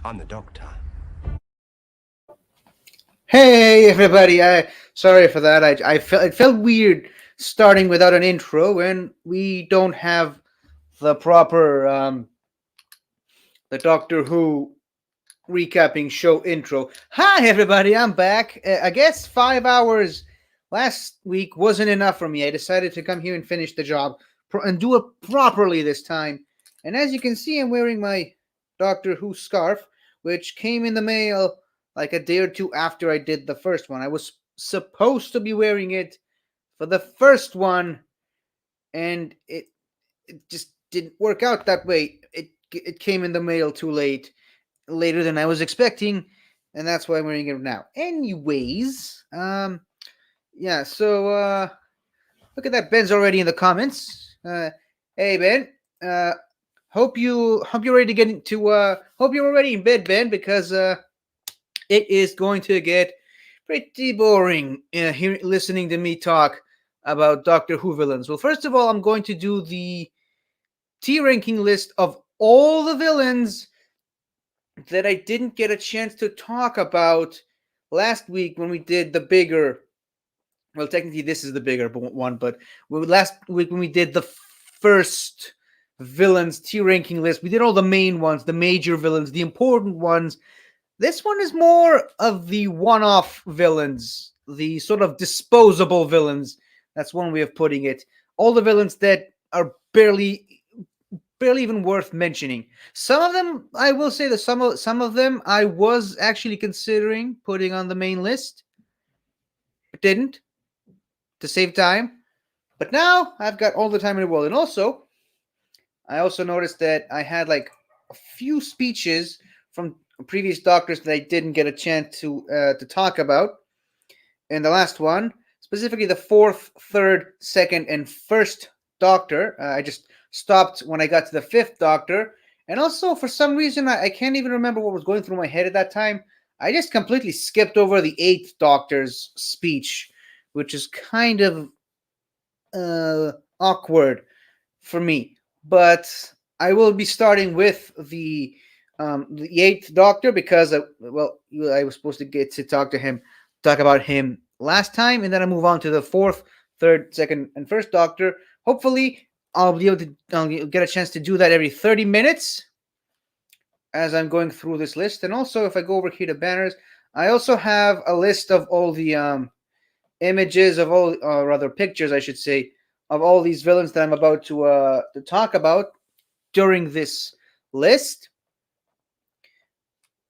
I'm the doctor. Hey everybody! I sorry for that. I felt it felt weird starting without an intro, and we don't have the proper the Doctor Who recapping show intro. Hi everybody, I'm back. I guess 5 hours last week wasn't enough for me. I decided to come here and finish the job and do it properly this time. And as you can see, I'm wearing my Doctor Who scarf, which came in the mail like a day or two after I did the first one. I was supposed to be wearing it for the first one, and it just didn't work out that way. It came in the mail too late, later than I was expecting, and that's why I'm wearing it now. Anyways, yeah. So look at that. Ben's already in the comments. Hey Ben. Uh, hope you're ready to get into. Hope you're already in bed, Ben, because it is going to get pretty boring here listening to me talk about Doctor Who villains. Well, first of all, I'm going to do the T ranking list of all the villains that I didn't get a chance to talk about last week when we did the bigger. Well, technically, this is the bigger one, but last week when we did the first villains T ranking list, we did all the main ones, the major villains, the important ones. This one is more of the one off villains, the sort of disposable villains. That's one way of putting it. All the villains that are barely even worth mentioning. Some of them, I will say that some of them I was actually considering putting on the main list, but didn't to save time. But now I've got all the time in the world, and I also noticed that I had like a few speeches from previous doctors that I didn't get a chance to talk about in the last one, specifically the fourth, third, second, and first Doctor. I just stopped when I got to the fifth Doctor, and also for some reason I can't even remember what was going through my head at that time. I just completely skipped over the eighth Doctor's speech, which is kind of awkward for me. But I will be starting with the eighth Doctor because I was supposed to get to talk about him last time, and then I move on to the fourth, third, second, and first Doctor. Hopefully, I'll get a chance to do that every 30 minutes as I'm going through this list. And also, if I go over here to banners, I also have a list of all the images of all, rather pictures, I should say, of all these villains that I'm about to talk about during this list.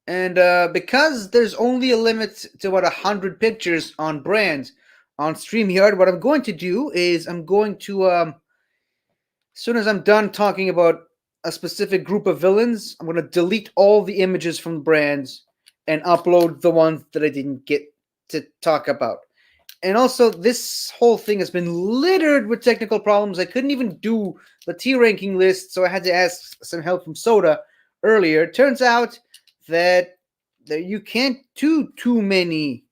And because there's only a limit to about 100 pictures on brands on StreamYard, what I'm going to do is I'm going to, as soon as I'm done talking about a specific group of villains, I'm going to delete all the images from brands and upload the ones that I didn't get to talk about. And also, this whole thing has been littered with technical problems. I couldn't even do the T ranking list, so I had to ask some help from Soda earlier. It turns out that you can't do too many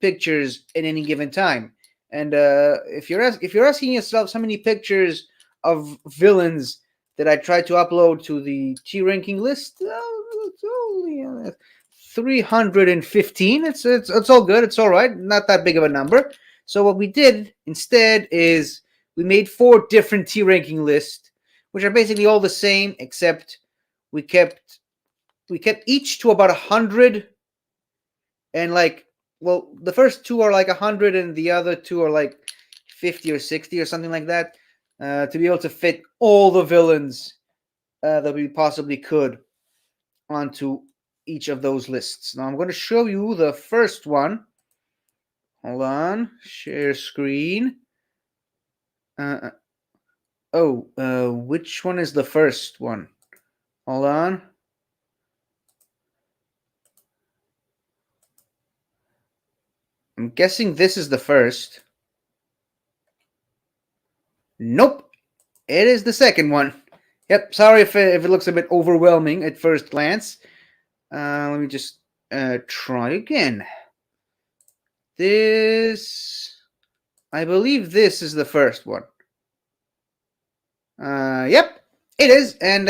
pictures at any given time. And if you're asking yourself how many pictures of villains that I tried to upload to the T ranking list, it's only 315. It's all good. It's all right. Not that big of a number. So what we did instead is we made 4 different T ranking lists, which are basically all the same, except we kept each to about 100, and like, well, the first 2 are like 100 and the other 2 are like 50 or 60 or something like that, to be able to fit all the villains that we possibly could onto each of those lists. Now I'm going to show you the first one. Hold on, share screen. Which one is the first one? Hold on. I'm guessing this is the first. Nope, it is the second one. Yep, sorry if it looks a bit overwhelming at first glance. Let me just try again. I believe this is the first one. Yep, it is. And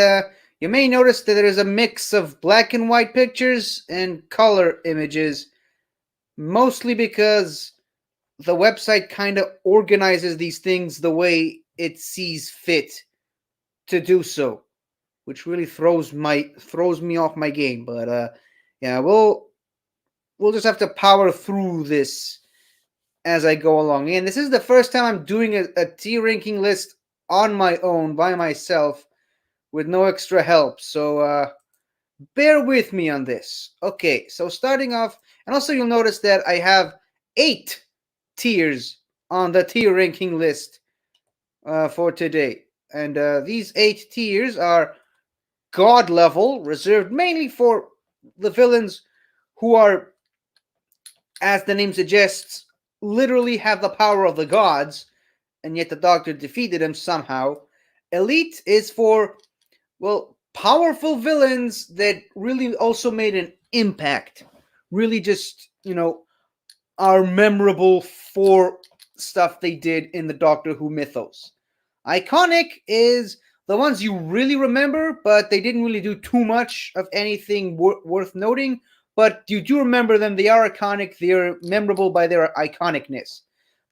You may notice that there is a mix of black and white pictures and color images, mostly because the website kind of organizes these things the way it sees fit to do so, which really throws me off my game. But yeah, we'll just have to power through this as I go along. And this is the first time I'm doing a tier ranking list on my own by myself with no extra help. So bear with me on this. Okay, so starting off, and also you'll notice that I have 8 tiers on the tier ranking list for today. And these 8 tiers are God level, reserved mainly for the villains who are, as the name suggests, literally have the power of the gods, and yet the Doctor defeated them somehow. Elite is for, well, powerful villains that really also made an impact. Really just, are memorable for stuff they did in the Doctor Who mythos. Iconic is the ones you really remember, but they didn't really do too much of anything worth noting. But you do remember them. They are iconic. They are memorable by their iconicness.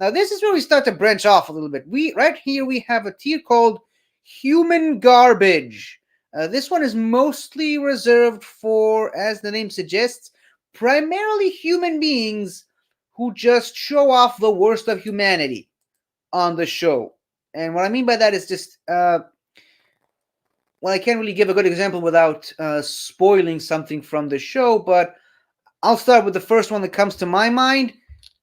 Now, this is where we start to branch off a little bit. Right here we have a tier called Human Garbage. This one is mostly reserved for, as the name suggests, primarily human beings who just show off the worst of humanity on the show. And what I mean by that is just, well, I can't really give a good example without spoiling something from the show, but I'll start with the first one that comes to my mind.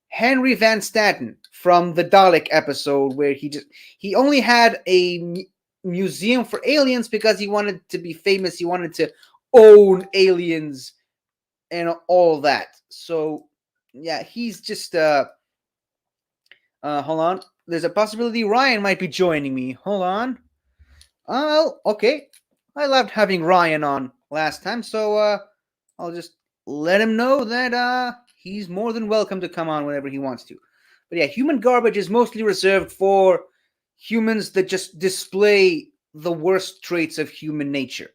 Henry Van Staten from the Dalek episode, where he only had a museum for aliens because he wanted to be famous. He wanted to own aliens and all that. So yeah, he's just hold on. There's a possibility Ryan might be joining me. Hold on. Oh, okay. I loved having Ryan on last time, so I'll just let him know that he's more than welcome to come on whenever he wants to. But yeah, human garbage is mostly reserved for humans that just display the worst traits of human nature.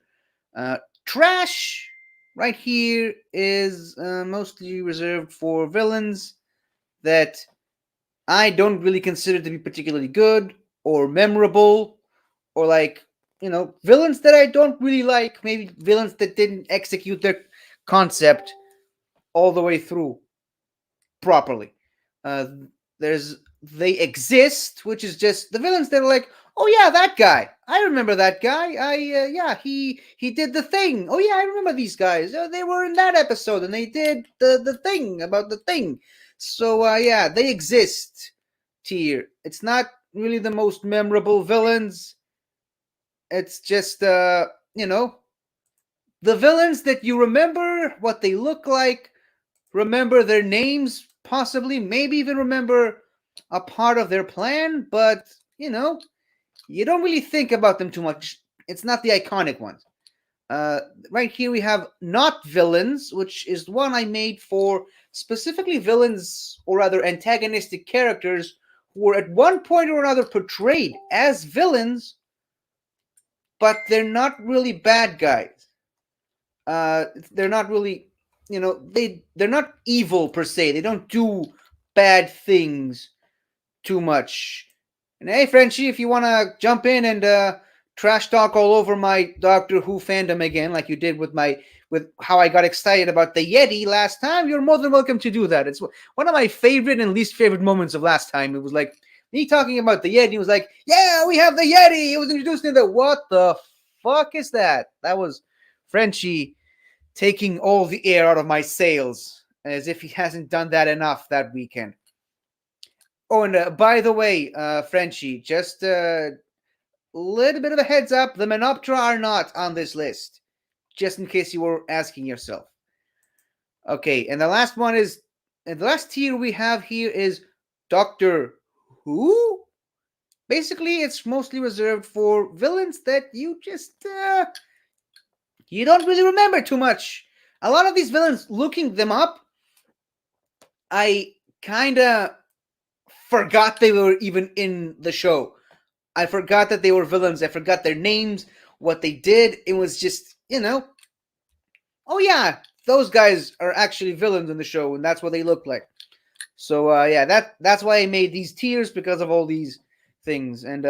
Trash, right here, is mostly reserved for villains that I don't really consider to be particularly good or memorable, or like, villains that I don't really like, maybe villains that didn't execute their concept all the way through properly. Uh, there's They exist, which is just the villains that are like, oh yeah, that guy. I remember that guy. Yeah, he did the thing. Oh yeah, I remember these guys. They were in that episode and they did the thing about the thing. So yeah, they exist. Tier. It's not really the most memorable villains. It's just the villains that you remember what they look like, remember their names, possibly, maybe even remember a part of their plan, but you don't really think about them too much. It's not the iconic ones. Right here we have not villains, which is one I made for specifically villains, or rather antagonistic characters, who were at one point or another portrayed as villains, but they're not really bad guys. They're not really, they're not evil per se. They don't do bad things too much. And hey, Frenchie, if you want to jump in and trash talk all over my Doctor Who fandom again, like you did with how I got excited about the Yeti last time, you're more than welcome to do that. It's one of my favorite and least favorite moments of last time. It was like me talking about the Yeti. He was like, "Yeah, we have the Yeti." It was introduced in the what the fuck is that? That was Frenchie taking all the air out of my sails, as if he hasn't done that enough that weekend. Oh, and by the way, Frenchie, just a little bit of a heads up: the Menoptera are not on this list, just in case you were asking yourself. Okay, and the last tier we have here is Doctor Who. Basically, it's mostly reserved for villains that you don't really remember too much. A lot of these villains, looking them up, I kind of forgot they were even in the show. I forgot that they were villains. I forgot their names. what they did. It was just, oh yeah, those guys are actually villains in the show, and that's what they look like. So yeah, that's why I made these tiers, because of all these things. And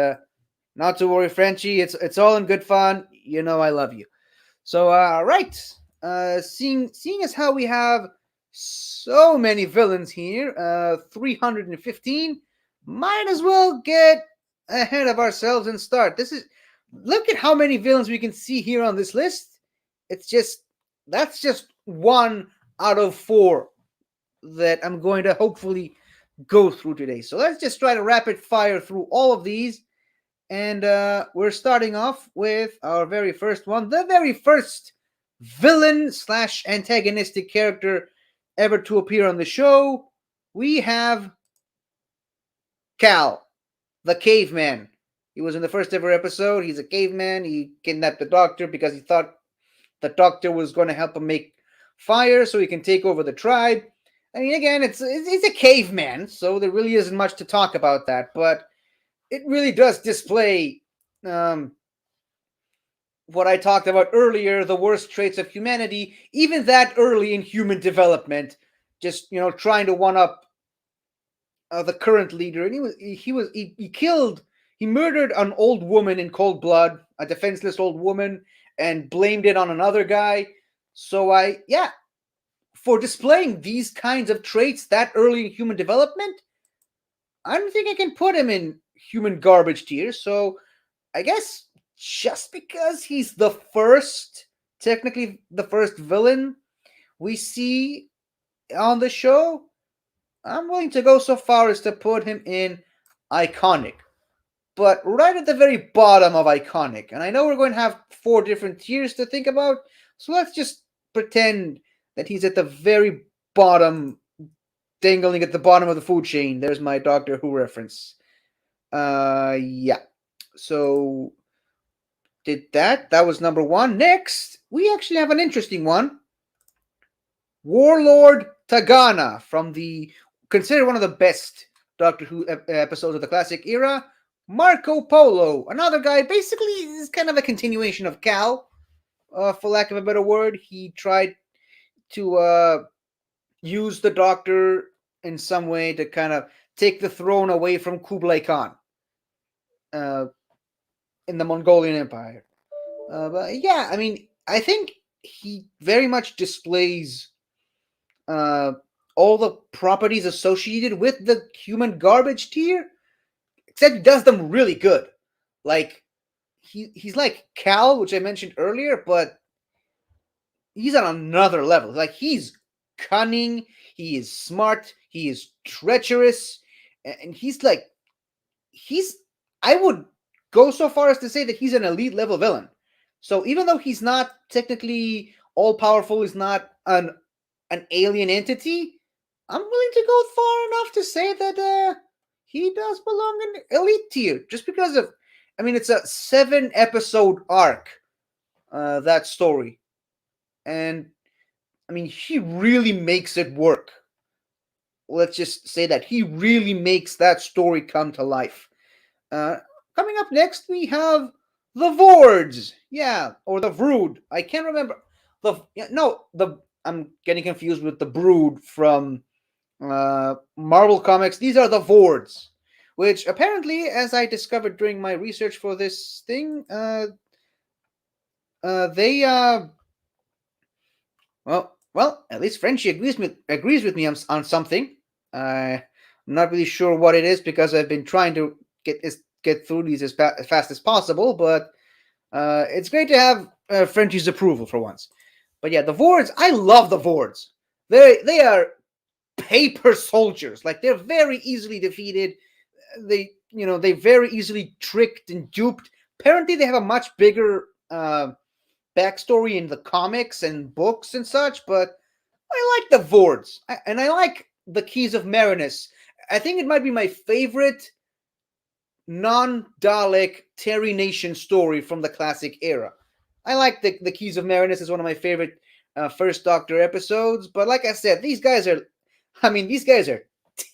not to worry, Frenchie, it's all in good fun. You know I love you. So right, seeing as how we have so many villains here, 315, might as well get ahead of ourselves and start. Look at how many villains we can see here on this list. It's just That's just one out of four that I'm going to hopefully go through today. So let's just try to rapid fire through all of these. And we're starting off with our very first one, the very first villain slash antagonistic character ever to appear on the show. We have Cal, the caveman. He was in the first ever episode. He's a caveman. He kidnapped the doctor because he thought the doctor was going to help him make fire so he can take over the tribe. I mean, again, it's a caveman, so there really isn't much to talk about that. But it really does display what I talked about earlier, the worst traits of humanity, even that early in human development, just, trying to one up the current leader. And he murdered an old woman in cold blood, a defenseless old woman, and blamed it on another guy. So for displaying these kinds of traits that early in human development, I don't think I can put him in human garbage tier. So I guess just because he's technically the first villain we see on the show, I'm willing to go so far as to put him in iconic. But right at the very bottom of iconic, and I know we're going to have 4 different tiers to think about, so let's just pretend that he's at the very bottom, dangling at the bottom of the food chain. There's my Doctor Who reference. Yeah. So did that. That was number 1. Next, we actually have an interesting one. Warlord Tagana, from considered one of the best Doctor Who episodes of the classic era. Marco Polo, another guy, basically is kind of a continuation of Cal, for lack of a better word. He tried to use the Doctor in some way to kind of take the throne away from Kublai Khan in the Mongolian Empire. But yeah, I mean, I think he very much displays all the properties associated with the human garbage tier, except he does them really good. Like, he's like Cal, which I mentioned earlier, but he's on another level. Like, he's cunning, he is smart, he is treacherous, and I would go so far as to say that he's an elite level villain. So even though he's not technically all powerful, he's not an alien entity, I'm willing to go far enough to say that he does belong in elite tier, just because of, I mean, it's a 7-episode arc, that story, and I mean, he really makes it work. Let's just say that he really makes that story come to life. Coming up next, we have the Vords. Yeah, or the Vrood. I can't remember. I'm getting confused with the Brood from Marvel Comics. These are the Vords, which apparently, as I discovered during my research for this thing, they well, at least Frenchie agrees with me on something. I'm not really sure what it is, because I've been trying to get through these as fast as possible, but it's great to have Frenchie's approval for once. But yeah, the Vords, I love the Vords. They are paper soldiers. Like, they're very easily defeated. They very easily tricked and duped. Apparently, they have a much bigger backstory in the comics and books and such, but I like the Vords, and I like the Keys of Marinus. I think it might be my favorite non-Dalek Terry Nation story from the classic era. I like the Keys of Marinus is one of my favorite First Doctor episodes, but like I said, these guys are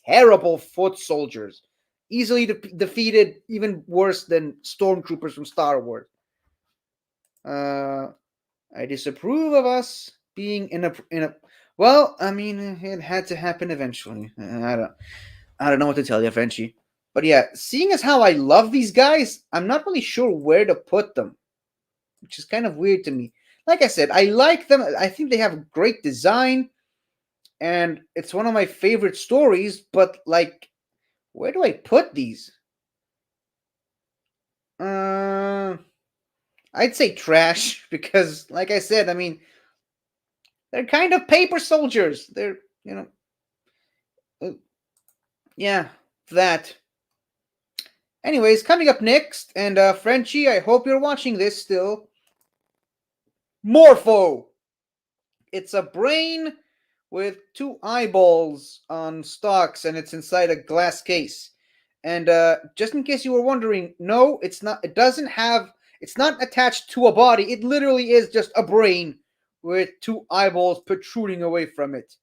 terrible foot soldiers, easily defeated, even worse than stormtroopers from Star Wars. Uh, I disapprove of us being in a. Well, I mean, it had to happen eventually. I don't know what to tell you, Frenchie. But yeah, seeing as how I love these guys, I'm not really sure where to put them, which is kind of weird to me. Like I said, I like them. I think they have great design, and it's one of my favorite stories. But like, where do I put these? Uh, I'd say trash because, like I said, I mean, they're kind of paper soldiers. They're, you know, uh, yeah, that. Anyways, coming up next, and Frenchie, I hope you're watching this still. Morpho. It's a brain with two eyeballs on stalks, and it's inside a glass case. And just in case you were wondering, no, it's not. It doesn't have. It's not attached to a body. It literally is just a brain with two eyeballs protruding away from it.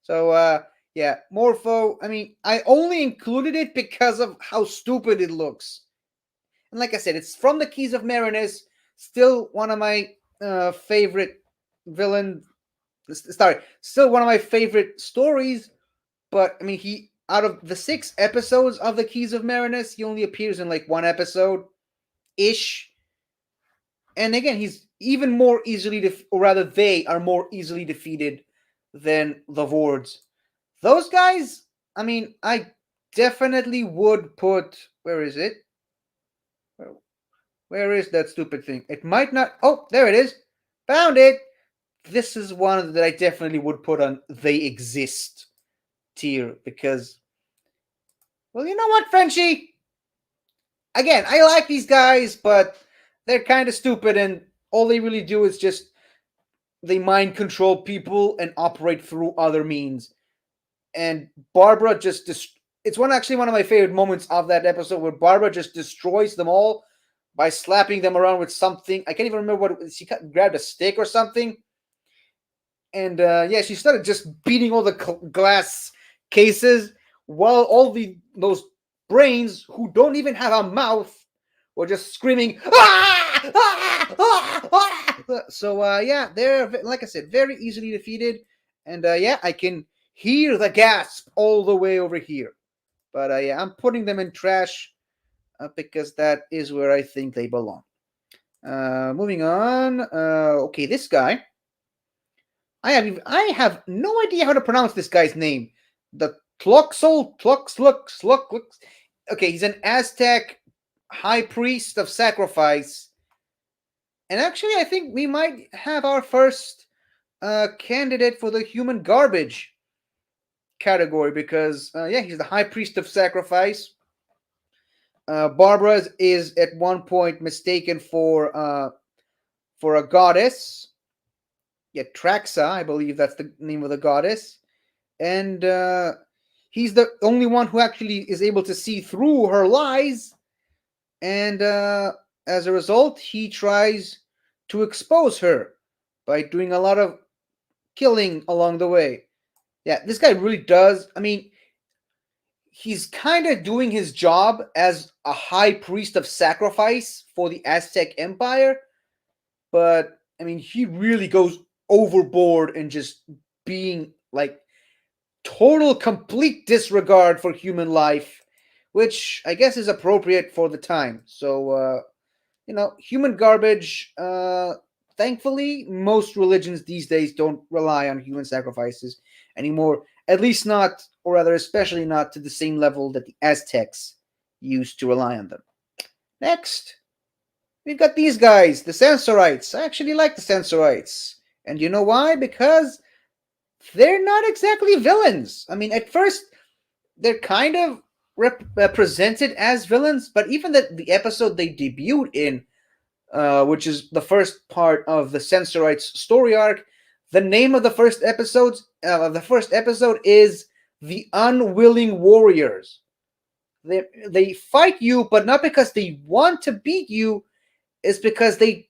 So yeah, Morpho. I mean, I only included it because of how stupid it looks. And like I said, it's from the Keys of Marinus. Still one of my favorite villain. Sorry, still one of my favorite stories. But I mean, he out of the 6 episodes of the Keys of Marinus, he only appears in like one episode ish. And again, he's even more easily, or rather, they are more easily defeated than the Vords. Those guys, I mean, I definitely would put. Where is it? Where is that stupid thing? It might not. Oh, there it is. Found it. This is one that I definitely would put on they exist tier because, well, you know what, Frenchie? Again, I like these guys, but they're kind of stupid, and all they really do is just they mind control people and operate through other means. And Barbara just it's one of my favorite moments of that episode where Barbara just destroys them all by slapping them around with something. I can't even remember what it was. She grabbed a stick or something, and yeah, she started just beating all the glass cases while all those brains who don't even have a mouth were just screaming. Ah! Ah! Ah! Ah! So yeah, they're like I said, very easily defeated, and yeah, I can hear the gasp all the way over here. But yeah, I'm putting them in trash because that is where I think they belong. Moving on. Okay, this guy. I have no idea how to pronounce this guy's name. The Tluxl. Okay, he's an Aztec high priest of sacrifice, and actually, I think we might have our first candidate for the human garbage category because yeah, he's the high priest of sacrifice. Barbara is at one point mistaken for a goddess. Yeah, Traxa, I believe that's the name of the goddess, and he's the only one who actually is able to see through her lies, and as a result, he tries to expose her by doing a lot of killing along the way. Yeah, this guy really does. I mean, he's kind of doing his job as a high priest of sacrifice for the Aztec Empire, but I mean, he really goes overboard and just being like total complete disregard for human life, which I guess is appropriate for the time. So, human garbage. Thankfully, most religions these days don't rely on human sacrifices anymore. At least not, or rather, especially not to the same level that the Aztecs used to rely on them. Next, we've got these guys, the Sensorites. I actually like the Sensorites. And you know why? Because they're not exactly villains. I mean, at first, they're kind of presented as villains, but even the episode they debuted in, which is the first part of the Sensorites story arc, the name of the first episode is the Unwilling Warriors. They fight you, but not because they want to beat you. It's because they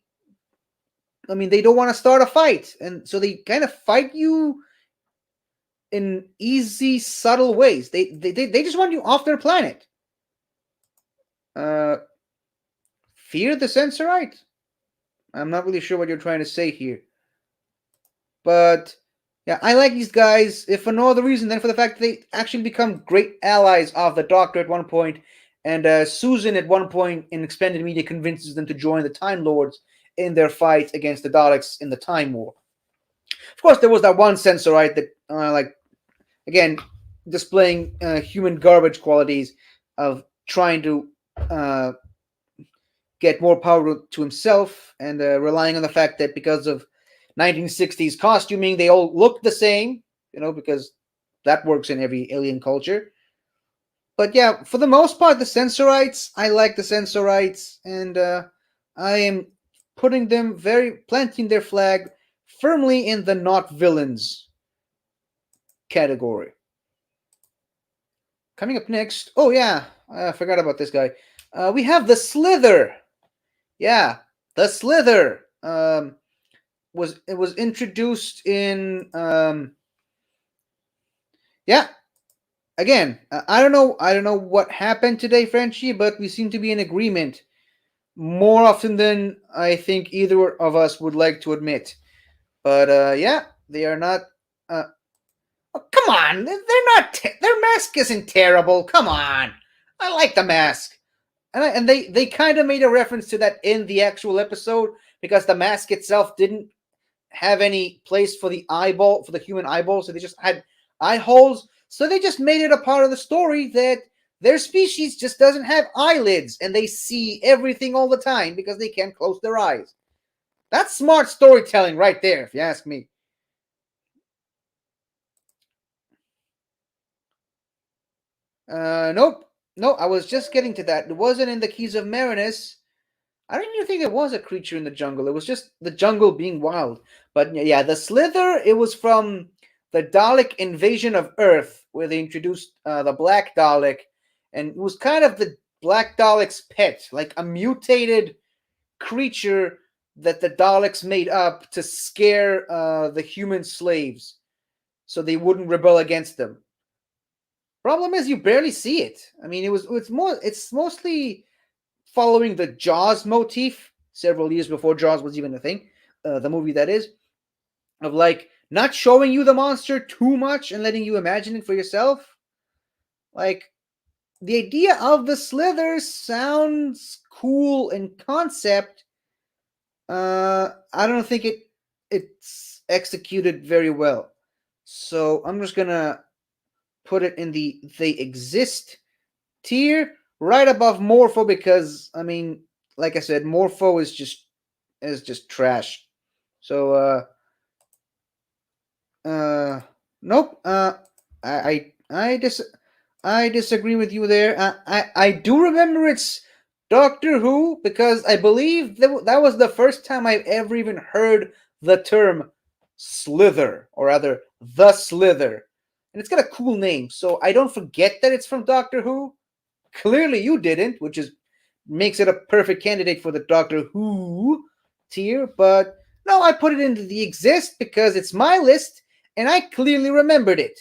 don't want to start a fight, and so they kind of fight you in easy, subtle ways. They just want you off their planet. Uh, Fear the Sensorite? I'm not really sure what you're trying to say here. But yeah, I like these guys, if for no other reason than for the fact that they actually become great allies of the Doctor at one point, and Susan at one point in expanded media convinces them to join the Time Lords in their fight against the Daleks in the Time War. Of course, there was that one Sensorite that, like, again, displaying human garbage qualities of trying to uh, get more power to himself and relying on the fact that because of 1960s costuming, they all look the same, because that works in every alien culture. But yeah, for the most part, the Sensorites, I like the Sensorites, and I am planting their flag firmly in the not villains category. Coming up next, oh yeah, I forgot about this guy. We have the Slither. Yeah, the Slither. Was introduced in yeah, again, I don't know what happened today, Frenchie, but we seem to be in agreement more often than I think either of us would like to admit. But yeah, they are not. uh oh, come on, they're not. Their mask isn't terrible. Come on, I like the mask. And they kind of made a reference to that in the actual episode, because the mask itself didn't have any place for the human eyeball, so they just had eye holes. So they just made it a part of the story that their species just doesn't have eyelids and they see everything all the time because they can't close their eyes. That's smart storytelling right there, if you ask me. Nope. No, I was just getting to that. It wasn't in the Keys of Marinus. I didn't even think it was a creature in the jungle. It was just the jungle being wild. But yeah, the Slither, it was from the Dalek invasion of Earth, where they introduced the Black Dalek. And it was kind of the Black Dalek's pet, like a mutated creature that the Daleks made up to scare the human slaves so they wouldn't rebel against them. Problem is, you barely see it. I mean, it's mostly following the Jaws motif several years before Jaws was even a thing, the movie that is, of like not showing you the monster too much and letting you imagine it for yourself. Like, the idea of the Slither sounds cool in concept. I don't think it's executed very well. So I'm just gonna put it in the they exist tier, right above Morpho, because I mean, like I said, Morpho is just trash. So nope. I disagree with you there. I do remember it's Doctor Who, because I believe that was the first time I've ever even heard the term Slither, or rather the Slither, and it's got a cool name. So I don't forget that it's from Doctor Who. Clearly, you didn't, which is makes it a perfect candidate for the Doctor Who tier. But no, I put it into the exist because it's my list, and I clearly remembered it.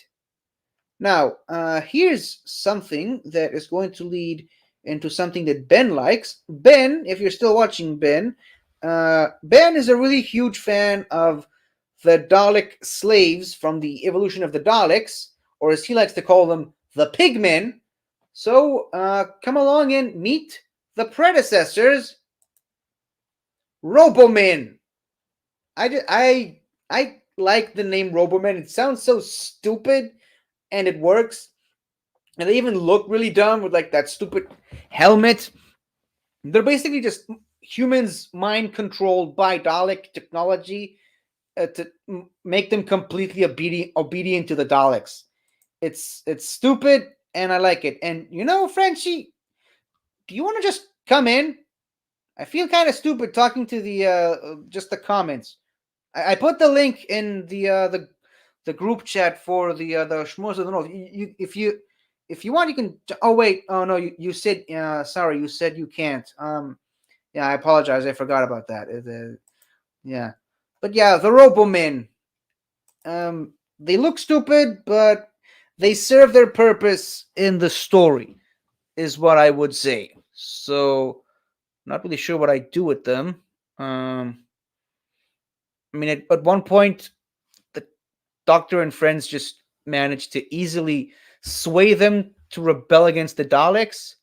Now, here's something that is going to lead into something that Ben likes. Ben, if you're still watching, Ben is a really huge fan of the Dalek slaves from the evolution of the Daleks, or as he likes to call them, the Pigmen. So, come along and meet the predecessors, Robomen. I like the name Robomen. It sounds so stupid, and it works. And they even look really dumb with like that stupid helmet. They're basically just humans mind controlled by Dalek technology to make them completely obedient to the Daleks. It's stupid, and I like it. And Frenchie, do you want to just come in? I feel kind of stupid talking to the just the comments. I put the link in the group chat for the schmoes of the north. If you want, you can. Oh wait, oh no, you said sorry, you said you can't. Yeah, I apologize, I forgot about that. Yeah, but yeah, the Robomen. They look stupid, but they serve their purpose in the story, is what I would say. So, not really sure what I do with them. I mean, at one point, the Doctor and friends just managed to easily sway them to rebel against the Daleks.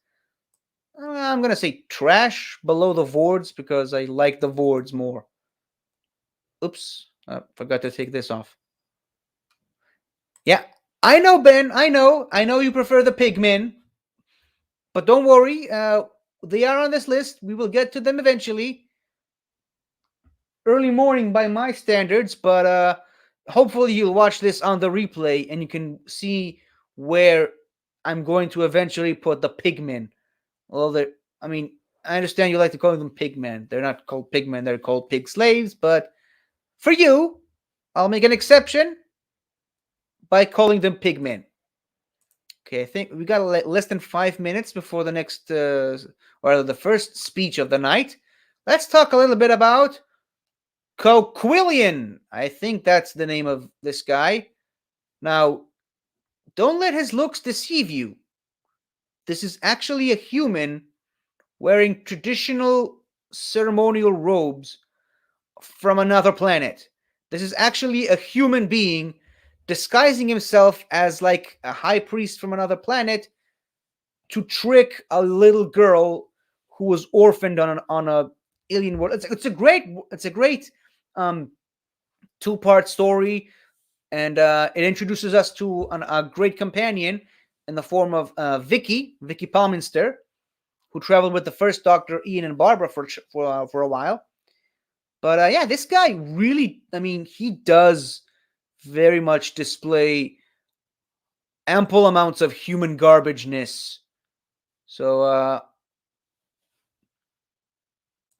I'm gonna say trash below the Vords because I like the Vords more. Oops, forgot to take this off. Yeah, I know, Ben. I know you prefer the pigmen, but don't worry. They are on this list. We will get to them eventually. Early morning by my standards, but hopefully you'll watch this on the replay and you can see where I'm going to eventually put the pigmen. Although I mean, I understand you like to call them pigmen. They're not called pigmen; they're called pig slaves. But for you, I'll make an exception by calling them pigmen. Okay, I think we got less than 5 minutes before the next, or the first speech of the night. Let's talk a little bit about Coquillian. I think that's the name of this guy. Now, don't let his looks deceive you. This is actually a human wearing traditional ceremonial robes from another planet. This is actually a human being disguising himself as like a high priest from another planet to trick a little girl who was orphaned on a alien world. It's a great um, two-part story, and it introduces us to a great companion in the form of Vicky Palminster, who traveled with the first Doctor, Ian and Barbara for a while. But yeah, this guy really, I mean, he does very much display ample amounts of human garbageness. So,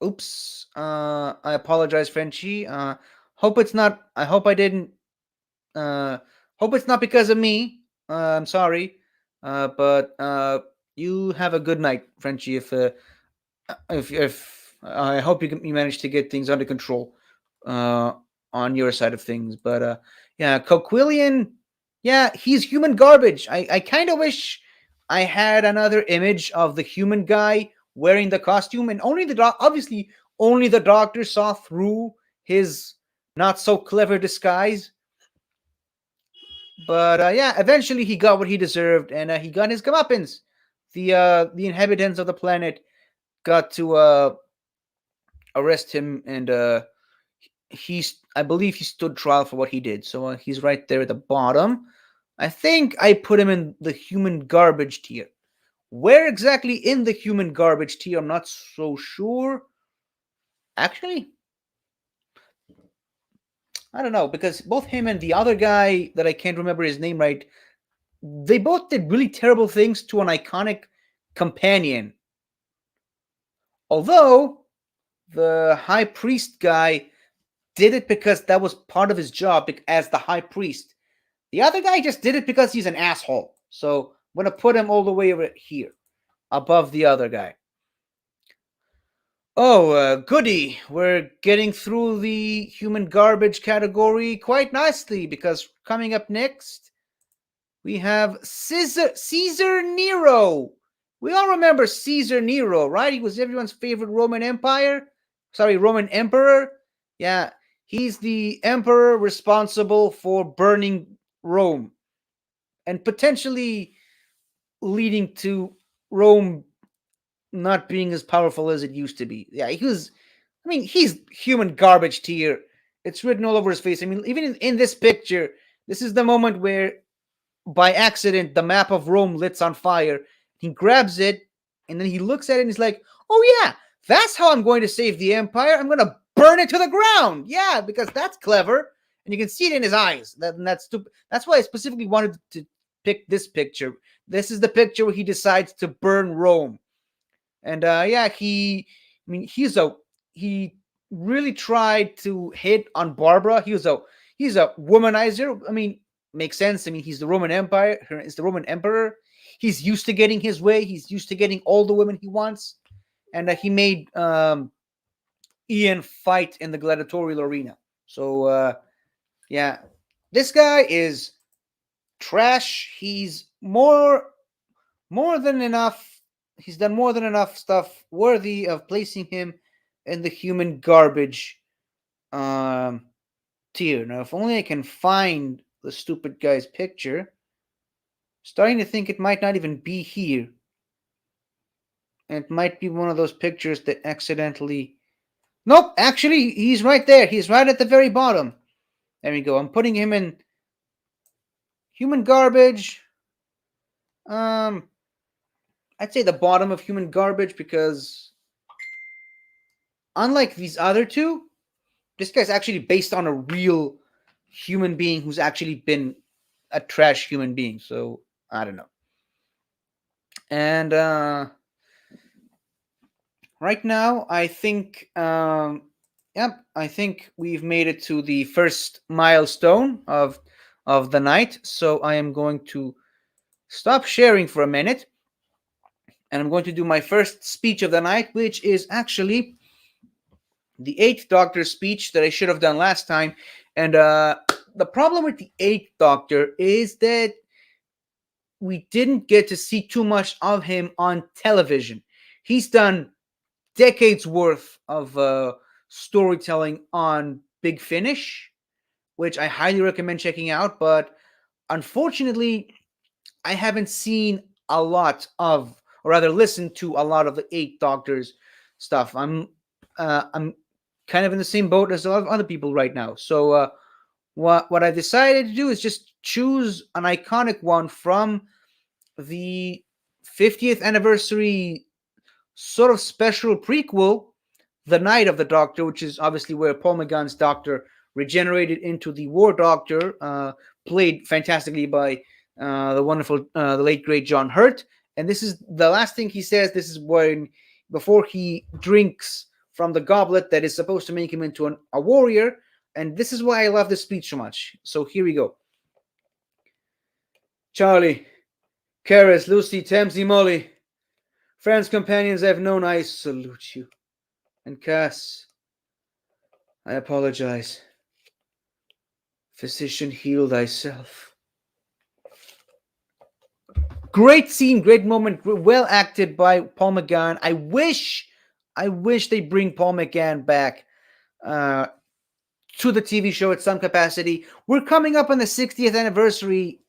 oops, I apologize, Frenchie. Hope it's not. I hope I didn't. Uh, hope it's not because of me. I'm sorry. But you have a good night, Frenchie. If I hope you manage to get things under control uh, on your side of things. But yeah, Coquillian, yeah, he's human garbage. I kind of wish I had another image of the human guy wearing the costume, and obviously only the Doctor saw through his not so clever disguise. But yeah, eventually he got what he deserved, and he got his comeuppance. The inhabitants of the planet got to arrest him, and I believe he stood trial for what he did. So he's right there at the bottom. I think I put him in the human garbage tier. Where exactly in the human garbage tier, I'm not so sure. Actually, I don't know, because both him and the other guy that I can't remember his name right, they both did really terrible things to an iconic companion. Although the high priest guy did it because that was part of his job as the high priest. The other guy just did it because he's an asshole. So I'm going to put him all the way over here, above the other guy. Oh, goody. We're getting through the human garbage category quite nicely because coming up next, we have Caesar Nero. We all remember Caesar Nero, right? He was everyone's favorite Roman Emperor. Yeah, he's the emperor responsible for burning Rome and potentially leading to Rome not being as powerful as it used to be. Yeah, he's human garbage tier. It's written all over his face. I mean, even in this picture, this is the moment where by accident the map of Rome lights on fire. He grabs it and then he looks at it and he's like, "Oh yeah, that's how I'm going to save the empire. I'm going to burn it to the ground." Yeah, because that's clever, and you can see it in his eyes. That's stupid. That's why I specifically wanted to pick this picture. This is the picture where he decides to burn Rome, and yeah, he really tried to hit on Barbara. He's a womanizer. I mean, makes sense. I mean, he's the Roman Empire. He's the Roman Emperor. He's used to getting his way. He's used to getting all the women he wants, and he made Ian fight in the gladiatorial arena. So yeah, this guy is trash. He's more than enough. He's done more than enough stuff worthy of placing him in the human garbage. Um, dear. Now, if only I can find the stupid guy's picture. Starting to think it might not even be here. And it might be one of those pictures that accidentally. Nope, actually, he's right there. He's right at the very bottom. There we go. I'm putting him in human garbage. Um, I'd say the bottom of human garbage because, unlike these other two, this guy's actually based on a real human being who's actually been a trash human being. So I don't know. And right now, I think, yep, I think we've made it to the first milestone of the night. So I am going to stop sharing for a minute, and I'm going to do my first speech of the night, which is actually the Eighth Doctor speech that I should have done last time. And the problem with the Eighth Doctor is that we didn't get to see too much of him on television. He's done decades worth of storytelling on Big Finish, which I highly recommend checking out. But unfortunately, I haven't seen a lot of, or rather, listened to a lot of the Eight Doctors stuff. I'm kind of in the same boat as a lot of other people right now. So what I decided to do is just choose an iconic one from the 50th anniversary sort of special prequel, The Night of the Doctor, which is obviously where Paul McGann's Doctor regenerated into the War Doctor, played fantastically by the wonderful, the late great John Hurt. And this is the last thing he says. This is when, before he drinks from the goblet that is supposed to make him into a warrior. And this is why I love this speech so much. So here we go. Charlie, Karis, Lucy, Tamsy, Molly, friends, companions I've known, I salute you. And Cass, I apologize. Physician, heal thyself. Great scene, great moment, well acted by Paul McGann. I wish they bring Paul McGann back to the TV show at some capacity. We're coming up on the 60th anniversary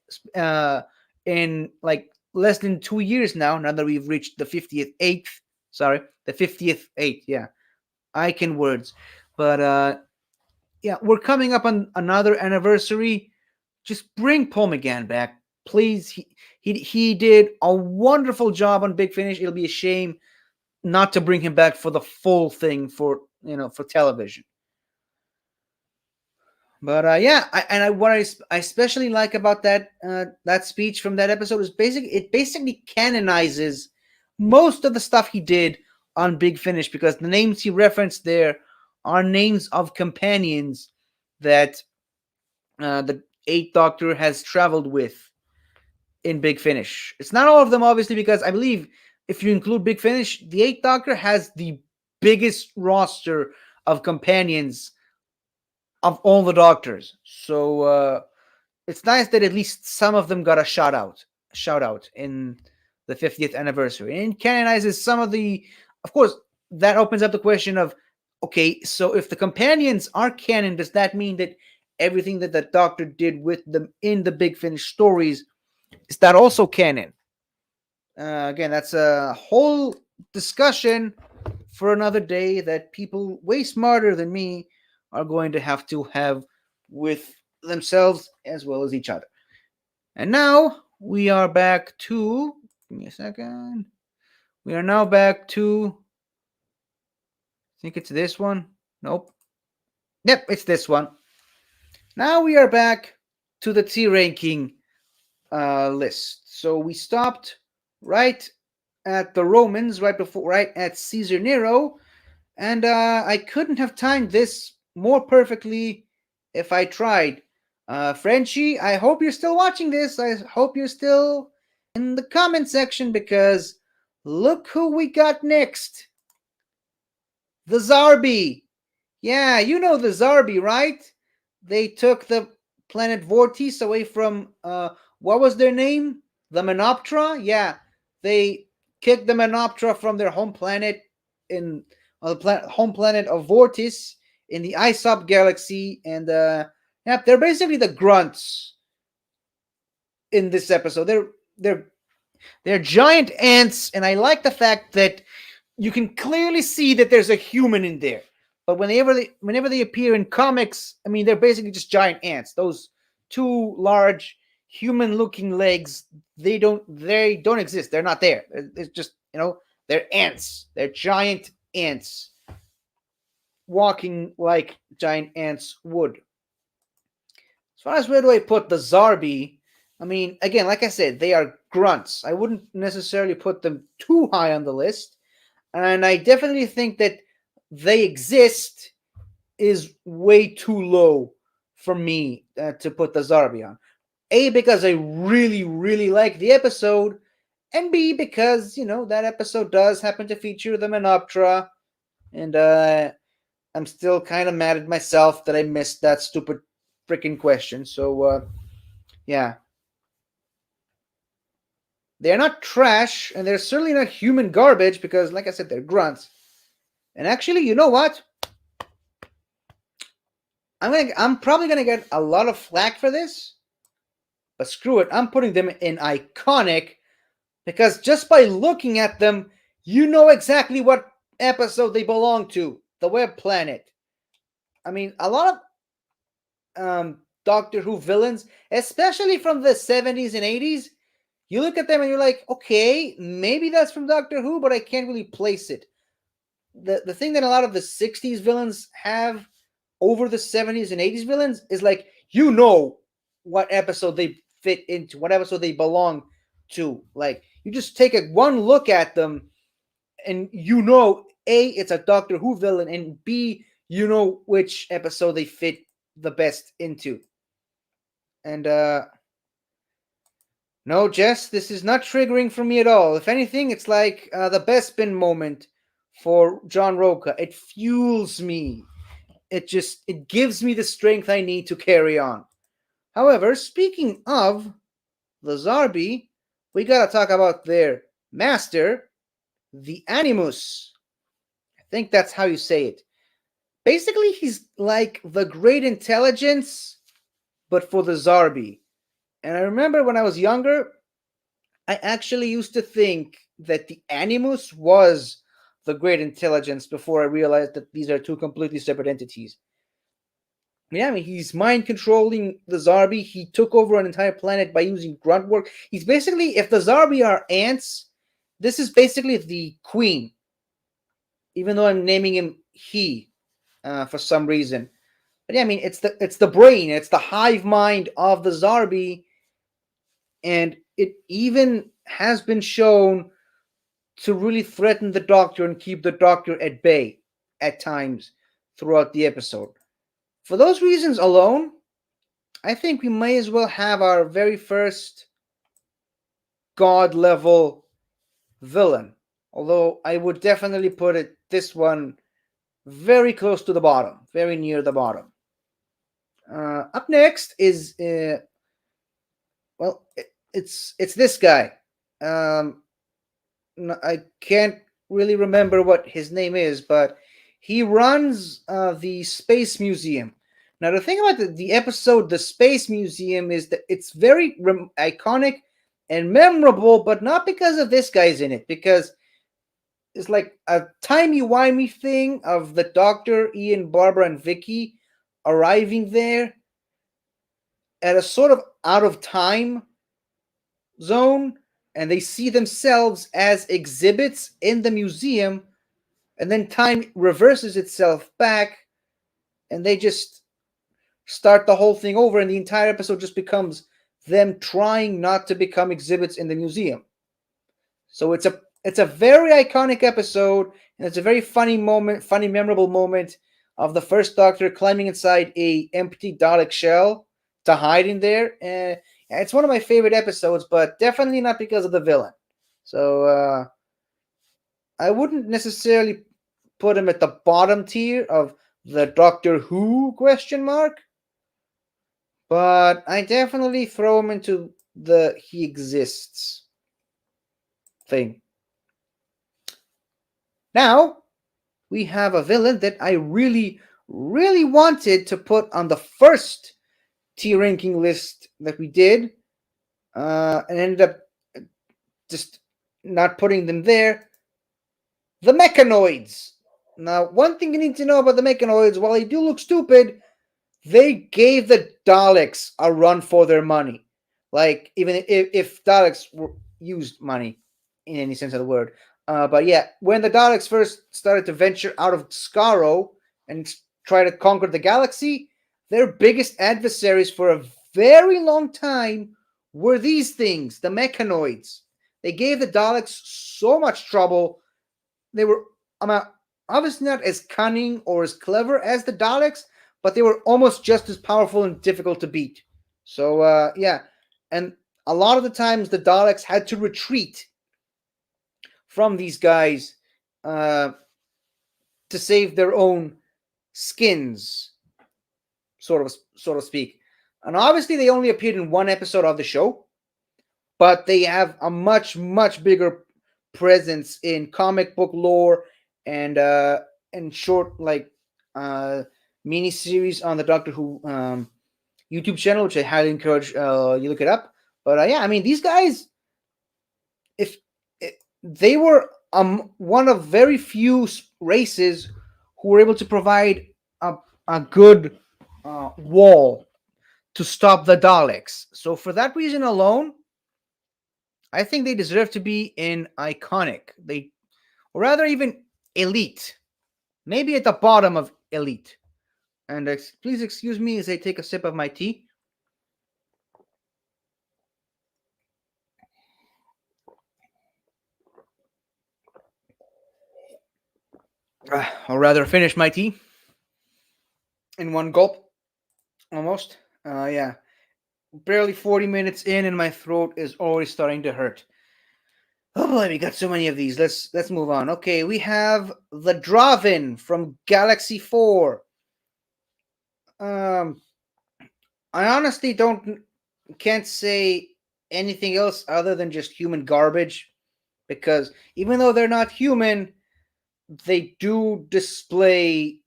in like less than 2 years now. Now that we've reached the 50th eighth, the 50th eighth. Yeah, I can words, but yeah, we're coming up on another anniversary. Just bring Paul McGann back, please. He did a wonderful job on Big Finish. It'll be a shame not to bring him back for the full thing for television. But yeah, what I especially like about that speech from that episode is it basically canonizes most of the stuff he did on Big Finish, because the names he referenced there are names of companions that the Eighth Doctor has traveled with in Big Finish. It's not all of them, obviously, because I believe if you include Big Finish, the Eighth Doctor has the biggest roster of companions of all the Doctors. So it's nice that at least some of them got a shout out in the 50th anniversary, and canonizes some of the. Of course, that opens up the question of, okay, so if the companions are canon, does that mean that everything that the Doctor did with them in the Big Finish stories, is that also canon? Again, that's a whole discussion for another day that people way smarter than me are going to have with themselves as well as each other. And now we are back to. Give me a second. We are now back to. I think it's this one. Nope. Yep, it's this one. Now we are back to the T ranking list. So we stopped right at the Romans, right at Caesar Nero, and I couldn't have timed this more perfectly if I tried. Frenchie, I hope you're still watching this. I hope you're still in the comment section, because look who we got next. The Zarbi. Yeah, you know the Zarbi, right? They took the planet Vortis away from, what was their name? The Menoptera? Yeah, they kicked the Menoptera from their home planet home planet of Vortis in the Isop galaxy, and Yep, they're basically the grunts in this episode. They're they're giant ants, and I like the fact that you can clearly see that there's a human in there. But whenever they appear in comics, I mean, they're basically just giant ants. Those two large human-looking legs, they don't exist. They're not there. It's just, they're ants. They're giant ants walking like giant ants would. As far as where do I put the Zarbi, I mean, again, like I said, they are grunts. I wouldn't necessarily put them too high on the list, and I definitely think that they exist is way too low for me to put the Zarbi on. A, because I really, really like the episode, and B, because, that episode does happen to feature the Menoptera, and I'm still kind of mad at myself that I missed that stupid freaking question. So, yeah. They're not trash, and they're certainly not human garbage because, like I said, they're grunts. And actually, you know what? I'm probably gonna get a lot of flack for this, but screw it. I'm putting them in iconic because just by looking at them, you know exactly what episode they belong to. The Web Planet. I mean, a lot of Doctor Who villains, especially from the 70s and 80s, you look at them and you're like, okay, maybe that's from Doctor Who, but I can't really place it. The thing that a lot of the 60s villains have over the 70s and 80s villains is like, what episode they fit into, what episode they belong to. Like, you just take one look at them and A, it's a Doctor Who villain, and B, which episode they fit the best into. And no, Jess, this is not triggering for me at all. If anything, it's like the Bespin moment for John Roca. It fuels me. It gives me the strength I need to carry on. However, speaking of the Zarbi, we gotta talk about their master, the Animus. I think that's how you say it. Basically, he's like the great intelligence, but for the Zarbi. And I remember when I was younger, I actually used to think that the Animus was the great intelligence before I realized that these are two completely separate entities. Yeah, I mean, he's mind controlling the Zarbi. He took over an entire planet by using grunt work. He's basically, if the Zarbi are ants, this is basically the queen, even though I'm naming him he for some reason. But yeah, I mean, it's the brain, it's the hive mind of the Zarbi, and it even has been shown to really threaten the Doctor and keep the Doctor at bay at times throughout the episode. For those reasons alone, I think we may as well have our very first god level villain. Although I would definitely put this one very close to the bottom, very near the bottom. Up next is it's this guy. I can't really remember what his name is, but he runs the Space Museum. Now, the thing about the episode, The Space Museum, is that it's very iconic and memorable, but not because of this guy's in it, because it's like a timey-wimey thing of the Doctor, Ian, Barbara, and Vicky arriving there at a sort of out of time zone, and they see themselves as exhibits in the museum, and then time reverses itself back, and they just start the whole thing over, and the entire episode just becomes them trying not to become exhibits in the museum. So it's a very iconic episode, and it's a very funny moment, funny memorable moment of the first Doctor climbing inside a empty Dalek shell to hide in there. And it's one of my favorite episodes, but definitely not because of the villain. So I wouldn't necessarily put him at the bottom tier of the Doctor Who question mark, but I definitely throw him into the he exists thing. Now, we have a villain that I really, really wanted to put on the first tier ranking list that we did, and ended up just not putting them there. The mechanoids. Now, one thing you need to know about the mechanoids, while they do look stupid, they gave the Daleks a run for their money. Like, even if Daleks used money in any sense of the word. But yeah, when the Daleks first started to venture out of Skaro and try to conquer the galaxy, their biggest adversaries for a very long time were these things, the mechanoids. They gave the Daleks so much trouble. They were obviously not as cunning or as clever as the Daleks, but they were almost just as powerful and difficult to beat. So yeah, and a lot of the times the Daleks had to retreat from these guys uh, to save their own skins, sort of speak. And obviously, they only appeared in one episode of the show, but they have a much bigger presence in comic book lore and short uh mini series on the Doctor Who YouTube channel, which I highly encourage you look it up. But yeah, I mean these guys, if they were one of very few races who were able to provide a good wall to stop the Daleks. So for that reason alone, I think they deserve to be in iconic. Or rather, even elite. Maybe at the bottom of elite. And please excuse me as I take a sip of my tea. Or rather, finish my tea in one gulp, almost. Yeah, barely 40 minutes in, and my throat is already starting to hurt. Oh boy, we got so many of these. Let's move on. Okay, we have the Dravin from Galaxy 4. Um, I honestly can't say anything else other than just human garbage, because even though they're not human, they do display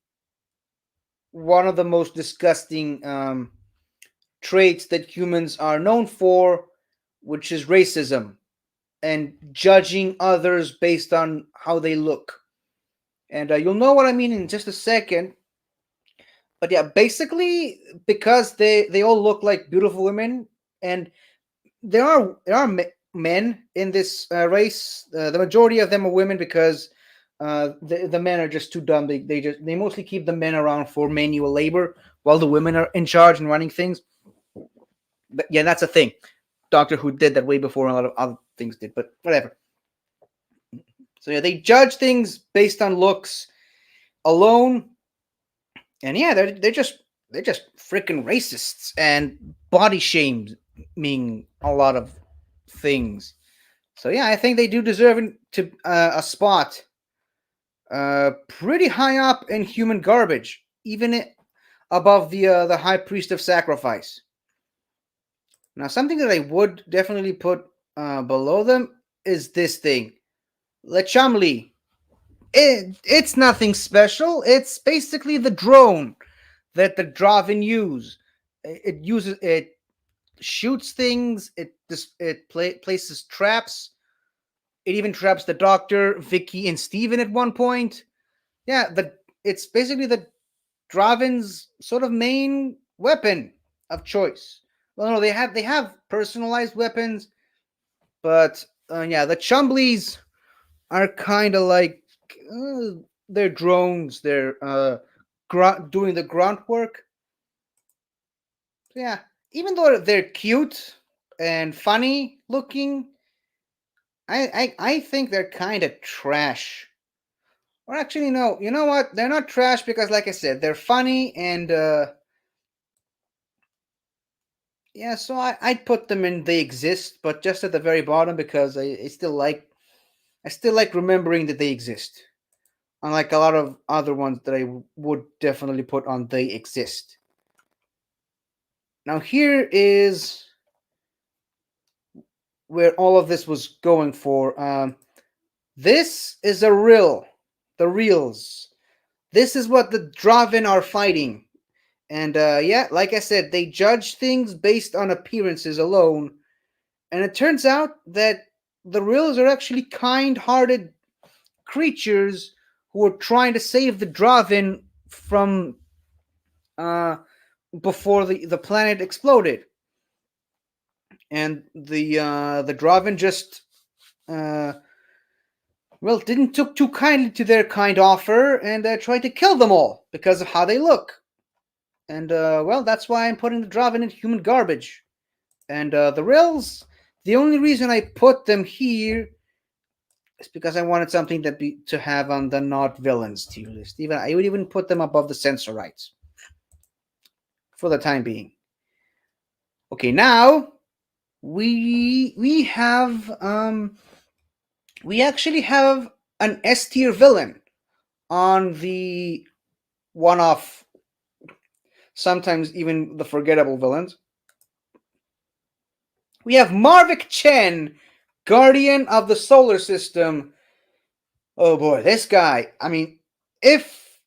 one of the most disgusting traits that humans are known for, which is racism and judging others based on how they look. And you'll know what I mean in just a second. But yeah, basically, because they all look like beautiful women, and there are men in this race. The majority of them are women because the men are just too dumb. They mostly keep the men around for manual labor while the women are in charge and running things. But yeah, that's a thing. Doctor Who did that way before a lot of other things did, but whatever. So yeah, they judge things based on looks alone, and yeah, they're just freaking racists and body shaming a lot of things. So yeah, I think they do deserve to a spot pretty high up in human garbage, even above the High Priest of Sacrifice. Now, something that I would definitely put below them is this thing, Lechamli. It's nothing special. It's basically the drone that the Dravin use. It shoots things. It places traps. It even traps the Doctor, Vicky, and Steven at one point. Yeah, it's basically the Dravin's sort of main weapon of choice. Well, no, they have personalized weapons, but yeah, the Chumblies are kind of like they're drones. They're doing the grunt work. So yeah, even though they're cute and funny looking, I think they're kind of trash. Or actually, no. You know what? They're not trash because, like I said, they're funny and yeah. So I'd put them in they exist, but just at the very bottom because I still like remembering that they exist. Unlike a lot of other ones that I would definitely put on they exist. Now here is where all of this was going for. This is a real, the reals. This is what the Dravin are fighting. And yeah, like I said, they judge things based on appearances alone. And it turns out that the Rills are actually kind hearted creatures who are trying to save the Dravin from uh, before the planet exploded. And the Dravin just uh, well didn't took too kindly to their kind offer and tried to kill them all because of how they look. And well, that's why I'm putting the Dravin in human garbage. And the Rills, the only reason I put them here is because I wanted something to have on the not villains tier list. Even I would even put them above the Sensorites for the time being. Okay, now we have we actually have an S tier villain on the one off, sometimes even the forgettable villains. We have Marvik Chen, Guardian of the Solar System. Oh boy, this guy. I mean, if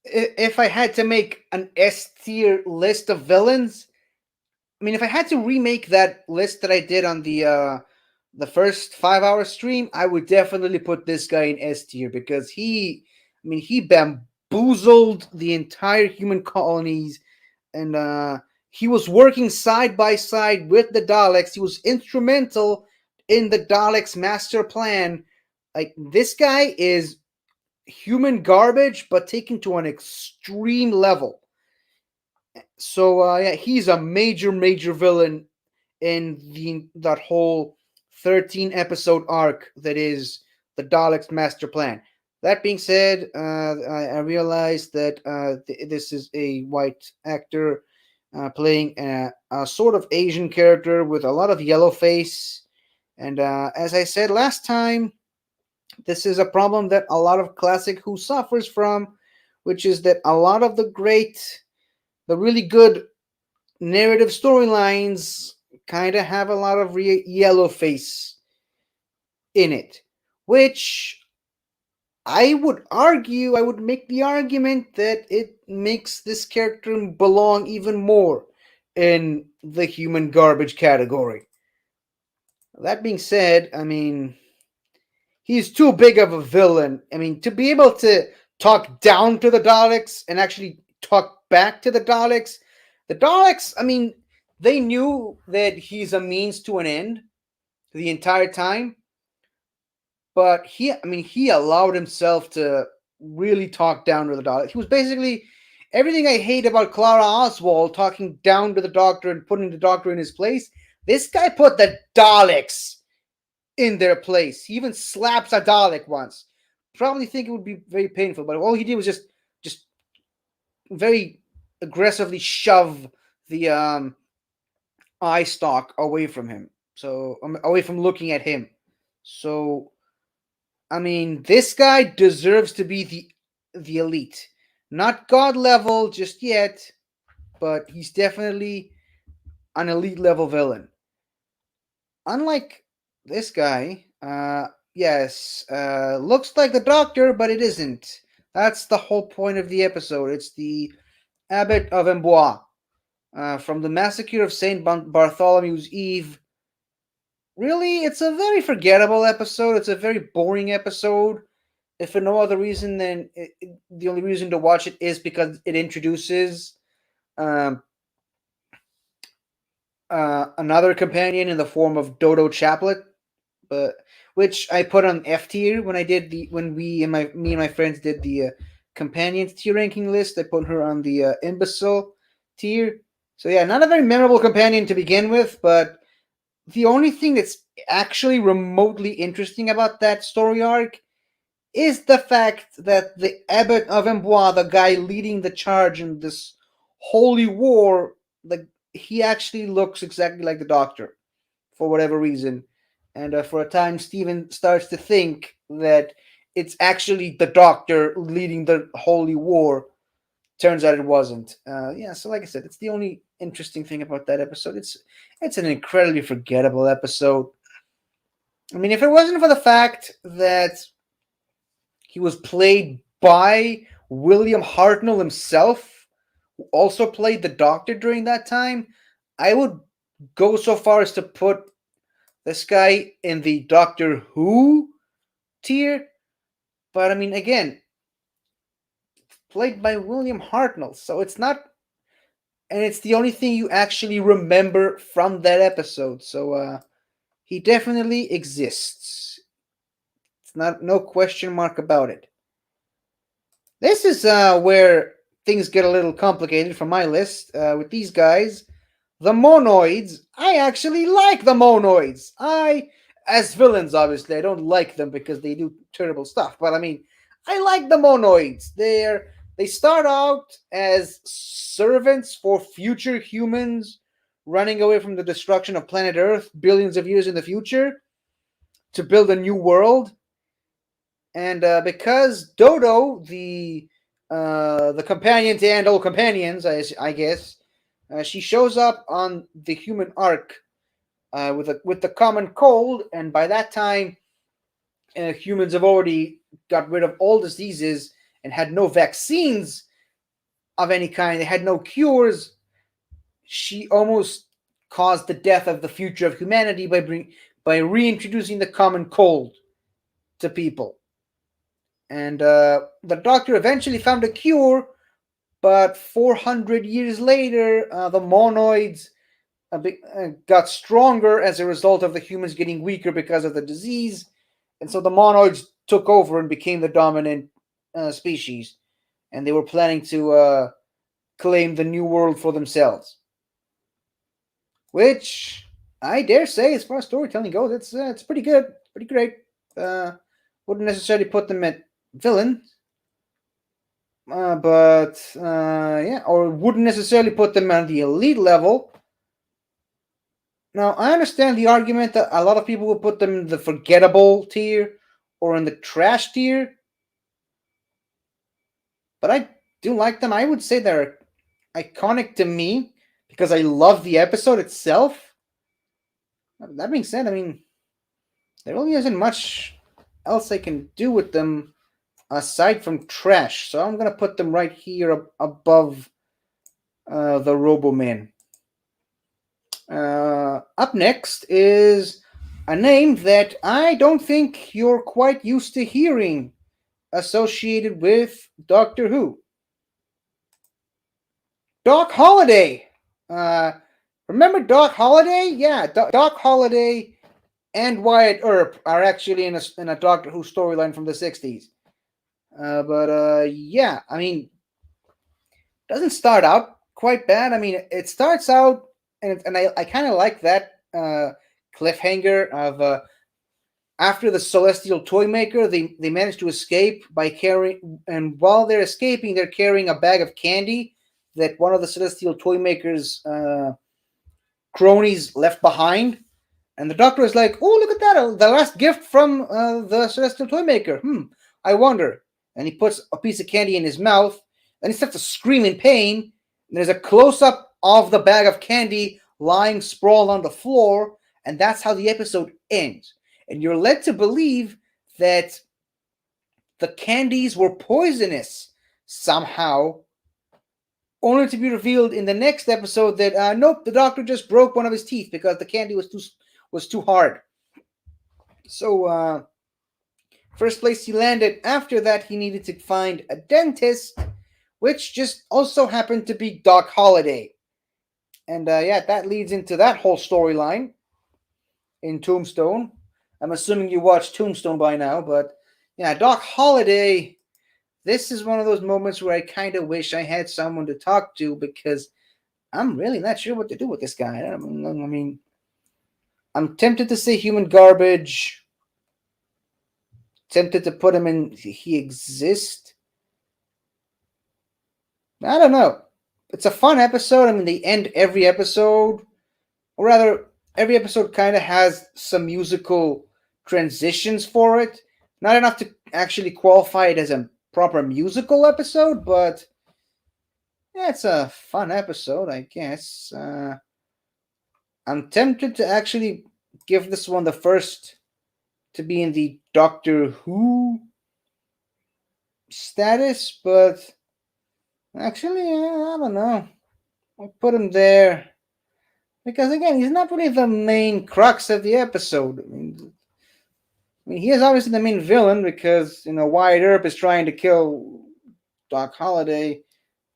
if I had to make an S tier list of villains, I mean, if I had to remake that list that I did on the first 5 hour stream, I would definitely put this guy in S tier because I mean, he bamboozled the entire human colonies, and he was working side by side with the Daleks. He was instrumental in the Daleks' master plan. Like, this guy is human garbage, but taken to an extreme level. So yeah, he's a major villain in the that whole 13 episode arc that is the Daleks' master plan. That being said, I realized that this is a white actor playing a sort of Asian character with a lot of yellow face. And as I said last time, this is a problem that a lot of classic Who suffers from, which is that a lot of the really good narrative storylines kind of have a lot of yellow face in it, which I would make the argument that it makes this character belong even more in the human garbage category. That being said, I mean, he's too big of a villain. I mean, to be able to talk down to the Daleks and actually talk back to the Daleks, I mean, they knew that he's a means to an end the entire time, but I mean, he allowed himself to really talk down to the Daleks. He was basically everything I hate about Clara Oswald talking down to the Doctor and putting the Doctor in his place. This guy put the Daleks in their place. He even slaps a Dalek once. Probably think it would be very painful, but all he did was just very aggressively shove the eye stalk away from him. So away from looking at him. So I mean, this guy deserves to be the elite. Not god level just yet, but he's definitely an elite level villain. Unlike this guy, yes, looks like the Doctor, but it isn't. That's the whole point of the episode. It's the Abbot of Amboise from the Massacre of Saint Bartholomew's Eve. Really, it's a very forgettable episode. It's a very boring episode. If for no other reason than the only reason to watch it is because it introduces um, another companion in the form of Dodo Chaplet, but which I put on F tier when I did when me and my friends did the companions tier ranking list. I put her on the imbecile tier. So yeah, not a very memorable companion to begin with, but the only thing that's actually remotely interesting about that story arc is the fact that the Abbot of Amboise, the guy leading the charge in this holy war, he actually looks exactly like the Doctor for whatever reason. And for a time, Stephen starts to think that it's actually the Doctor leading the holy war. Turns out it wasn't. Yeah, so like I said, it's the only interesting thing about that episode. It's an incredibly forgettable episode. I mean, if it wasn't for the fact that he was played by William Hartnell himself, who also played the Doctor during that time, I would go so far as to put this guy in the Doctor Who tier. But I mean, again, played by William Hartnell, so it's not, and it's the only thing you actually remember from that episode. So he definitely exists. It's not no question mark about it. This is where things get a little complicated for my list with these guys. The Monoids. I actually like the Monoids. As villains, obviously, I don't like them because they do terrible stuff. But I mean, I like the Monoids. They start out as servants for future humans running away from the destruction of planet Earth billions of years in the future to build a new world. And because Dodo, the companion to end all companions, I guess, she shows up on the human arc with the common cold, and by that time, humans have already got rid of all diseases and had no vaccines of any kind. They had no cures. She almost caused the death of the future of humanity by reintroducing the common cold to people. And the doctor eventually found a cure, but 400 years later, the monoids got stronger as a result of the humans getting weaker because of the disease. And so the monoids took over and became the dominant species. And they were planning to claim the new world for themselves. Which I dare say, as far as storytelling goes, it's pretty good, pretty great. Uh, wouldn't necessarily put them at villain, but yeah, or wouldn't necessarily put them on the elite level. Now, I understand the argument that a lot of people will put them in the forgettable tier or in the trash tier, but I do like them. I would say they're iconic to me because I love the episode itself. That being said, I mean, there really isn't much else I can do with them aside from trash, so I'm gonna put them right here above the Roboman. Up next is a name that I don't think you're quite used to hearing associated with Doctor Who. Doc Holliday. Uh, remember Doc Holliday? Yeah, Doc Holliday and Wyatt Earp are actually in a Doctor Who storyline from the 60s. But yeah, I mean, doesn't start out quite bad. I mean, it starts out, and I kind of like that cliffhanger of after the Celestial Toymaker, they manage to escape by carrying, and while they're escaping, they're carrying a bag of candy that one of the Celestial Toymaker's cronies left behind. And the doctor is like, "Oh, look at that! The last gift from the Celestial Toymaker. I wonder." And he puts a piece of candy in his mouth, and he starts to scream in pain. And there's a close up of the bag of candy lying sprawled on the floor, and that's how the episode ends. And you're led to believe that the candies were poisonous somehow, only to be revealed in the next episode that nope, the doctor just broke one of his teeth because the candy was too hard. So first place he landed. After that, he needed to find a dentist, which just also happened to be Doc Holliday. And yeah, that leads into that whole storyline in Tombstone. I'm assuming you watched Tombstone by now, but yeah, Doc Holliday. This is one of those moments where I kind of wish I had someone to talk to because I'm really not sure what to do with this guy. I mean, I'm tempted to say human garbage. Tempted to put him in he exists. I don't know. It's a fun episode. I mean, they end every episode, or rather, every episode kind of has some musical transitions for it. Not enough to actually qualify it as a proper musical episode, but yeah, it's a fun episode, I guess. I'm tempted to actually give this one the first to be in the Doctor Who status, but Actually, I don't know. I'll put him there because again, he's not really the main crux of the episode. I mean, he is obviously the main villain because Wyatt Earp is trying to kill Doc Holliday,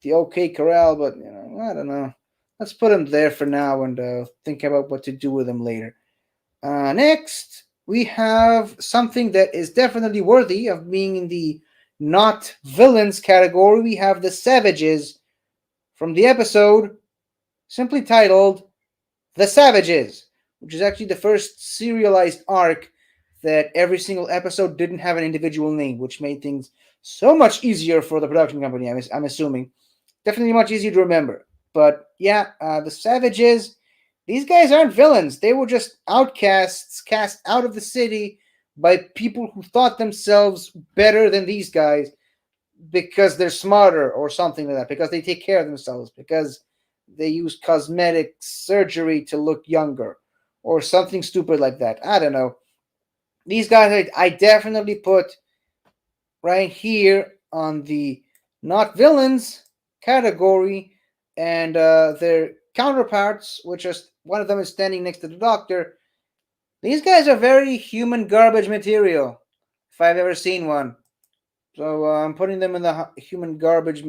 the OK Corral, but I don't know. Let's put him there for now and think about what to do with him later. Next, we have something that is definitely worthy of being in the not villains category. We have the Savages from the episode simply titled The Savages, which is actually the first serialized arc that every single episode didn't have an individual name, which made things so much easier for the production company, I'm assuming. Definitely much easier to remember. But yeah, the Savages, these guys aren't villains. They were just outcasts cast out of the city by people who thought themselves better than these guys because they're smarter or something like that, because they take care of themselves, because they use cosmetic surgery to look younger, or something stupid like that. I don't know. These guys, I definitely put right here on the not villains category, and their counterparts, which are one of them is standing next to the doctor. These guys are very human garbage material, if I've ever seen one. So I'm putting them in the human garbage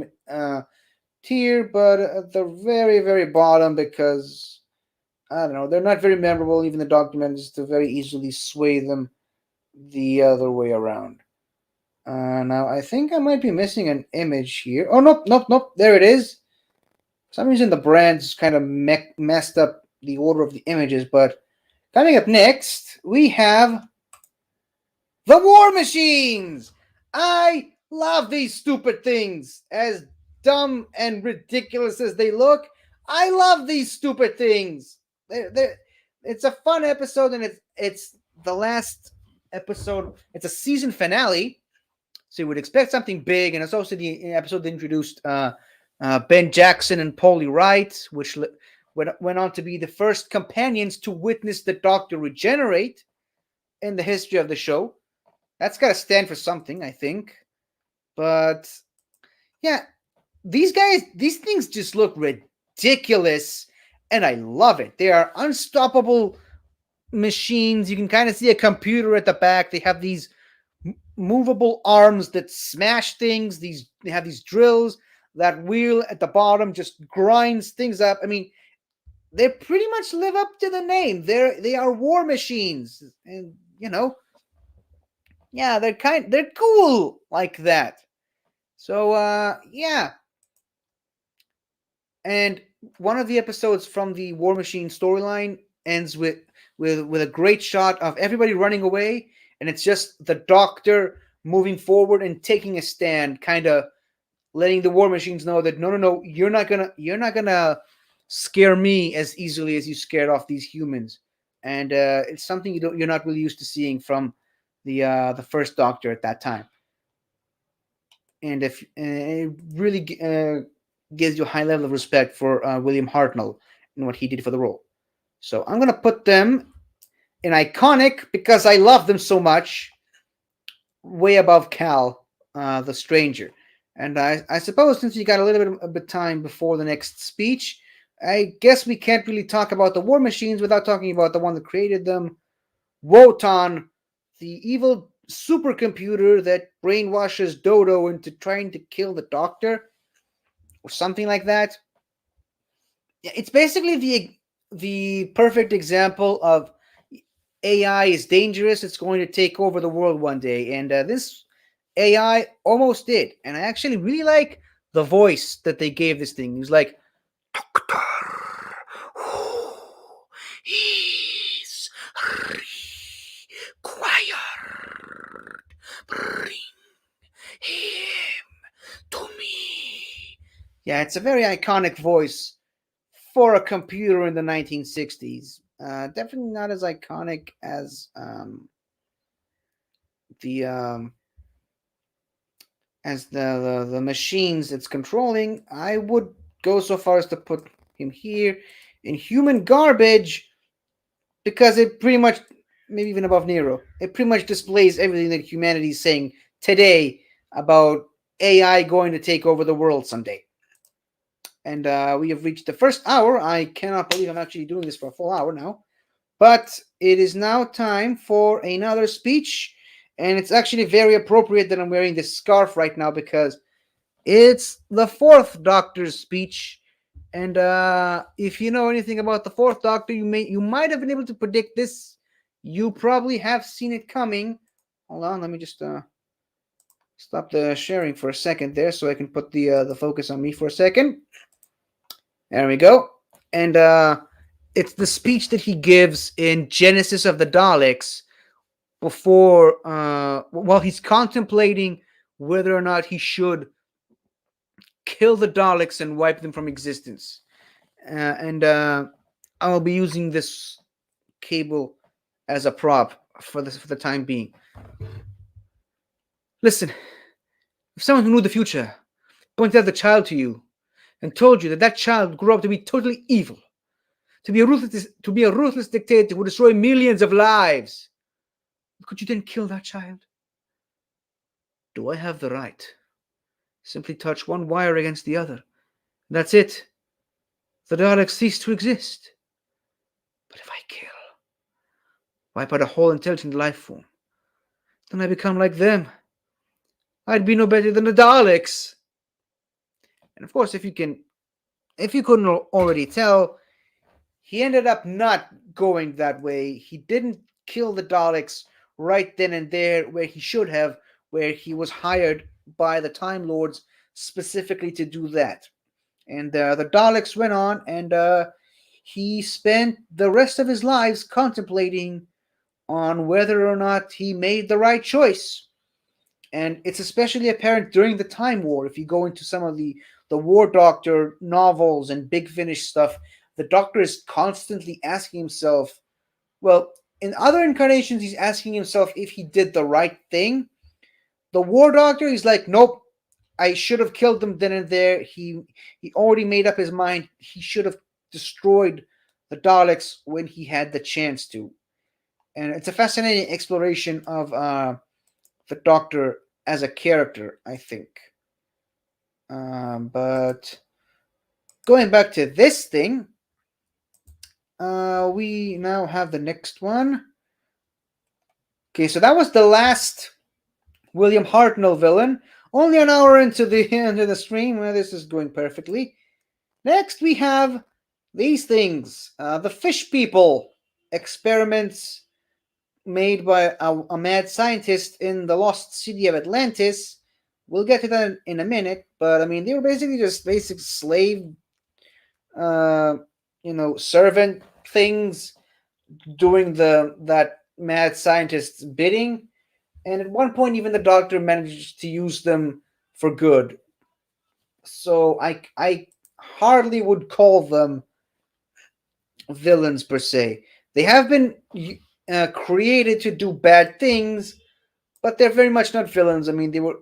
tier, but at the very, very bottom because I don't know, they're not very memorable. Even the documentaries to very easily sway them the other way around. Now I think I might be missing an image here. Oh nope, nope, nope. There it is. For some reason the brands kind of messed up the order of the images. But coming up next, we have the War Machines! I love these stupid things. As dumb and ridiculous as they look, I love these stupid things. It's a fun episode, and it's the last episode. It's a season finale, so you would expect something big. And it's also the episode that introduced Ben Jackson and Paulie Wright, which went on to be the first companions to witness the Doctor regenerate in the history of the show. That's got to stand for something, I think. But yeah, these guys, these things just look ridiculous, and I love it. They are unstoppable machines. You can kind of see a computer at the back. They have these movable arms that smash things. They have these drills. That wheel at the bottom just grinds things up. I mean, they pretty much live up to the name. They are war machines, and yeah, they're cool like that. So yeah, and one of the episodes from the War Machine storyline ends with a great shot of everybody running away, and it's just the Doctor moving forward and taking a stand, kind of letting the War Machines know that no, you're not gonna scare me as easily as you scared off these humans, and it's something you're not really used to seeing from the first Doctor at that time. And if it really gives you a high level of respect for William Hartnell and what he did for the role. So I'm gonna put them in iconic because I love them so much, way above Cal, the Stranger. And I suppose since you got a little bit of time before the next speech, I guess we can't really talk about the War Machines without talking about the one that created them, Wotan, the evil supercomputer that brainwashes Dodo into trying to kill the Doctor, or something like that. Yeah, it's basically the perfect example of AI is dangerous. It's going to take over the world one day, and this AI almost did. And I actually really like the voice that they gave this thing. He was like, "Doctor, who is required? Bring him to me." Yeah, it's a very iconic voice for a computer in the 1960s. Definitely not as iconic the the machines it's controlling. I would go so far as to put him here in human garbage because it pretty much, maybe even above Nero, it pretty much displays everything that humanity is saying today about AI going to take over the world someday. And we have reached the first hour. I cannot believe I'm actually doing this for a full hour now. But it is now time for another speech. And it's actually very appropriate that I'm wearing this scarf right now because it's the fourth Doctor's speech. And if you know anything about the fourth Doctor, you might have been able to predict this. You probably have seen it coming. Hold on, let me just stop the sharing for a second there, so I can put the focus on me for a second. There we go. And it's the speech that he gives in Genesis of the Daleks before, while he's contemplating whether or not he should kill the Daleks and wipe them from existence. And I will be using this cable as a prop for the time being. Listen, if someone who knew the future pointed out the child to you and told you that that child grew up to be totally evil, to be a ruthless dictator who would destroy millions of lives, could you then kill that child? Do I have the right? Simply touch one wire against the other. That's it. The Daleks cease to exist. But if I kill, wipe out a whole intelligent life form, then I become like them. I'd be no better than the Daleks. And of course, if you couldn't already tell, he ended up not going that way. He didn't kill the Daleks right then and there where he should have, where he was hired by the Time Lords specifically to do that. And the Daleks went on, and he spent the rest of his lives contemplating on whether or not he made the right choice. And it's especially apparent during the Time War. If you go into some of the War Doctor novels and Big Finish stuff, the Doctor is constantly asking himself, well, in other incarnations, he's asking himself if he did the right thing. The War Doctor, he's like, nope, I should have killed them then and there. He already made up his mind. He should have destroyed the Daleks when he had the chance to. And it's a fascinating exploration of the Doctor as a character, I think. But going back to this thing, we now have the next one. Okay, so that was the last William Hartnell villain. Only an hour into the stream. Well, this is going perfectly. Next, we have these things: the fish people experiments made by a mad scientist in the lost city of Atlantis. We'll get to that in a minute, but I mean, they were basically just basic slave, uh, servant things doing that mad scientist's bidding. And at one point, even the Doctor managed to use them for good. So I hardly would call them villains per se. They have been created to do bad things, but they're very much not villains. I mean, they were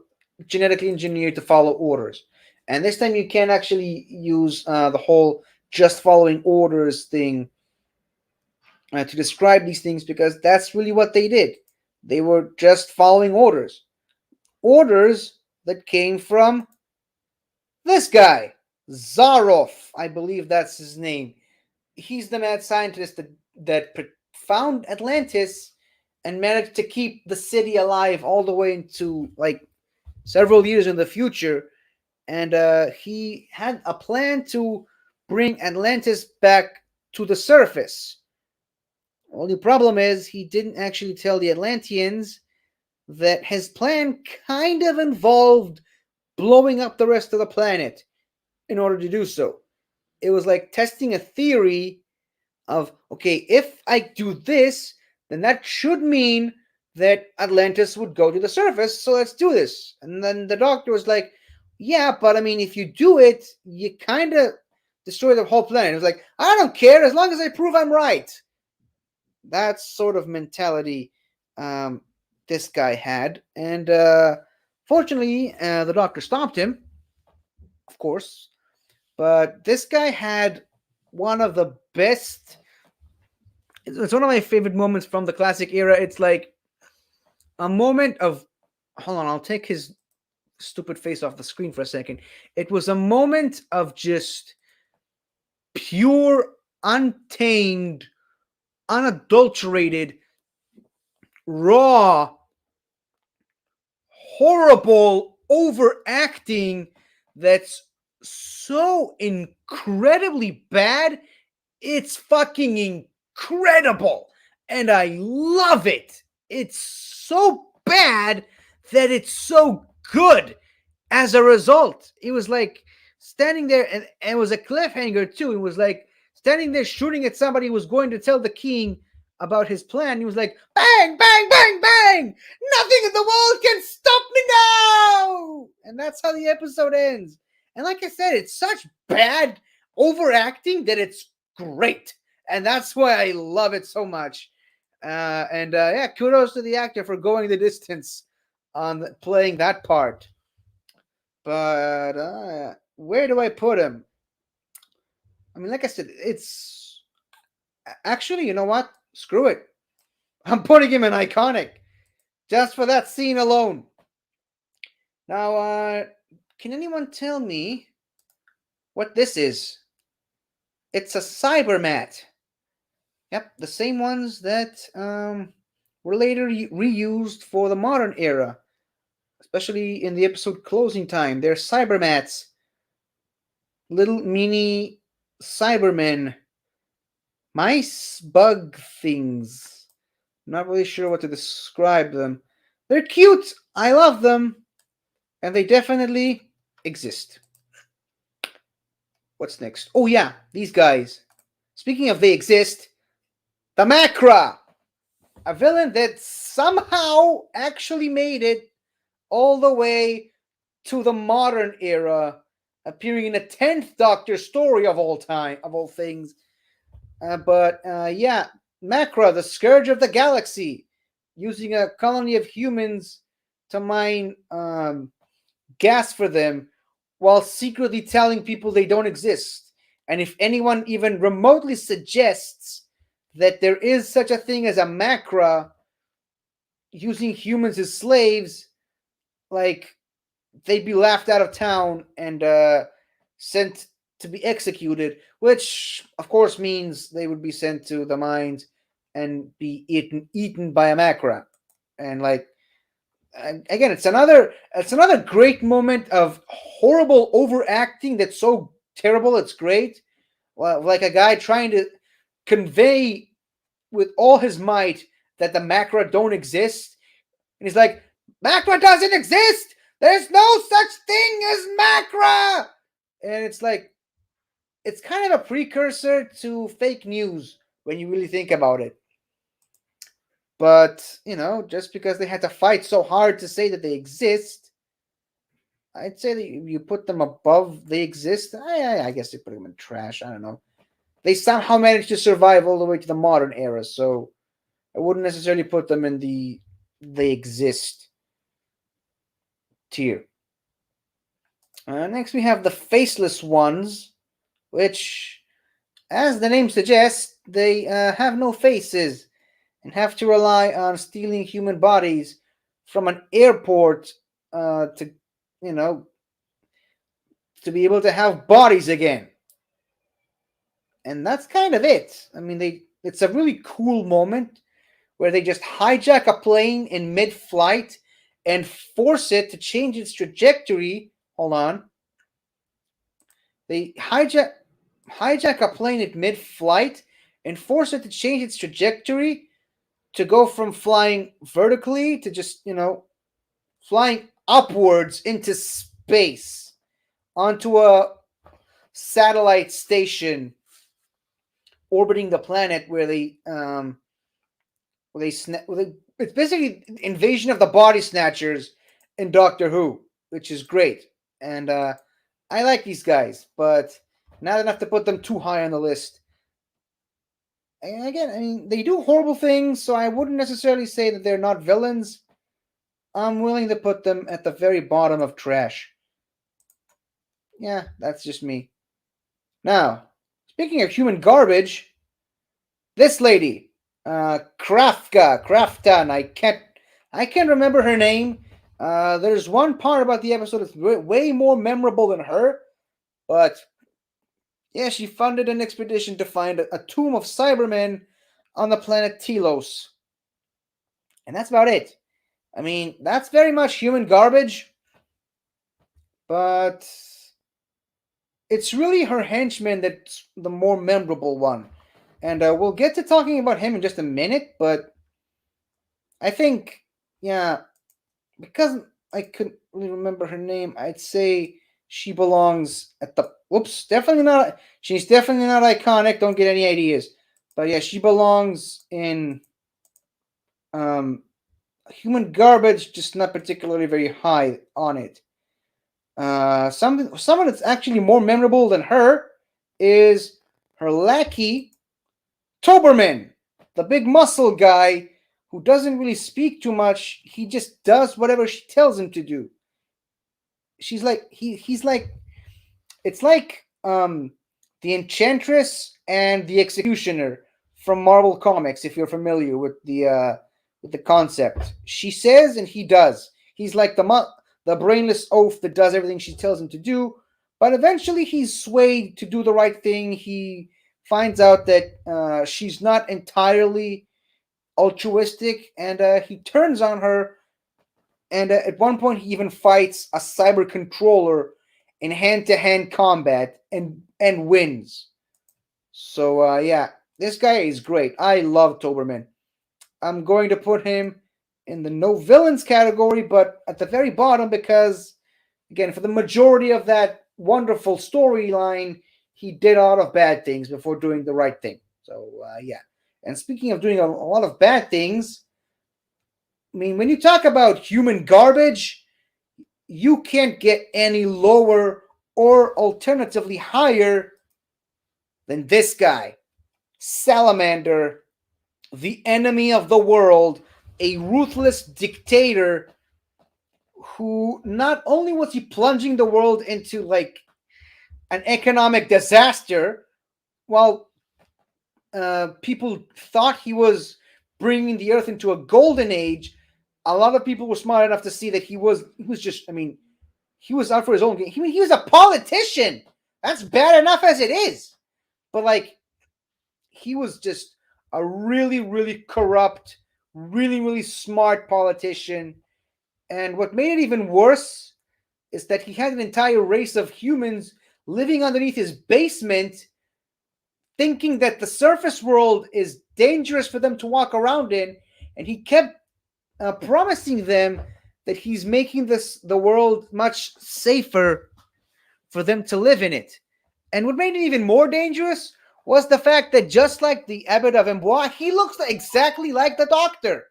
genetically engineered to follow orders. And this time you can't actually use the whole just following orders thing to describe these things, because that's really what they did. They were just following orders. Orders that came from this guy, Zaroff. I believe that's his name. He's the mad scientist that found Atlantis and managed to keep the city alive all the way into like several years in the future. And he had a plan to bring Atlantis back to the surface. Only problem is he didn't actually tell the Atlanteans that his plan kind of involved blowing up the rest of the planet in order to do so. It was like testing a theory of, okay, if I do this, then that should mean that Atlantis would go to the surface, so let's do this. And then the Doctor was like, yeah, but I mean, if you do it, you kind of destroy the whole planet. It was like, I don't care, as long as I prove I'm right. That sort of mentality this guy had. And fortunately, the Doctor stopped him, of course. But this guy had one of the best. It's one of my favorite moments from the classic era. It's like a moment of. Hold on, I'll take his stupid face off the screen for a second. It was a moment of just pure, untamed, unadulterated, raw, horrible overacting that's so incredibly bad. It's fucking incredible. And I love it. It's so bad that it's so good as a result. It was like standing there, and it was a cliffhanger too. It was like standing there shooting at somebody who was going to tell the king about his plan. He was like, bang, bang, bang, bang! Nothing in the world can stop me now! And that's how the episode ends. And like I said, it's such bad overacting that it's great. And that's why I love it so much. Yeah, kudos to the actor for going the distance on playing that part. But where do I put him? I mean, like I said, it's actually, you know what? Screw it. I'm putting him in iconic just for that scene alone. Now, can anyone tell me what this is? It's a cyber mat. Yep, the same ones that were later reused for the modern era, especially in the episode closing time. They're cyber mats, little mini Cybermen, mice, bug things. Not really sure what to describe them. They're cute. I love them, and they definitely exist. What's next? Oh yeah, these guys. Speaking of they exist, the Macra, a villain that somehow actually made it all the way to the modern era, appearing in the 10th Doctor story of all time, of all things. Yeah, Macra, the Scourge of the Galaxy, using a colony of humans to mine gas for them while secretly telling people they don't exist. And if anyone even remotely suggests that there is such a thing as a Macra using humans as slaves, like, they'd be laughed out of town and sent to be executed, which of course means they would be sent to the mines and be eaten by a Macra. And like, again, it's another great moment of horrible overacting that's so terrible it's great. Well, like a guy trying to convey with all his might that the Macra don't exist, and he's like, Macra doesn't exist. There's no such thing as Macra. And it's like, it's kind of a precursor to fake news when you really think about it. But, you know, just because they had to fight so hard to say that they exist, I'd say that you put them above they exist. I guess they put them in trash. I don't know. They somehow managed to survive all the way to the modern era, so I wouldn't necessarily put them in the they exist tier. Next, we have the faceless ones, which, as the name suggests, they have no faces and have to rely on stealing human bodies from an airport to, you know, to be able to have bodies again. And that's kind of it. I mean, it's a really cool moment where they just hijack a plane in mid-flight and force it to change its trajectory. Hold on. They hijack a plane at mid-flight and force it to change its trajectory to go from flying vertically to just, you know, flying upwards into space onto a satellite station orbiting the planet where it's basically Invasion of the Body Snatchers in Doctor Who, which is great. And I like these guys, but not enough to put them too high on the list. And again, I mean, they do horrible things, so I wouldn't necessarily say that they're not villains. I'm willing to put them at the very bottom of trash. Yeah, that's just me. Now, speaking of human garbage, this lady, Kraftan, I can't remember her name, There's one part about the episode that's way more memorable than her, but yeah, she funded an expedition to find a tomb of Cybermen on the planet Telos. And that's about it. I mean, that's very much human garbage, but it's really her henchman that's the more memorable one. And we'll get to talking about him in just a minute, but I think, yeah, because I couldn't really remember her name, I'd say she belongs at the. Whoops, definitely not. She's definitely not iconic. Don't get any ideas. But yeah, she belongs in um, human garbage, just not particularly very high on it. Someone that's actually more memorable than her is her lackey Toberman, the big muscle guy who doesn't really speak too much. He just does whatever she tells him to do. She's like he's like it's like the Enchantress and the Executioner from Marvel Comics, if you're familiar with the concept. She says and he does. He's like the brainless oaf that does everything she tells him to do, but eventually he's swayed to do the right thing. He finds out that she's not entirely altruistic, and he turns on her. And at one point, he even fights a cyber controller in hand-to-hand combat and wins. So yeah, this guy is great. I love Toberman. I'm going to put him in the no villains category, but at the very bottom because, again, for the majority of that wonderful storyline, he did a lot of bad things before doing the right thing. So yeah. And speaking of doing a lot of bad things, I mean, when you talk about human garbage, you can't get any lower or alternatively higher than this guy. Salamander, the enemy of the world, a ruthless dictator who not only was he plunging the world into like an economic disaster, while people thought he was bringing the earth into a golden age, a lot of people were smart enough to see that he was just, I mean, he was out for his own game. He was a politician. That's bad enough as it is. But like, he was just a really, really corrupt, really, really smart politician. And what made it even worse is that he had an entire race of humans living underneath his basement, thinking that the surface world is dangerous for them to walk around in. And he kept promising them that he's making the world much safer for them to live in it. And what made it even more dangerous was the fact that just like the Abbot of Amboise, he looks exactly like the Doctor.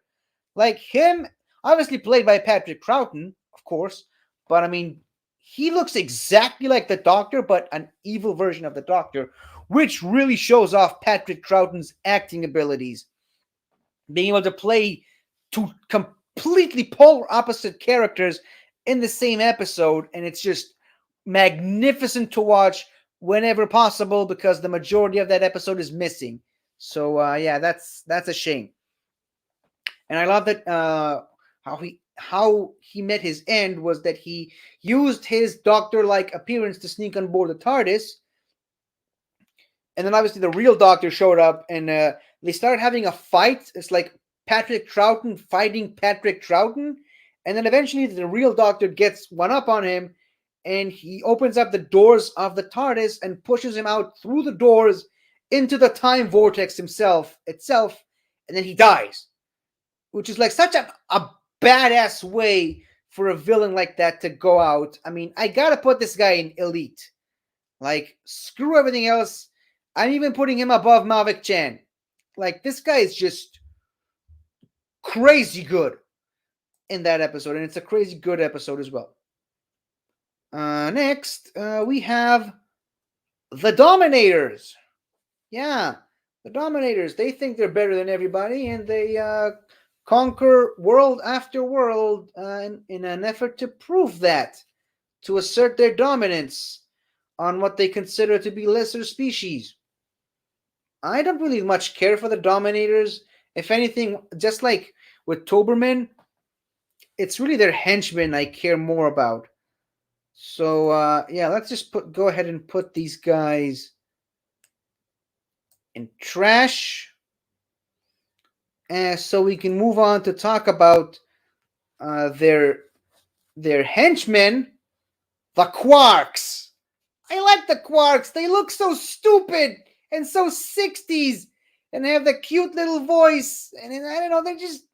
Like him, obviously played by Patrick Troughton, of course, but I mean, he looks exactly like the Doctor, but an evil version of the Doctor, which really shows off Patrick Troughton's acting abilities. Being able to play two completely polar opposite characters in the same episode, and it's just magnificent to watch whenever possible because the majority of that episode is missing. So yeah, that's a shame. And I love that how he met his end was that he used his doctor-like appearance to sneak on board the TARDIS, and then obviously the real Doctor showed up, and they started having a fight. It's like Patrick Troughton fighting Patrick Troughton, and then eventually the real Doctor gets one up on him, and he opens up the doors of the TARDIS and pushes him out through the doors into the time vortex itself, and then he dies, which is like such a badass way for a villain like that to go out. I mean, I gotta put this guy in elite. Like, screw everything else. I'm even putting him above Mavic Chan. Like, this guy is just crazy good in that episode, and it's a crazy good episode as well. Next, we have the Dominators. Yeah, the Dominators. They think they're better than everybody, and they conquer world after world in an effort to prove that, to assert their dominance on what they consider to be lesser species. I don't really much care for the Dominators. If anything, just like with Toberman, it's really their henchmen I care more about. So yeah, let's just go ahead and put these guys in trash, so we can move on to talk about uh, their their henchmen, the Quarks. I like the Quarks. They look so stupid and so 60s and they have the cute little voice. And I don't know, they're just.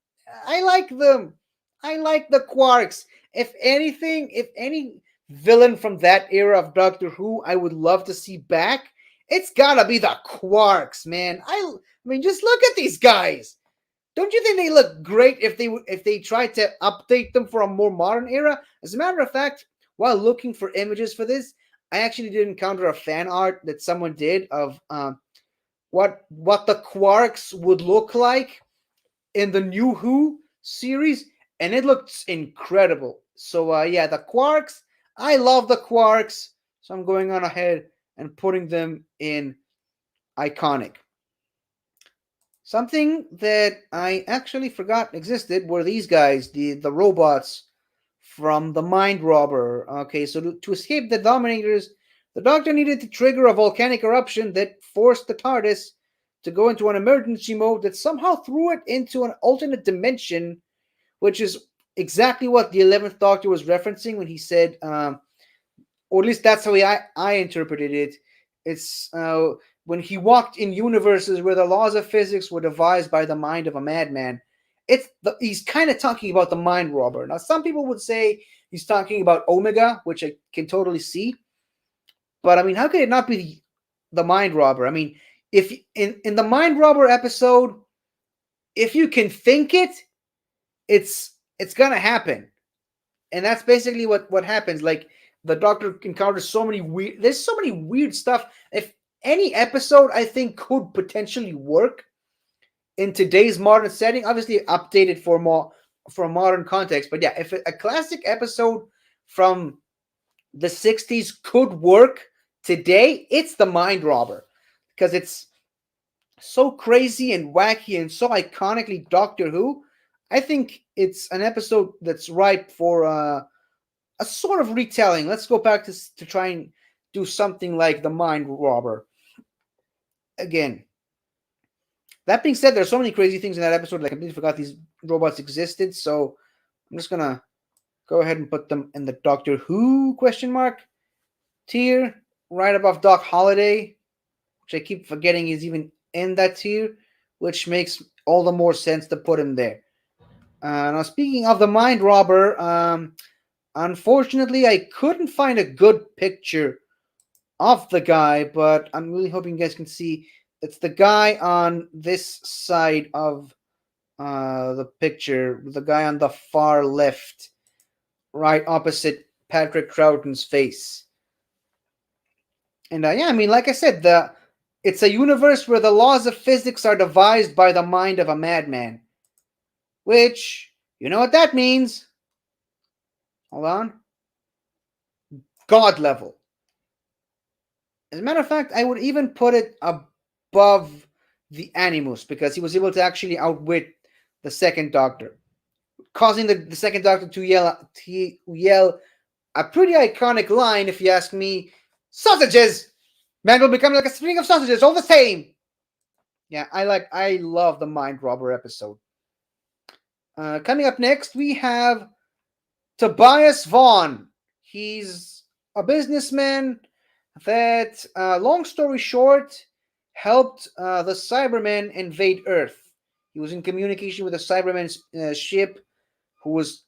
I like them. I like the Quarks. If anything, if any villain from that era of Doctor Who I would love to see back, it's gotta be the Quarks, man. I mean, just look at these guys. Don't you think they look great if they tried to update them for a more modern era? As a matter of fact, while looking for images for this, I actually did encounter a fan art that someone did of what the Quarks would look like in the New Who series, and it looks incredible. So yeah, the Quarks. I love the Quarks, so I'm going on ahead and putting them in iconic. Something that I actually forgot existed were these guys, the robots from the Mind Robber. Okay, so to escape the Dominators, the Doctor needed to trigger a volcanic eruption that forced the TARDIS to go into an emergency mode that somehow threw it into an alternate dimension, which is exactly what the 11th Doctor was referencing when he said, or at least that's how I interpreted it. It's when he walked in universes where the laws of physics were devised by the mind of a madman. He's kind of talking about the Mind Robber. Now, some people would say he's talking about Omega, which I can totally see. But I mean, how could it not be the Mind Robber? I mean, if in the Mind Robber episode, if you can think it, it's gonna happen, and that's basically what happens. Like the Doctor encounters so many weird. There's so many weird stuff. If any episode I think could potentially work in today's modern setting, obviously updated for a modern context. But yeah, if a classic episode from the 60s could work today, it's the Mind Robber, because it's so crazy and wacky and so iconically Doctor Who. I think it's an episode that's ripe for a sort of retelling. Let's go back to try and do something like the Mind Robber again. That being said, there's so many crazy things in that episode. Like I completely forgot these robots existed. So I'm just gonna go ahead and put them in the Doctor Who question mark tier, right above Doc Holliday, which I keep forgetting is even in that tier, which makes all the more sense to put him there. Now, speaking of the Mind Robber, unfortunately, I couldn't find a good picture of the guy, but I'm really hoping you guys can see. It's the guy on this side of the picture, the guy on the far left, right opposite Patrick Troughton's face. And yeah, I mean, like I said, it's a universe where the laws of physics are devised by the mind of a madman. Which, you know what that means? Hold on. God level. As a matter of fact, I would even put it above the Animus, because he was able to actually outwit the Second Doctor, causing the Second Doctor to yell a pretty iconic line, if you ask me. Sausages! Man will become like a string of sausages all the same. Yeah, I love the Mind Robber episode. Coming up next, we have Tobias Vaughn. He's a businessman that, long story short, helped the Cybermen invade Earth. He was in communication with a Cyberman ship who was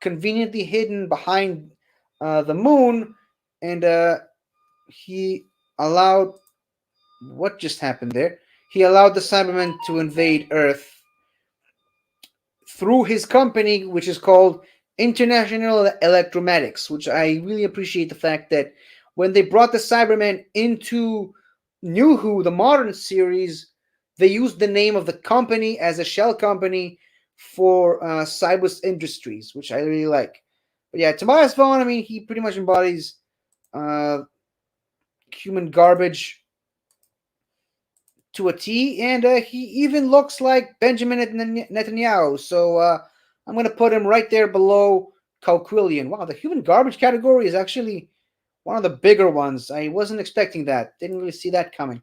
conveniently hidden behind the moon, and he allowed. What just happened there? He allowed the Cybermen to invade Earth through his company, which is called International Electromatics, which I really appreciate the fact that when they brought the Cybermen into New Who, the modern series, they used the name of the company as a shell company for Cybus Industries, which I really like. But yeah, Tobias Vaughn, I mean, he pretty much embodies uh, human garbage to a T, and he even looks like Benjamin Netanyahu. So I'm going to put him right there below Calquillian. Wow, the human garbage category is actually one of the bigger ones. I wasn't expecting that. Didn't really see that coming.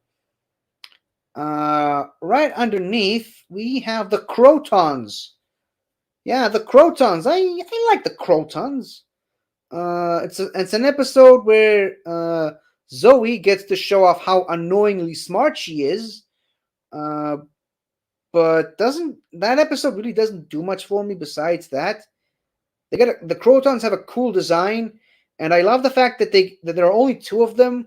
Right underneath, we have the Crotons. Yeah, the Crotons. I like the Crotons. It's an episode where Zoe gets to show off how annoyingly smart she is. Uh, but doesn't that episode really doesn't do much for me besides that. The Crotons have a cool design, and I love the fact that there are only two of them,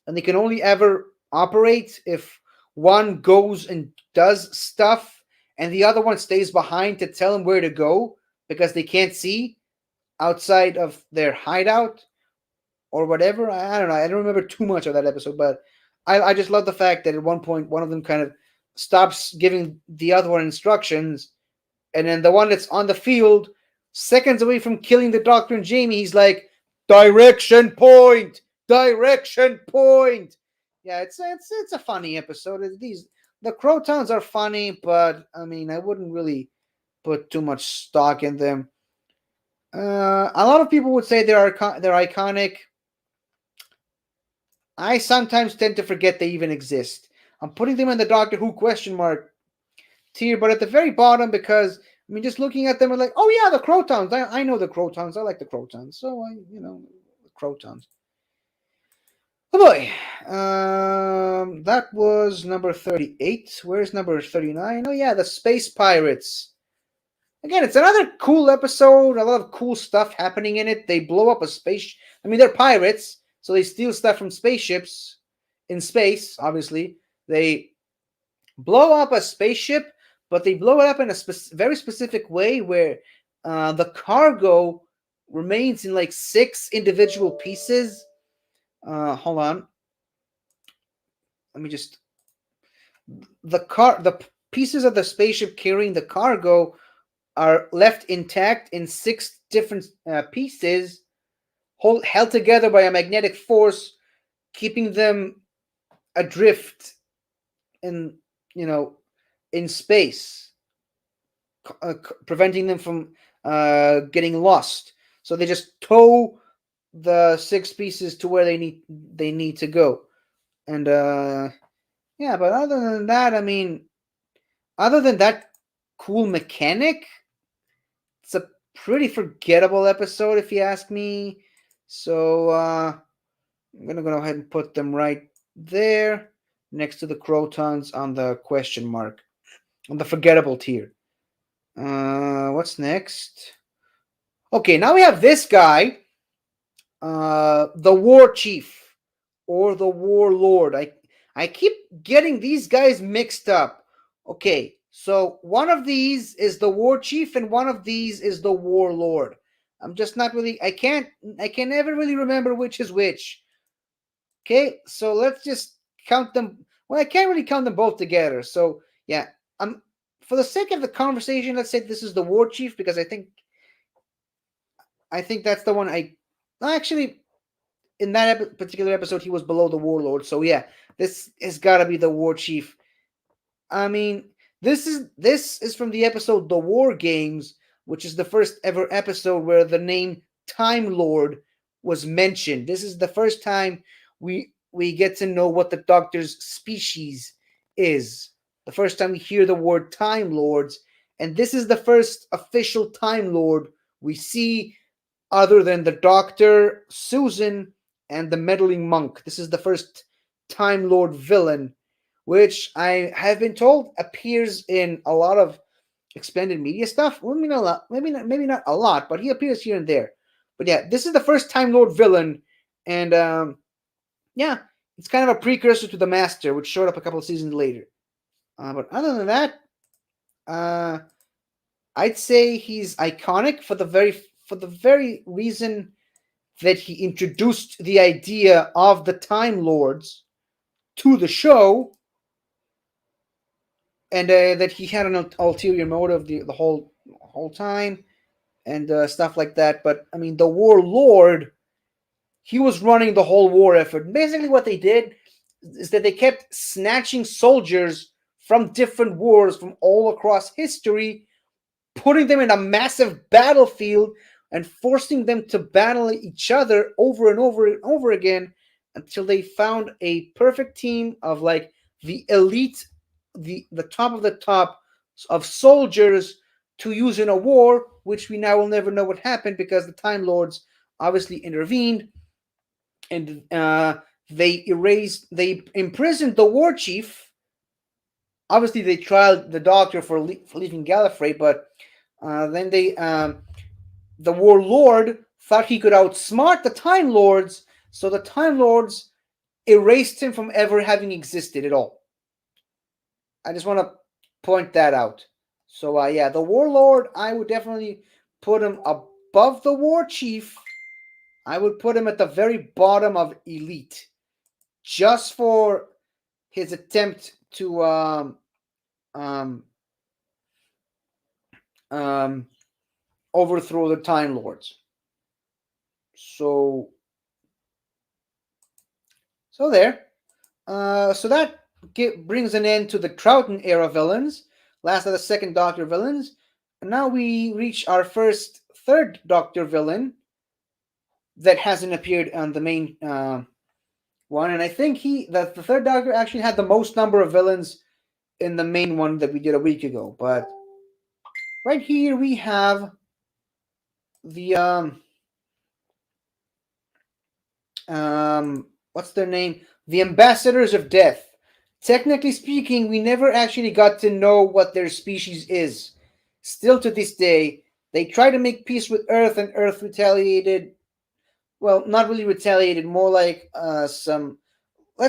and they can only ever operate if one goes and does stuff, and the other one stays behind to tell them where to go because they can't see outside of their hideout or whatever. I don't know. I don't remember too much of that episode, but I just love the fact that at one point one of them kind of stops giving the other one instructions, and then the one that's on the field, seconds away from killing the Doctor and Jamie, he's like, "Direction point, direction point." Yeah, it's a funny episode. The Crotons are funny, but I mean, I wouldn't really put too much stock in them. A lot of people would say they're iconic. I sometimes tend to forget they even exist. I'm putting them in the Doctor Who question mark tier, but at the very bottom because I mean, just looking at them, I'm like, oh yeah, the Crotons. I know the Crotons. I like the Crotons. So the Crotons. Oh boy, that was number 38. Where's number 39? Oh yeah, the Space Pirates. Again, it's another cool episode. A lot of cool stuff happening in it. They blow up a space. I mean, they're pirates, so they steal stuff from spaceships in space. Obviously, they blow up a spaceship, but they blow it up in a very specific way where the cargo remains in like 6 individual pieces. Hold on. Let me just the pieces of the spaceship carrying the cargo are left intact in 6 different pieces, held together by a magnetic force, keeping them adrift in in space, preventing them from getting lost. So they just tow the 6 pieces to where they need to go, and yeah. But other than that, I mean, other than that cool mechanic, it's a pretty forgettable episode if you ask me. So I'm gonna go ahead and put them right there next to the Crotons on the question mark on the forgettable tier. What's next? Okay, now we have this guy, the War Chief or the Warlord. I keep getting these guys mixed up. Okay, so one of these is the War Chief and one of these is the Warlord. I'm just not really. I can never really remember which is which. Okay, so let's just count them. Well, I can't really count them both together. So yeah, for the sake of the conversation, let's say this is the War Chief because I think that's the one I actually in that particular episode he was below the Warlord. So yeah, this has got to be the War Chief. I mean, this is from the episode The War Games, which is the first ever episode where the name Time Lord was mentioned. This is the first time we get to know what the Doctor's species is. The first time we hear the word Time Lords, and this is the first official Time Lord we see other than the Doctor, Susan, and the meddling monk. This is the first Time Lord villain, which I have been told appears in a lot of expanded media stuff. Maybe not a lot, maybe not a lot, but he appears here and there. But yeah, this is the first Time Lord villain, and yeah, it's kind of a precursor to the Master, which showed up a couple of seasons later. But other than that, uh, I'd say he's iconic for the very reason that he introduced the idea of the Time Lords to the show, and that he had an ulterior motive the whole time, and stuff like that. But I mean, the Warlord, he was running the whole war effort. Basically, what they did is that they kept snatching soldiers from different wars from all across history, putting them in a massive battlefield and forcing them to battle each other over and over and over again until they found a perfect team of like the elite, the top of the top of soldiers to use in a war, which we now will never know what happened because the Time Lords obviously intervened and they imprisoned the war chief. Obviously, they tried the Doctor for leaving Gallifrey, but then the warlord thought he could outsmart the Time Lords, so the Time Lords erased him from ever having existed at all. I just want to point that out. So yeah, the warlord, I would definitely put him above the war chief. I would put him at the very bottom of elite, just for his attempt to um, um, overthrow the Time Lords. So there. So that brings an end to the Troughton era villains, last of the second Doctor villains. And now we reach our third Doctor villain that hasn't appeared on the main one. And I think the third Doctor actually had the most number of villains in the main one that we did a week ago. But right here we have the what's their name? The Ambassadors of Death. Technically speaking, we never actually got to know what their species is. Still to this day, they try to make peace with Earth, and Earth retaliated. Well, not really retaliated, more like let's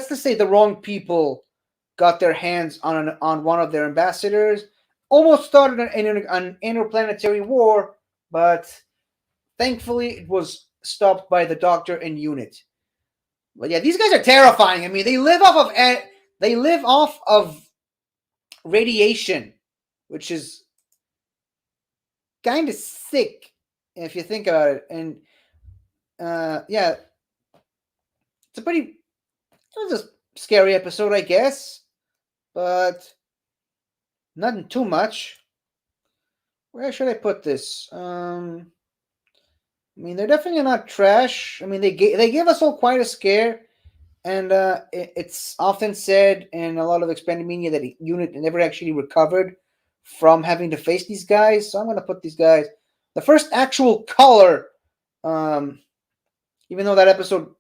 just say the wrong people got their hands on one of their ambassadors. Almost started an interplanetary war, but thankfully it was stopped by the Doctor and unit. But yeah, these guys are terrifying. I mean, they live off of radiation, which is kind of sick if you think about it. And yeah, it's it was a scary episode, I guess, but nothing too much. Where should I put this? I mean, they're definitely not trash. I mean, they give us all quite a scare. And it's often said in a lot of expanded media that unit never actually recovered from having to face these guys. So I'm going to put these guys. The first actual color, even though that episode,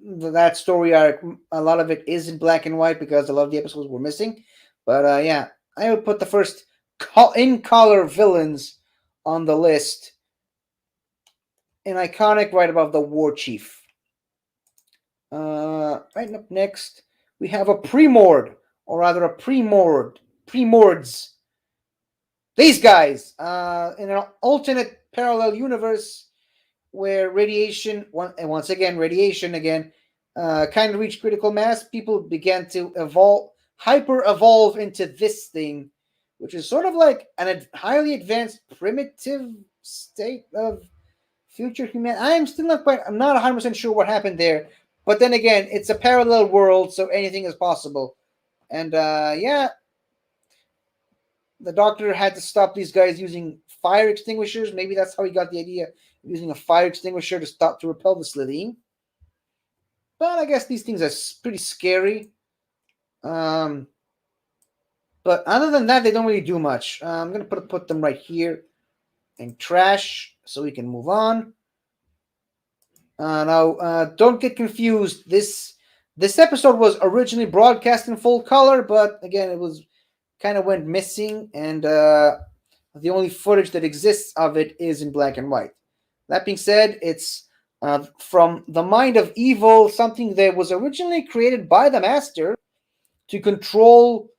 that story arc, a lot of it is in black and white because a lot of the episodes were missing. But yeah, I would put the first in color villains on the list. In iconic, right above the War Chief. Right up next, we have a Premord, or rather a Premords. These guys, in an alternate parallel universe where radiation, radiation again, kind of reached critical mass, people began to hyper evolve into this thing, which is sort of like an highly advanced primitive state of future humanity. I'm not 100% sure what happened there. But then again, it's a parallel world, so anything is possible. And yeah, the Doctor had to stop these guys using fire extinguishers. Maybe that's how he got the idea of using a fire extinguisher to repel the Slitheen. But I guess these things are pretty scary. But other than that, they don't really do much. I'm gonna put them right here in trash so we can move on. Now, don't get confused. This episode was originally broadcast in full color, but again, it was kind of went missing, and the only footage that exists of it is in black and white. That being said, it's from the mind of evil, something that was originally created by the Master to control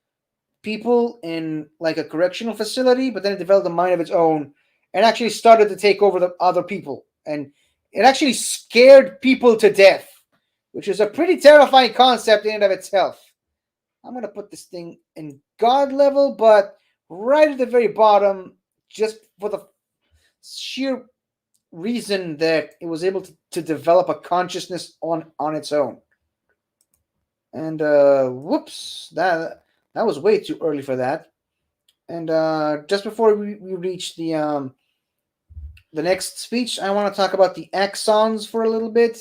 people in like a correctional facility, but then it developed a mind of its own and actually started to take over the other people. And it actually scared people to death, which is a pretty terrifying concept in and of itself. I'm going to put this thing in God level, but right at the very bottom, just for the sheer reason that it was able to develop a consciousness on its own. And whoops, that was way too early for that. And just before we reach the next speech, I want to talk about the axons for a little bit.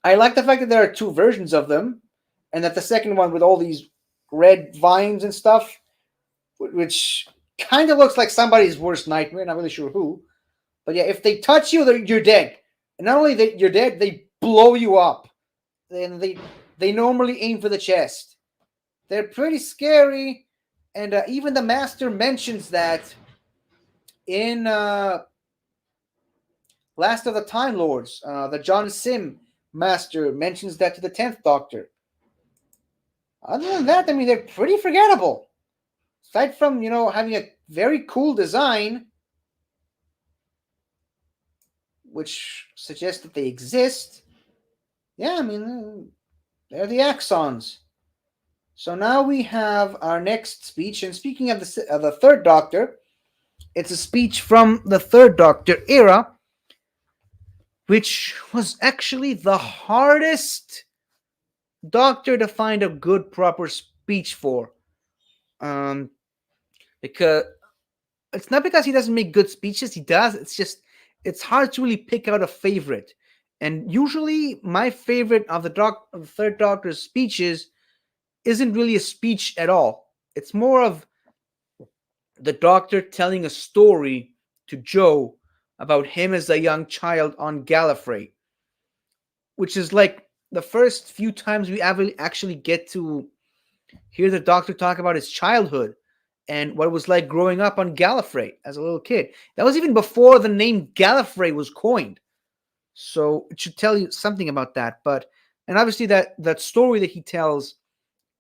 I like the fact that there are two versions of them, and that the second one with all these red vines and stuff, which kind of looks like somebody's worst nightmare. Not really sure who, but yeah, if they touch you, you're dead. And not only that you're dead, they blow you up. And they normally aim for the chest. They're pretty scary, and even the master mentions that in Last of the Time Lords. The John Sim master mentions that to the 10th Doctor. Other than that, I mean, they're pretty forgettable. Aside from, having a very cool design, which suggests that they exist, yeah, I mean, they're the axons. So now we have our next speech, and speaking of the Third Doctor, it's a speech from the Third Doctor era, which was actually the hardest Doctor to find a good, proper speech for. Um, because it's not because he doesn't make good speeches, he does. It's just it's hard to really pick out a favorite. And usually, my favorite of the Third Doctor's speeches isn't really a speech at all. It's more of the Doctor telling a story to Joe about him as a young child on Gallifrey, which is like the first few times we ever actually get to hear the Doctor talk about his childhood and what it was like growing up on Gallifrey as a little kid. That was even before the name Gallifrey was coined. So it should tell you something about that. And obviously that story that he tells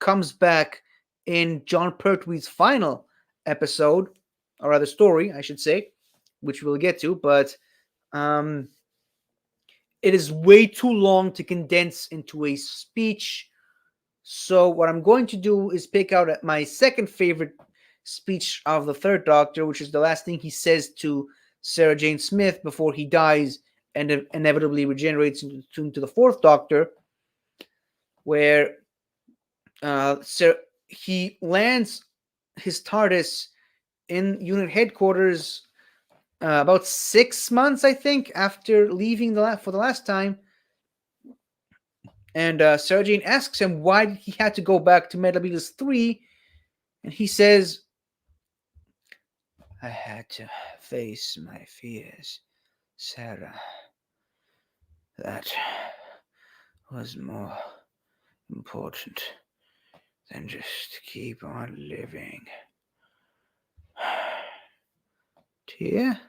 comes back in John Pertwee's final episode, or rather story, I should say, which we'll get to. But it is way too long to condense into a speech. So what I'm going to do is pick out my second favorite speech of the Third Doctor, which is the last thing he says to Sarah Jane Smith before he dies and inevitably regenerates into the Fourth Doctor, where he lands his TARDIS in unit headquarters about 6 months, I think, after leaving for the last time. And Sarah Jane asks him why he had to go back to Metalbeatles 3, and he says, "I had to face my fears, Sarah. That was more important than just keep on living." Dear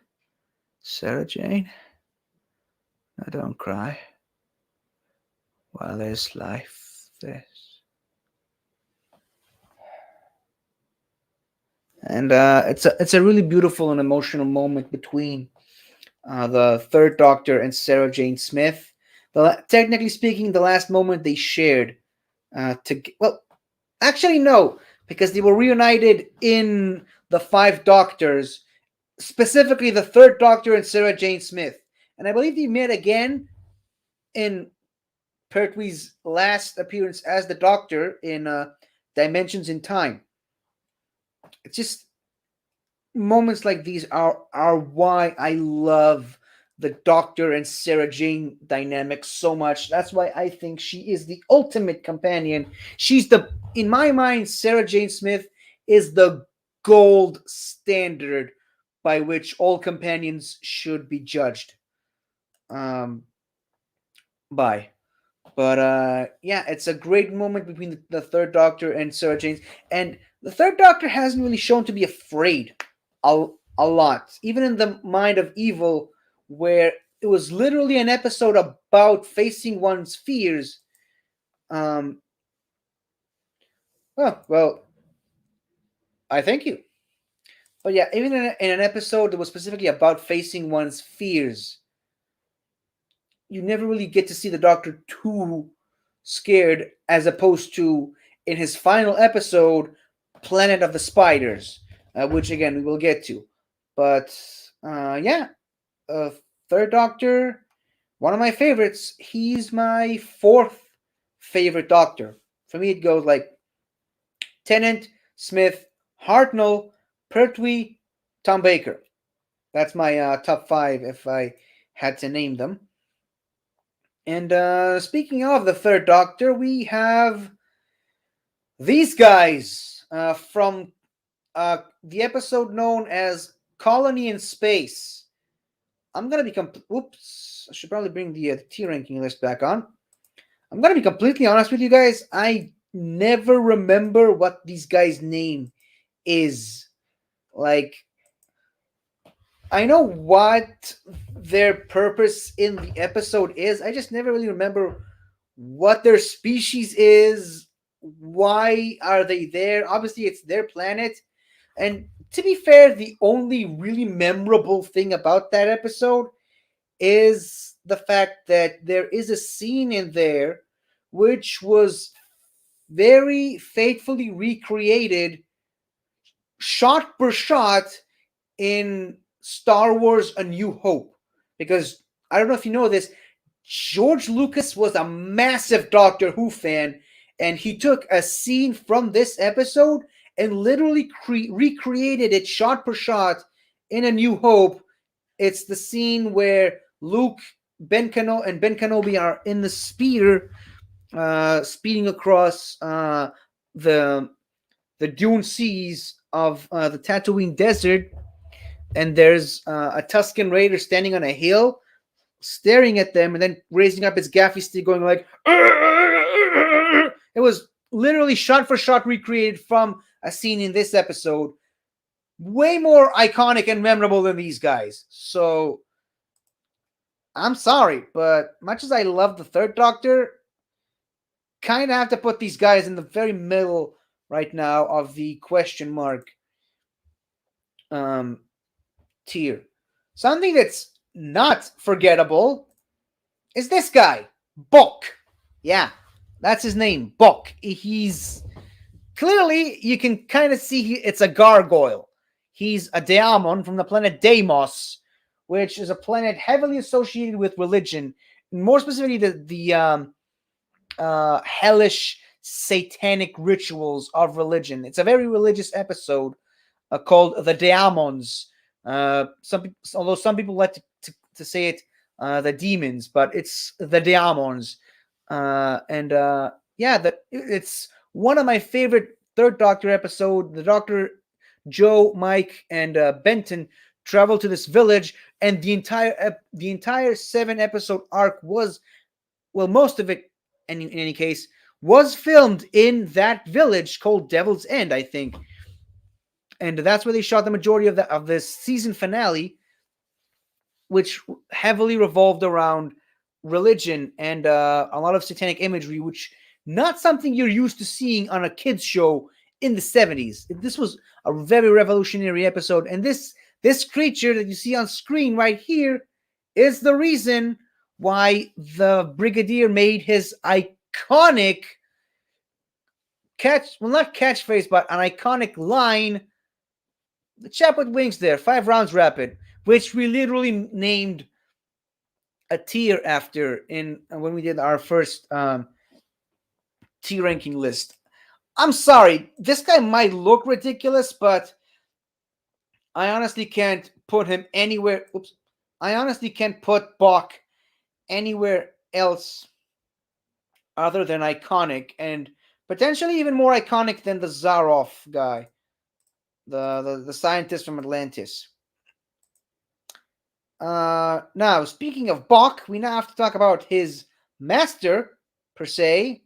Sarah Jane, now don't cry. While there's life, there's... And it's a really beautiful and emotional moment between the Third Doctor and Sarah Jane Smith. Technically speaking, the last moment they shared. Actually, no, because they were reunited in the Five Doctors, specifically the Third Doctor and Sarah Jane Smith. And I believe they met again in Pertwee's last appearance as the Doctor in Dimensions in Time. It's just moments like these are why I love the Doctor and Sarah Jane dynamic so much. That's why I think she is the ultimate companion. In my mind, Sarah Jane Smith is the gold standard by which all companions should be judged by. But yeah, it's a great moment between the Third Doctor and Sarah Jane. And the Third Doctor hasn't really shown to be afraid a lot. Even in The Mind of Evil, where it was literally an episode about facing one's fears. Well, I thank you. But yeah, even in an episode that was specifically about facing one's fears, you never really get to see the Doctor too scared, as opposed to in his final episode, Planet of the Spiders, which again we will get to. But yeah, Third Doctor, one of my favorites. He's my fourth favorite Doctor. For me, it goes like Tennant, Smith, Hartnell, Pertwee, Tom Baker. That's my top five if I had to name them. And speaking of the Third Doctor, we have these guys from the episode known as Colony in Space. I'm gonna be oops. I should probably bring the tier ranking list back on. I'm gonna be completely honest with you guys. I never remember what these guys' name is. Like, I know what their purpose in the episode is. I just never really remember what their species is. Why are they there? Obviously, it's their planet. And to be fair, the only really memorable thing about that episode is the fact that there is a scene in there which was very faithfully recreated, shot per shot, in Star Wars A New Hope. Because I don't know if you know this, George Lucas was a massive Doctor Who fan, and he took a scene from this episode and literally recreated it shot per shot in A New Hope. It's the scene where Luke, and Ben Kenobi are in the speeder, speeding across the the dune seas of the Tatooine desert, and there's a Tusken Raider standing on a hill, staring at them, and then raising up its gaffy stick, going like. It was literally shot for shot recreated from a scene in this episode. Way more iconic and memorable than these guys. So I'm sorry, but much as I love the Third Doctor, kind of have to put these guys in the very middle right now of the question mark um, tier. Something that's not forgettable is this guy, Buck. Yeah, that's his name, Buck. He's clearly, you can kind of see it's a gargoyle. He's a daemon from the planet Deimos, which is a planet heavily associated with religion, more specifically the hellish satanic rituals of religion. It's a very religious episode called The Daemons. Although some people like to say it the demons, but it's The Daemons. It's one of my favorite Third Doctor episode. The Doctor, Joe, Mike, and Benton travel to this village, and the entire 7 episode arc was, well, most of it, in any case, was filmed in that village called Devil's End, I think, and that's where they shot the majority of this season finale, which heavily revolved around religion and a lot of satanic imagery, which not something you're used to seeing on a kids show in the 70s. This was a very revolutionary episode, and this creature that you see on screen right here is the reason why the Brigadier made his iconic not catchphrase, but an iconic line. The chap with wings there, 5 rounds rapid, which we literally named a tier after in when we did our first tier ranking list. I'm sorry, this guy might look ridiculous, but I honestly can't put him anywhere. Oops. I honestly can't put Bach anywhere else other than iconic, and potentially even more iconic than the Zaroff guy, the scientist from Atlantis. Now, speaking of Bach, we now have to talk about his master, per se,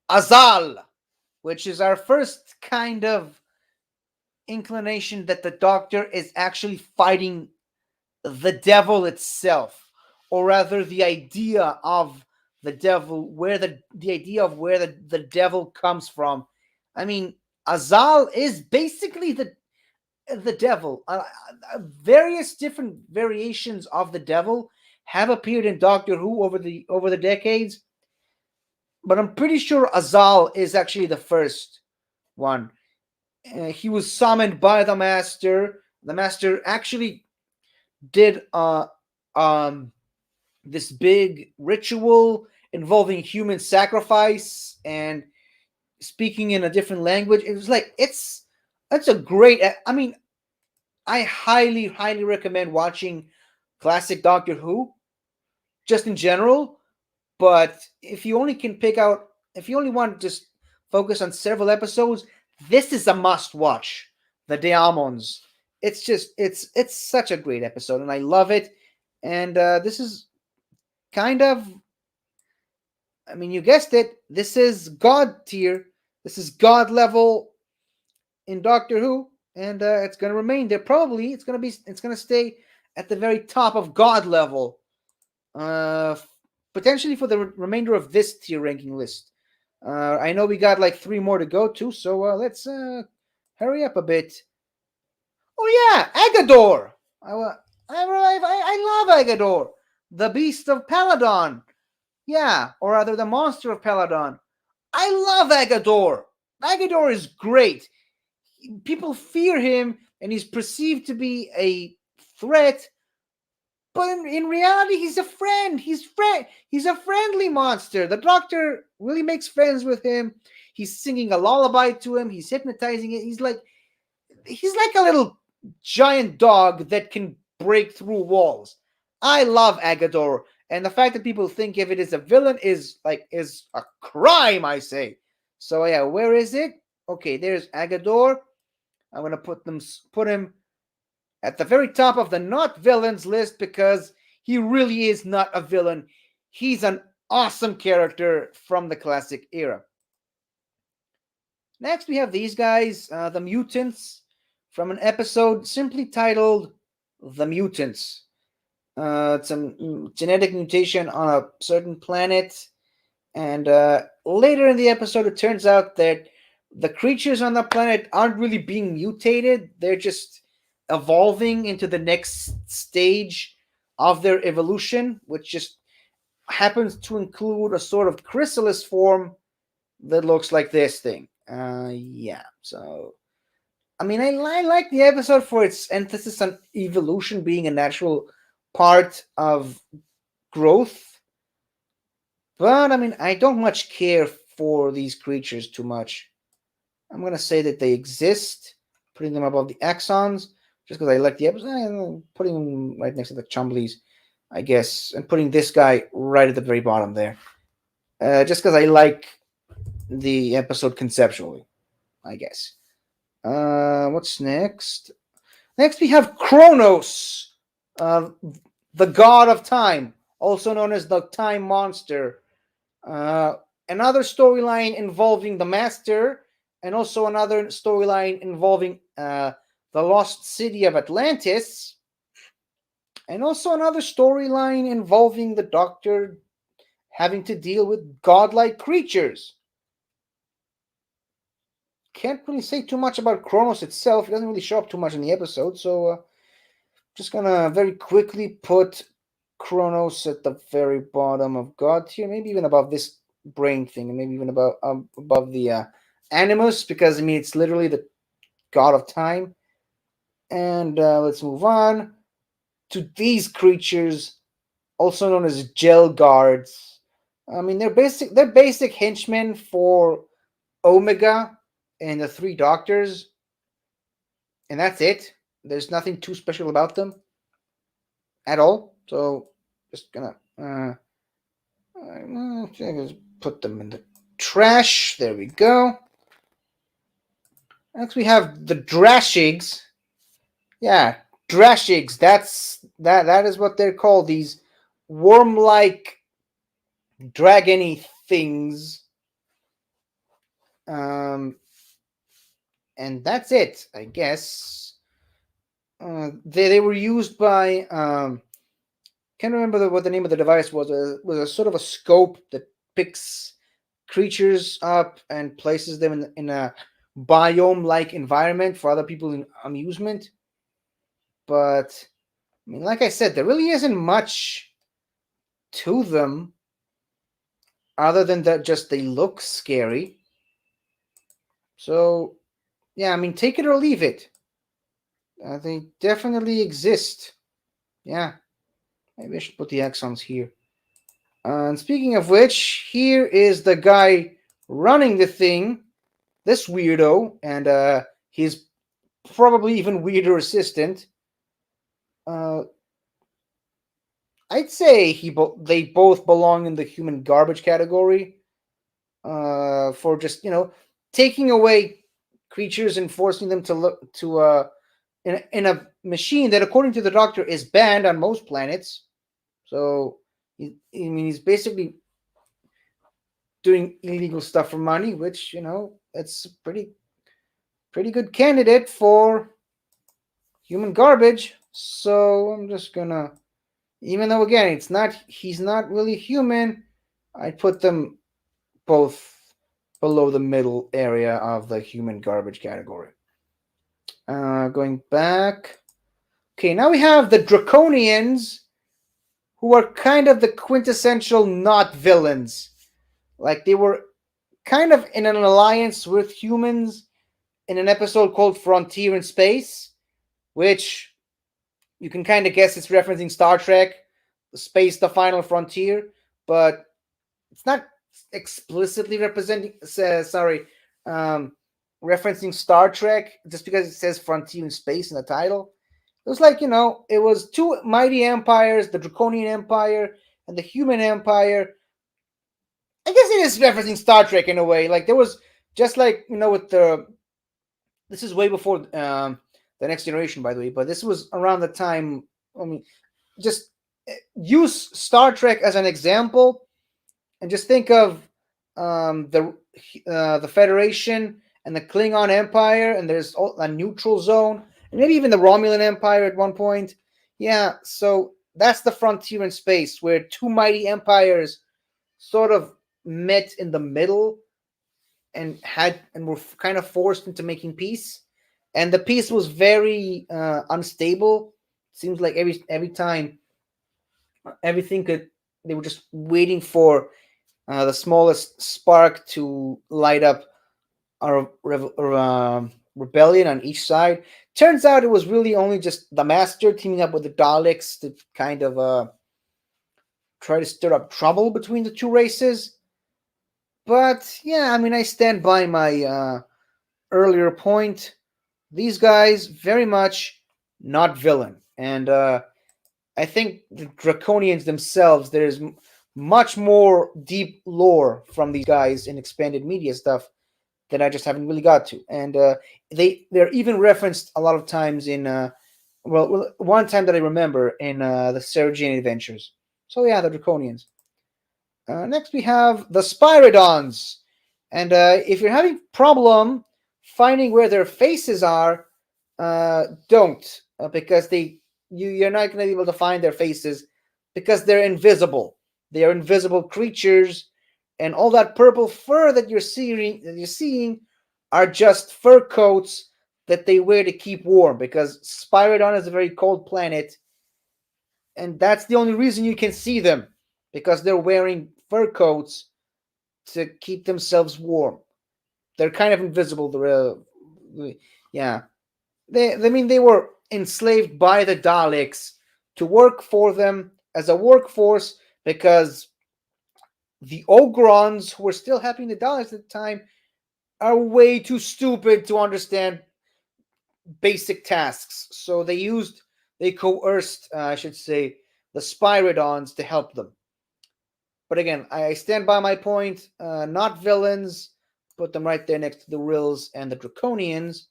Azal, which is our first kind of inclination that the Doctor is actually fighting the devil itself, or rather the idea of the devil, where the idea of where the devil comes from. I mean, Azal is basically the devil. Various different variations of the devil have appeared in Doctor Who over the decades, but I'm pretty sure Azal is actually the first one. He was summoned by the Master. The Master actually did this big ritual involving human sacrifice, and speaking in a different language. It was like it's a great. I mean, I highly recommend watching classic Doctor Who just in general. But if you only can pick out, if you only want to just focus on several episodes, this is a must watch. The Diamonds. It's just it's such a great episode, and I love it. And this is kind of, I mean, you guessed it. This is God tier. This is God level in Doctor Who, and it's going to remain there. Probably it's going to stay at the very top of God level, uh, potentially for the remainder of this tier ranking list. I know we got like three more to go to, so let's hurry up a bit. Oh yeah, Agador. I love Agador, the Beast of Peladon. Yeah, or rather, the Monster of Peladon. I love Agador. Agador is great. People fear him, and he's perceived to be a threat. But in reality, he's a friend. He's a friendly monster. The Doctor really makes friends with him. He's singing a lullaby to him. He's hypnotizing it. He's like a little giant dog that can break through walls. I love Agador, and the fact that people think of it as a villain is a crime, I say. So yeah, where is it? Okay, there's Agador. I'm gonna put him at the very top of the not villains list because he really is not a villain. He's an awesome character from the classic era. Next, we have these guys, the mutants, from an episode simply titled The Mutants. It's a genetic mutation on a certain planet, and later in the episode, it turns out that the creatures on the planet aren't really being mutated, they're just evolving into the next stage of their evolution, which just happens to include a sort of chrysalis form that looks like this thing. Yeah, so I mean, I like the episode for its emphasis on evolution being a natural part of growth, but I mean, I don't much care for these creatures too much. I'm gonna say that they exist, putting them above the axons, just because I like the episode, and putting them right next to the Chumblies, I guess, and putting this guy right at the very bottom there, just because I like the episode conceptually, I guess. What's next? Next, we have Kronos, uh, the god of time, also known as the Time Monster. Uh, Another storyline involving the Master, and also another storyline involving the lost city of Atlantis, and also another storyline involving the Doctor having to deal with godlike creatures. Can't really say too much about Kronos itself. It doesn't really show up too much in the episode, so just gonna very quickly put Kronos at the very bottom of God tier, maybe even above this brain thing, and maybe even above the Animus, because I mean it's literally the god of time. And let's move on to these creatures, also known as gel guards. I mean they're basic henchmen for Omega and the three doctors, and that's it. There's nothing too special about them at all. So just gonna just put them in the trash. There we go. Next we have the Drashigs. Yeah, Drashigs. That is what they're called. These worm-like dragony things. Um, and that's it, I guess. They were used by can't remember what the name of the device was. Was a sort of a scope that picks creatures up and places them in a biome-like environment for other people's amusement. But I mean, like I said, there really isn't much to them other than that just they look scary. So yeah, I mean, take it or leave it. They definitely exist. Yeah, maybe I should put the axons here. And speaking of which, here is the guy running the thing. this weirdo and his probably even weirder assistant, uh, I'd say they both belong in the human garbage category. For just taking away creatures and forcing them to look to in a machine that, according to the doctor, is banned on most planets. So, I mean, he's basically doing illegal stuff for money, which it's a pretty good candidate for human garbage. So I'm just gonna, even though again he's not really human, I'd put them both below the middle area of the human garbage category. Going back. Okay, now we have the Draconians, who are kind of the quintessential not villains. Like, they were kind of in an alliance with humans in an episode called Frontier in Space, which you can kind of guess it's referencing Star Trek, Space the Final Frontier, but it's not explicitly representing, um, referencing Star Trek just because it says Frontier in Space in the title. It was like, it was two mighty empires, the Draconian Empire and the Human Empire. I guess it is referencing Star Trek in a way. Like, there was just like, with the. This is way before the Next Generation, by the way, but this was around the time. I mean, just use Star Trek as an example and just think of the Federation and the Klingon Empire, and there's a neutral zone, and maybe even the Romulan Empire at one point. Yeah, so that's the frontier in space where two mighty empires sort of met in the middle and were kind of forced into making peace, and the peace was very unstable. Seems like every time everything could they were just waiting for the smallest spark to light up a rebellion on each side. Turns out it was really only just the Master teaming up with the Daleks to kind of try to stir up trouble between the two races. But yeah, I mean, I stand by my earlier point. These guys very much not villain, and I think the Draconians themselves, there's much more deep lore from these guys in expanded media stuff that I just haven't really got to, and they're even referenced a lot of times in one time that I remember in the Sergian Adventures. So yeah, the Draconians. Next we have the Spyridons, and if you're having problem finding where their faces are, don't because you're not going to be able to find their faces because they're invisible. They are invisible creatures, and all that purple fur that you're seeing are just fur coats that they wear to keep warm. Because Spyridon is a very cold planet, and that's the only reason you can see them, because they're wearing fur coats to keep themselves warm. They're kind of invisible. Yeah, they were enslaved by the Daleks to work for them as a workforce because the Ogrons, who were still helping the Daleks at the time, are way too stupid to understand basic tasks. So they coerced, I should say, the Spyridons to help them. But again, I stand by my point. Not villains. Put them right there next to the Rills and the Draconians.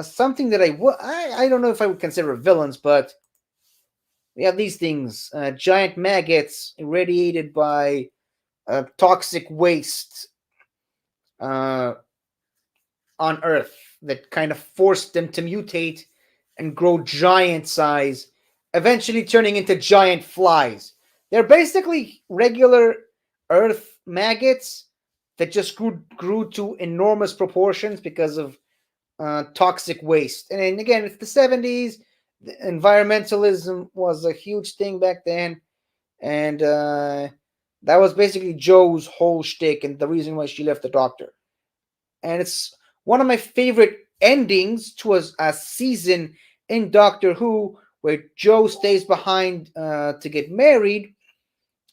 Something that I don't know if I would consider villains, but we have these things: giant maggots irradiated by toxic waste uh, on Earth that kind of forced them to mutate and grow giant size, eventually turning into giant flies. They're basically regular Earth maggots that just grew to enormous proportions because of toxic waste. And again, it's the 70s. Environmentalism was a huge thing back then. And that was basically Joe's whole shtick and the reason why she left the doctor. And it's one of my favorite endings to a season in Doctor Who where Joe stays behind to get married,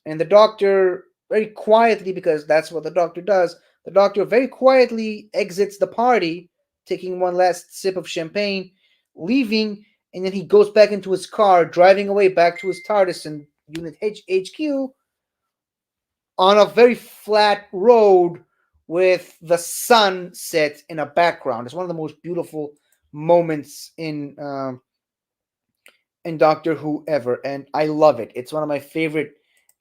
and the doctor, very quietly, because that's what the doctor does, the Doctor very quietly exits the party, taking one last sip of champagne, leaving, and then he goes back into his car, driving away back to his TARDIS in Unit HQ on a very flat road with the sun set in a background. It's one of the most beautiful moments in Doctor Who ever, and I love it. It's one of my favorite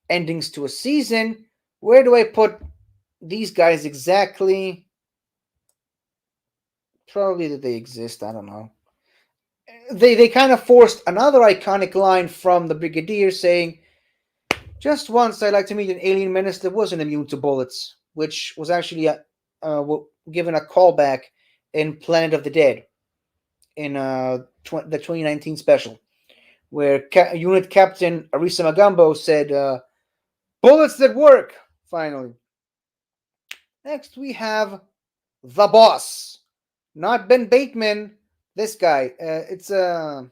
endings to a season. Where do I put these guys exactly? Probably that they exist. I don't know. They kind of forced another iconic line from the Brigadier saying, "Just once, I'd like to meet an alien menace that wasn't immune to bullets," which was actually given a callback in Planet of the Dead in the 2019 special, where Unit Captain Arisa Magambo said, "Bullets that work." Finally, next we have the boss, not Ben Bateman. This guy. It's an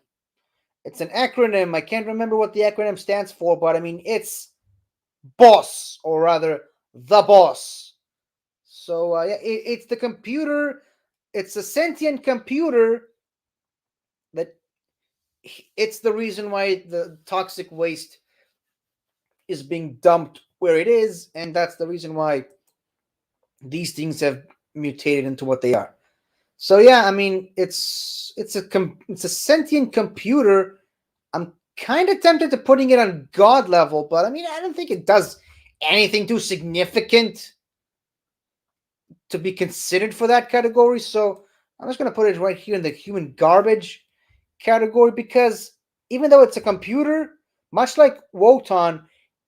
acronym. I can't remember what the acronym stands for, but I mean it's boss, or rather, the boss. So yeah, it's the computer. It's a sentient computer that it's the reason why the toxic waste is being dumped where it is, and that's the reason why these things have mutated into what they are. So yeah, I mean it's a sentient computer. I'm kind of tempted to putting it on God level, but I mean I don't think it does anything too significant to be considered for that category. So I'm just going to put it right here in the human garbage category because even though it's a computer, much like Wotan,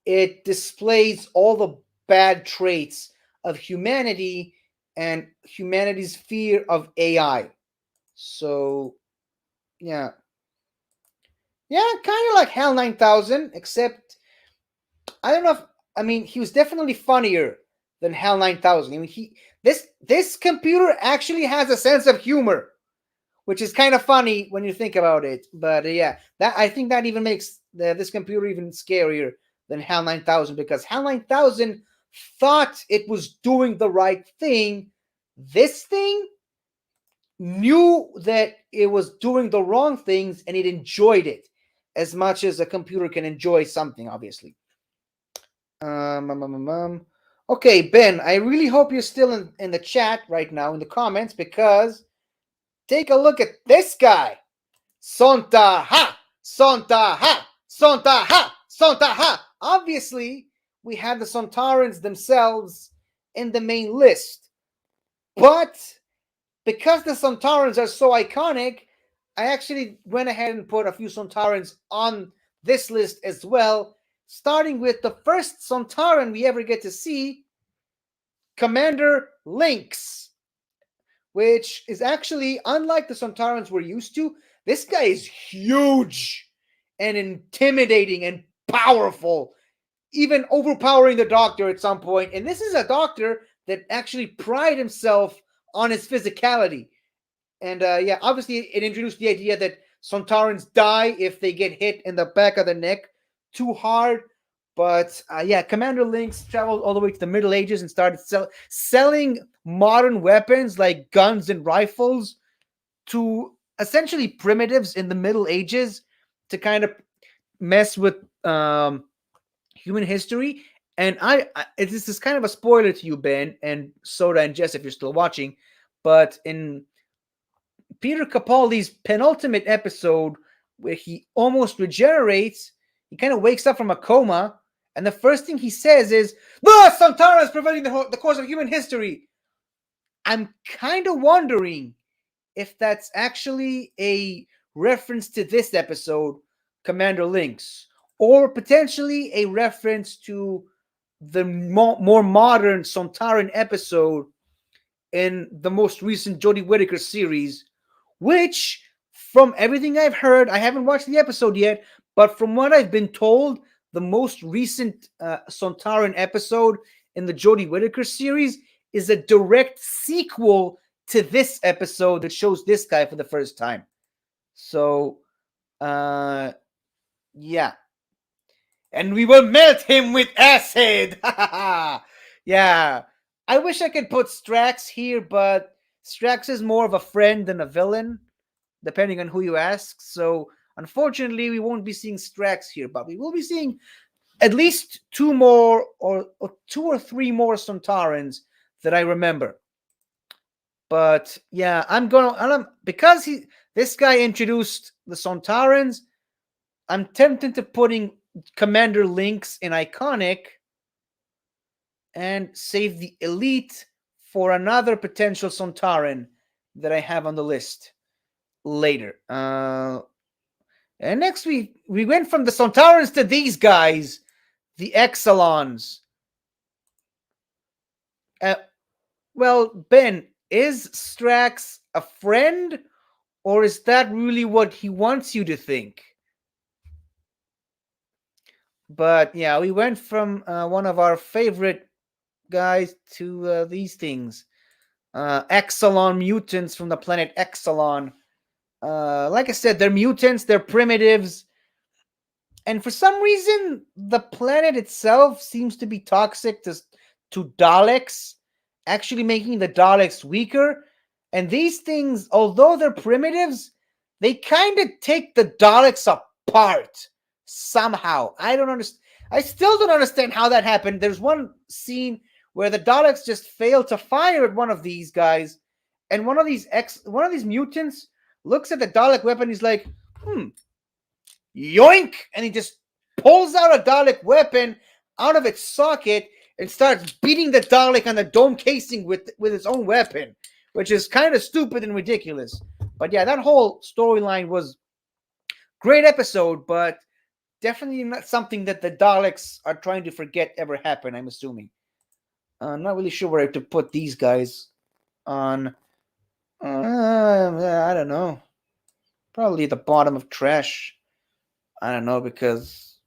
it displays all the bad traits of humanity and humanity's fear of AI. So, yeah. Yeah, kind of like Hal 9000, except I don't know if I mean he was definitely funnier than Hal 9000. I mean this computer actually has a sense of humor, which is kind of funny when you think about it. But yeah, that I think that even makes this computer even scarier than HAL 9000 because HAL 9000 thought it was doing the right thing. This thing knew that it was doing the wrong things and it enjoyed it as much as a computer can enjoy something, obviously. Um, um, um, um, um. Okay, Ben, I really hope you're still in the chat right now in the comments because take a look at this guy. Sonta ha! Sonta ha! Sonta ha! Sonta ha! Obviously, we had the Sontarans themselves in the main list. But because the Sontarans are so iconic, I actually went ahead and put a few Sontarans on this list as well, starting with the first Sontaran we ever get to see, Commander Lynx, which is actually, unlike the Sontarans we're used to, this guy is huge and intimidating and powerful, even overpowering the Doctor at some point. And this is a Doctor that actually prided himself on his physicality. And yeah, obviously it introduced the idea that Sontarans die if they get hit in the back of the neck too hard. But yeah, Commander Lynx traveled all the way to the Middle Ages and started selling modern weapons like guns and rifles to essentially primitives in the Middle Ages to kind of mess with human history. And this is kind of a spoiler to you, Ben, and Soda and Jess, if you're still watching. But in Peter Capaldi's penultimate episode, where he almost regenerates, he kind of wakes up from a coma, and the first thing he says is, "The Santara is preventing the course of human history." I'm kind of wondering if that's actually a reference to this episode, Commander Lynx, or potentially a reference to the more modern Sontaran episode in the most recent Jodie Whittaker series, which, from everything I've heard, I haven't watched the episode yet, but from what I've been told, the most recent Sontaran episode in the Jodie Whittaker series is a direct sequel to this episode that shows this guy for the first time. So, yeah. And we will melt him with acid. Yeah. I wish I could put Strax here, but Strax is more of a friend than a villain, depending on who you ask. So unfortunately, we won't be seeing Strax here, but we will be seeing at least two more, or two or three more Sontarans that I remember. But yeah, because this guy introduced the Sontarans. I'm tempted to putting Commander Lynx in Iconic and save the Elite for another potential Sontaran that I have on the list later. And next we went from the Sontarans to these guys, the Exelons. Uh, well, Ben, is Strax a friend, or is that really what he wants you to think? But yeah, we went from one of our favorite guys to these things. Exelon mutants from the planet Exelon. Like I said, they're mutants, they're primitives, and for some reason, the planet itself seems to be toxic to Daleks, actually making the Daleks weaker. And these things, although they're primitives, they kind of take the Daleks apart somehow. I don't understand. I still don't understand how that happened. There's one scene where the Daleks just fail to fire at one of these guys, and one of these mutants looks at the Dalek weapon. He's like, yoink, and he just pulls out a Dalek weapon out of its socket and starts beating the Dalek on the dome casing with his own weapon, which is kind of stupid and ridiculous. But yeah, that whole storyline was great episode, but definitely not something that the Daleks are trying to forget ever happened, I'm assuming. I'm not really sure where to put these guys on. I don't know. Probably the bottom of trash. I don't know, because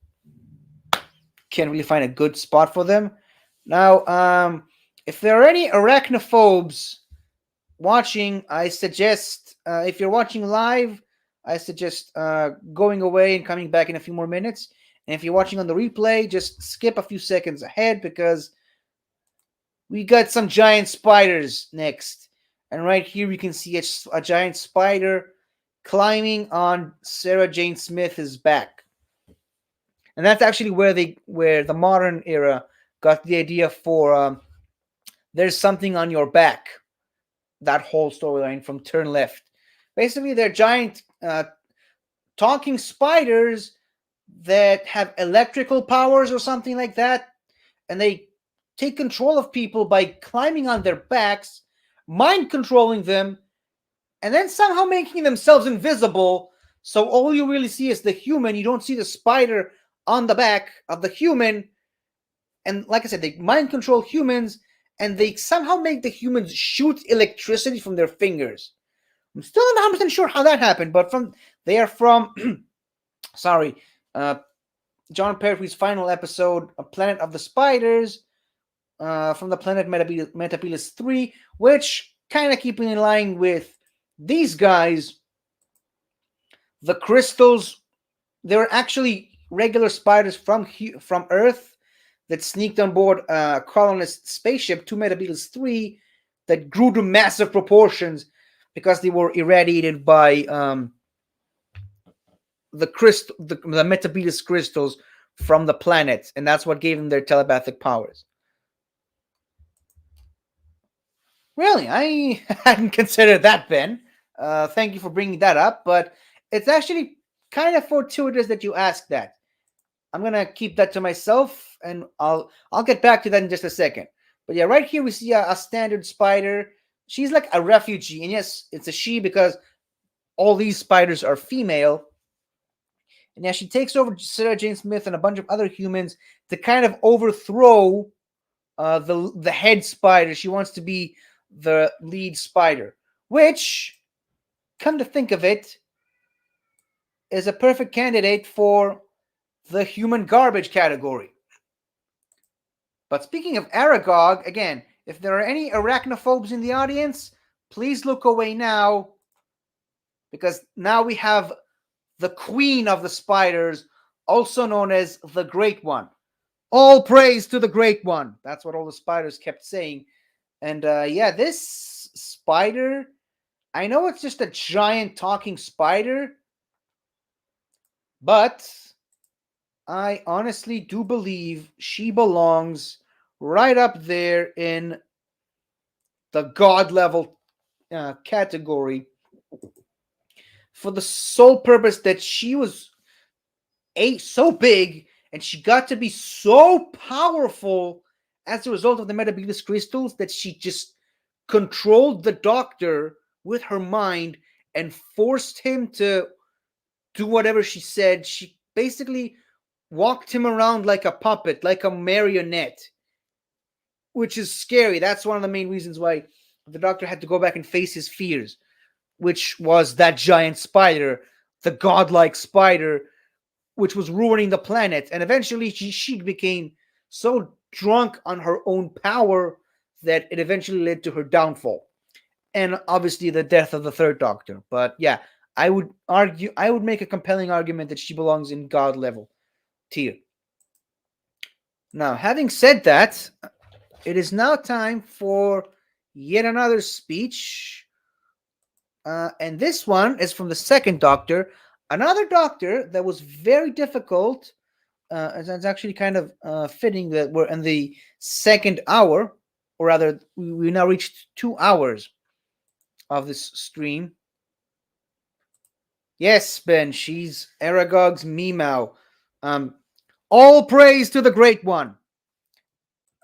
can't really find a good spot for them. Now, if there are any arachnophobes watching, I suggest, if you're watching live, I suggest going away and coming back in a few more minutes. And if you're watching on the replay, just skip a few seconds ahead, because we got some giant spiders next. And right here we can see a giant spider climbing on Sarah Jane Smith's back. And that's actually where the modern era got the idea for there's something on your back. That whole storyline from Turn Left. Basically, they're giant talking spiders that have electrical powers or something like that, and they take control of people by climbing on their backs, mind controlling them, and then somehow making themselves invisible. So all you really see is the human. You don't see the spider on the back of the human. And like I said, they mind control humans, and they somehow make the humans shoot electricity from their fingers. I'm still not 100% sure how that happened, but they are from sorry, John Pertwee's final episode, A Planet of the Spiders, from the planet Metapilus 3, which kind of keeping in line with these guys, the crystals, they're actually regular spiders from Earth that sneaked on board a colonist spaceship to Metapilus 3 that grew to massive proportions because they were irradiated by the Metapilus crystals from the planet, and that's what gave them their telepathic powers. Really, I hadn't considered that, Ben. Thank you for bringing that up, but it's actually kind of fortuitous that you asked that. I'm gonna keep that to myself, and I'll get back to that in just a second. But yeah, right here we see a standard spider. She's like a refugee, and yes, it's a she because all these spiders are female. And yeah, she takes over Sarah Jane Smith and a bunch of other humans to kind of overthrow the head spider. She wants to be the lead spider, which, come to think of it, is a perfect candidate for the human garbage category. But speaking of Aragog, again, if there are any arachnophobes in the audience, please look away now, because now we have the queen of the spiders, also known as the Great One. All praise to the Great One. That's what all the spiders kept saying. And yeah, this spider, I know it's just a giant talking spider, but I honestly do believe she belongs right up there in the god level category for the sole purpose that she was so big and she got to be so powerful as a result of the metabolus crystals that she just controlled the doctor with her mind and forced him to do whatever she said. She basically walked him around like a puppet, like a marionette, which is scary. That's one of the main reasons why the doctor had to go back and face his fears, which was that giant spider, the godlike spider, which was ruining the planet. And eventually she became so drunk on her own power that it eventually led to her downfall. And obviously the death of the third doctor. But yeah, I would make a compelling argument that she belongs in god level tier. Now, having said that, it is now time for yet another speech. And this one is from the second doctor, another doctor that was very difficult. It's actually kind of fitting that we're in the second hour, or rather, we now reached 2 hours of this stream. Yes, Ben, she's Aragog's Meow. Um, all praise to the Great One.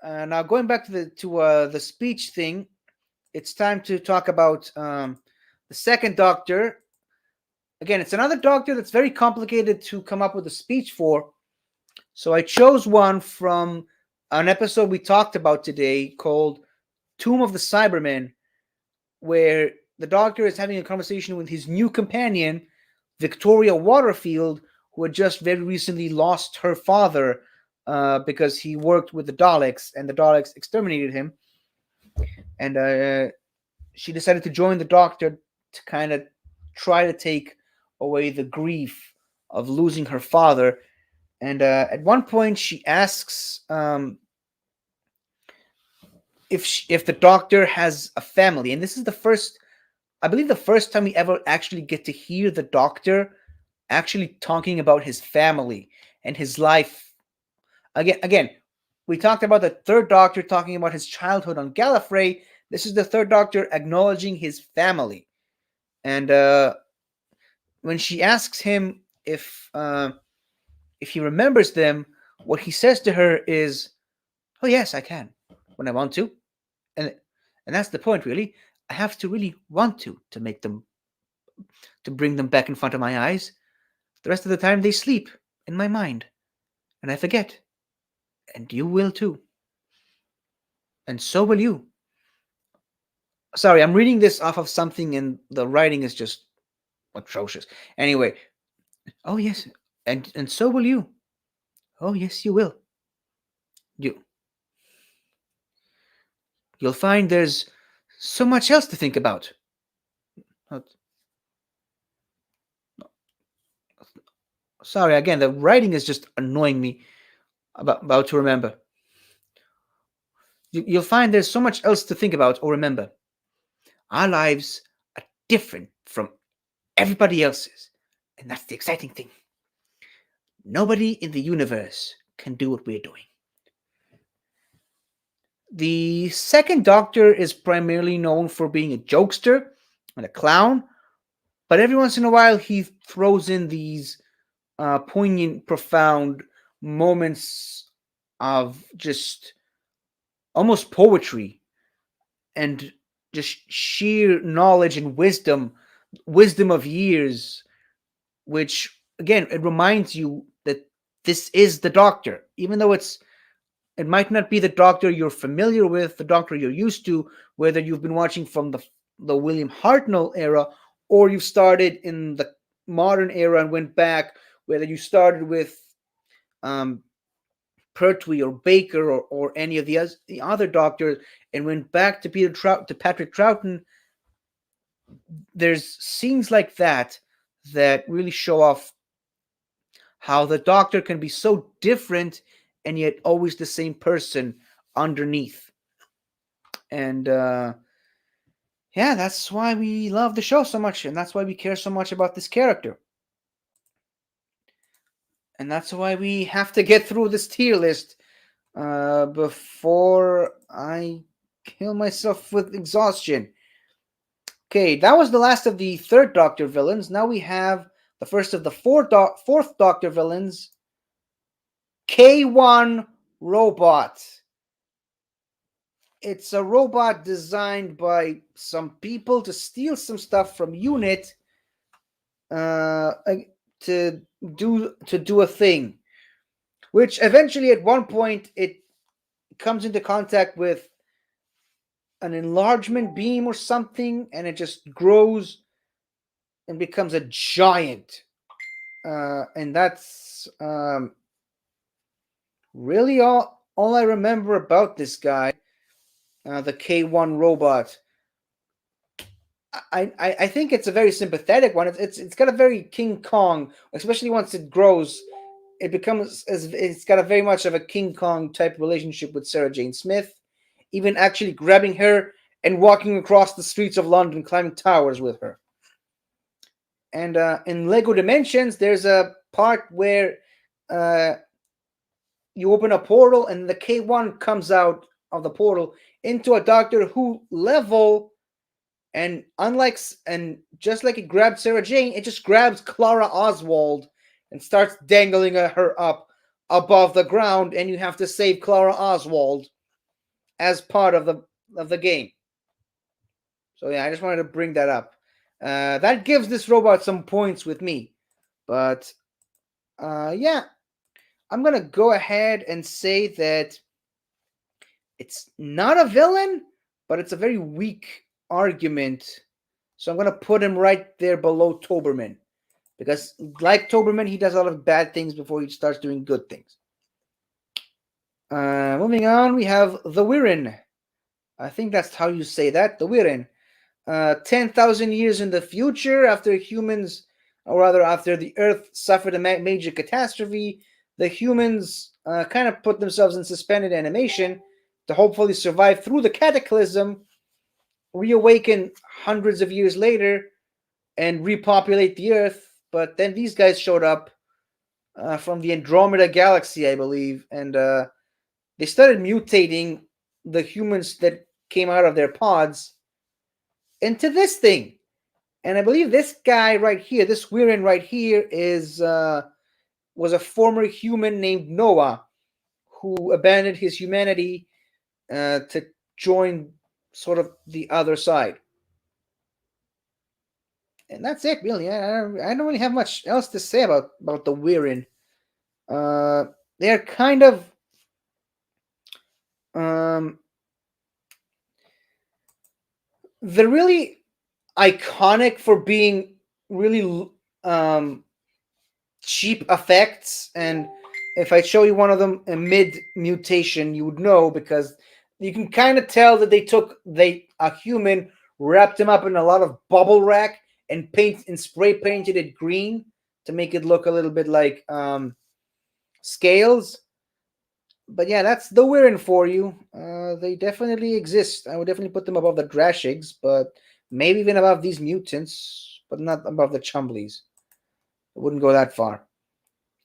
Now, going back to the speech thing, it's time to talk about the second doctor. Again, it's another doctor that's very complicated to come up with a speech for. So I chose one from an episode we talked about today called Tomb of the Cybermen, where the doctor is having a conversation with his new companion, Victoria Waterfield, who had just very recently lost her father because he worked with the Daleks and the Daleks exterminated him. And she decided to join the doctor to kind of try to take away the grief of losing her father. And at one point, she asks if the doctor has a family, and this is the first, I believe, the first time we ever actually get to hear the doctor actually talking about his family and his life. Again, we talked about the third doctor talking about his childhood on Gallifrey. This is the third doctor acknowledging his family, and when she asks him if he remembers them, what he says to her is, "Oh yes, I can when I want to," and that's the point, really. I have to really want to make them to bring them back in front of my eyes. The rest of the time, they sleep in my mind, and I forget, and you will too, and so will you. Sorry, I'm reading this off of something, and the writing is just atrocious. Anyway, oh yes, and so will you. Oh yes, you will. You you'll find there's so much else to think about. Oh, sorry, again, the writing is just annoying me. About to remember. You'll find there's so much else to think about or remember. Our lives are different from everybody else's, and that's the exciting thing. Nobody in the universe can do what we're doing. The second doctor is primarily known for being a jokester and a clown, but every once in a while he throws in these poignant, profound moments of just almost poetry and just sheer knowledge and wisdom of years, which again, it reminds you that this is the doctor, even though it might not be the doctor you're familiar with, the doctor you're used to, whether you've been watching from the William Hartnell era or you've started in the modern era and went back, whether you started with um, Pertwee or Baker or any of the other doctors and went back to Patrick Troughton. There's scenes like that really show off how the doctor can be so different and yet always the same person underneath. And yeah, that's why we love the show so much, and that's why we care so much about this character. And that's why we have to get through this tier list before I kill myself with exhaustion. Okay, that was the last of the third Doctor villains. Now we have the first of the fourth Doctor villains, K1 Robot. It's a robot designed by some people to steal some stuff from Unit uh, to do a thing, which eventually at one point it comes into contact with an enlargement beam or something, and it just grows and becomes a giant. And that's really all I remember about this guy, the K1 robot. I think it's a very sympathetic one. It's got a very King Kong, especially once it grows. It becomes it's got a very much of a King Kong type relationship with Sarah Jane Smith, even actually grabbing her and walking across the streets of London, climbing towers with her. And in Lego Dimensions, there's a part where uh, you open a portal and the K1 comes out of the portal into a Doctor Who level, and just like it grabbed Sarah Jane, it just grabs Clara Oswald and starts dangling her up above the ground, and you have to save Clara Oswald as part of the game. So yeah, I just wanted to bring that up. That gives this robot some points with me, but yeah, I'm gonna go ahead and say that it's not a villain, but it's a very weak argument. So I'm gonna put him right there below Toberman, because like Toberman, he does a lot of bad things before he starts doing good things. Moving on, we have the Wirren. I think that's how you say that, the Wirren. 10,000 years in the future, after humans, or rather after the Earth suffered a major catastrophe, the humans kind of put themselves in suspended animation to hopefully survive through the cataclysm, reawaken hundreds of years later, and repopulate the Earth. But then these guys showed up from the Andromeda Galaxy, I believe, and they started mutating the humans that came out of their pods into this thing. And I believe this guy right here, this Wirren right here, was a former human named Noah who abandoned his humanity to join sort of the other side. And that's it, really. I don't really have much else to say about the Wirren. They're kind of um, they're really iconic for being really cheap effects, and if I show you one of them in mid mutation, you would know, because you can kind of tell that a human wrapped him up in a lot of bubble wrap and spray painted it green to make it look a little bit like scales. But yeah, that's the Wirren for you. They definitely exist. I would definitely put them above the Drashigs, but maybe even above these mutants, but not above the Chumbleys. I wouldn't go that far.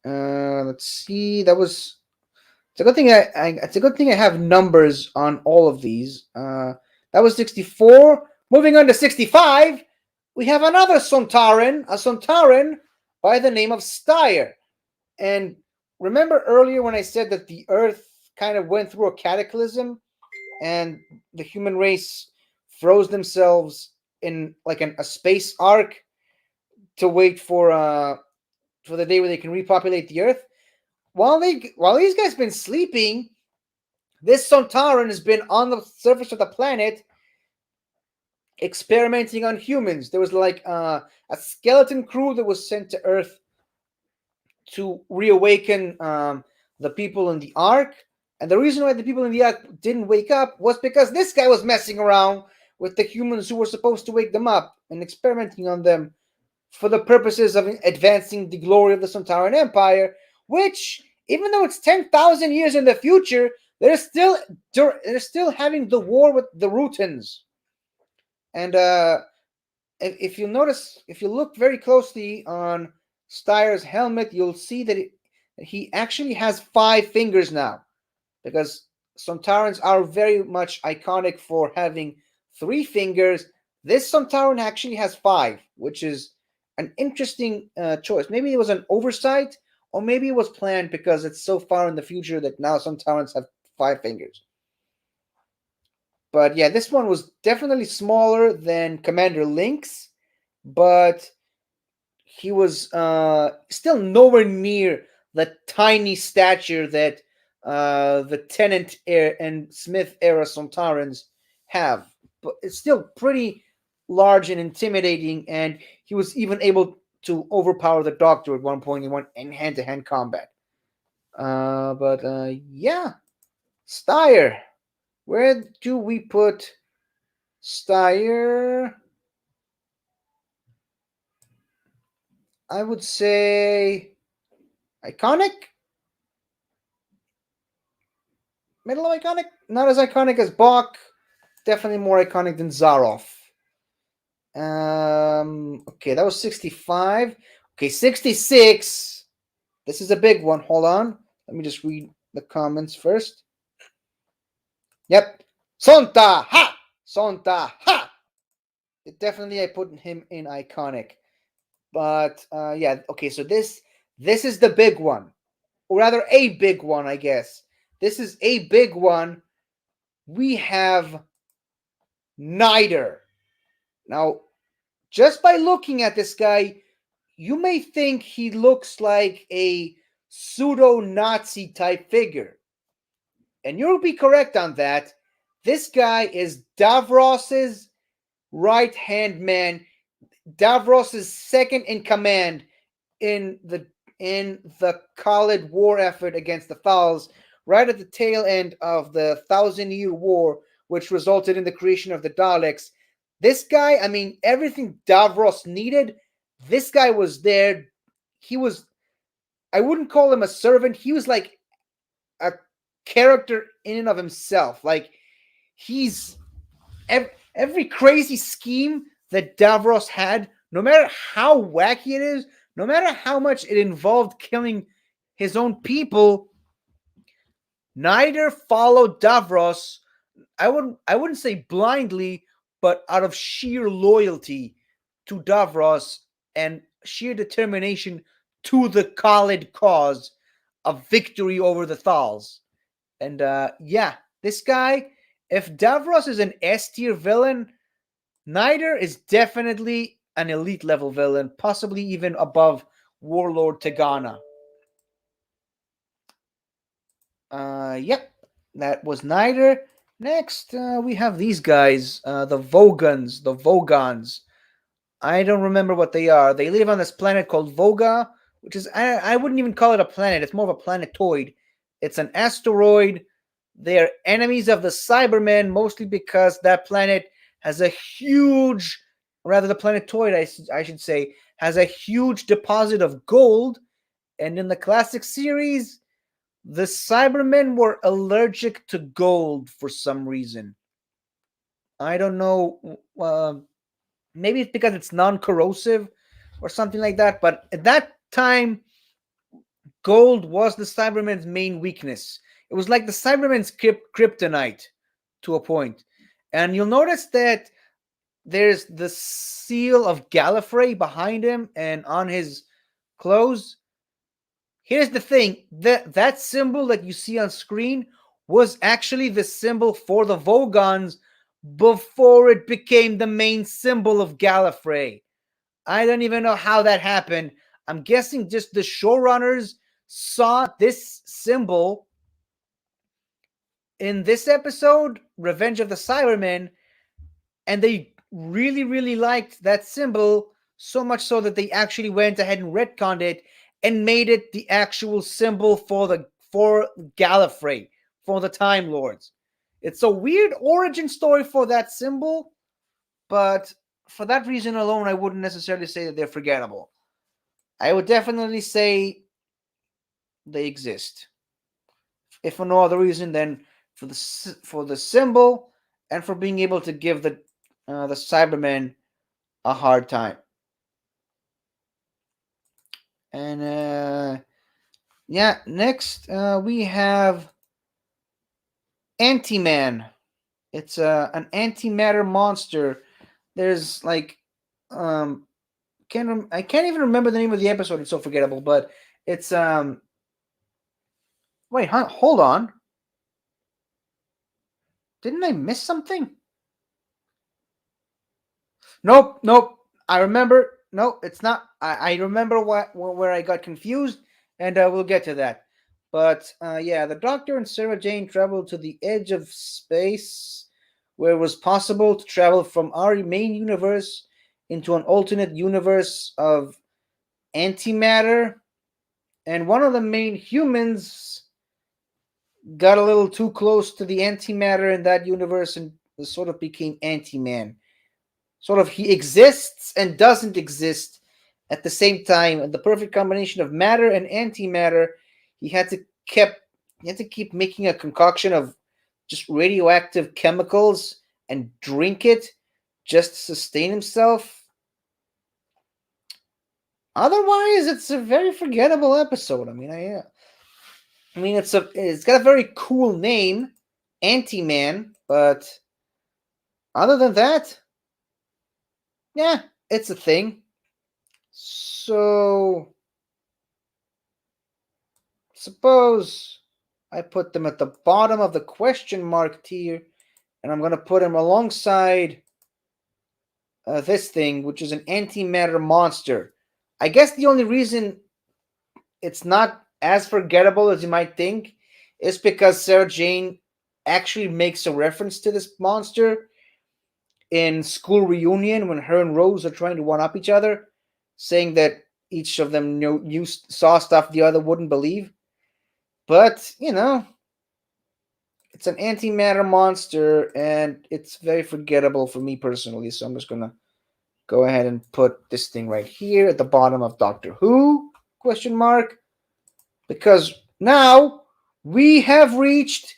Let's see. It's a good thing. It's a good thing I have numbers on all of these. That was 64. Moving on to 65, we have another Sontaran, a Sontaran by the name of Styre. And remember earlier when I said that the Earth kind of went through a cataclysm, and the human race froze themselves in like a space arc to wait for the day where they can repopulate the Earth. While these guys been sleeping, this Sontaran has been on the surface of the planet experimenting on humans. There was like a skeleton crew that was sent to Earth to reawaken the people in the Ark. And the reason why the people in the Ark didn't wake up was because this guy was messing around with the humans who were supposed to wake them up and experimenting on them for the purposes of advancing the glory of the Sontaran Empire, which, even though it's 10,000 years in the future, they're still they're still having the war with the Rutans, and if you notice, if you look very closely on Steyer's helmet, you'll see that he actually has 5 fingers now, because Sontarans are very much iconic for having 3 fingers. This Sontaran actually has 5, which is an interesting choice. Maybe it was an oversight, or maybe it was planned because it's so far in the future that now Sontarans have 5 fingers. But yeah, this one was definitely smaller than Commander Link's, but he was still nowhere near the tiny stature that the Tennant and Smith era Sontarans have. But it's still pretty large and intimidating, and he was even able to overpower the Doctor at one point in hand-to-hand combat. But yeah, Steyer. Where do we put Steyer? I would say iconic, middle of iconic, not as iconic as Bach, definitely more iconic than Zaroff. Okay, that was 65. Okay, 66. This is a big one. Hold on. Let me just read the comments first. Yep. Sonta ha! Sonta ha! Definitely I put him in iconic. But yeah, okay, so this is the big one. Or rather a big one, I guess. This is a big one. We have Nider. Now, just by looking at this guy, you may think he looks like a pseudo Nazi type figure. And you'll be correct on that. This guy is Davros's right hand man, Davros's second in command in the Khalid war effort against the Thals, right at the tail end of the Thousand-Year War, which resulted in the creation of the Daleks. This guy, I mean, everything Davros needed, this guy was there. He was, I wouldn't call him a servant. He was like a character in and of himself. Like, he's every crazy scheme that Davros had, no matter how wacky it is, no matter how much it involved killing his own people, neither followed Davros. I wouldn't say blindly, but out of sheer loyalty to Davros and sheer determination to the Khalid cause of victory over the Thals. And yeah, this guy, if Davros is an S tier villain, Nider is definitely an elite level villain, possibly even above Warlord Tagana. Yep, that was Nider. Next, we have these guys, the Vogons, the Vogons. I don't remember what they are. They live on this planet called Voga, which is, I wouldn't even call it a planet. It's more of a planetoid. It's an asteroid. They're enemies of the Cybermen, mostly because that planet has a huge, rather the planetoid, I should say, has a huge deposit of gold. And in the classic series, the Cybermen were allergic to gold for some reason. I don't know. Maybe it's because it's non-corrosive or something like that. But at that time, gold was the Cybermen's main weakness. It was like the Cybermen's kryptonite to a point. And you'll notice that there's the seal of Gallifrey behind him and on his clothes. Here's the thing, that symbol that you see on screen was actually the symbol for the Vogons before it became the main symbol of Gallifrey. I don't even know how that happened. I'm guessing just the showrunners saw this symbol in this episode, Revenge of the Cybermen, and they really, really liked that symbol, so much so that they actually went ahead and retconned it and made it the actual symbol for Gallifrey, for the Time Lords. It's a weird origin story for that symbol, but for that reason alone, I wouldn't necessarily say that they're forgettable. I would definitely say they exist. If for no other reason than for the symbol and for being able to give the Cybermen a hard time. And yeah, next we have Anti-Man. It's an antimatter monster. There's like I can't even remember the name of the episode. It's so forgettable. But it's wait, hold on. Didn't I miss something? Nope, nope. I remember. No, it's not. I remember where I got confused, and we'll get to that. But yeah, the Doctor and Sarah Jane traveled to the edge of space, where it was possible to travel from our main universe into an alternate universe of antimatter. And one of the main humans got a little too close to the antimatter in that universe and sort of became Anti-Man. Sort of he exists and doesn't exist at the same time, and the perfect combination of matter and antimatter. He had to kept he had to keep making a concoction of just radioactive chemicals and drink it just to sustain himself. Otherwise, it's a very forgettable episode. I mean, it's got a very cool name, Anti-Man, but other than that, yeah, it's a thing. So suppose I put them at the bottom of the question mark tier, and I'm going to put them alongside this thing, which is an antimatter monster. I guess the only reason it's not as forgettable as you might think is because Sarah Jane actually makes a reference to this monster in School Reunion when her and Rose are trying to one up each other, saying that each of them saw stuff the other wouldn't believe. But, it's an antimatter monster and it's very forgettable for me personally. So I'm just going to go ahead and put this thing right here at the bottom of Doctor Who question mark, because now we have reached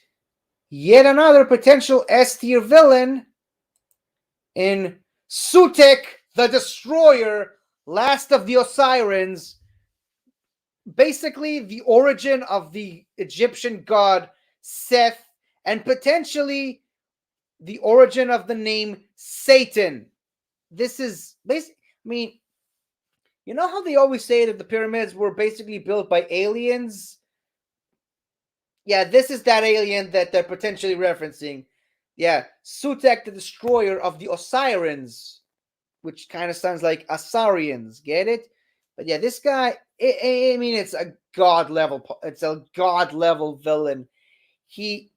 yet another potential S tier villain in Sutek the Destroyer, last of the Osirans, basically the origin of the Egyptian god Seth, and potentially the origin of the name Satan. This is basically, I mean, you know how they always say that the pyramids were basically built by aliens? Yeah, this is that alien that they're potentially referencing. Yeah, Sutek the Destroyer of the Osirans, which kind of sounds like Asarians. Get it? But yeah, this guy, I mean, it's a god level. It's a god level villain. He,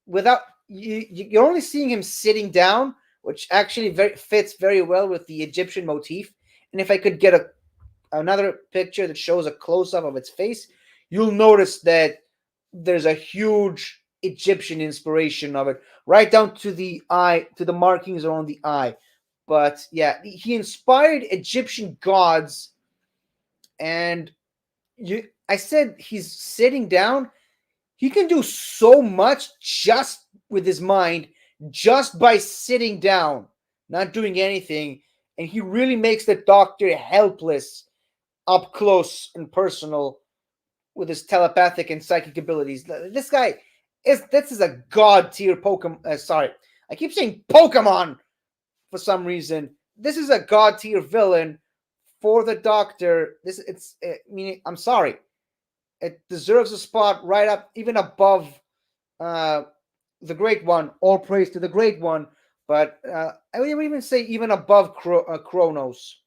without you're only seeing him sitting down, which actually fits very well with the Egyptian motif. And if I could get another picture that shows a close up of its face, you'll notice that there's a huge Egyptian inspiration of it, right down to the eye, to the markings around the eye. But yeah, he inspired Egyptian gods, and I said he's sitting down. He can do so much just with his mind, just by sitting down, not doing anything, and he really makes the Doctor helpless up close and personal with his telepathic and psychic abilities. This is a god tier Pokemon. Sorry, I keep saying Pokemon for some reason. This is a god tier villain for the Doctor. I'm sorry, it deserves a spot right up, even above the Great One. All praise to the Great One, but I would even say even above Kronos.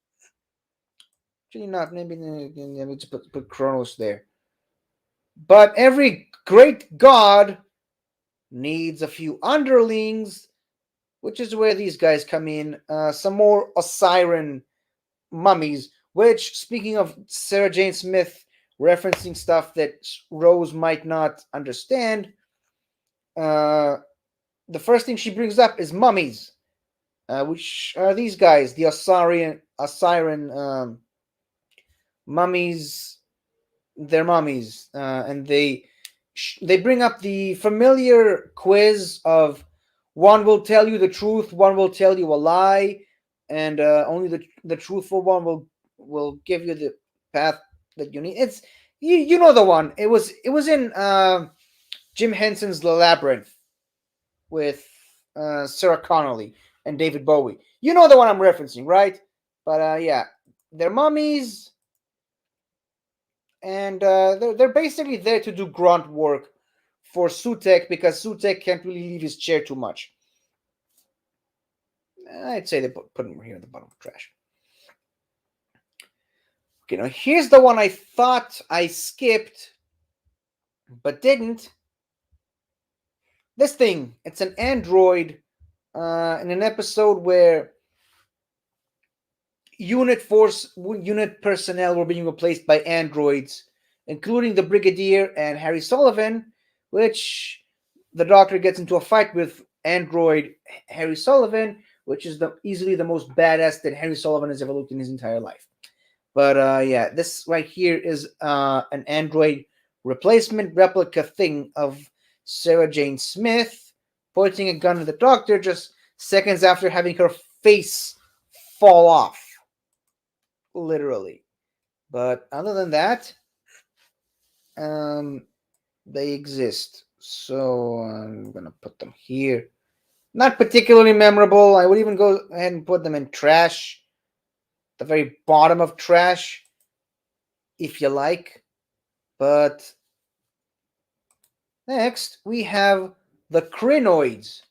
Actually, not maybe. Let me just put Kronos there. But every great god needs a few underlings, which is where these guys come in. Some more Osiran mummies, which, speaking of Sarah Jane Smith referencing stuff that Rose might not understand, the first thing she brings up is mummies, which are these guys, the Osiran mummies. They're mummies, and they they bring up the familiar quiz of one will tell you the truth, one will tell you a lie, and only the truthful one will give you the path that you need. It's you know the one. It was in Jim Henson's The Labyrinth with Sarah Connolly and David Bowie. You know the one I'm referencing, right? But yeah, they're mummies, and they're basically there to do grunt work for Sutek because Sutek can't really leave his chair too much. I'd say they put him here in the bottom of the trash. Okay, now here's the one I thought I skipped, but didn't. This thing, it's an android in an episode where unit personnel were being replaced by androids, including the Brigadier and Harry Sullivan, which the Doctor gets into a fight with android Harry Sullivan, which is easily the most badass that Harry Sullivan has ever looked in his entire life. But yeah, this right here is an android replacement replica thing of Sarah Jane Smith pointing a gun at the Doctor just seconds after having her face fall off. Literally. But other than that, they exist. So I'm gonna put them here. Not particularly memorable. I would even go ahead and put them in trash. The very bottom of trash, if you like. But next we have the crinoids,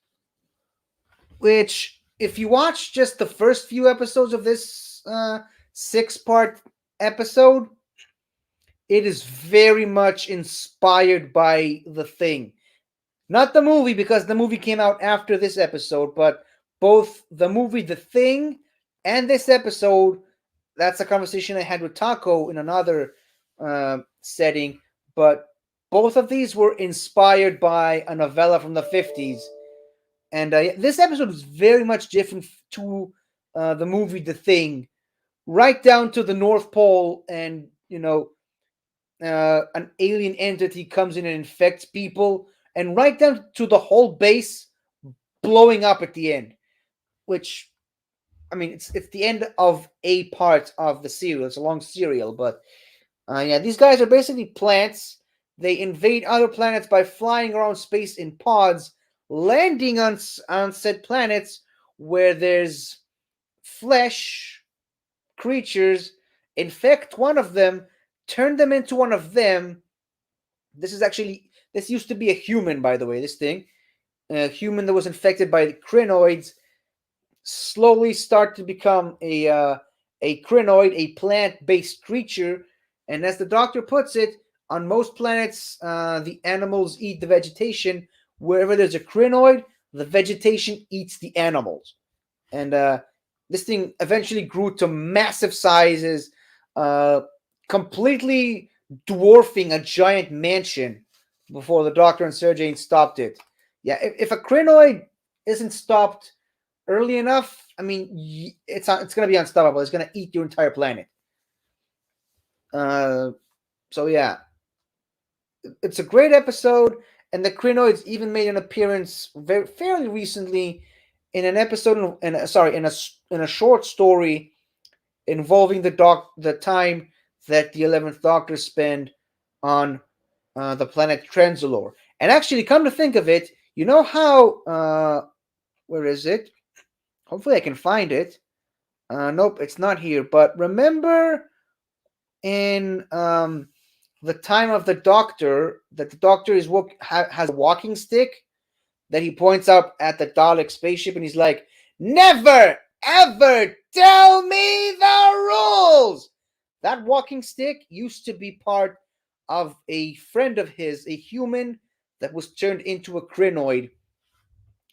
which, if you watch just the first few episodes of this 6-part episode, it is very much inspired by The Thing. Not the movie, because the movie came out after this episode, but both the movie The Thing and this episode. That's a conversation I had with Taco in another setting, but both of these were inspired by a novella from the 50s. And this episode is very much different to the movie The Thing, right down to the North Pole, and an alien entity comes in and infects people, and right down to the whole base blowing up at the end. Which, I mean, it's the end of a part of the serial. It's a long serial, but yeah, these guys are basically plants. They invade other planets by flying around space in pods, landing on said planets where there's flesh creatures, infect one of them, turn them into one of them. This used to be a human, by the way. This thing, a human that was infected by the crinoids, slowly start to become a crinoid, a plant-based creature. And as the Doctor puts it, on most planets, the animals eat the vegetation. Wherever there's a crinoid, the vegetation eats the animals. And this thing eventually grew to massive sizes, completely dwarfing a giant mansion before the Doctor and Sarah Jane stopped it. Yeah, if a crinoid isn't stopped early enough, I mean, it's going to be unstoppable. It's going to eat your entire planet. So yeah, it's a great episode, and the crinoids even made an appearance fairly recently in an episode, in a short story involving the time that the 11th Doctor spent on the planet Trenzalore. And actually, come to think of it, you know how where is it? Hopefully I can find it. Nope, it's not here. But remember in the time of the Doctor, that the Doctor has a walking stick that he points out at the Dalek spaceship, and he's like, "Never, ever tell me the rules!" That walking stick used to be part of a friend of his, a human that was turned into a crinoid,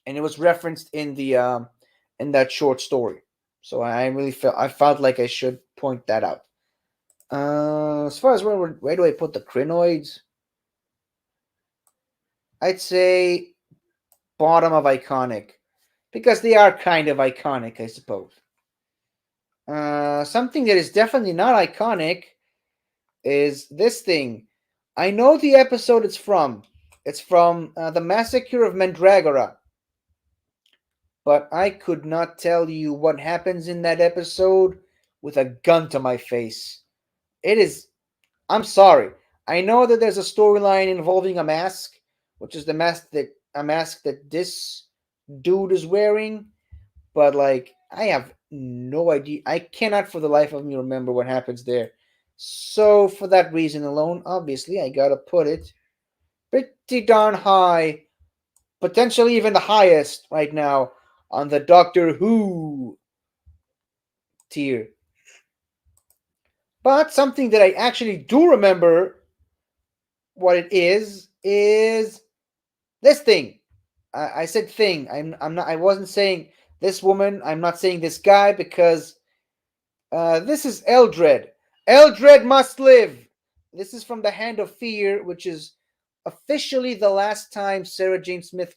and it was referenced in that short story. So I felt like I should point that out. As far as where do I put the crinoids? I'd say bottom of iconic, because they are kind of iconic, I suppose. Something that is definitely not iconic is this thing. I know the episode it's from. It's from the Massacre of Mandragora, but I could not tell you what happens in that episode with a gun to my face. It is. I'm sorry. I know that there's a storyline involving a mask, which is the mask that a mask that this dude is wearing, but like I have no idea. I cannot for the life of me remember what happens there. So for that reason alone, obviously I gotta put it pretty darn high, potentially even the highest right now on the Doctor Who tier. But something that I actually do remember what it is this thing. I said thing. I'm not. I wasn't saying this woman. I'm not saying this guy because this is Eldred. Eldred must live. This is from the Hand of Fear, which is officially the last time Sarah Jane Smith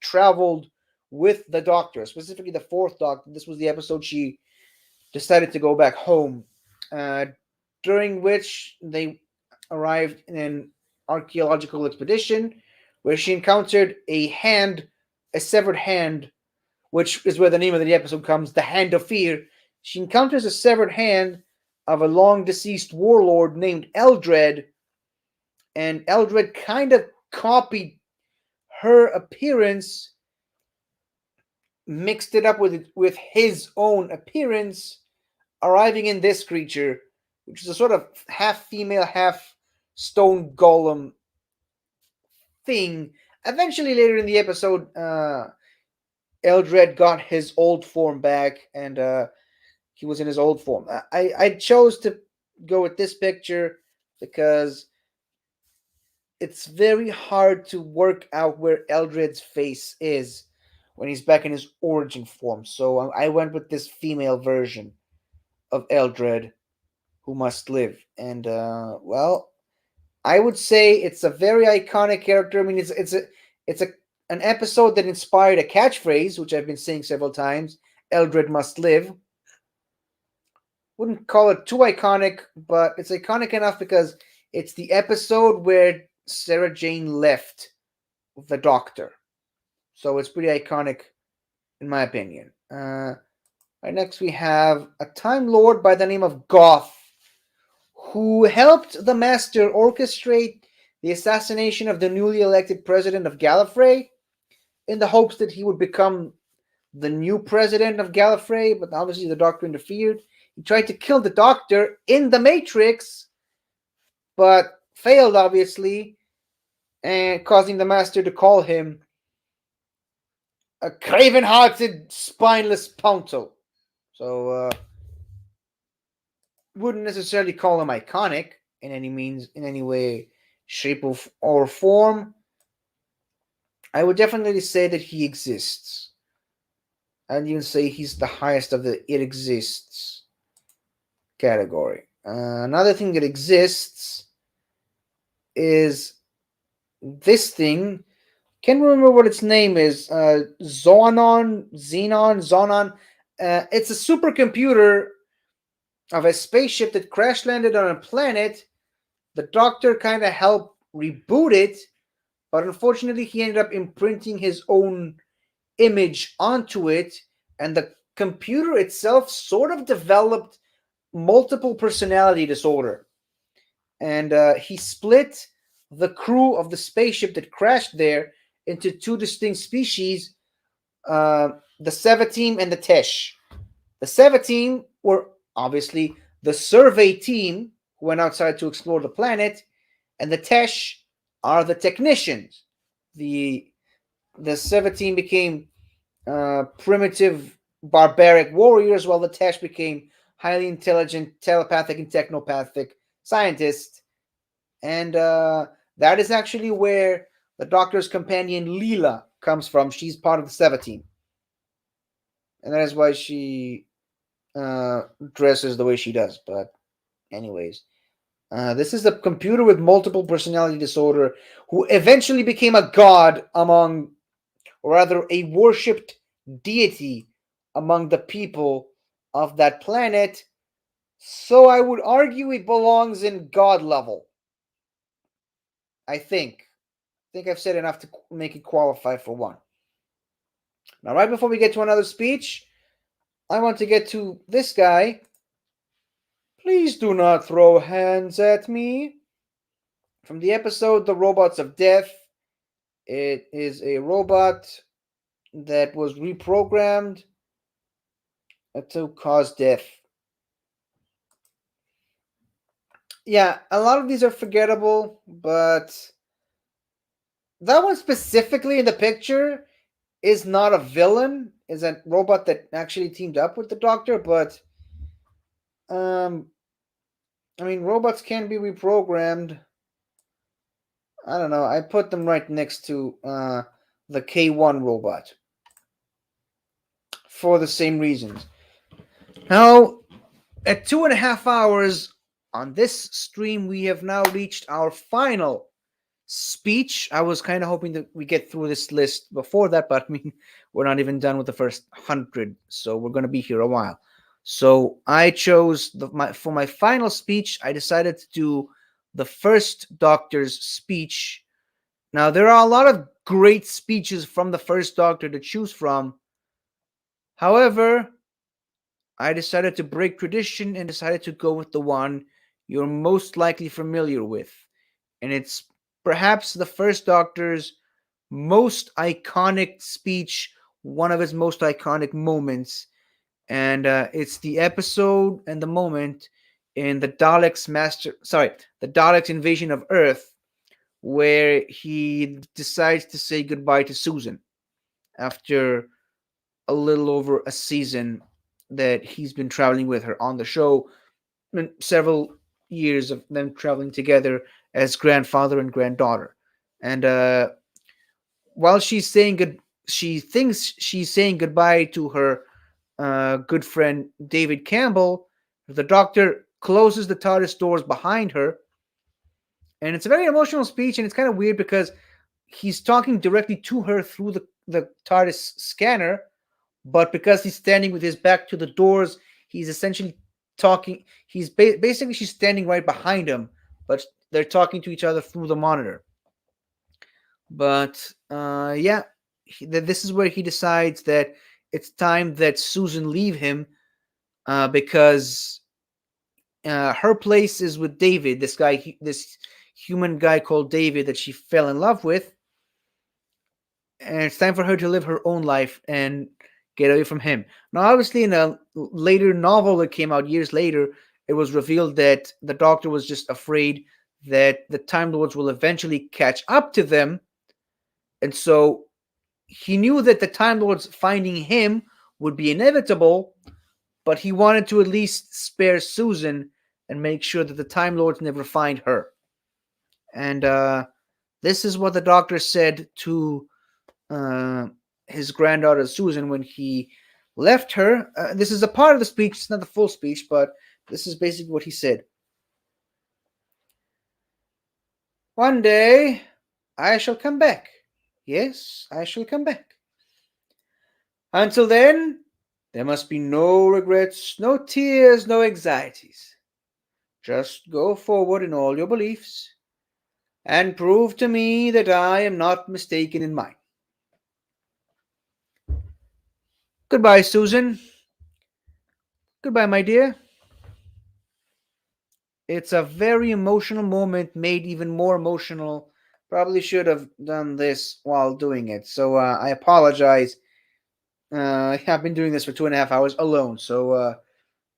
traveled with the Doctor, specifically the fourth Doctor. This was the episode she decided to go back home, uh, during which they arrived in an archaeological expedition where she encountered a severed hand, which is where the name of the episode comes, the Hand of Fear. She encounters a severed hand of a long deceased warlord named Eldred, and Eldred kind of copied her appearance, mixed it up with his own appearance, arriving in this creature, which is a sort of half female, half stone golem thing. Eventually, later in the episode, Eldred got his old form back, and he was in his old form. I chose to go with this picture because it's very hard to work out where Eldred's face is when he's back in his origin form. So I went with this female version of Eldred who must live. And well, I would say it's a very iconic character. I mean, it's an episode that inspired a catchphrase, which I've been saying several times. Eldred must live. Wouldn't call it too iconic, but it's iconic enough because it's the episode where Sarah Jane left the Doctor. So it's pretty iconic, in my opinion. Right next, we have a Time Lord by the name of Goth, who helped the Master orchestrate the assassination of the newly elected president of Gallifrey in the hopes that he would become the new president of Gallifrey, but obviously the Doctor interfered. He tried to kill the Doctor in the Matrix, but failed, obviously, and causing the Master to call him a craven-hearted, spineless Ponto. So, wouldn't necessarily call him iconic in any means, in any way, shape, or form. I would definitely say that he exists. I'd even say he's the highest of the it exists category. Another thing that exists is this thing. Can't remember what its name is. Zonon. It's a supercomputer of a spaceship that crash landed on a planet. The Doctor kind of helped reboot it, but unfortunately, he ended up imprinting his own image onto it, and the computer itself sort of developed multiple personality disorder. And he split the crew of the spaceship that crashed there into two distinct species, the Seva team and the Tesh. The Seva team were obviously the survey team who went outside to explore the planet, and the Tesh are the technicians. The the Seva team became primitive barbaric warriors, while the Tesh became highly intelligent, telepathic, and technopathic scientists. And that is actually where the Doctor's companion Leela comes from. She's part of the Seva team. And that is why she dresses the way she does. But, anyways, this is a computer with multiple personality disorder who eventually became a god among, or rather, a worshipped deity among the people of that planet. So I would argue it belongs in god level. I think I've said enough to make it qualify for one. Now, right before we get to another speech, I want to get to this guy. Please do not throw hands at me. From the episode The Robots of Death. It is a robot that was reprogrammed to cause death. Yeah, a lot of these are forgettable, but that one specifically in the picture is not a villain, is a robot that actually teamed up with the Doctor, but um I mean robots can be reprogrammed. I don't know. I put them right next to the K1 robot for the same reasons. Now, at 2.5 hours on this stream, we have now reached our final speech. I was kind of hoping that we get through this list before that, but I mean, we're not even done with the first 100, so we're going to be here a while. So I chose for my final speech. I decided to do the first Doctor's speech. Now there are a lot of great speeches from the first Doctor to choose from. However, I decided to break tradition and decided to go with the one you're most likely familiar with. And it's perhaps the first Doctor's most iconic speech, one of his most iconic moments. And it's the episode and the moment in the Daleks invasion of Earth, where he decides to say goodbye to Susan after a little over a season that he's been traveling with her on the show, and several years of them traveling together as grandfather and granddaughter. And while she thinks she's saying goodbye to her good friend David Campbell. The Doctor closes the TARDIS doors behind her, and it's a very emotional speech, and it's kind of weird because he's talking directly to her through the TARDIS scanner, but because he's standing with his back to the doors, he's essentially talking. Basically she's standing right behind him, but they're talking to each other through the monitor. But yeah, this is where he decides that it's time that Susan leave him because her place is with David, this human guy called David that she fell in love with, and it's time for her to live her own life and get away from him. Now, obviously, in a later novel that came out years later, it was revealed that the Doctor was just afraid that the Time Lords will eventually catch up to them, and so he knew that the Time Lords finding him would be inevitable, but he wanted to at least spare Susan and make sure that the Time Lords never find her. And this is what the Doctor said to his granddaughter Susan when he left her. This is a part of the speech, it's not the full speech, but this is basically what he said. One day, I shall come back. Yes, I shall come back. Until then, there must be no regrets, no tears, no anxieties. Just go forward in all your beliefs and prove to me that I am not mistaken in mine. Goodbye, Susan. Goodbye, my dear. It's a very emotional moment, made even more emotional. Probably should have done this while doing it. So I apologize. I've been doing this for 2.5 hours alone, so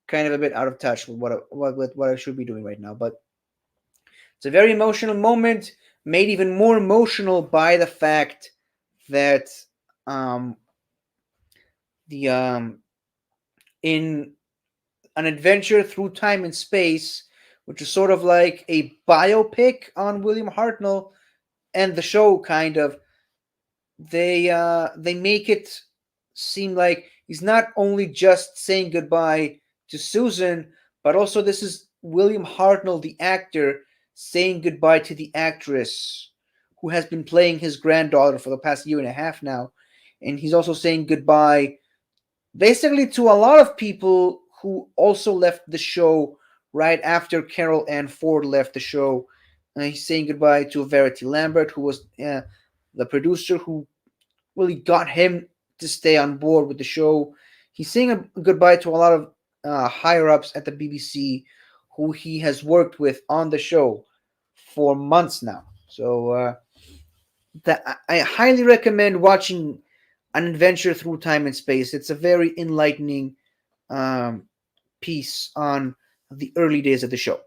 kind of a bit out of touch with what I should be doing right now. But it's a very emotional moment, made even more emotional by the fact that um, the in an adventure through time and space, which is sort of like a biopic on William Hartnell and the show, kind of. They make it seem like he's not only just saying goodbye to Susan, but also this is William Hartnell, the actor, saying goodbye to the actress who has been playing his granddaughter for the past year and a half now, and he's also saying goodbye basically to a lot of people who also left the show right after Carol Ann Ford left the show. He's saying goodbye to Verity Lambert, who was the producer who really got him to stay on board with the show. He's saying a goodbye to a lot of higher ups at the BBC who he has worked with on the show for months now. So that I highly recommend watching An Adventure Through Time and Space. It's a very enlightening um, piece on the early days of the show.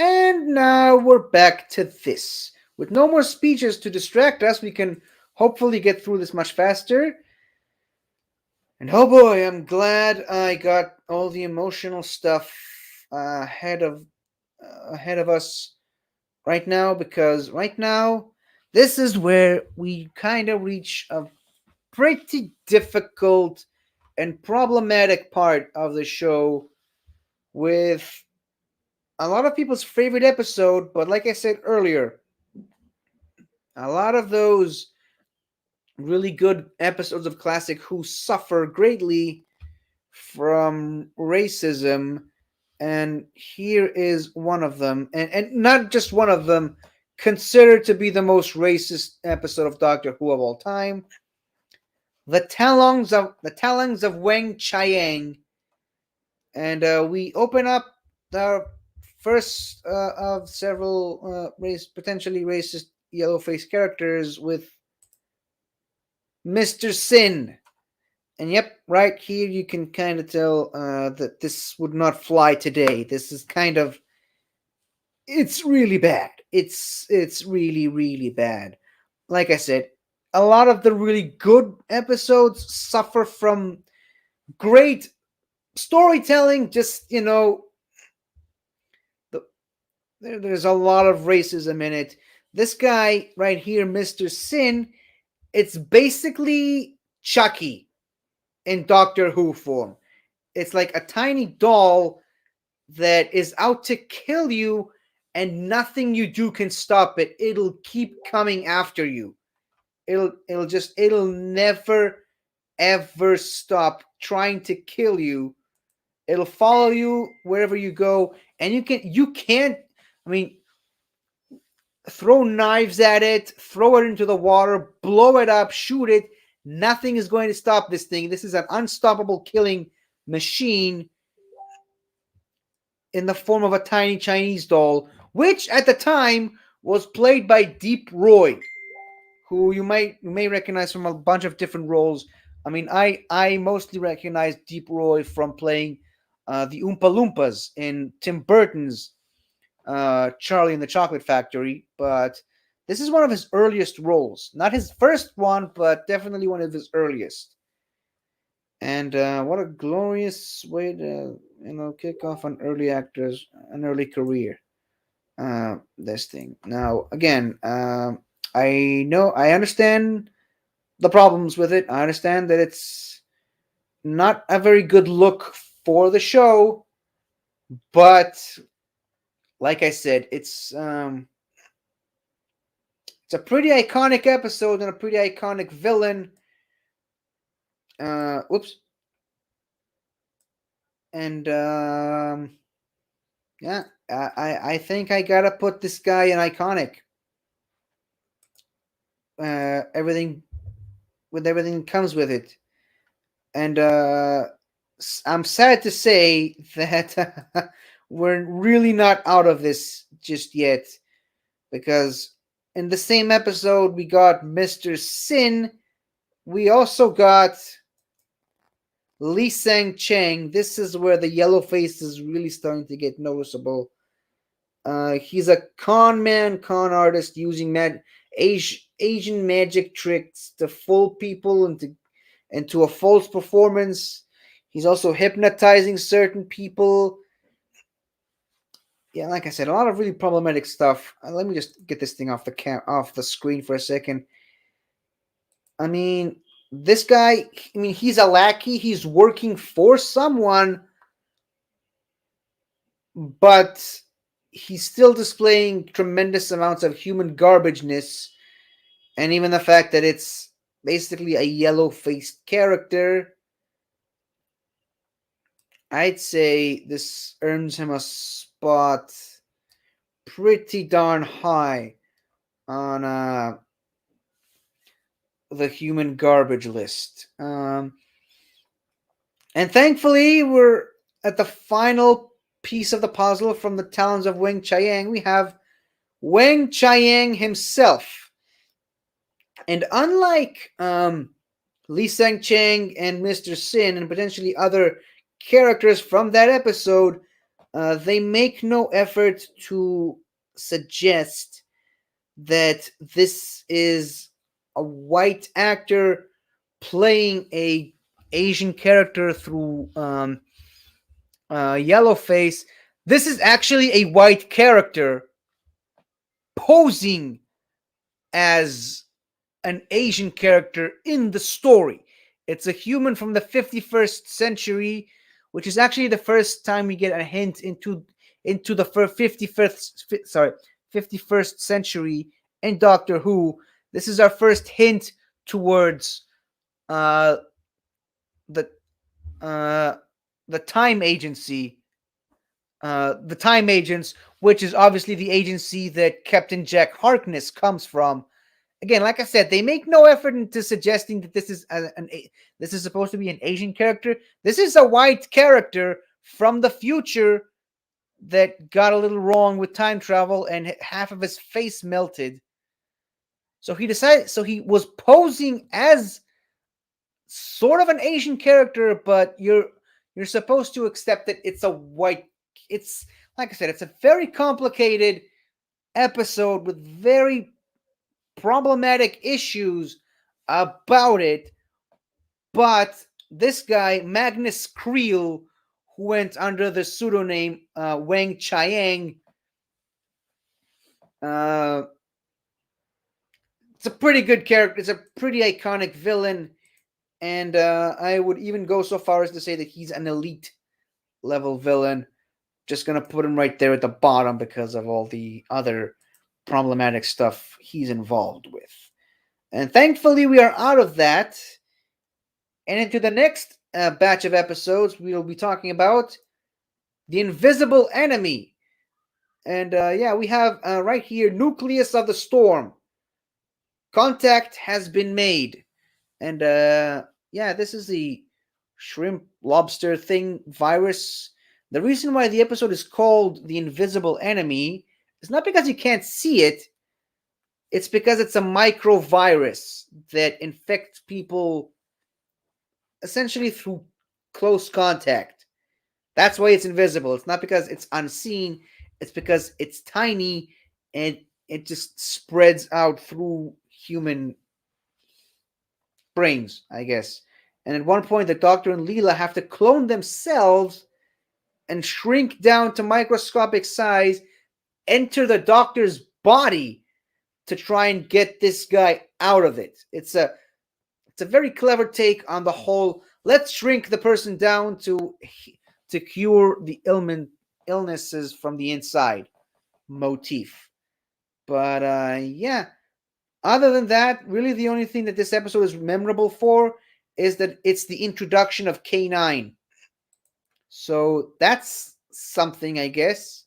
And now we're back to this. With no more speeches to distract us, we can hopefully get through this much faster. And oh boy, I'm glad I got all the emotional stuff ahead of us right now, because right now this is where we kind of reach a pretty difficult and problematic part of the show with a lot of people's favorite episode, but like I said earlier, a lot of those really good episodes of Classic Who suffer greatly from racism, and here is one of them, and not just one of them, considered to be the most racist episode of Doctor Who of all time. The Talons of Weng Chiang, and we open up the first of several potentially racist yellow face characters with Mr. Sin. And yep, right here you can kind of tell that this would not fly today. This is kind of, it's really bad. It's really really bad. Like I said, a lot of the really good episodes suffer from great storytelling. Just the, there's a lot of racism in it. This guy right here, Mr. Sin, it's basically Chucky in Doctor Who form. It's like a tiny doll that is out to kill you, and nothing you do can stop it. It'll keep coming after you. It'll never ever stop trying to kill you. It'll follow you wherever you go, and you can't. I mean, throw knives at it, throw it into the water, blow it up, shoot it. Nothing is going to stop this thing. This is an unstoppable killing machine in the form of a tiny Chinese doll, which at the time was played by Deep Roy, who you may recognize from a bunch of different roles. I mean, I mostly recognize Deep Roy from playing the Oompa Loompas in Tim Burton's Charlie and the Chocolate Factory, but this is one of his earliest roles. Not his first one, but definitely one of his earliest. And what a glorious way to kick off an early career. This thing. Now, again, I understand the problems with it. I understand that it's not a very good look for the show, but like I said, it's a pretty iconic episode and a pretty iconic villain. Whoops. And yeah, I think I gotta put this guy in iconic. Everything that comes with it, and I'm sad to say that we're really not out of this just yet, because in the same episode we got Mr. Sin. We also got Lee Sang Cheng. This is where the yellow face is really starting to get noticeable. He's a con man, con artist using Asian magic tricks to fool people into a false performance. He's also hypnotizing certain people. Yeah, like I said, a lot of really problematic stuff. Let me just get this thing off the screen for a second. I mean, this guy. I mean, he's a lackey. He's working for someone, but he's still displaying tremendous amounts of human garbageness, and even the fact that it's basically a yellow-faced character. I'd say this earns him a spot pretty darn high on the human garbage list. And thankfully, we're at the final piece of the puzzle from the talons of Wang Chiang. We have Wang Chiang himself. And unlike Li Sang Cheng and Mr. Sin, and potentially other characters from that episode, they make no effort to suggest that this is a white actor playing a Asian character through Yellowface. This is actually a white character posing as an Asian character in the story. It's a human from the 51st century, which is actually the first time we get a hint into the 51st century in Doctor Who. This is our first hint towards uh, the uh, the time agency, the time agents, which is obviously the agency that Captain Jack Harkness comes from. Again, like I said, they make no effort into suggesting that this is supposed to be an Asian character. This is a white character from the future that got a little wrong with time travel and half of his face melted. So he was posing as sort of an Asian character, but you're supposed to accept that it's a white. It's like I said, it's a very complicated episode with very problematic issues about it. But this guy, Magnus Creel, who went under the pseudonym Wang Chiang, uh, it's a pretty good character. It's a pretty iconic villain. And I would even go so far as to say that he's an elite level villain. Just gonna put him right there at the bottom because of all the other problematic stuff he's involved with. And thankfully, we are out of that. And into the next batch of episodes, we will be talking about the invisible enemy. And yeah, we have right here Nucleus of the Storm. Contact has been made. And yeah, this is the shrimp lobster thing virus. The reason why the episode is called The Invisible Enemy is not because you can't see it, it's because it's a microvirus that infects people essentially through close contact. That's why it's invisible. It's not because it's unseen, it's because it's tiny and it just spreads out through human brains, I guess. And at one point, the Doctor and Leela have to clone themselves and shrink down to microscopic size, enter the Doctor's body to try and get this guy out of it. It's a very clever take on the whole. Let's shrink the person down to cure the illnesses from the inside motif. But yeah, other than that, really the only thing that this episode is memorable for is that it's the introduction of K9. So that's something, I guess.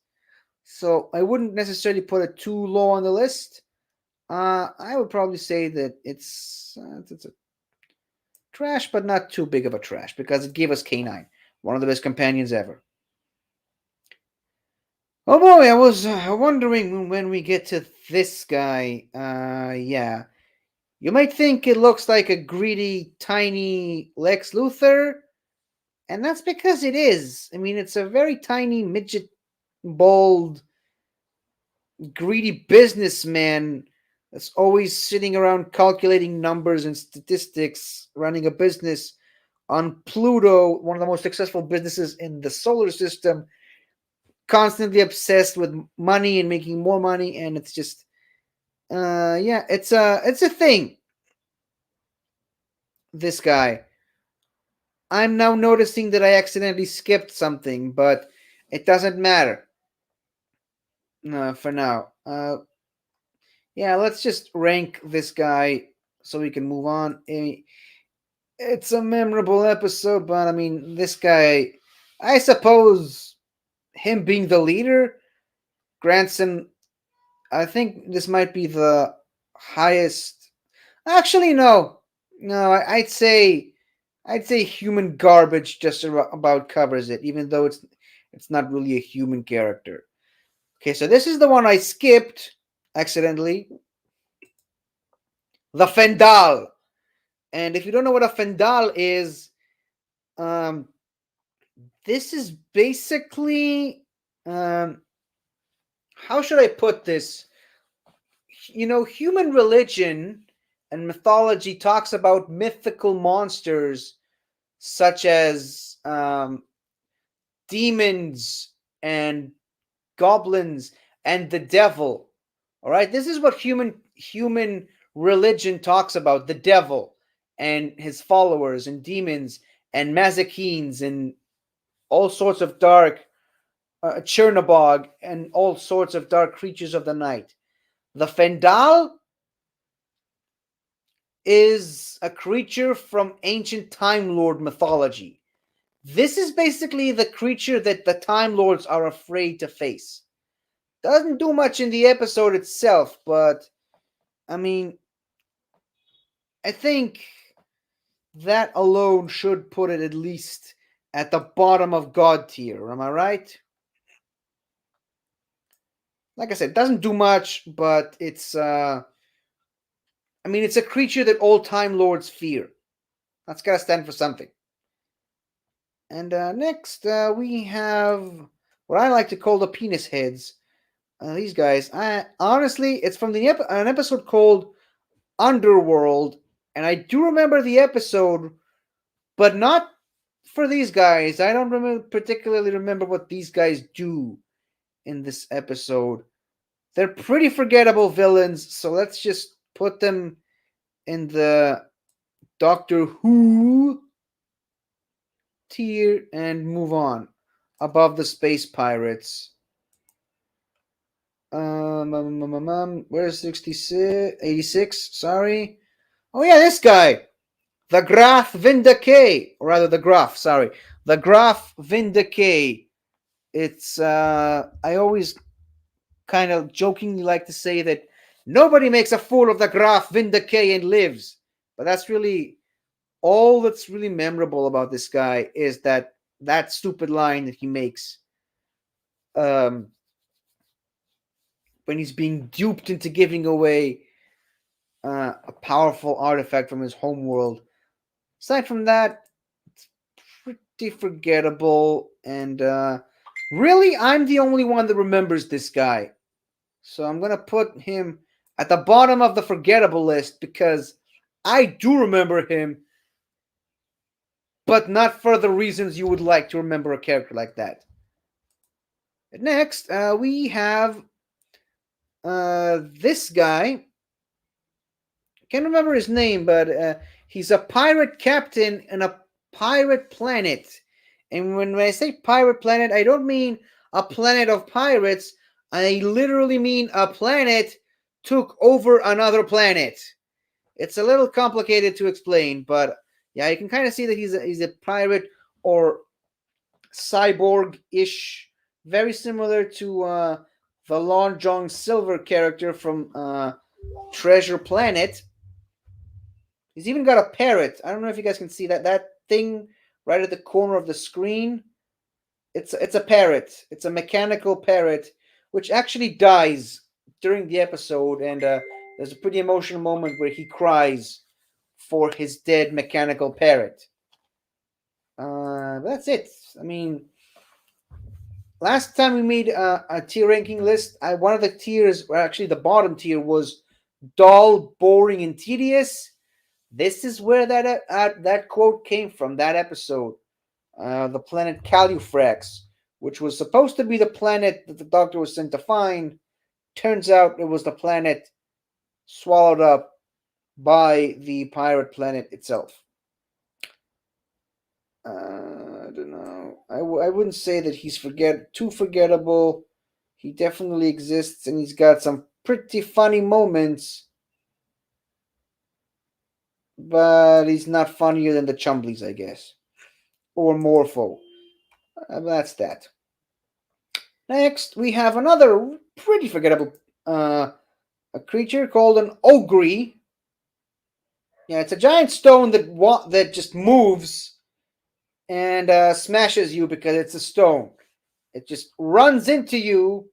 So I wouldn't necessarily put it too low on the list. I would probably say that it's a trash, but not too big of a trash because it gave us K9, one of the best companions ever. Oh boy, I was wondering when we get to this guy. Yeah. You might think it looks like a greedy, tiny Lex Luthor, and that's because it is. I mean, it's a very tiny, midget, bald, greedy businessman that's always sitting around calculating numbers and statistics, running a business on Pluto, one of the most successful businesses in the solar system, constantly obsessed with money and making more money, and it's just yeah, it's a thing. This guy. I'm now noticing that I accidentally skipped something, but it doesn't matter. For now. Yeah, let's just rank this guy so we can move on. It's a memorable episode, but I mean, this guy, I suppose him being the leader grants him. I think this might be the highest. Actually, no, no. I'd say human garbage just about covers it, even though it's not really a human character. Okay, so this is the one I skipped accidentally. The Fendal. And if you don't know what a Fendal is, um, this is basically, um, how should I put this? Human religion and mythology talks about mythical monsters such as demons and goblins and the devil. All right, this is what human religion talks about: the devil and his followers and demons and Mazikins and all sorts of dark Chernobog and all sorts of dark creatures of the night. The Fendal is a creature from ancient Time Lord mythology. This is basically the creature that the Time Lords are afraid to face. Doesn't do much in the episode itself, but I mean, I think that alone should put it at least at the bottom of God tier. Am I right? Like I said, it doesn't do much, but it's a creature that all Time Lords fear. That's gotta stand for something. And next, we have what I like to call the penis heads. These guys, I honestly, it's from an episode called Underworld, and I do remember the episode, but not for these guys. I don't particularly remember what these guys do in this episode. They're pretty forgettable villains, so let's just put them in the Doctor Who tier and move on above the space pirates. Where's 66? 86? Sorry. Oh yeah, this guy, the Graf Vindicate, or rather the Graf. Sorry, the Graf Vindicate. It's I always kind of jokingly like to say that nobody makes a fool of the Graf Vindicate and lives, but that's really all that's really memorable about this guy is that stupid line that he makes um, when he's being duped into giving away a powerful artifact from his homeworld. Aside from that, it's pretty forgettable, and really, I'm the only one that remembers this guy. So I'm gonna put him at the bottom of the forgettable list because I do remember him, but not for the reasons you would like to remember a character like that. Next, we have this guy. Can't remember his name, but he's a pirate captain in a pirate planet. And when I say pirate planet, I don't mean a planet of pirates. I literally mean a planet took over another planet. It's a little complicated to explain, but yeah, you can kind of see that he's a pirate or cyborg-ish, very similar to the Long John Silver character from Treasure Planet. He's even got a parrot. I don't know if you guys can see that thing right at the corner of the screen. It's a parrot. It's a mechanical parrot, which actually dies during the episode, and there's a pretty emotional moment where he cries for his dead mechanical parrot. That's it. I mean, last time we made a tier ranking list, one of the tiers, or actually the bottom tier, was dull, boring, and tedious. This is where that quote came from. That episode, the planet Calufrax, which was supposed to be the planet that the Doctor was sent to find. Turns out it was the planet swallowed up by the pirate planet itself. I don't know. I wouldn't say that he's too forgettable. He definitely exists, and he's got some pretty funny moments. But he's not funnier than the Chumblies, I guess, or Morpho. That's that. Next, we have another pretty forgettable a creature called an ogre. Yeah, it's a giant stone that just moves and smashes you because it's a stone. It just runs into you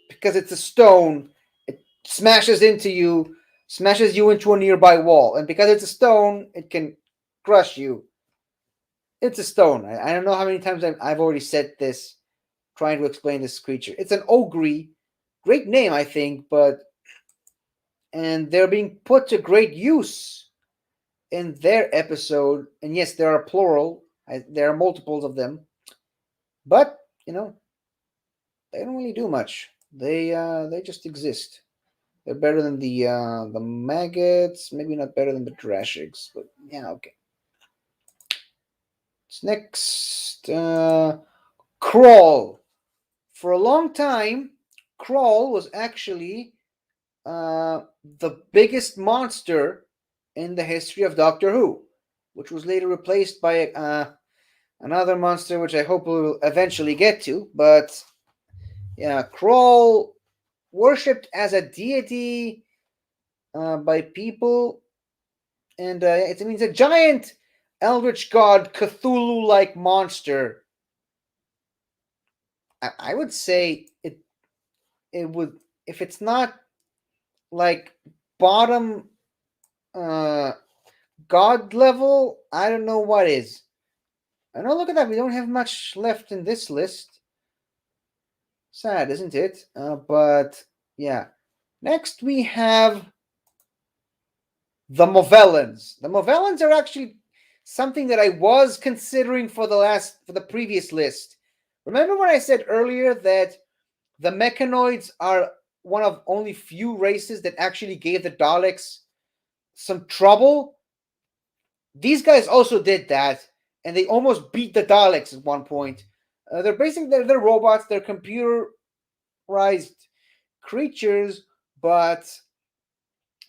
because it's a stone. It smashes you into a nearby wall, and because it's a stone, it can crush you. It's a stone. I don't know how many times I've already said this, trying to explain this creature. It's an ogre. Great name, I think, but and they're being put to great use in their episode. And yes, there are plural. There are multiples of them, but you know they don't really do much. They just exist. They're better than the maggots. Maybe not better than the drashigs, but yeah, okay. Next, crawl. For a long time, crawl was actually uh, the biggest monster in the history of Doctor Who, which was later replaced by another monster, which I hope we'll eventually get to. But yeah, Krull, worshipped as a deity by people, and it means a giant eldritch god Cthulhu-like monster. I would say it would, if it's not like bottom uh, god level, I don't know what is. I know, look at that. We don't have much left in this list. Sad, isn't it? But yeah. Next we have the Movellans. The Movellans are actually something that I was considering for the previous list. Remember when I said earlier that the mechanoids are one of only few races that actually gave the Daleks some trouble? These guys also did that, and they almost beat the Daleks at one point. They're robots, they're computerized creatures, but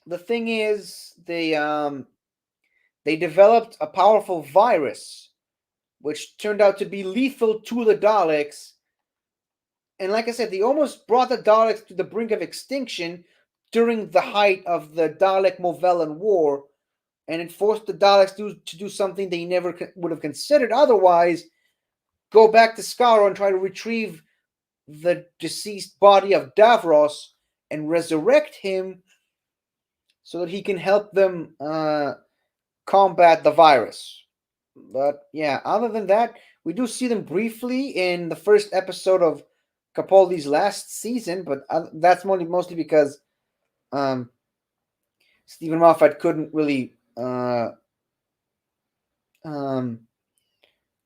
the thing is, they developed a powerful virus, which turned out to be lethal to the Daleks. And like I said, they almost brought the Daleks to the brink of extinction during the height of the Dalek Movellan War, and it forced the Daleks to do something they never would have considered otherwise: go back to Skaro and try to retrieve the deceased body of Davros and resurrect him so that he can help them combat the virus. But yeah, other than that, we do see them briefly in the first episode of Capaldi's last season, but that's mostly because um, Stephen Moffat um,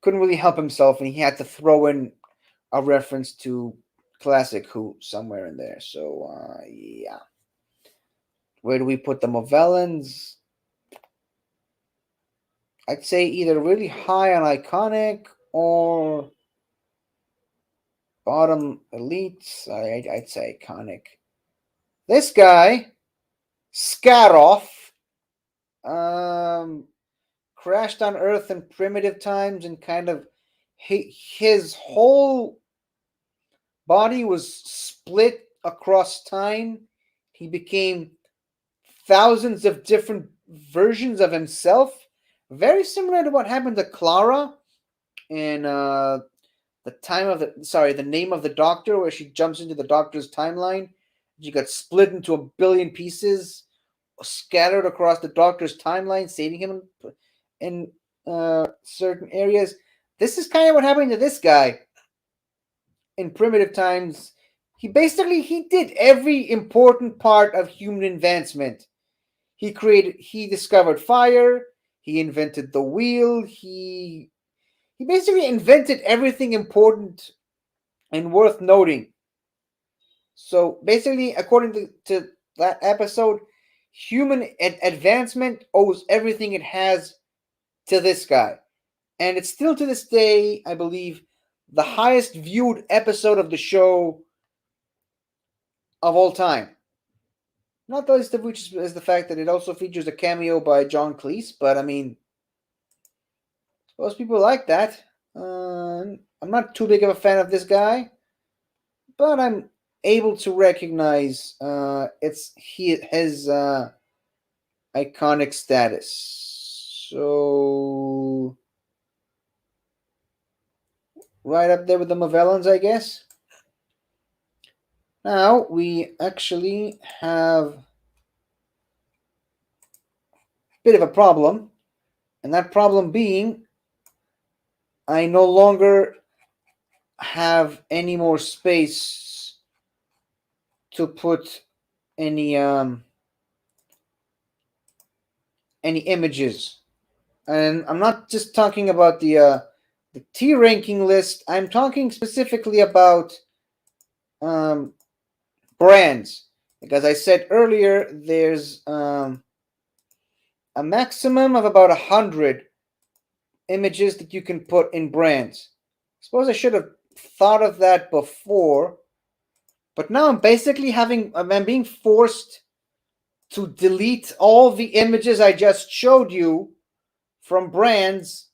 couldn't really help himself, and he had to throw in a reference to classic Who somewhere in there. So yeah, where do we put the Movellans? I'd say either really high on iconic or bottom elites. I'd say iconic. This guy, Skaroth, um, crashed on Earth in primitive times, and kind of his whole body was split across time. He became thousands of different versions of himself, very similar to what happened to Clara in the name of the Doctor, where she jumps into the Doctor's timeline. She got split into a billion pieces, scattered across the Doctor's timeline, saving him in certain areas. This is kind of what happened to this guy in primitive times. He did every important part of human advancement. He discovered fire. He invented the wheel. He basically invented everything important and worth noting. So basically, according to that episode, human advancement owes everything it has to this guy. And it's still to this day, I believe, the highest viewed episode of the show of all time. Not the least of which is the fact that it also features a cameo by John Cleese, but I mean, most people like that. I'm not too big of a fan of this guy, but I'm able to recognize his iconic status. So right up there with the Movellans, I guess. Now we actually have a bit of a problem, and that problem being I no longer have any more space to put any um any images. And I'm not just talking about the T ranking list. I'm talking specifically about um brands. Like as I said earlier, there's a maximum of about 100 images that you can put in brands. I suppose I should have thought of that before, but now I'm being forced to delete all the images I just showed you from brands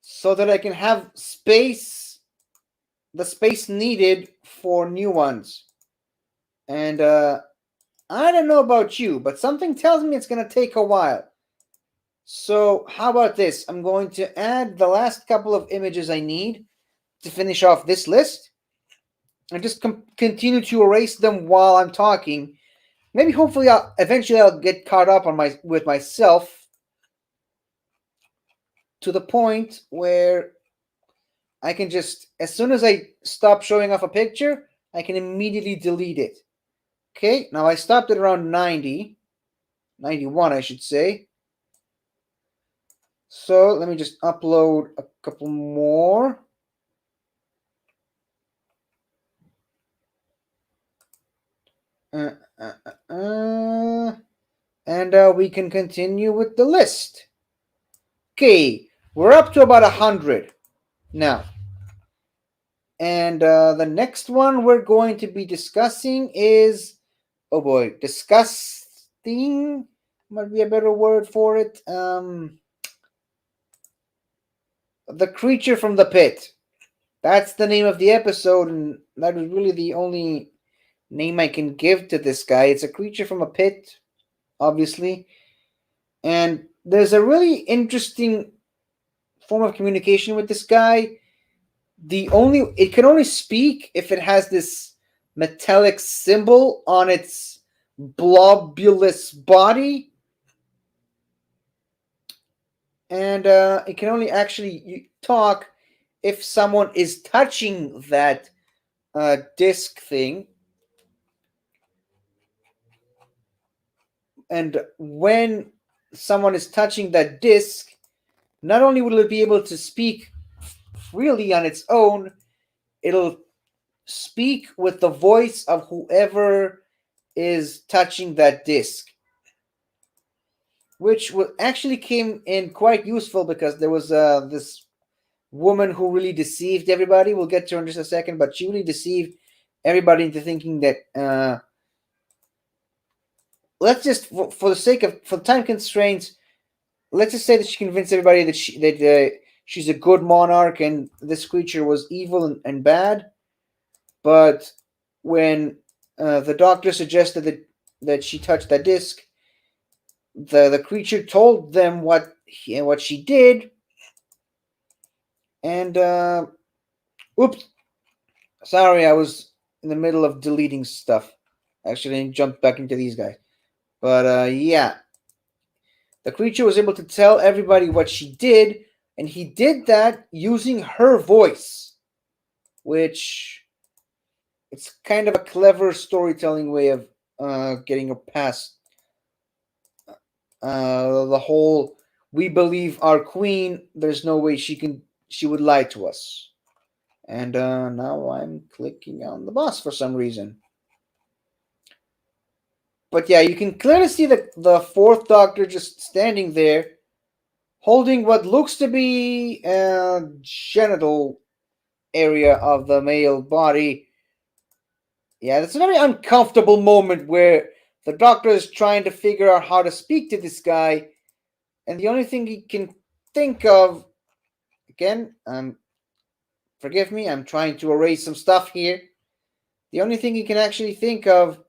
so that I can have the space needed for new ones. And I don't know about you, but something tells me it's going to take a while. So, how about this? I'm going to add the last couple of images I need to finish off this list and just continue to erase them while I'm talking. Maybe hopefully I'll get caught up on my with myself to the point where I can just as soon as I stop showing off a picture, I can immediately delete it. Okay? Now I stopped at around 90, 91 I should say. So, let me just upload a couple more. Uh, and we can continue with the list. Okay, we're up to about 100 now. And the next one we're going to be discussing is, oh boy, disgusting might be a better word for it. The creature from the pit. That's the name of the episode, and that is really the only name I can give to this guy. It's a creature from a pit, obviously. And there's a really interesting form of communication with this guy. It can only speak if it has this metallic symbol on its blobulous body, and it can only actually talk if someone is touching that disc thing. And when someone is touching that disc, not only will it be able to speak freely on its own, it'll speak with the voice of whoever is touching that disc, which actually came in quite useful because there was this woman who really deceived everybody. We'll get to her in just a second, but she really deceived everybody into thinking that let's just for the sake of for time constraints, let's just say that she convinced everybody that she's a good monarch and this creature was evil and bad. But when the doctor suggested that she touch that disc, the creature told them what she did, and oops, sorry, I was in the middle of deleting stuff. Actually, I jumped back into these guys, but yeah, the creature was able to tell everybody what she did, and he did that using her voice, which it's kind of a clever storytelling way of getting her past the whole we believe our queen, there's no way she would lie to us. And now I'm clicking on the boss for some reason. But yeah, you can clearly see the fourth doctor just standing there holding what looks to be a genital area of the male body. Yeah, it's a very uncomfortable moment where the doctor is trying to figure out how to speak to this guy, and the only thing he can think of, again, I'm Forgive me, I'm trying to erase some stuff here. The only thing you can actually think of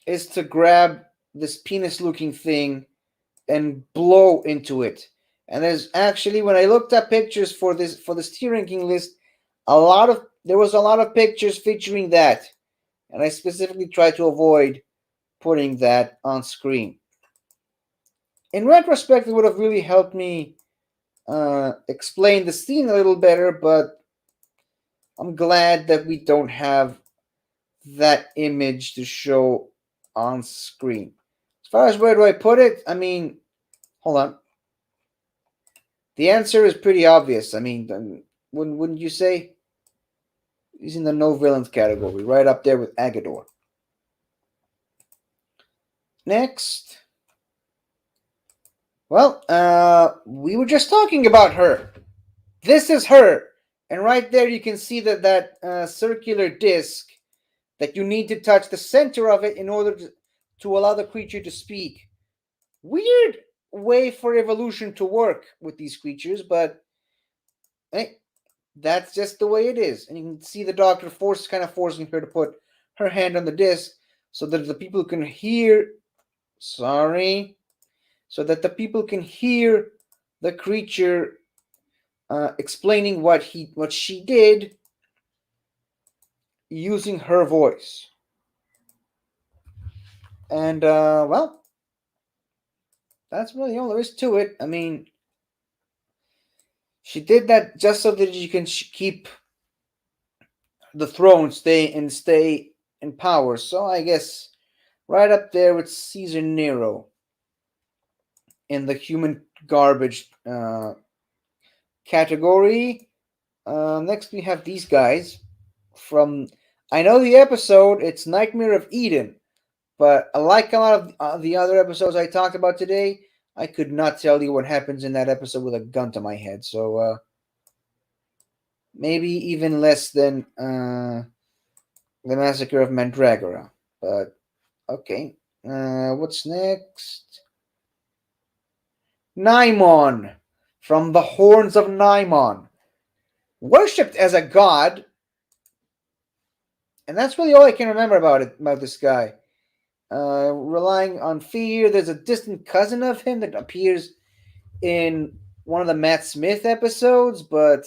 is to grab this penis looking thing and blow into it. And there's actually, when I looked at pictures for this tier ranking list, there was a lot of pictures featuring that, and I specifically tried to avoid putting that on screen. In retrospect, it would have really helped me explain the scene a little better, but I'm glad that we don't have that image to show on screen. As far as where do I put it, I mean, hold on. The answer is pretty obvious. I mean, wouldn't you say? He's in the no villains category, right up there with Agador. Next. Well, we were just talking about her. This is her. And right there you can see that circular disc that you need to touch the center of it in order to allow the creature to speak. Weird way for evolution to work with these creatures, but hey, that's just the way it is. And you can see the doctor forcing her to put her hand on the disc so that the people can hear. Sorry, so that the people can hear the creature explaining what she did using her voice. And well, that's really all there is to it. I mean, she did that just so that you can keep the throne stay in power. So I guess right up there with Caesar Nero in the human garbage category. Next we have these guys from. I know the episode. It's Nightmare of Eden, but like a lot of the other episodes I talked about today, I could not tell you what happens in that episode with a gun to my head. So maybe even less than the Massacre of Mandragora. But okay, what's next? Naimon from the Horns of Naimon, worshipped as a god, and that's really all I can remember about this guy. Relying on fear. There's a distant cousin of him that appears in one of the Matt Smith episodes, but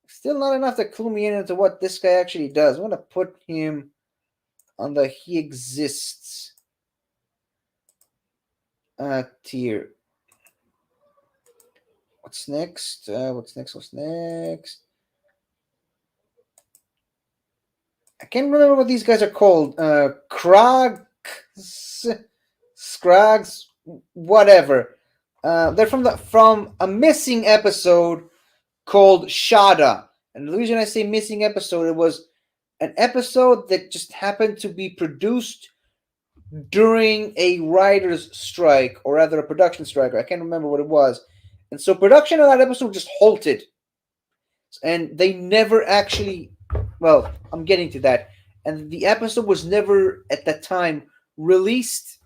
still not enough to clue me in into what this guy actually does. I'm going to put him on the he exists tier. What's next? What's next? I can't remember what these guys are called. Krogs, Scrags, whatever. They're from a missing episode called Shada. And the reason I say missing episode, it was an episode that just happened to be produced during a writer's strike, or rather a production strike. I can't remember what it was. And so production of that episode just halted. And they never actually, well, I'm getting to that. And the episode was never, at that time, released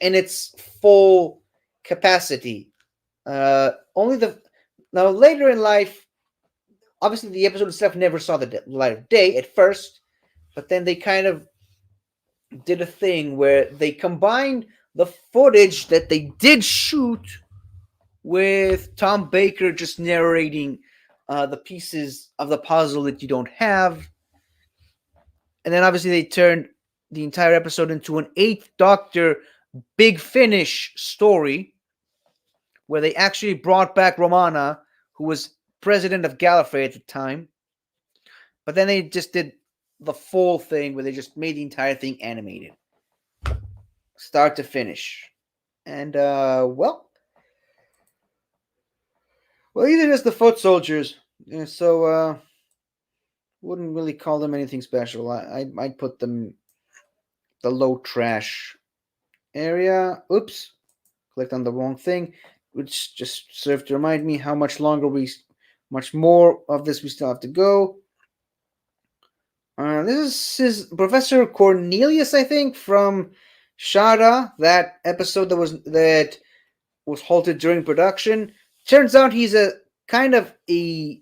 in its full capacity. Only now later in life, obviously the episode itself never saw the light of day at first, but then they kind of did a thing where they combined the footage that they did shoot with Tom Baker just narrating the pieces of the puzzle that you don't have. And then obviously they turned the entire episode into an Eighth Doctor Big Finish story where they actually brought back Romana, who was president of Gallifrey at the time. But then they just did the full thing where they just made the entire thing animated. Start to finish. And, well, these are just the foot soldiers. So, wouldn't really call them anything special. I'd put them the low trash area. Oops. Clicked on the wrong thing, which just served to remind me how much more of this we still have to go. This is Professor Cornelius, I think, from Shada, that episode that was halted during production. Turns out he's a kind of a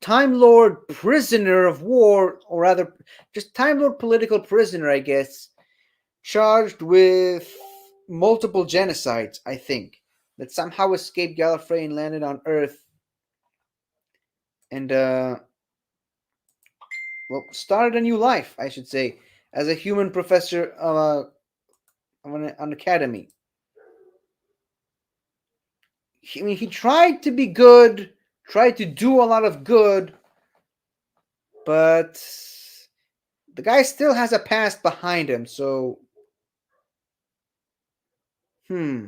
Time Lord prisoner of war, or rather, just Time Lord political prisoner, I guess, charged with multiple genocides, I think, that somehow escaped Gallifrey and landed on Earth and, well, started a new life, I should say, as a human professor of an academy. I mean, he tried to be good, tried to do a lot of good, but the guy still has a past behind him, so, hmm,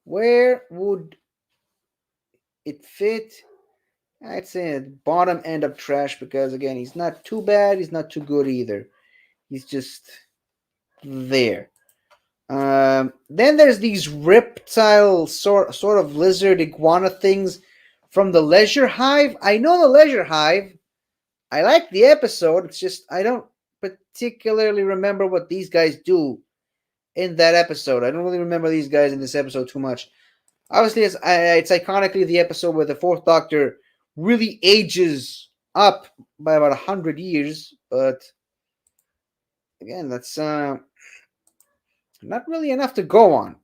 where would it fit? I'd say at the bottom end of trash because, again, he's not too bad, he's not too good either. He's just there. Then there's these reptile sort of lizard iguana things from the Leisure Hive. I know the Leisure Hive. I like the episode. It's just I don't particularly remember what these guys do in that episode. I don't really remember these guys in this episode too much. Obviously, it's iconically the episode where the Fourth Doctor really ages up by about 100 years. But again, that's not really enough to go on.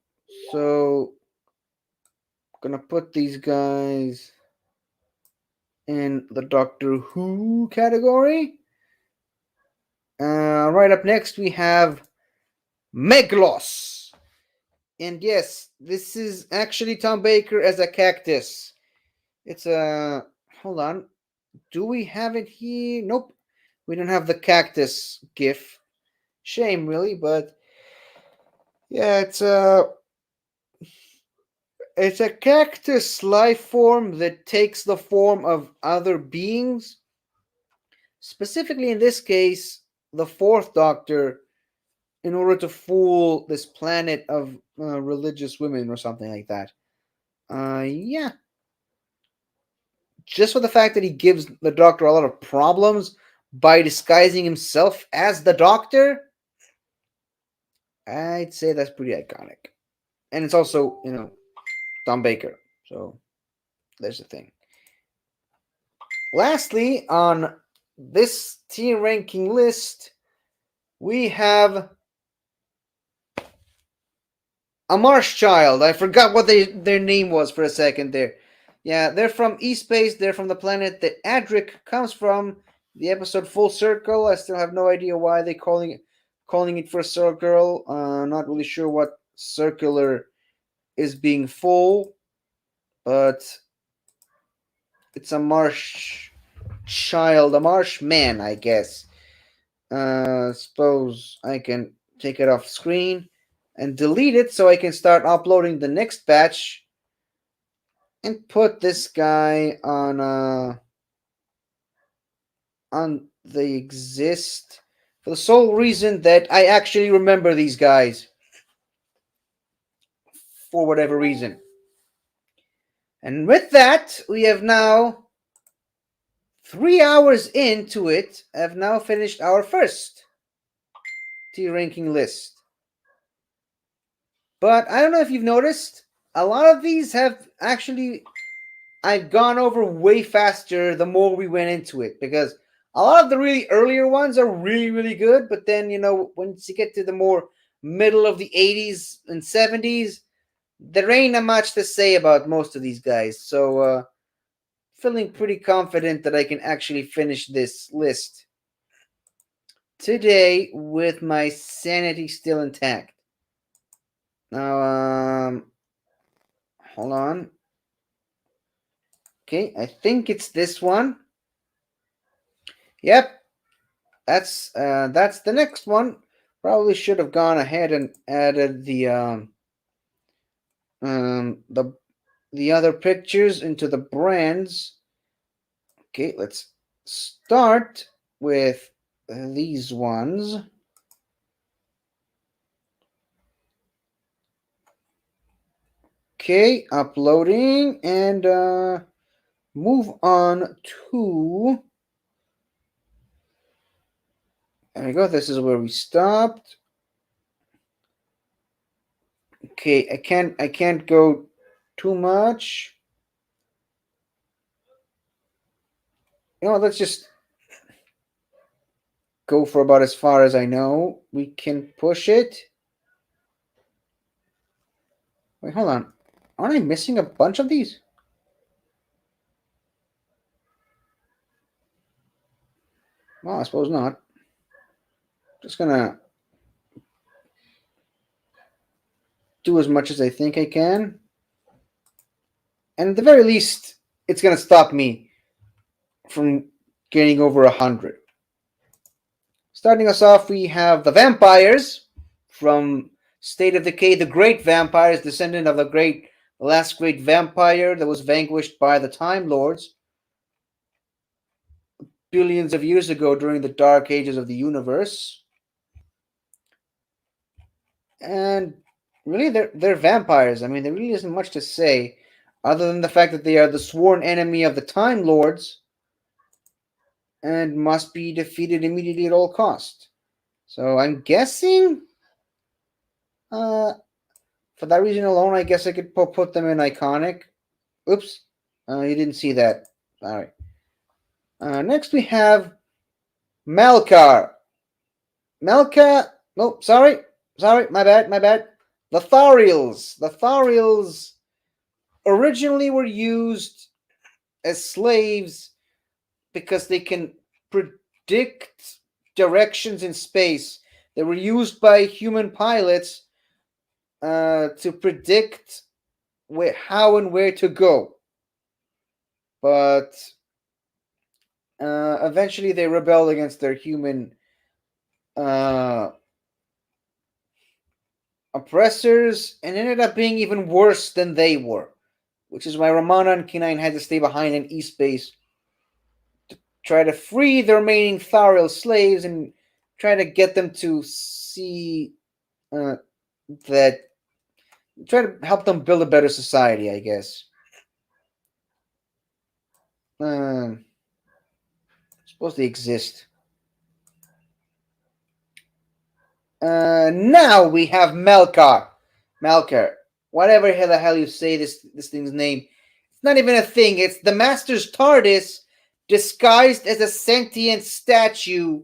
So I'm gonna put these guys in the Doctor Who category. Right up next, we have Meglos. And yes, this is actually Tom Baker as a cactus. It's a. Hold on. Do we have it here? Nope. We don't have the cactus gif. Shame, really, but yeah, it's a cactus life form that takes the form of other beings. Specifically, in this case, the Fourth Doctor, in order to fool this planet of religious women or something like that. Yeah, just for the fact that he gives the Doctor a lot of problems by disguising himself as the Doctor, I'd say that's pretty iconic. And it's also, Tom Baker. So there's the thing. Lastly, on this tier ranking list, we have a Marsh Child. I forgot what their name was for a second there. Yeah, they're from East Space. They're from the planet that Adric comes from. The episode Full Circle. I still have no idea why they calling it for Circle. Not really sure what circular is being full, but it's a Marsh Child, a Marsh Man, I guess. Suppose I can take it off screen and delete it so I can start uploading the next batch and put this guy on the exist for the sole reason that I actually remember these guys for whatever reason. And with that, we have now 3 hours into it, have now finished our first tier ranking list. But I don't know if you've noticed, a lot of these have actually I've gone over way faster the more we went into it because a lot of the really earlier ones are really, really good. But then, once you get to the more middle of the 80s and 70s, there ain't much to say about most of these guys. So, feeling pretty confident that I can actually finish this list today with my sanity still intact. Now, hold on. Okay, I think it's this one. Yep, that's the next one. Probably should have gone ahead and added the other pictures into the brands. Okay, let's start with these ones. Okay, uploading and move on to. There we go. This is where we stopped. Okay, I can't go too much. let's just go for about as far as I know. We can push it. Wait, hold on. Aren't I missing a bunch of these? Well, I suppose not. Just gonna do as much as I think I can. And at the very least, it's gonna stop me from getting over 100. Starting us off, we have the vampires from State of Decay, the great vampires, descendant of the last great vampire that was vanquished by the Time Lords billions of years ago during the dark ages of the universe. And really, they're vampires. I mean, there really isn't much to say other than the fact that they are the sworn enemy of the Time Lords and must be defeated immediately at all cost. So I'm guessing, for that reason alone, I guess I could put them in iconic. Oops, you didn't see that. All right. Next we have Malkar. Malka. No, sorry, my bad. The Thariels. The Thariels originally were used as slaves because they can predict directions in space. They were used by human pilots to predict how and where to go. But eventually they rebelled against their human oppressors and ended up being even worse than they were, which is why Romana and Kinine had to stay behind in East Base to try to free the remaining Thariel slaves and try to get them to see that, try to help them build a better society, I guess. Suppose they exist. Now we have Melkar. Whatever the hell you say this thing's name. It's not even a thing. It's the Master's TARDIS disguised as a sentient statue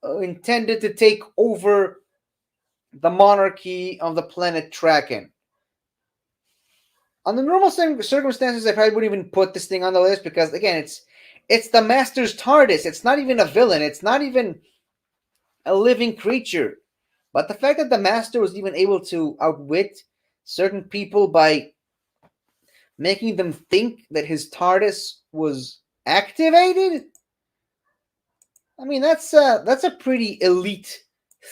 intended to take over the monarchy of the planet Traken. On the normal circumstances, I probably wouldn't even put this thing on the list because, again, it's the Master's TARDIS. It's not even a villain. It's not even a living creature. But the fact that the Master was even able to outwit certain people by making them think that his TARDIS was activated, I mean, that's a pretty elite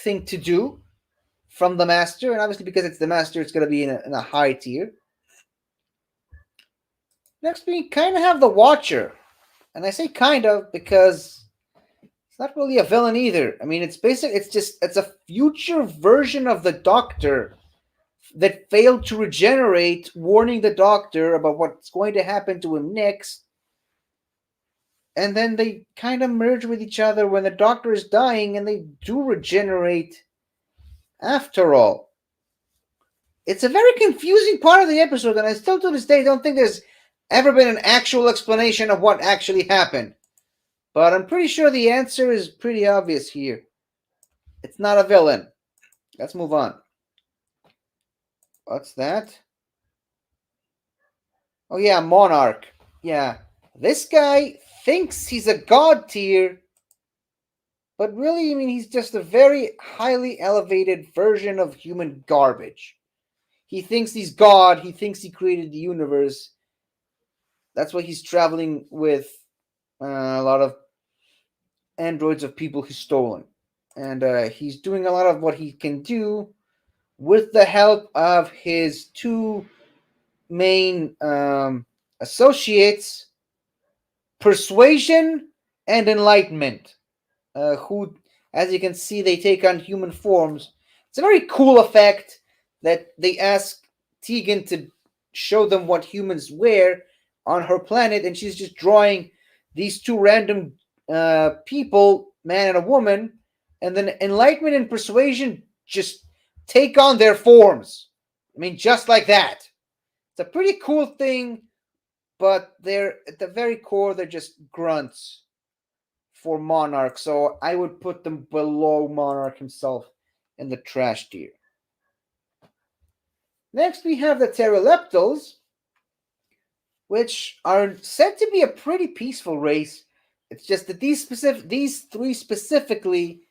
thing to do from the Master. And obviously, because it's the Master, it's going to be in a high tier. Next, we kind of have the Watcher. And I say kind of because it's not really a villain either. I mean, it's a future version of the Doctor that failed to regenerate, warning the Doctor about what's going to happen to him next. And then they kind of merge with each other when the Doctor is dying, and they do regenerate after all. It's a very confusing part of the episode, and I still to this day don't think there's ever been an actual explanation of what actually happened. But I'm pretty sure the answer is pretty obvious here. It's not a villain. Let's move on. What's that? Oh yeah, Monarch. Yeah. This guy thinks he's a god tier, but really, I mean, he's just a very highly elevated version of human garbage. He thinks he's God. He thinks he created the universe. That's why he's traveling with a lot of androids of people he's stolen. And he's doing a lot of what he can do with the help of his two main associates, Persuasion and Enlightenment, who, as you can see, they take on human forms. It's a very cool effect that they ask Tegan to show them what humans wear on her planet, and she's just drawing these two random people, man and a woman, and then Enlightenment and Persuasion just take on their forms. I mean, just like that. It's a pretty cool thing but they're at the very core, they're just grunts for Monarch. So I would put them below Monarch himself in the trash tier. Next, we have the Pteroleptals, which are said to be a pretty peaceful race. It's just that these three specifically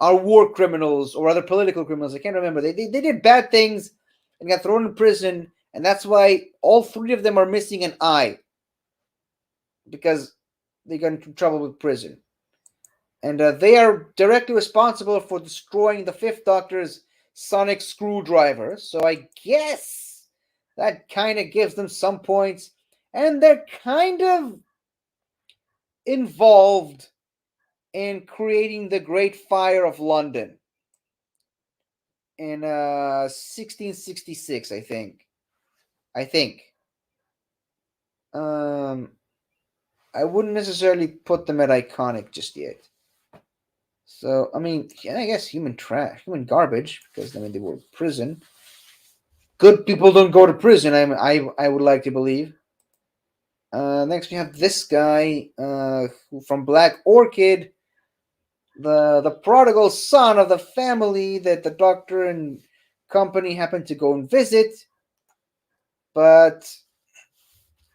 are war criminals or other political criminals. I can't remember. They did bad things and got thrown in prison, and that's why all three of them are missing an eye because they got into trouble with prison. And they are directly responsible for destroying the Fifth Doctor's sonic screwdriver. So I guess that kind of gives them some points. And they're kind of involved in creating the Great Fire of London in 1666, I think. Um, I wouldn't necessarily put them at iconic just yet. So I mean, yeah, I guess human trash, human garbage, because I mean they were in prison. Good people don't go to prison. I would like to believe. Next we have this guy from Black Orchid, the prodigal son of the family that the Doctor and company happened to go and visit, but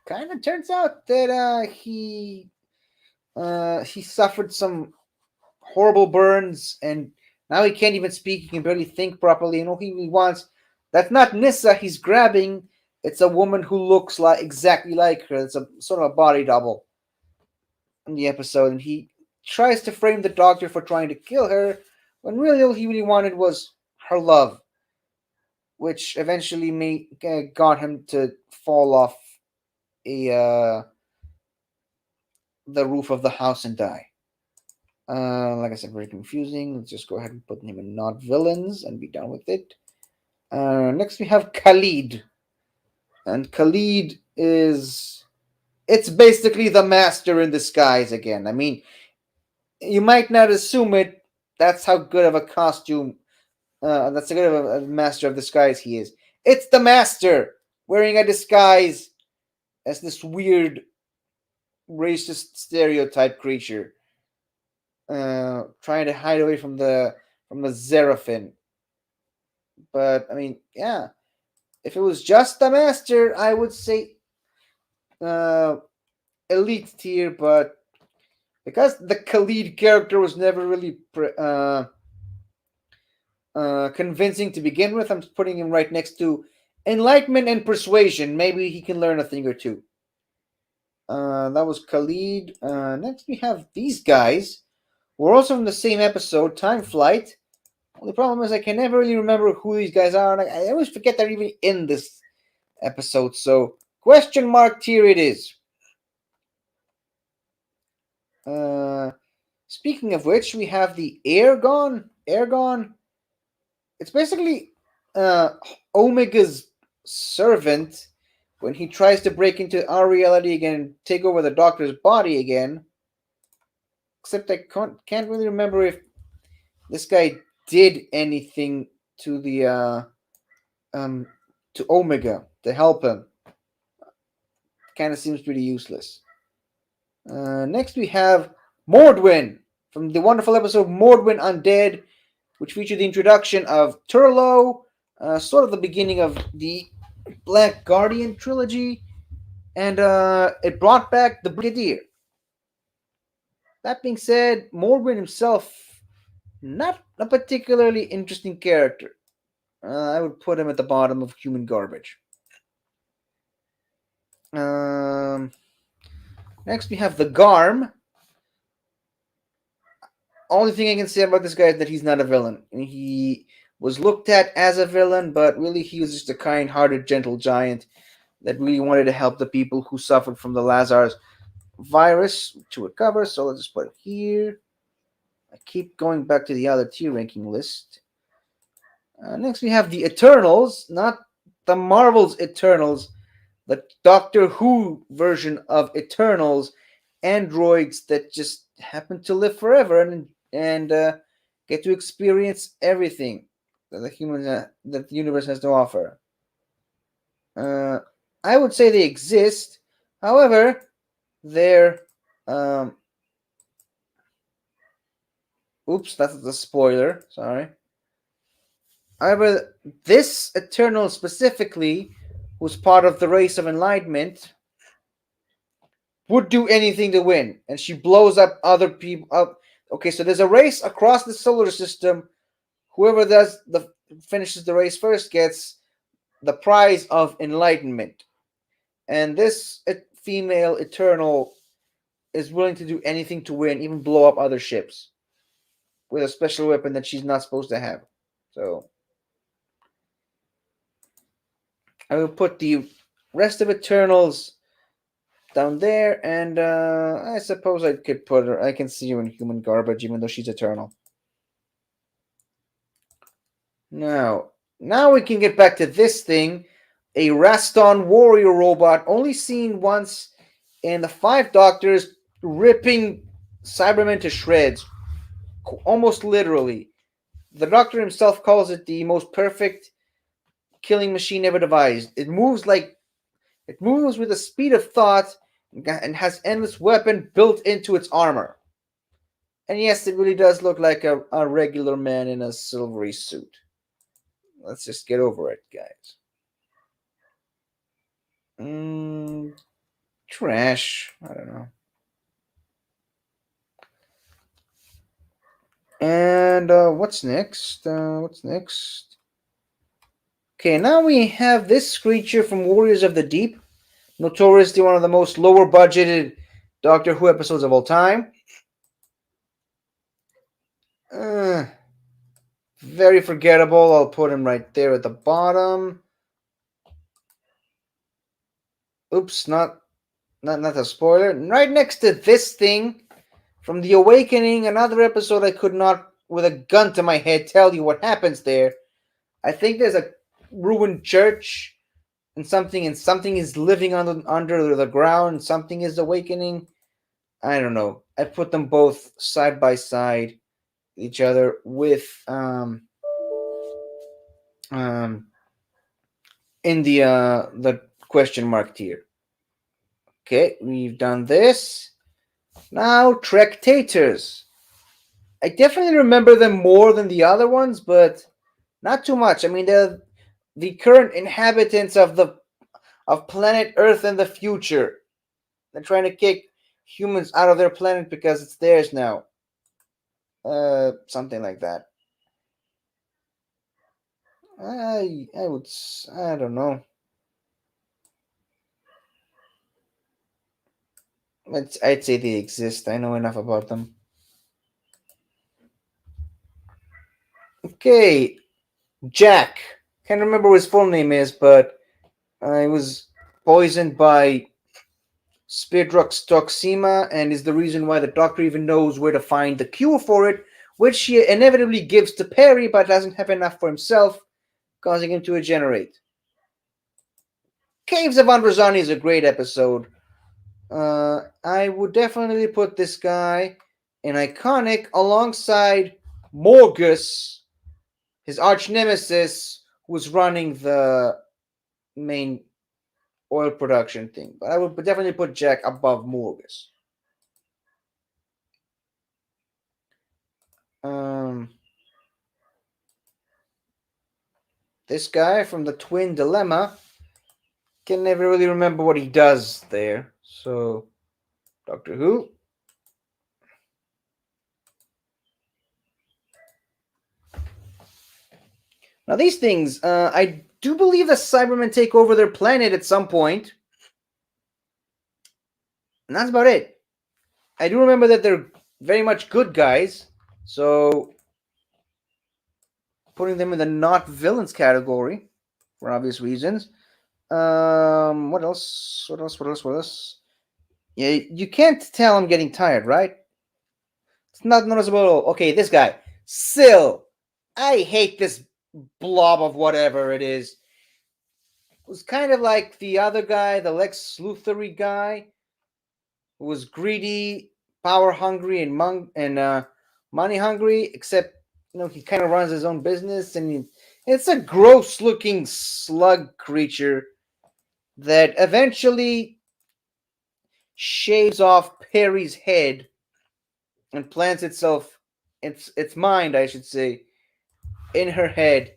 kind of turns out that he suffered some horrible burns, and now he can't even speak. He can barely think properly. And all he wants, that's not Nissa he's grabbing. It's a woman who looks like exactly like her. It's a sort of a body double in the episode, and he tries to frame the Doctor for trying to kill her, when really all he really wanted was her love, which eventually got him to fall off a the roof of the house and die. Like I said, very confusing. Let's just go ahead and put him in not villains and be done with it. Next we have Khalid. And Khalid it's basically the master in disguise again. I mean, you might not assume it. That's how good of a costume, that's how good of a master of disguise he is. It's the master wearing a disguise as this weird racist stereotype creature. Trying to hide away from the Zerafin. But I mean, yeah, if it was just the master, I would say elite tier. But because the Khalid character was never really convincing to begin with, I'm putting him right next to Enlightenment and Persuasion. Maybe he can learn a thing or two. That was Khalid. Next, we have these guys. We're also in the same episode, Time Flight. The problem is I can never really remember who these guys are, and I always forget they're even in this episode. So, question mark tier it is. Speaking of which, we have the Airgon. Airgon. It's basically Omega's servant when he tries to break into our reality again and take over the Doctor's body again. Except I can't really remember if this guy did anything to the to Omega to help him. Kind of seems pretty useless. Next we have Mordwin from the wonderful episode Mordwin Undead, which featured the introduction of Turlo, sort of the beginning of the Black Guardian trilogy, and it brought back the Brigadier. That being said, Mordwin himself, not a particularly interesting character. I would put him at the bottom of human garbage. Next, we have the Garm. Only thing I can say about this guy is that he's not a villain. I mean, he was looked at as a villain, but really he was just a kind-hearted, gentle giant that really wanted to help the people who suffered from the Lazarus virus to recover. So let's just put it here. I keep going back to the other tier ranking list. Next, we have the Eternals, not the Marvel's Eternals, the Doctor Who version of Eternals, androids that just happen to live forever and get to experience everything that that the universe has to offer. I would say they exist. However, their oops, that's the spoiler. Sorry. However, this Eternal specifically, who's part of the race of enlightenment, would do anything to win, and she blows up other people up. Okay, so there's a race across the solar system. Whoever does the finishes the race first gets the prize of enlightenment. And this female Eternal is willing to do anything to win, even blow up other ships with a special weapon that she's not supposed to have. So I will put the rest of Eternals down there, and I suppose I could put her. I can see her in human garbage, even though she's Eternal. Now we can get back to this thing, a Raston warrior robot, only seen once in the Five Doctors, ripping Cybermen to shreds, almost literally. The Doctor himself calls it the most perfect killing machine ever devised. It moves with the speed of thought and has endless weapon built into its armor. And yes, it really does look like a regular man in a silvery suit. Let's just get over it, guys. Trash. I don't know. And what's next? What's next? Okay, now we have this creature from Warriors of the Deep, notoriously one of the most lower budgeted Doctor Who episodes of all time. Very forgettable. I'll put him right there at the bottom. Oops, not a spoiler. Right next to this thing from The Awakening, another episode I could not, with a gun to my head, tell you what happens there. I think there's a ruined church, and something is living under the ground. Something is awakening. I don't know. I put them both side by side each other with in the question mark tier. Okay, we've done this. Now, Trektators. I definitely remember them more than the other ones, but not too much. I mean, they're the current inhabitants of planet Earth in the future. They're trying to kick humans out of their planet because it's theirs now. Something like that. I don't know. I'd say they exist. I know enough about them. Okay, Jack. Can't remember what his full name is, but he was poisoned by Spidroxtoxima and is the reason why the Doctor even knows where to find the cure for it, which he inevitably gives to Perry but doesn't have enough for himself, causing him to regenerate. Caves of Androzani is a great episode. I would definitely put this guy in iconic alongside Morgus, his arch nemesis, who's running the main oil production thing. But I would definitely put Jack above Morgus. This guy from the Twin Dilemma can never really remember what he does there. So, Doctor Who. Now, these things, I do believe the Cybermen take over their planet at some point. And that's about it. I do remember that they're very much good guys. So, putting them in the not villains category for obvious reasons. What else? What else? Yeah, you can't tell I'm getting tired, right? It's not noticeable. Okay, this guy. Syl. I hate this blob of whatever it is. It was kind of like the other guy, the Lex Luthery guy, who was greedy, power hungry, and money hungry. Except, he kind of runs his own business, and it's a gross-looking slug creature that eventually shaves off Perry's head and plants itself, its mind, I should say, in her head.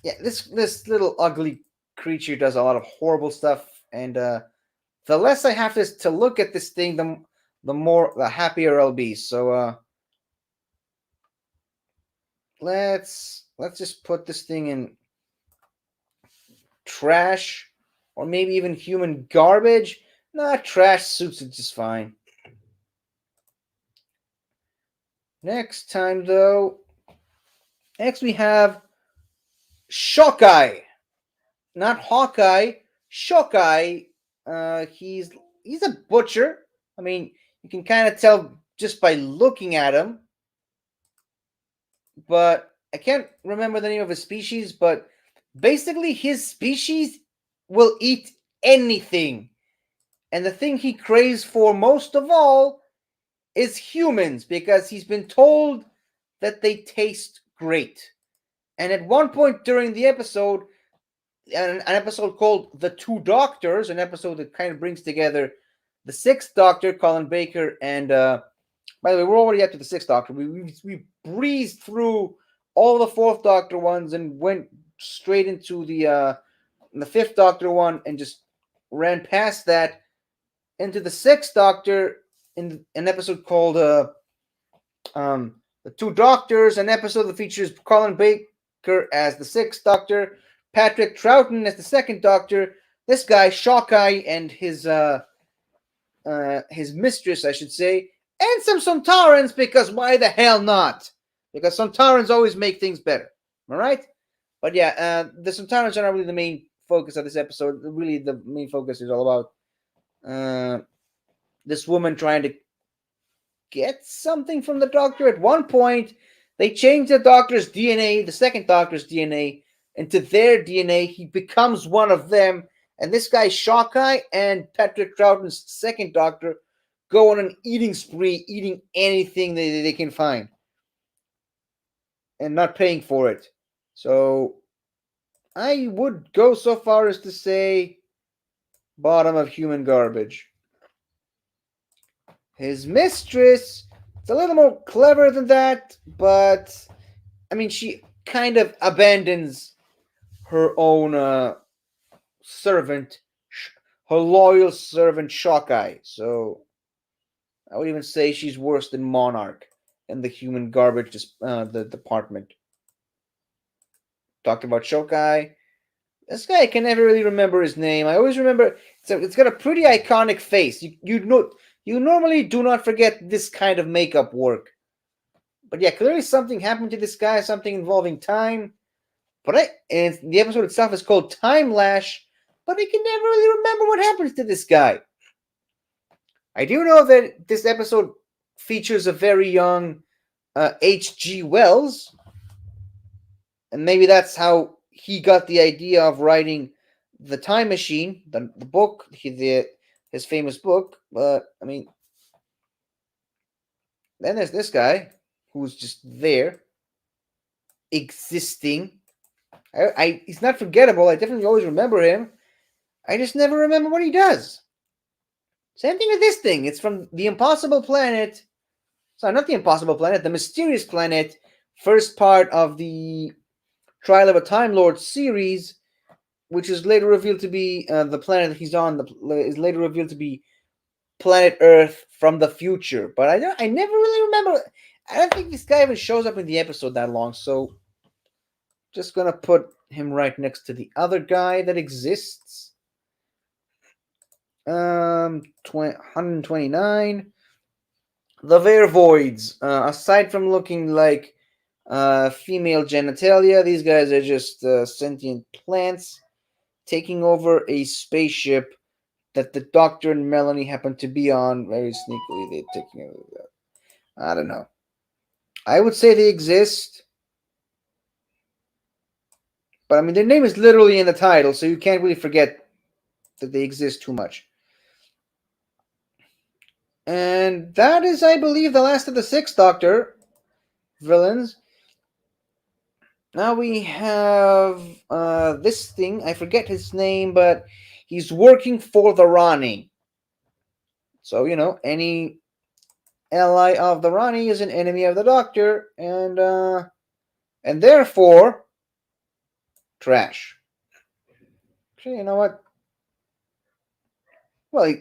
Yeah, this little ugly creature does a lot of horrible stuff, and the less I have to look at this thing, the happier I'll be. So let's just put this thing in trash, or maybe even human garbage. Nah, trash suits it just fine. Next time, though, next we have Shockeye, not Hawkeye. Shockeye. He's a butcher. I mean, you can kind of tell just by looking at him. But I can't remember the name of his species. But basically, his species will eat anything, and the thing he craves for most of all is humans because he's been told that they taste great. And at one point during the episode, an episode called The Two Doctors, an episode that kind of brings together the Sixth Doctor, Colin Baker, and by the way, we're already up to the Sixth Doctor. We breezed through all the Fourth Doctor ones and went straight into the Fifth Doctor one and just ran past that into the Sixth Doctor in an episode called The Two Doctors, an episode that features Colin Baker as the Sixth Doctor, Patrick Troughton as the Second Doctor, this guy Shockeye and his mistress, I should say, and some Sontarans, because why the hell not? Because Sontarans always make things better. Am I right? But yeah, the Sontarans are not really the main focus of this episode. Really, the main focus is all about this woman trying to get something from the Doctor. At one point, they change the Doctor's DNA, the Second Doctor's DNA, into their DNA. He becomes one of them. And this guy, Shockeye, and Patrick Troughton's Second Doctor go on an eating spree, eating anything they can find and not paying for it. So I would go so far as to say bottom of human garbage. His mistress, it's a little more clever than that, but I mean, she kind of abandons her own servant, her loyal servant Shockeye. So I would even say she's worse than Monarch in the human garbage the department. Talked about Shockeye. This guy I can never really remember his name. I always remember it's got a pretty iconic face. You normally do not forget this kind of makeup work. But yeah, clearly something happened to this guy, something involving time. And the episode itself is called Time Lash, but I can never really remember what happens to this guy. I do know that this episode features a very young H.G. Wells, and maybe that's how he got the idea of writing the Time Machine, the book, his famous book. But I mean, then there's this guy who's just there, existing. He's not forgettable. I definitely always remember him. I just never remember what he does. Same thing with this thing. It's from the Impossible Planet. Sorry, not the Impossible Planet, the Mysterious Planet. First part of the Trial of a Time Lord series, which is later revealed to be the planet he's on. Is later revealed to be planet Earth from the future. But I never really remember. I don't think this guy even shows up in the episode that long. So just gonna put him right next to the other guy that exists. 129. The Vervoids. Aside from looking like female genitalia, these guys are just sentient plants taking over a spaceship that the Doctor and Melanie happen to be on very sneakily. They're taking over. I don't know. I would say they exist, but I mean their name is literally in the title, so you can't really forget that they exist too much. And that is, I believe, the last of the Sixth Doctor villains. Now we have this thing. I forget his name, but he's working for the Rani. So, any ally of the Rani is an enemy of the Doctor, and therefore trash. Actually, you know what? Well,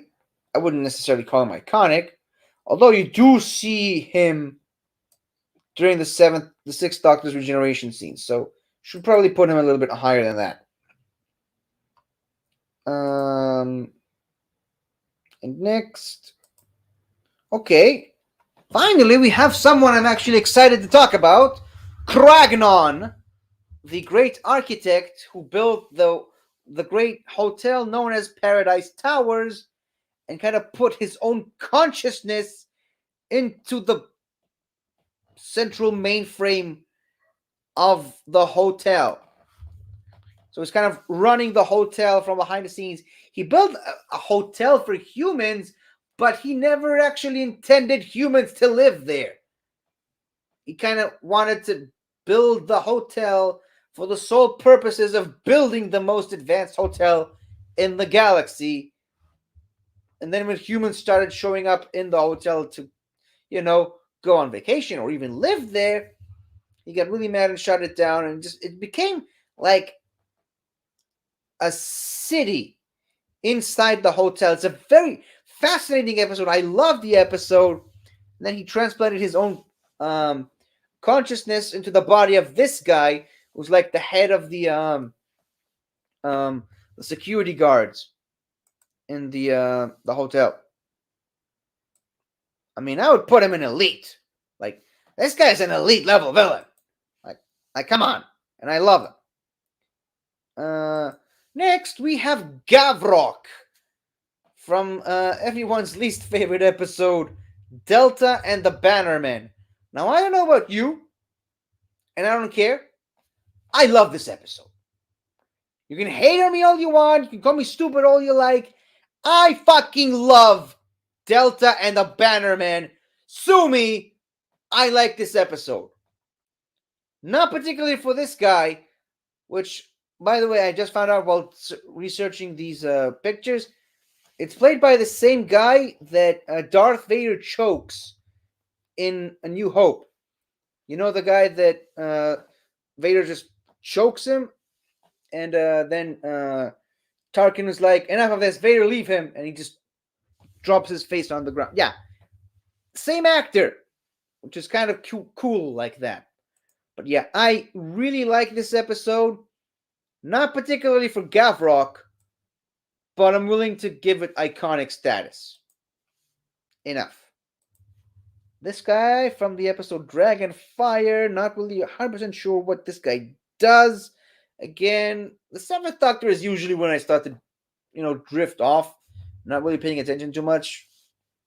I wouldn't necessarily call him iconic, although you do see him during the sixth Doctor's regeneration scene, so should probably put him a little bit higher than that. And next, okay, finally we have someone I'm actually excited to talk about, Cragnon, the great architect who built the great hotel known as Paradise Towers, and kind of put his own consciousness into the central mainframe of the hotel. So he's kind of running the hotel from behind the scenes. He built a hotel for humans, but he never actually intended humans to live there. He kind of wanted to build the hotel for the sole purposes of building the most advanced hotel in the galaxy. And then when humans started showing up in the hotel to, go on vacation or even live there, he got really mad and shut it down, and it became like a city inside the hotel. It's a very fascinating episode. I love the episode. And then he transplanted his own consciousness into the body of this guy, who's like the head of the security guards in the hotel. I mean, I would put him in elite. Like, this guy's an elite level villain. Like, come on. And I love him. Next, we have Gavrok from everyone's least favorite episode, Delta and the Bannermen. Now, I don't know about you, and I don't care. I love this episode. You can hate on me all you want. You can call me stupid all you like. I fucking love Delta and the Bannermen. Sue me. I like this episode. Not particularly for this guy, which, by the way, I just found out while researching these pictures. It's played by the same guy that Darth Vader chokes in A New Hope. You know, the guy that Vader just chokes him, and then Tarkin was like, enough of this, Vader, leave him, and he just drops his face on the ground. Yeah, same actor, which is kind of cool like that. But yeah, I really like this episode. Not particularly for Gavrok, but I'm willing to give it iconic status. Enough. This guy from the episode Dragonfire, not really 100% sure what this guy does. Again, the Seventh Doctor is usually when I start to, drift off. Not really paying attention too much.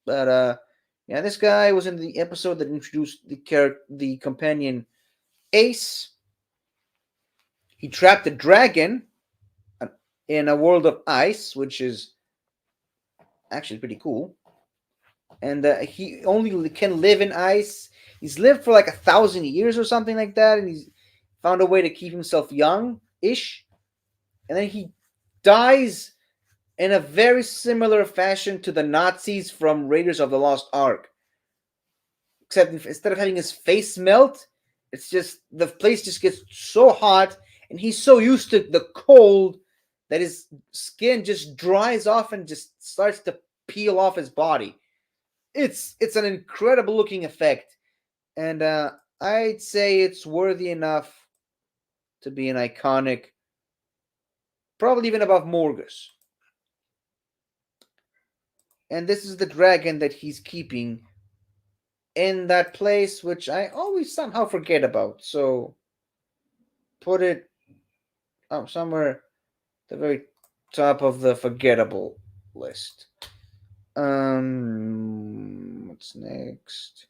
But, yeah, this guy was in the episode that introduced the companion Ace. He trapped a dragon in a world of ice, which is actually pretty cool. And he only can live in ice. He's lived for like 1,000 years or something like that, and he's found a way to keep himself young-ish. And then he dies in a very similar fashion to the Nazis from Raiders of the Lost Ark. Except instead of having his face melt, it's just the place just gets so hot, and he's so used to the cold that his skin just dries off and just starts to peel off his body. It's an incredible looking effect, and I'd say it's worthy enough to be an iconic, probably even above Morgus. And this is the dragon that he's keeping in that place, which I always somehow forget about. So put it somewhere the very top of the forgettable list. What's next?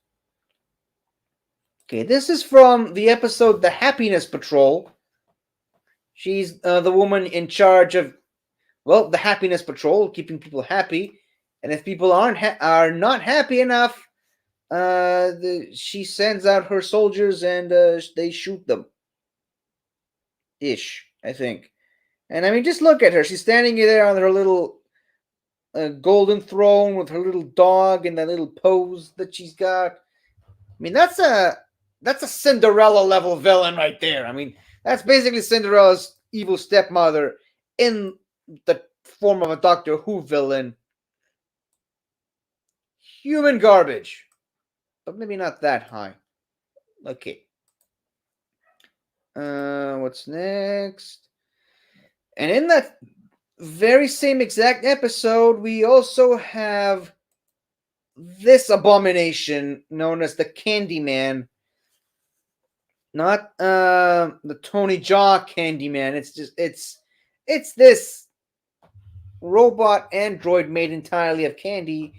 Okay, this is from the episode The Happiness Patrol. She's the woman in charge of, the Happiness Patrol, keeping people happy. And if people are not happy enough, she sends out her soldiers and they shoot them. Ish, I think. And I mean, just look at her. She's standing there on her little a golden throne with her little dog and that little pose that she's got. I mean, that's a Cinderella level villain right there. I mean, that's basically Cinderella's evil stepmother in the form of a Doctor Who villain. Human garbage, but maybe not that high. Okay. What's next? And in that very same exact episode, we also have this abomination known as the Candyman. Not the Tony Jaa Candyman. It's this robot android made entirely of candy.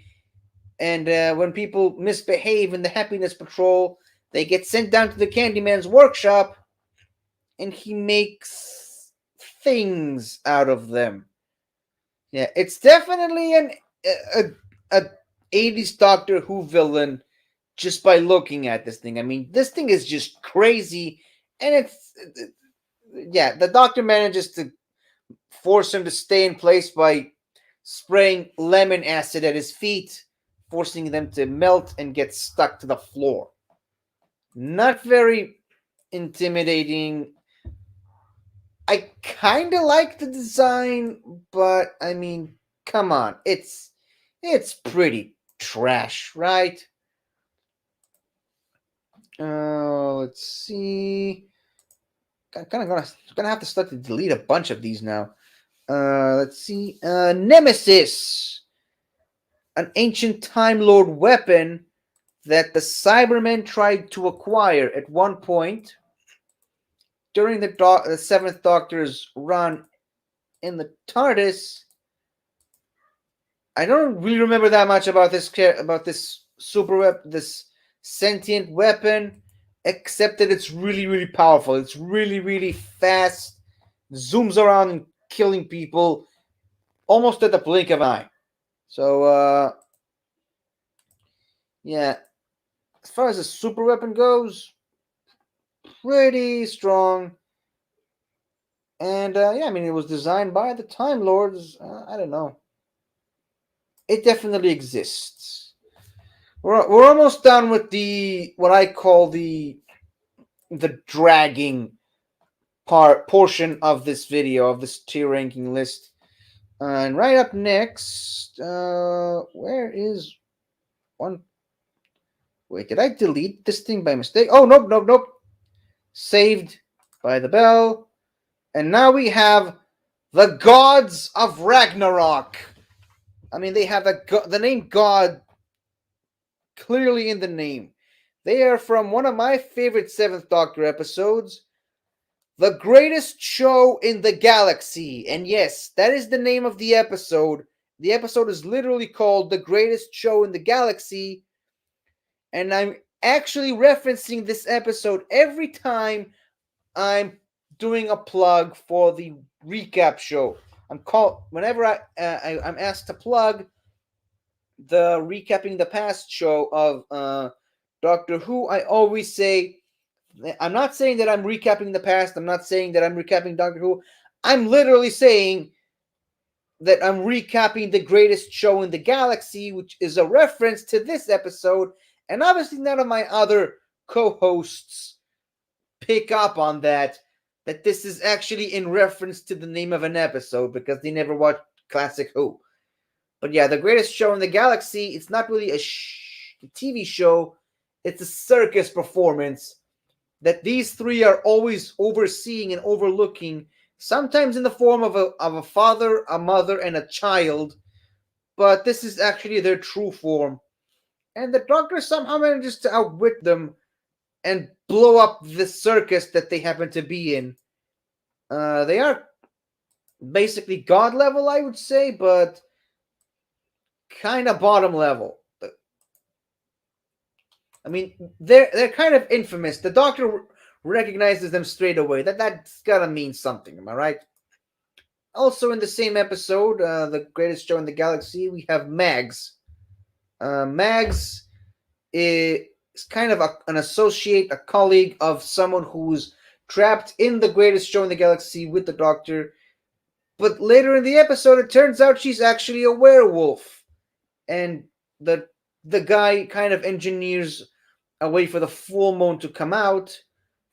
And when people misbehave in the Happiness Patrol, they get sent down to the Candyman's workshop, and he makes things out of them. Yeah, it's definitely a, a 80s Doctor Who villain just by looking at this thing. I mean, this thing is just crazy, and yeah, the Doctor manages to force him to stay in place by spraying lemon acid at his feet, forcing them to melt and get stuck to the floor. Not very intimidating. I kind of like the design, but I mean, come on, it's pretty trash, right? Let's see. I'm kind of gonna have to start to delete a bunch of these now. Let's see. Nemesis, an ancient Time Lord weapon that the Cybermen tried to acquire at one point during the Seventh Doctor's run in the TARDIS. I don't really remember that much about this this sentient weapon, except that it's really really powerful. It's really really fast, zooms around and killing people almost at the blink of an eye. So yeah, as far as the super weapon goes, pretty strong. And yeah, I mean, it was designed by the Time Lords. I don't know. It definitely exists. We're almost done with the what I call the dragging portion of this video, of this tier ranking list. And right up next, where is one? Wait, did I delete this thing by mistake? Oh, nope, nope, nope. Saved by the bell. And now we have the Gods of Ragnarok. I mean, they have the name God clearly in the name. They are from one of my favorite Seventh Doctor episodes, The Greatest Show in the Galaxy. And yes, that is the name of the episode. The episode is literally called The Greatest Show in the Galaxy. And I'm actually referencing this episode every time I'm doing a plug for the recap show. Whenever I'm asked to plug the recapping the past show of Doctor Who, I always say, I'm not saying that I'm recapping the past. I'm not saying that I'm recapping Doctor Who. I'm literally saying that I'm recapping the greatest show in the galaxy, which is a reference to this episode. And obviously none of my other co-hosts pick up on that this is actually in reference to the name of an episode because they never watched classic Who. But yeah, the greatest show in the galaxy, it's not really a TV show, it's a circus performance that these three are always overseeing and overlooking, sometimes in the form of a father, a mother, and a child, but this is actually their true form. And the Doctor somehow manages to outwit them and blow up the circus that they happen to be in. They are basically god level, I would say, but kind of bottom level. I mean, they're kind of infamous. The Doctor recognizes them straight away. That's gotta mean something, am I right? Also, in the same episode, The Greatest Show in the Galaxy, we have Mags. Mags is kind of an associate, a colleague of someone who's trapped in The Greatest Show in the Galaxy with the Doctor. But later in the episode, it turns out she's actually a werewolf, and the the guy kind of engineers a way for the full moon to come out,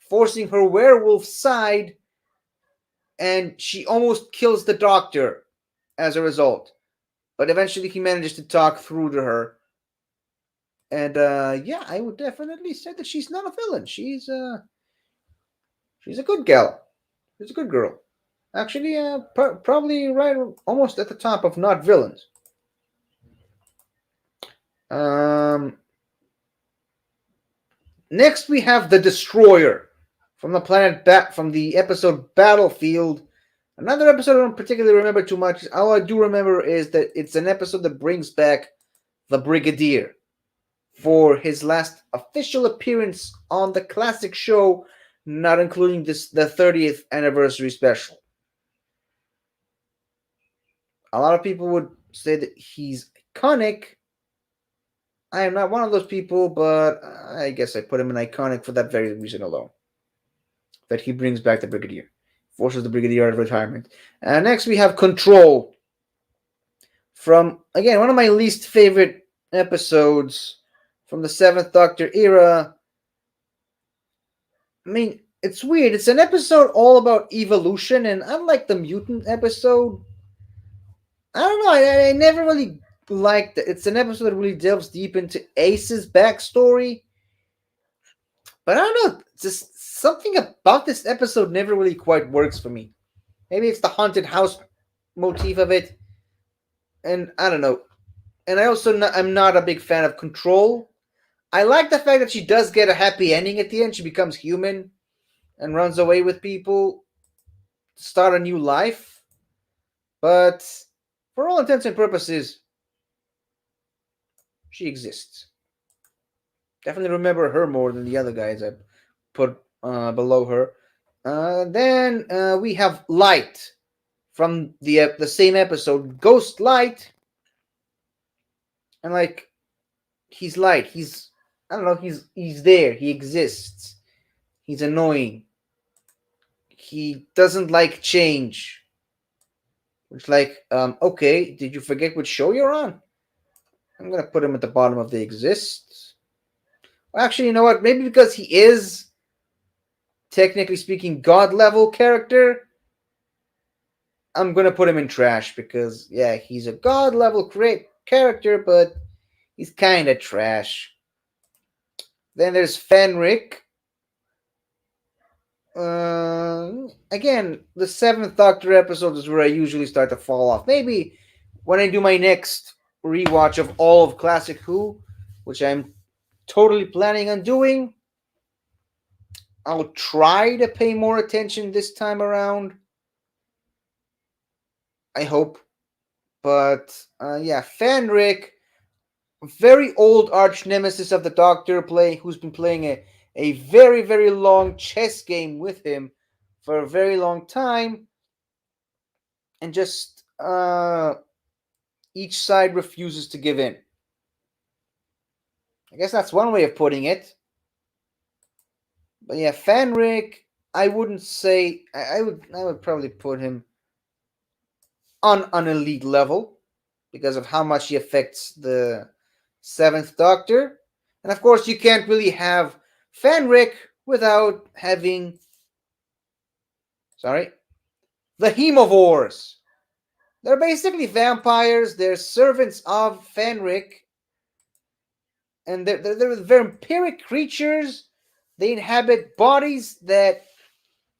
forcing her werewolf side, and she almost kills the doctor as a result. But eventually, he manages to talk through to her, and yeah, I would definitely say that she's not a villain. She's a good gal. She's a good girl. Actually, probably right almost at the top of not villains. Um, Next we have the Destroyer from from the episode Battlefield. Another episode I don't particularly remember too much. All I do remember is that it's an episode that brings back the Brigadier for his last official appearance on the classic show, not including the 30th anniversary special. A lot of people would say that he's iconic. I am not one of those people, but I guess I put him in iconic for that very reason alone. That he brings back the Brigadier, forces the Brigadier out of retirement. And next we have Control from, again, one of my least favorite episodes from the Seventh Doctor era. I mean, it's weird. It's an episode all about evolution, and unlike the mutant episode, I don't know. I never really liked it. It's an episode that really delves deep into Ace's backstory, but I don't know. Just something about this episode never really quite works for me. Maybe it's the haunted house motif of it, and I don't know. And I'm not a big fan of Control. I like the fact that she does get a happy ending at the end. She becomes human and runs away with people to start a new life. But for all intents and purposes, she exists. Definitely remember her more than the other guys I put below her. Then we have Light from the same episode, Ghost Light, and like he's Light. He's, I don't know. He's there. He exists. He's annoying. He doesn't like change. It's like, okay, did you forget which show you're on? I'm gonna put him at the bottom of the exist. Well, actually, you know what? Maybe because he is, technically speaking, god level character, I'm gonna put him in trash because yeah, he's a god level great character, but he's kind of trash. Then there's Fenric. Again, the Seventh Doctor episode is where I usually start to fall off. Maybe when I do my next rewatch of all of Classic Who, which I'm totally planning on doing, I'll try to pay more attention this time around. I hope. But yeah, Fenric, very old arch nemesis of the Doctor, who's been playing a very, very long chess game with him for a very long time, and just each side refuses to give in. I guess that's one way of putting it. But yeah, Fenric, I wouldn't say I would probably put him on an elite level because of how much he affects the Seventh Doctor. And of course, you can't really have Fenric without having, the Hemovores. They're basically vampires. They're servants of Fenric, and they're vampiric creatures. They inhabit bodies that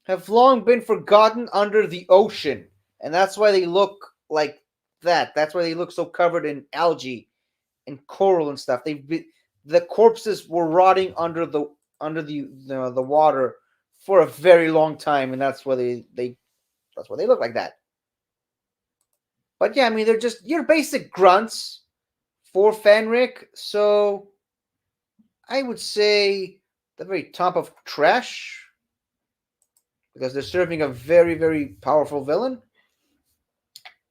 have long been forgotten under the ocean, and that's why they look like that. That's why they look so covered in algae and coral and stuff. The corpses were rotting under the water for a very long time, and that's why that's why they look like that. But yeah, I mean they're just your basic grunts for Fenric, so I would say the very top of trash because they're serving a very, very powerful villain.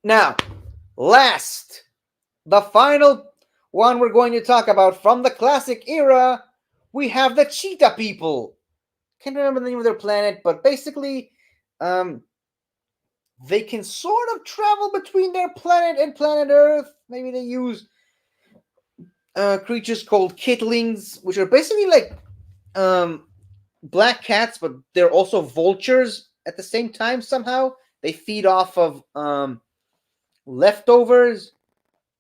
Now, last, the final one we're going to talk about from the classic era, we have the Cheetah People. Can't remember the name of their planet, but basically, They can sort of travel between their planet and planet Earth. Maybe they use creatures called kittlings, which are basically like um, black cats, but they're also vultures at the same time somehow. They feed off of leftovers.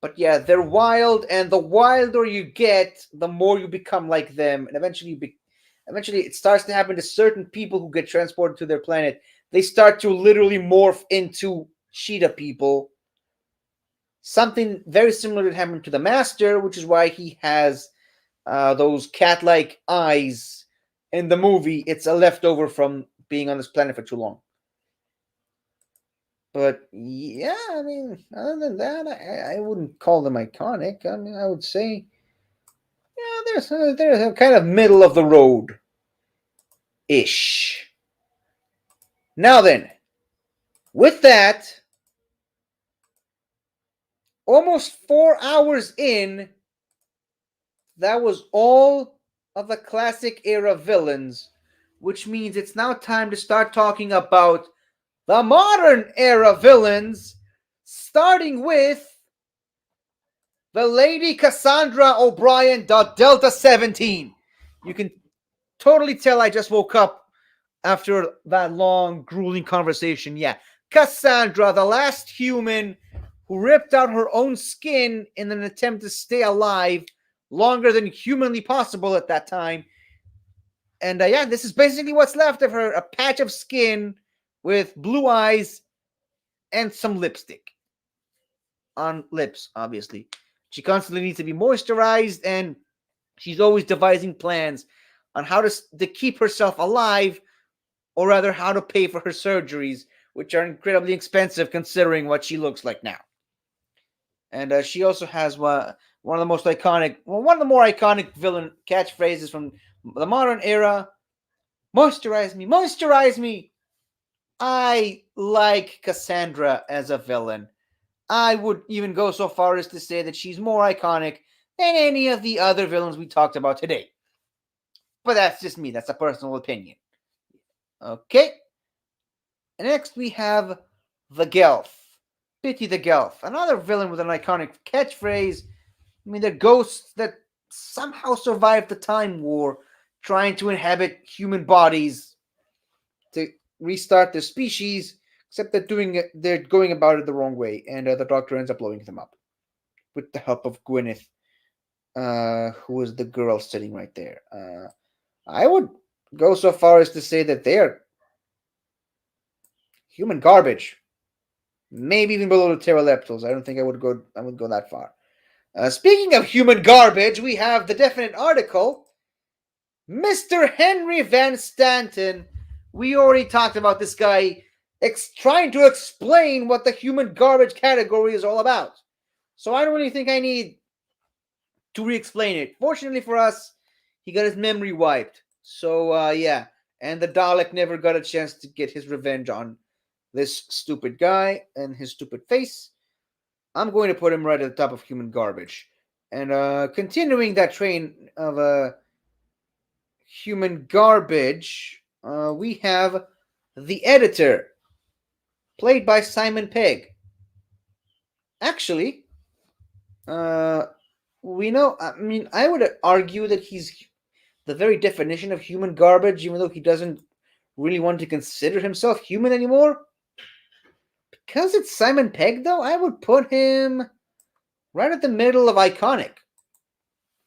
But yeah, they're wild, and the wilder you get, the more you become like them, and eventually it starts to happen to certain people who get transported to their planet. They start to literally morph into cheetah people. Something very similar that happened to the Master, which is why he has those cat-like eyes in the movie. It's a leftover from being on this planet for too long. But yeah, I mean, other than that, I wouldn't call them iconic. I mean, I would say, yeah, there's a kind of middle of the road ish. Now then, with that, almost 4 hours in, that was all of the classic era villains, which means it's now time to start talking about the modern era villains, starting with the Lady Cassandra O'Brien, the Delta 17. You can totally tell I just woke up after that long, grueling conversation. Yeah, Cassandra, the last human who ripped out her own skin in an attempt to stay alive longer than humanly possible at that time. And yeah, this is basically what's left of her, a patch of skin with blue eyes and some lipstick on lips, obviously. She constantly needs to be moisturized, and she's always devising plans on how to keep herself alive, or rather, how to pay for her surgeries, which are incredibly expensive considering what she looks like now. And she also has one of the most iconic, well, one of the more iconic villain catchphrases from the modern era: "Moisturize me, moisturize me." I like Cassandra as a villain. I would even go so far as to say that she's more iconic than any of the other villains we talked about today. But that's just me. That's a personal opinion. Okay. Next we have the Gelf. Pity the Gelf. Another villain with an iconic catchphrase. I mean, they're ghosts that somehow survived the Time War, trying to inhabit human bodies to restart their species, except they're going about it the wrong way, and the Doctor ends up blowing them up with the help of Gwyneth, who is the girl sitting right there. I would go so far as to say that they are human garbage. Maybe even below the pteroleptals. I don't think I would go that far. Speaking of human garbage, we have the definite article. Mr. Henry Van Stanton. We already talked about this guy trying to explain what the human garbage category is all about. So I don't really think I need to re-explain it. Fortunately for us, he got his memory wiped. So yeah, and the Dalek never got a chance to get his revenge on this stupid guy and his stupid face. I'm going to put him right at the top of human garbage. And continuing that train of human garbage, we have the editor, played by Simon Pegg. Actually, uh, we know. I mean, I would argue that he's the very definition of human garbage, even though he doesn't really want to consider himself human anymore. Because it's Simon Pegg, though, I would put him right at the middle of iconic,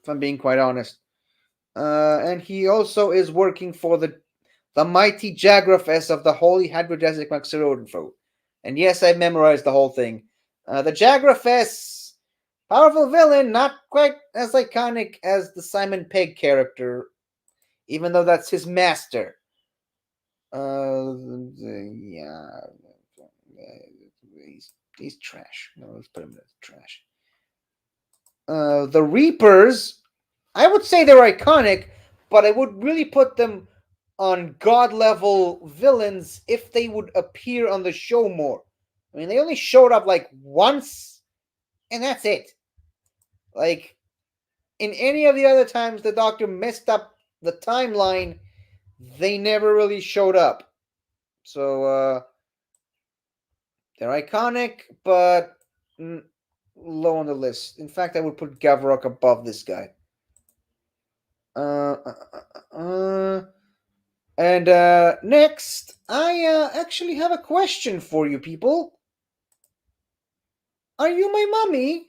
if I'm being quite honest. And he also is working for the mighty Jagrafess of the Holy Hadrodesic Maxerodinfo. And yes, I memorized the whole thing. The Jagrafess, powerful villain, not quite as iconic as the Simon Pegg character, even though that's his master. Yeah, he's trash. No, let's put him in trash. The Reapers, I would say they're iconic, but I would really put them on god level villains if they would appear on the show more. I mean, they only showed up like once, and that's it. Like, in any of the other times the Doctor messed up the timeline, they never really showed up. So, They're iconic, but low on the list. In fact, I would put Gavrok above this guy. Uh, uh, uh, and next, I actually have a question for you people. Are you my mommy?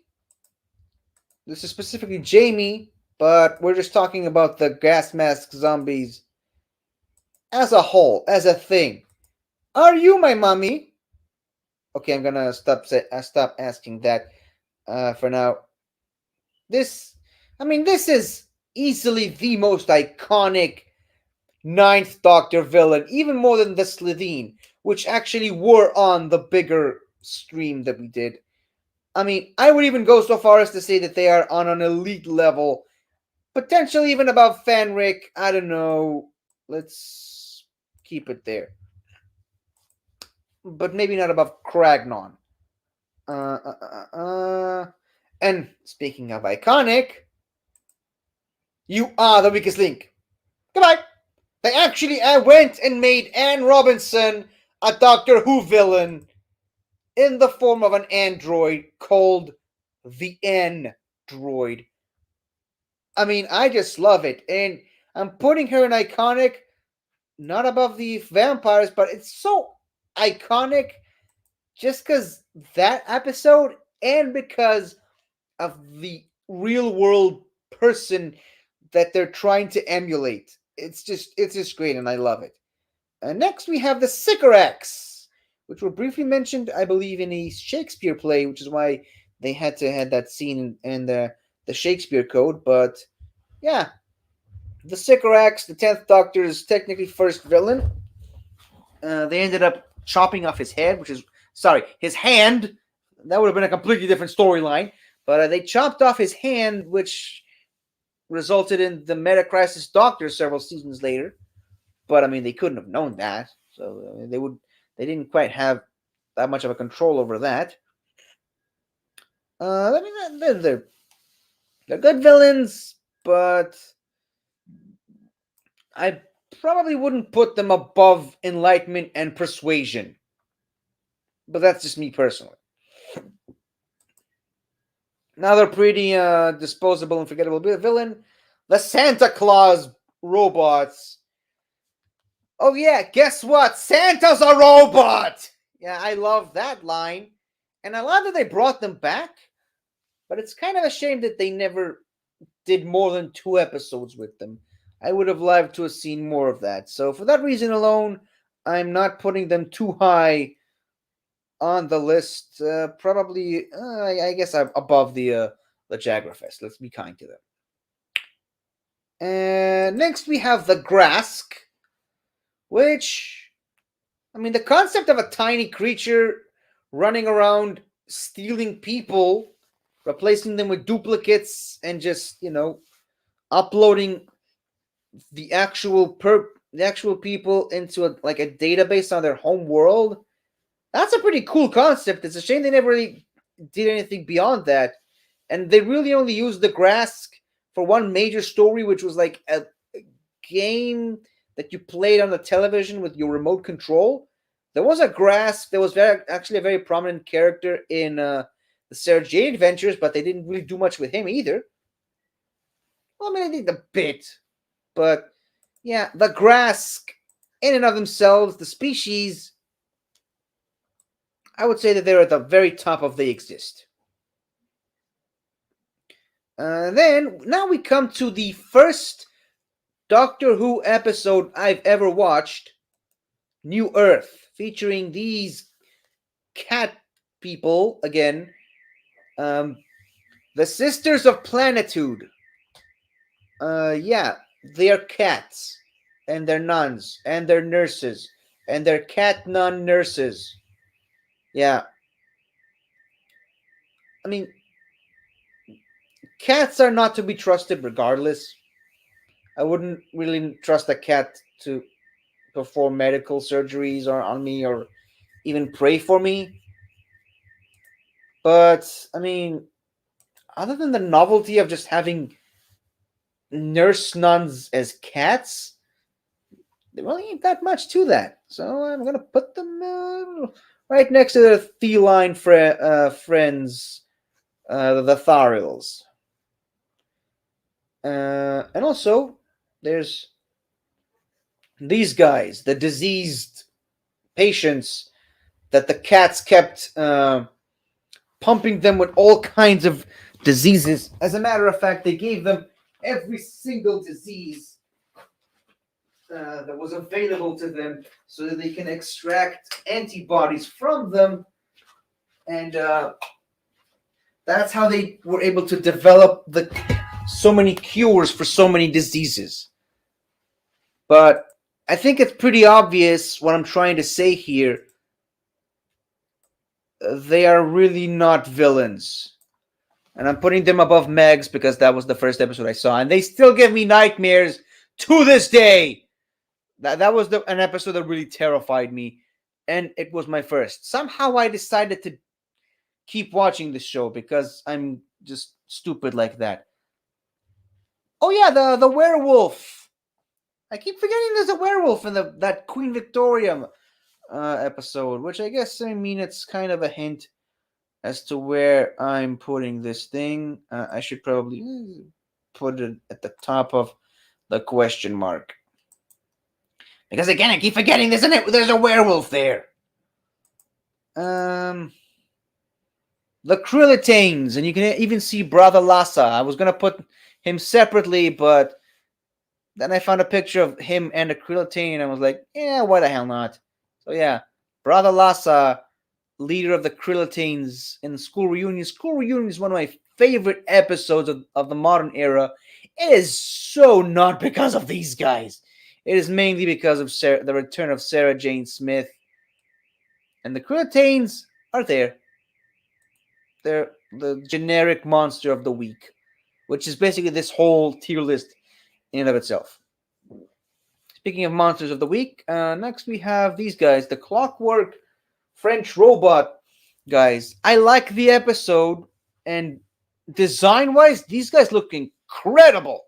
This is specifically Jamie, but we're just talking about the gas mask zombies as a whole, as a thing. Are you my mommy? Okay, I'm gonna stop asking that for now. This, I mean, this is easily the most iconic Ninth Doctor villain, even more than the Slitheen, which actually were on the bigger stream that we did. I mean, I would even go so far as to say that they are on an elite level, potentially even above Fanric. I don't know. Let's keep it there, but maybe not above Kragnon. Uh, uh, and speaking of iconic, you are the weakest link. Goodbye. They actually went and made Anne Robinson a Doctor Who villain in the form of an android called the N droid. I mean, I just love it. And I'm putting her in iconic, not above the vampires, but it's so iconic just because that episode and because of the real world person that they're trying to emulate. It's just great and I love it. And next we have the Sycorax, which were briefly mentioned, I believe, in a Shakespeare play, which is why they had to have that scene in the Shakespeare Code. But yeah, the Sycorax, the 10th Doctor's technically first villain. They ended up chopping off his head, which is, sorry, his hand. That would have been a completely different storyline. But they chopped off his hand, which resulted in the Meta Crisis Doctor several seasons later. But I mean, they couldn't have known that, so they didn't quite have that much of a control over that. I mean, they're good villains, but I probably wouldn't put them above Enlightenment and Persuasion. But that's just me personally. Another pretty disposable and forgettable villain, the Santa Claus robots. Oh yeah, guess what? Santa's a robot. Yeah, I love that line, and I love that they brought them back. But it's kind of a shame that they never did more than 2 episodes with them. I would have loved to have seen more of that. So for that reason alone, I'm not putting them too high on the list. Probably, I guess I'm above the Jagrafest. Let's be kind to them. And next we have the Grask, which, I mean, the concept of a tiny creature running around stealing people, replacing them with duplicates, and just, uploading the actual people into like a database on their home world. That's a pretty cool concept. It's a shame they never really did anything beyond that, and they really only used the Grask for one major story, which was like a game that you played on the television with your remote control. There was a Grask. There was actually a very prominent character in the Sarah Jane Adventures, but they didn't really do much with him either. Well, I mean, they did a bit, but yeah, the Grask, in and of themselves, the species, I would say that they're at the very top of they exist. Then, now we come to the first Doctor Who episode I've ever watched, New Earth, featuring these cat people again. Um, the Sisters of Planitude. Yeah, they're cats, and they're nuns, and they're nurses, and they're cat nun nurses. Yeah, I mean, cats are not to be trusted regardless. I wouldn't really trust a cat to perform medical surgeries or on me or even pray for me. But I mean, other than the novelty of just having nurse nuns as cats, there really ain't that much to that. So I'm gonna put them right next to the feline friends, the Tharils. And also, there's these guys, the diseased patients that the cats kept pumping them with all kinds of diseases. As a matter of fact, they gave them every single disease that was available to them so that they can extract antibodies from them. And that's how they were able to develop so many cures for so many diseases. But I think it's pretty obvious what I'm trying to say here. They are really not villains. And I'm putting them above Megs because that was the first episode I saw. And they still give me nightmares to this day. That was an episode that really terrified me. And it was my first. Somehow I decided to keep watching the show because I'm just stupid like that. Oh yeah, the werewolf. I keep forgetting there's a werewolf in that Queen Victoria episode, which I guess it's kind of a hint as to where I'm putting this thing. I should probably put it at the top of the question mark. Because again, I keep forgetting there's a werewolf there. The Krillitanes, and you can even see Brother Lassa. I was gonna put him separately, but then I found a picture of him and the Krillitane, and I was like, yeah, why the hell not? So yeah, Brother Lassa, leader of the Krillitanes in School Reunion. School Reunion is one of my favorite episodes of the modern era. It is so not because of these guys. It is mainly because of the return of Sarah Jane Smith. And the Krillitanes are there. They're the generic monster of the week, which is basically this whole tier list in and of itself. Speaking of monsters of the week, next we have these guys, the Clockwork French Robot guys. I like the episode, and design-wise, these guys look incredible.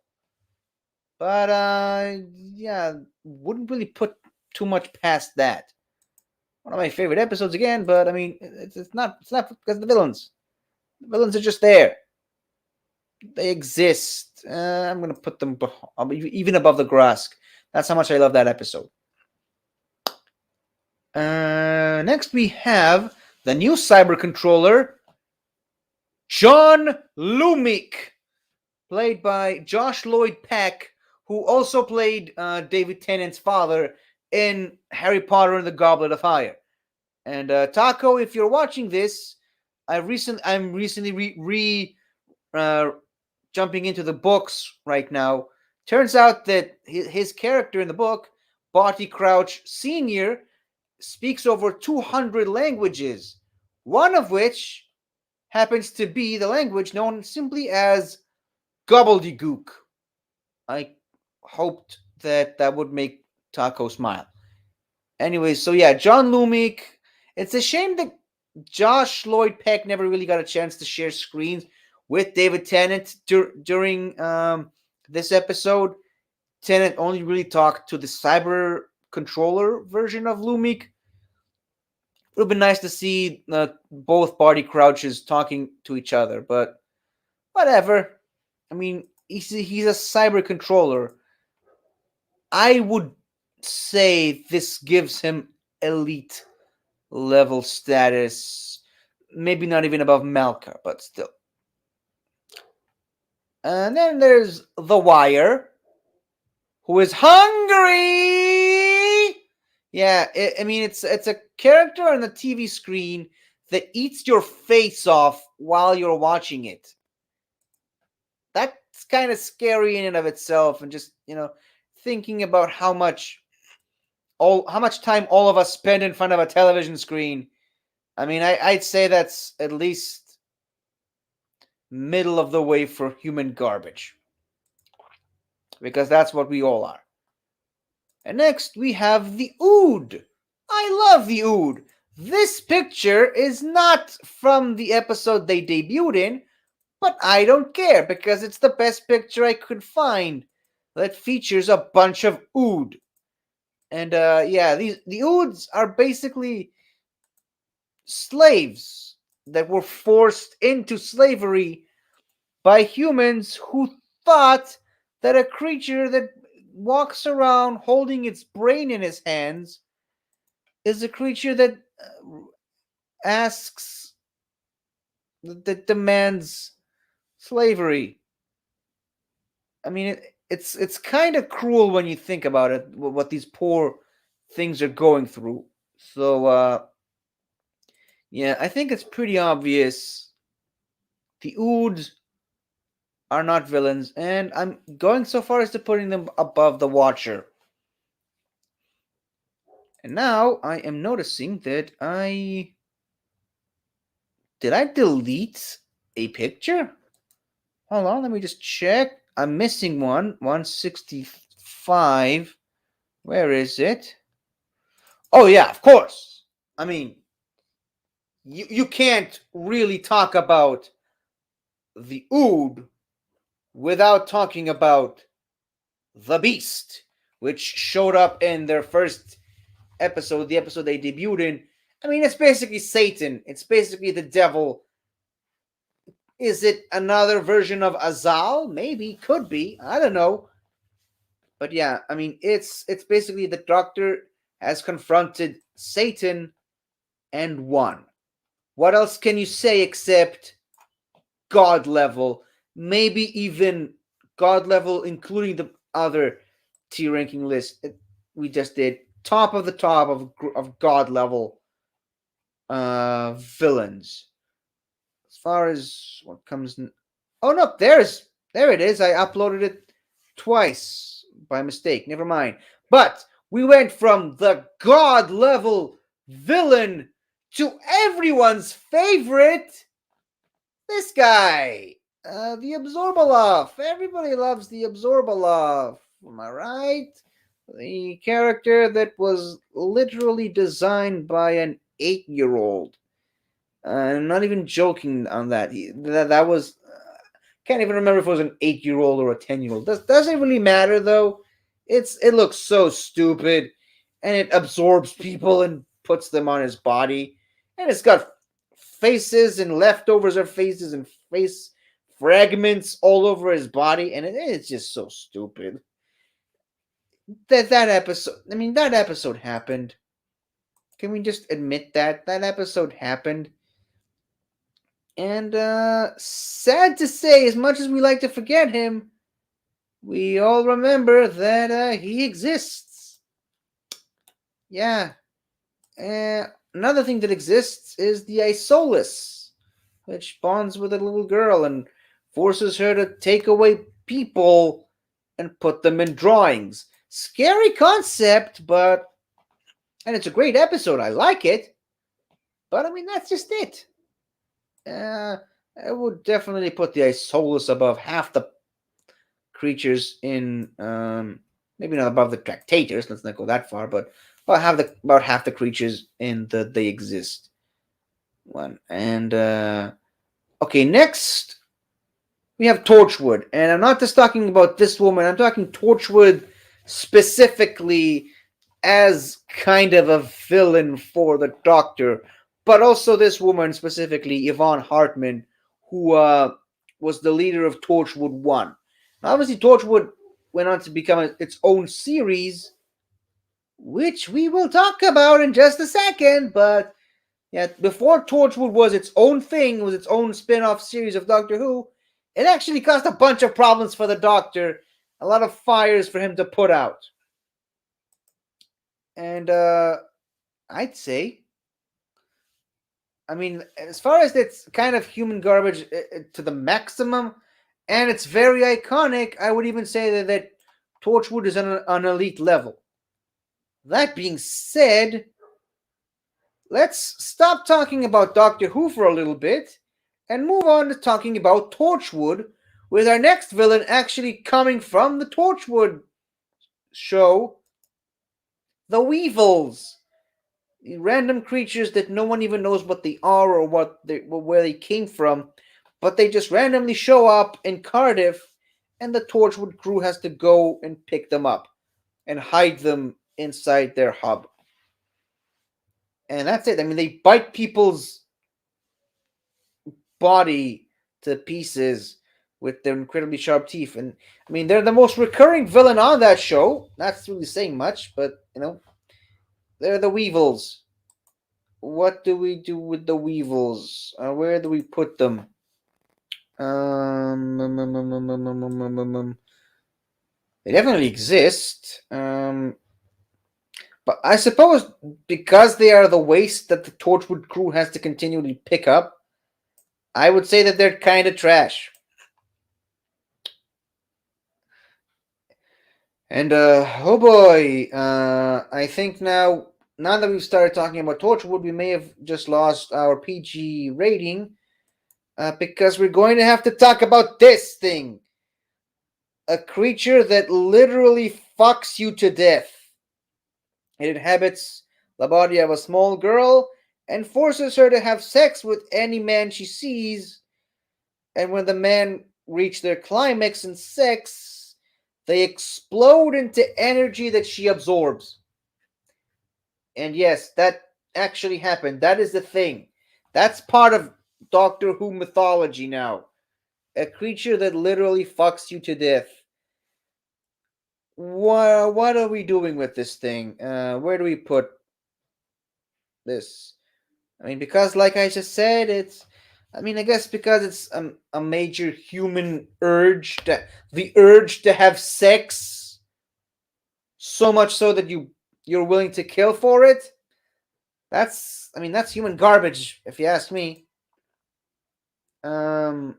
But yeah, wouldn't really put too much past that. One of my favorite episodes again, but it's not because of the villains. The villains are just there. They exist. I'm gonna put them even above the grass. That's how much I love that episode. Next we have the new cyber controller, John Lumick, played by Josh Lloyd Peck, who also played David Tennant's father in Harry Potter and the Goblet of Fire. And Taco, if you're watching this, I'm recently jumping into the books right now. Turns out that his character in the book, Barty Crouch Sr., speaks over 200 languages, one of which happens to be the language known simply as gobbledygook. I hoped that would make Taco smile. Anyway, so yeah, John Lumick. It's a shame that Josh Lloyd Peck never really got a chance to share screens with David Tennant during this episode. Tennant only really talked to the cyber controller version of Lumick. It would have been nice to see both Barty Crouches talking to each other, but whatever. He's a cyber controller. I would say this gives him elite level status. Maybe not even above Malka, but still. And then there's The Wire, who is hungry. Yeah, it's a character on the TV screen that eats your face off while you're watching it. That's kind of scary in and of itself, and just thinking about how much time all of us spend in front of a television screen. I'd say that's at least middle of the way for human garbage, because that's what we all are. And next we have the Ood. I love the Ood. This picture is not from the episode they debuted in, but I don't care because it's the best picture I could find that features a bunch of Ood. And the Oods are basically slaves that were forced into slavery by humans who thought that a creature that walks around holding its brain in his hands is a creature that asks, that demands slavery. I mean, it's kind of cruel when you think about it, what these poor things are going through. So, yeah, I think it's pretty obvious the Oods are not villains, and I'm going so far as to putting them above the Watcher. And now I am noticing that did I delete a picture? Hold on, let me just check. I'm missing one. 165. Where is it? Oh yeah, of course. I mean, you can't really talk about the Ood without talking about the Beast, which showed up in their first episode, the episode they debuted in. I mean, it's basically Satan. It's basically the devil. Is it another version of Azal? Maybe, could be. I don't know. But yeah, I mean, it's basically the Doctor has confronted Satan and won. What else can you say except God level? Maybe even God level, including the other tier ranking list we just did. Top of the top of God level villains. As far as what comes, oh no, there it is. I uploaded it twice by mistake. Never mind. But we went from the God level villain to everyone's favorite, this guy, the Absorbalov. Everybody loves the Absorbalov. Am I right? The character that was literally designed by an 8-year-old. I'm not even joking on that. That was, can't even remember if it was an 8-year-old or a 10-year-old. Does it really matter though? It looks so stupid, and it absorbs people and puts them on his body, and it's got faces and leftovers of faces and face fragments all over his body, and it's just so stupid. That episode. I mean, that episode happened. Can we just admit that episode happened? And sad to say, as much as we like to forget him, we all remember that he exists. Yeah. Another thing that exists is the Isolus, which bonds with a little girl and forces her to take away people and put them in drawings. Scary concept, but. And it's a great episode. I like it. But I mean, that's just it. Uh, I would definitely put the Isolus above half the creatures in, maybe not above the Tractators. Let's not go that far, but about half the creatures in the They Exist one. And okay, next we have Torchwood, and I'm not just talking about this woman. I'm talking Torchwood specifically as kind of a villain for the Doctor, but also this woman specifically, Yvonne Hartman, who was the leader of Torchwood 1. Now, obviously, Torchwood went on to become its own series, which we will talk about in just a second, but yeah, before Torchwood was its own thing, was its own spin-off series of Doctor Who, it actually caused a bunch of problems for the Doctor, a lot of fires for him to put out. And I'd say, I mean, as far as it's kind of human garbage to the maximum, and it's very iconic, I would even say that Torchwood is on an elite level. That being said, let's stop talking about Doctor Who for a little bit and move on to talking about Torchwood, with our next villain actually coming from the Torchwood show, the Weevils. Random creatures that no one even knows what they are or where they came from, but they just randomly show up in Cardiff, and the Torchwood crew has to go and pick them up and hide them inside their hub. and that's it. I mean, they bite people's body to pieces with their incredibly sharp teeth. And I mean, they're the most recurring villain on that show. Not really saying much, but they're the Weevils. What do we do with the Weevils? Where do we put them? They definitely exist. But I suppose because they are the waste that the Torchwood crew has to continually pick up, I would say that they're kind of trash. And oh boy, I think now that we've started talking about Torchwood, we may have just lost our PG rating because we're going to have to talk about this thing. A creature that literally fucks you to death. It inhabits the body of a small girl and forces her to have sex with any man she sees. And when the men reach their climax in sex, they explode into energy that she absorbs. And yes, that actually happened. That is the thing. That's part of Doctor Who mythology now. A creature that literally fucks you to death. What are we doing with this thing? Where do we put this? I mean, because like I just said, I mean, I guess because it's a major human urge, the urge to have sex, so much so that you're willing to kill for it. I mean, that's human garbage, if you ask me. Um,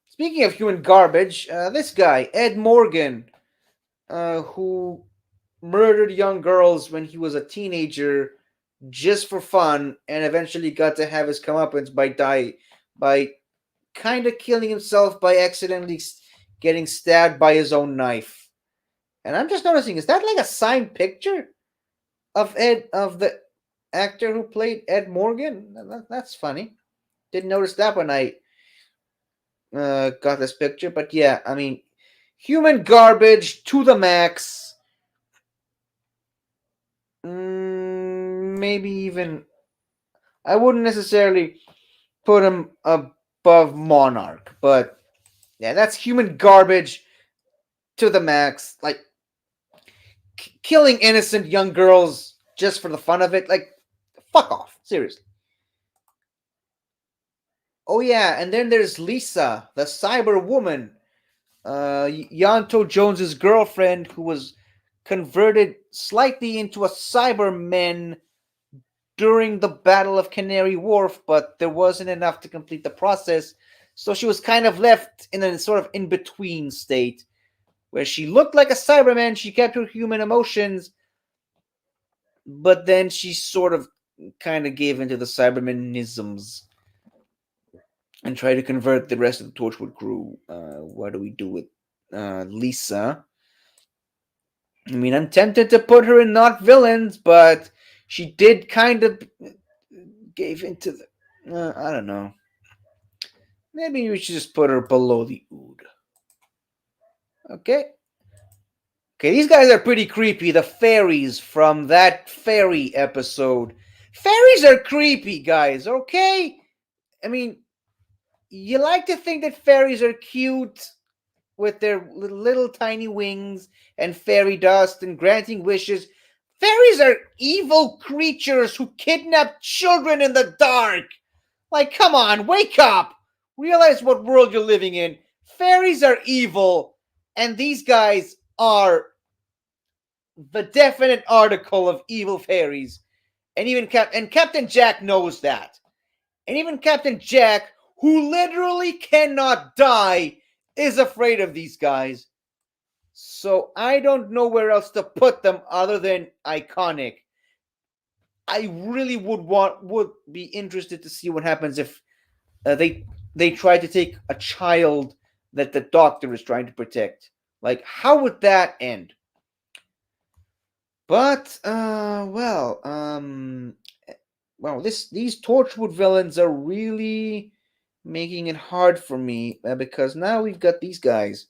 Speaking of human garbage, this guy Ed Morgan, who murdered young girls when he was a teenager just for fun, and eventually got to have his comeuppance by kind of killing himself by accidentally getting stabbed by his own knife. And I'm just noticing, is that like a signed picture of the actor who played Ed Morgan? That's funny. Didn't notice that when I got this picture, but yeah, I mean, human garbage to the max. Maybe even I wouldn't necessarily put him above Monarch, but yeah, that's human garbage to the max. Like killing innocent young girls just for the fun of it. Like, fuck off, seriously. Oh yeah, and then there's Lisa, the cyber woman, Yanto Jones's girlfriend, who was converted slightly into a Cyberman during the Battle of Canary Wharf, but there wasn't enough to complete the process, so she was kind of left in a sort of in between state where she looked like a Cyberman, she kept her human emotions, but then she sort of kind of gave into the Cybermanisms and tried to convert the rest of the Torchwood crew. What do we do with Lisa? I mean, I'm tempted to put her in not villains, but she did kind of gave into the. I don't know. Maybe we should just put her below the Ood. Okay. Okay, these guys are pretty creepy. The fairies from that fairy episode. Fairies are creepy, guys, okay? I mean, you like to think that fairies are cute with their little tiny wings and fairy dust and granting wishes. Fairies are evil creatures who kidnap children in the dark. Like, come on, wake up. Realize what world you're living in. Fairies are evil, and these guys are the definite article of evil fairies. And even Captain Jack knows that. And even Captain Jack, who literally cannot die, is afraid of these guys. So I don't know where else to put them other than iconic. I really would be interested to see what happens if they try to take a child that the doctor is trying to protect. Like, how would that end? But these Torchwood villains are really making it hard for me because now we've got these guys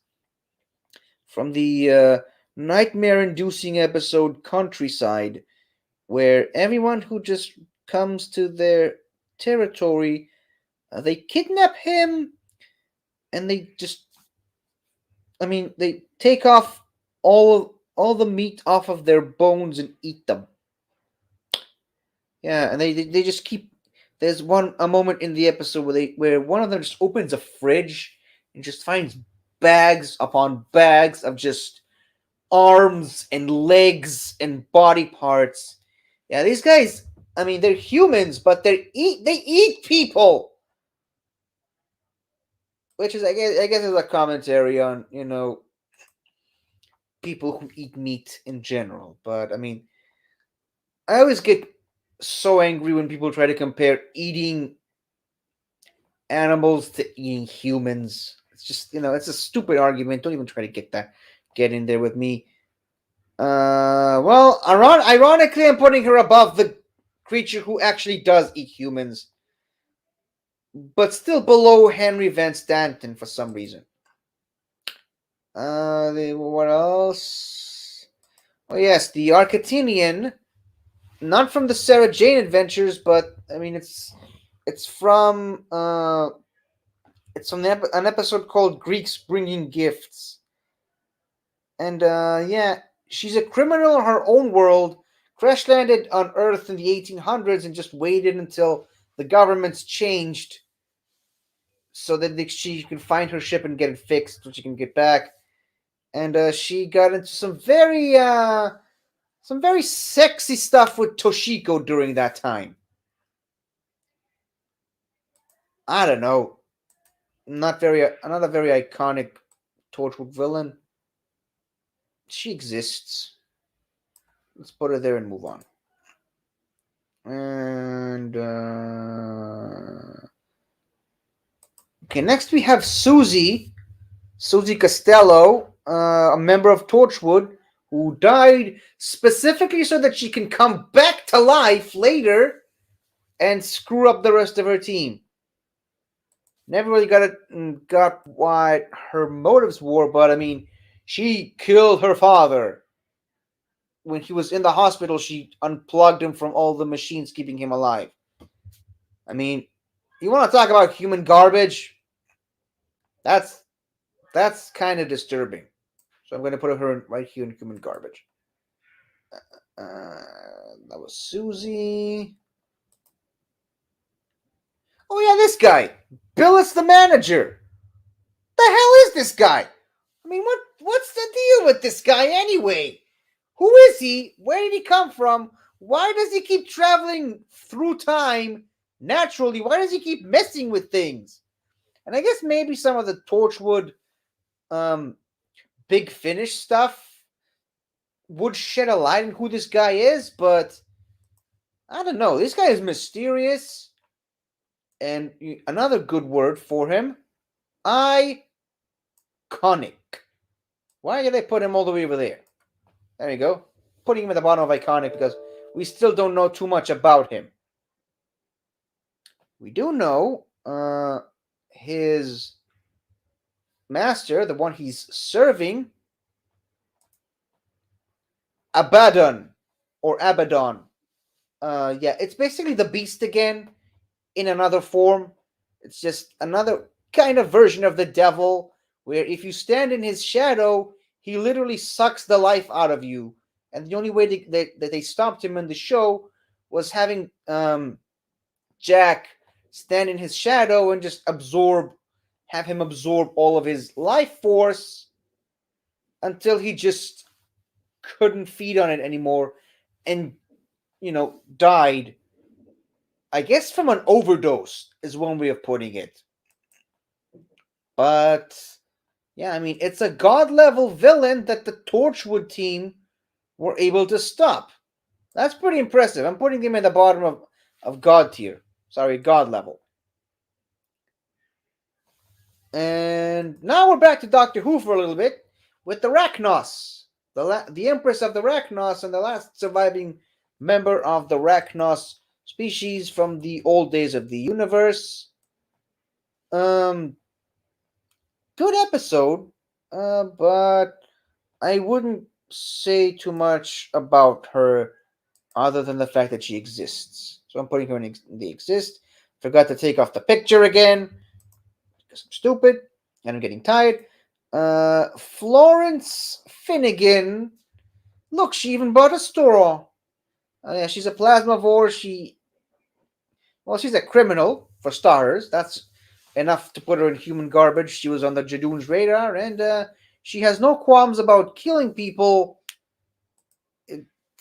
from the nightmare-inducing episode Countryside, where everyone who just comes to their territory, they kidnap him and they just, I mean, they take off all the meat off of their bones and eat them. Yeah, and they just keep. There's a moment in the episode where one of them just opens a fridge and just finds bags upon bags of just arms and legs and body parts. Yeah, these guys. I mean, they're humans, but they eat people, which is I guess is a commentary on people who eat meat in general. But I mean, I always get so angry when people try to compare eating animals to eating humans. It's just it's a stupid argument. Don't even try to get in there with me. Well, ironically, I'm putting her above the creature who actually does eat humans, but still below Henry Van Stanton for some reason. What else? Oh yes, the Arcatinian, not from the Sarah Jane Adventures, but I mean it's from an episode called Greeks Bringing Gifts. And yeah, she's a criminal in her own world, crash landed on Earth in the 1800s and just waited until the governments changed so that she can find her ship and get it fixed so she can get back. And she got into some very sexy stuff with Toshiko during that time. I don't know, not a very iconic Torchwood villain. She exists. Let's put her there and move on. And okay, next we have Susie Costello, a member of Torchwood, who died specifically so that she can come back to life later and screw up the rest of her team. Never really got what her motives were, but I mean, she killed her father. When he was in the hospital, she unplugged him from all the machines keeping him alive. I mean, you want to talk about human garbage? That's that's kind of disturbing. So I'm going to put her right here in human garbage. That was Susie. Oh yeah, this guy, Billis the manager. The hell is this guy? I mean, what's the deal with this guy anyway? Who is he? Where did he come from? Why does he keep traveling through time naturally? Why does he keep messing with things? And I guess maybe some of the Torchwood um, Big Finish stuff would shed a light on who this guy is, but I don't know. This guy is mysterious, and another good word for him, iconic. Why did they put him all the way over there? There you go. Putting him at the bottom of iconic because we still don't know too much about him. We do know his master, the one he's serving, Abaddon or Abaddon. Yeah, it's basically the beast again in another form. It's just another kind of version of the devil where if you stand in his shadow, he literally sucks the life out of you. And the only way that they stopped him in the show was having Jack stand in his shadow and just have him absorb all of his life force until he just couldn't feed on it anymore and, died. I guess from an overdose is one way of putting it. But yeah, I mean, it's a god level villain that the Torchwood team were able to stop. That's pretty impressive. I'm putting him at the bottom of god tier. Sorry, god level. And now we're back to Doctor Who for a little bit with the Rachnos, the Empress of the Rachnos and the last surviving member of the Rachnos species from the old days of the universe. Good episode, but I wouldn't say too much about her other than the fact that she exists. So I'm putting her in the exist. Forgot to take off the picture again because I'm stupid and I'm getting tired. Florence Finnegan. Look, she even bought a straw. Yeah, she's a plasmavore. She's a criminal for starters. That's enough to put her in human garbage. She was on the Jadoon's radar, and she has no qualms about killing people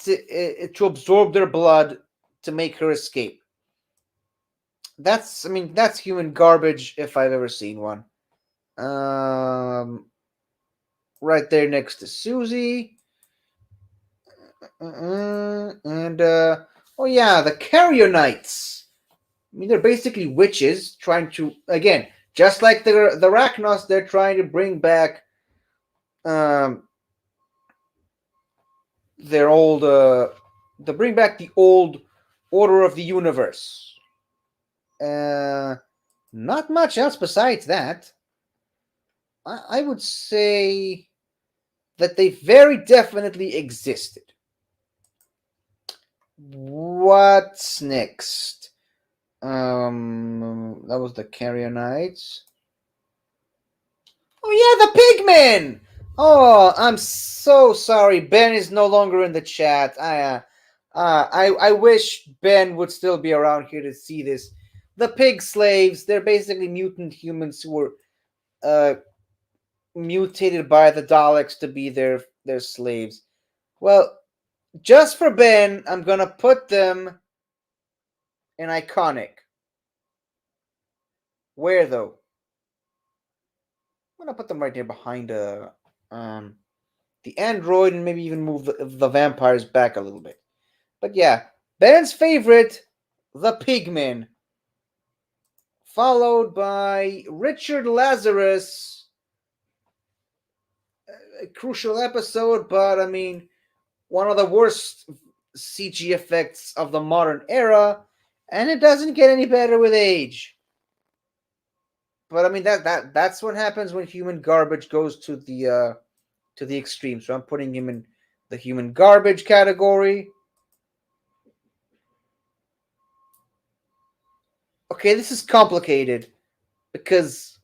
to absorb their blood to make her escape. That's human garbage if I've ever seen one. Um, right there next to Susie, and oh yeah, the Carrier Knights. They're basically witches trying to, again, just like the Arachnos, they're trying to bring back um their old to bring back the old order of the universe. Uh, Not much else besides that. I would say that they very definitely existed. What's next? That was the Carrier Knights. Oh yeah, the Pigmen. Oh, I'm so sorry. Ben is no longer in the chat. I wish Ben would still be around here to see this. The pig slaves. They're basically mutant humans who were uh mutated by the Daleks to be their slaves. Well, just for Ben, I'm gonna put them in iconic. Where though? I'm gonna put them right there behind um the android and maybe even move the vampires back a little bit. But yeah, Ben's favorite, the Pigmen, followed by Richard Lazarus. A crucial episode, but one of the worst CG effects of the modern era, and it doesn't get any better with age. But that's what happens when human garbage goes to the extreme. So I'm putting him in the human garbage category. Okay, this is complicated because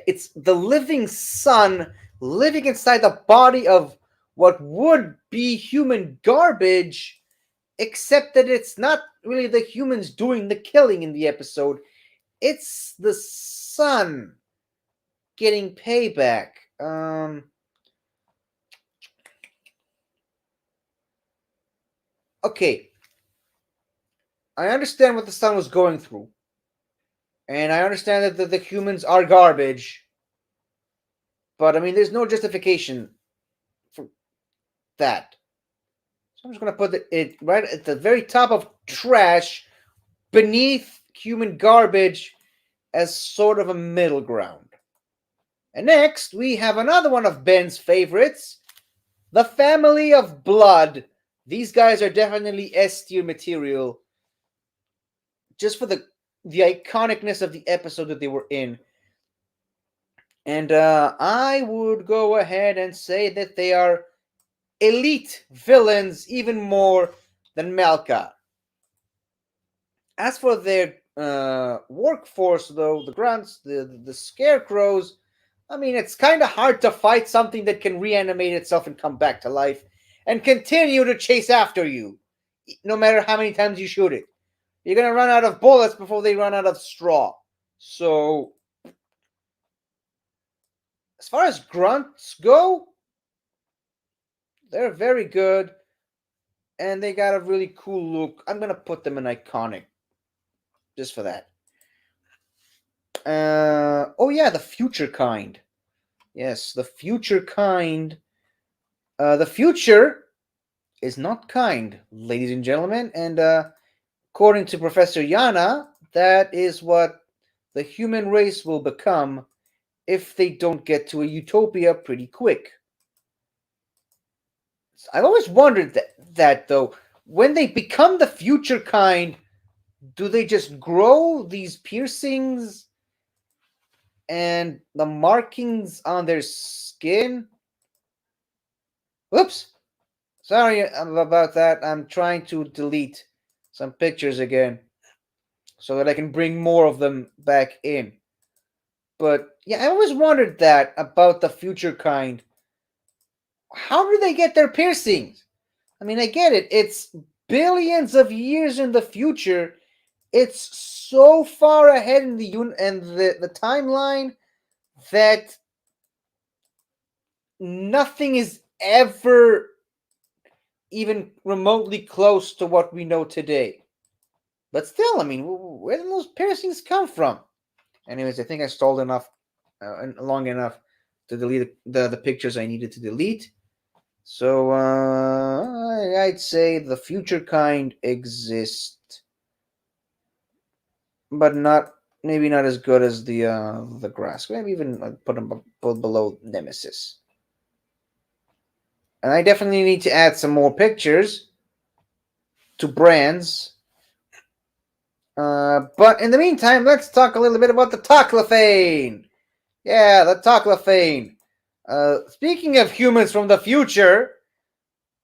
it's the living sun living inside the body of what would be human garbage, except that it's not really the humans doing the killing in the episode. It's the sun getting payback. Okay, I understand what the sun was going through, and I understand that the humans are garbage, but there's no justification for that. So I'm just gonna put it right at the very top of trash, beneath human garbage, as sort of a middle ground. And next, we have another one of Ben's favorites, the Family of Blood. These guys are definitely S tier material, just for the iconicness of the episode that they were in. And I would go ahead and say that they are elite villains, even more than Melka. As for their workforce, though, the grunts, the scarecrows, it's kind of hard to fight something that can reanimate itself and come back to life and continue to chase after you, no matter how many times you shoot it. You're gonna run out of bullets before they run out of straw. So, as far as grunts go, they're very good, and they got a really cool look. I'm gonna put them in iconic, just for that. Oh yeah, the future kind. Yes, the future kind. The future is not kind, ladies and gentlemen, and according to Professor Yana, that is what the human race will become if they don't get to a utopia pretty quick. I've always wondered that though, when they become the future kind, do they just grow these piercings and the markings on their skin? Oops. Sorry about that. I'm trying to delete some pictures again so that I can bring more of them back in. But yeah, I always wondered that about the future kind. How do they get their piercings? I mean, I get it. It's billions of years in the future. It's so far ahead in the timeline that nothing is ever even remotely close to what we know today. But still, I mean, where did those piercings come from? Anyways, I think I stalled enough, long enough to delete the pictures I needed to delete. So I'd say the future kind exist, but not maybe not as good as the grass. Maybe even put them below Nemesis. And I definitely need to add some more pictures to brands. But in the meantime, let's talk a little bit about the Toclophane. Yeah, the Toclophane. Speaking of humans from the future,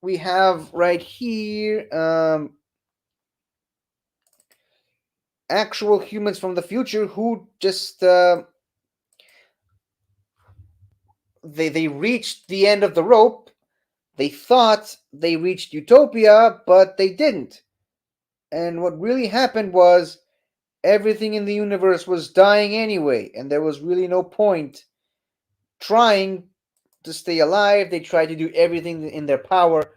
we have right here actual humans from the future who just they reached the end of the rope. They thought they reached utopia, but they didn't. And what really happened was everything in the universe was dying anyway, and there was really no point trying to stay alive. They tried to do everything in their power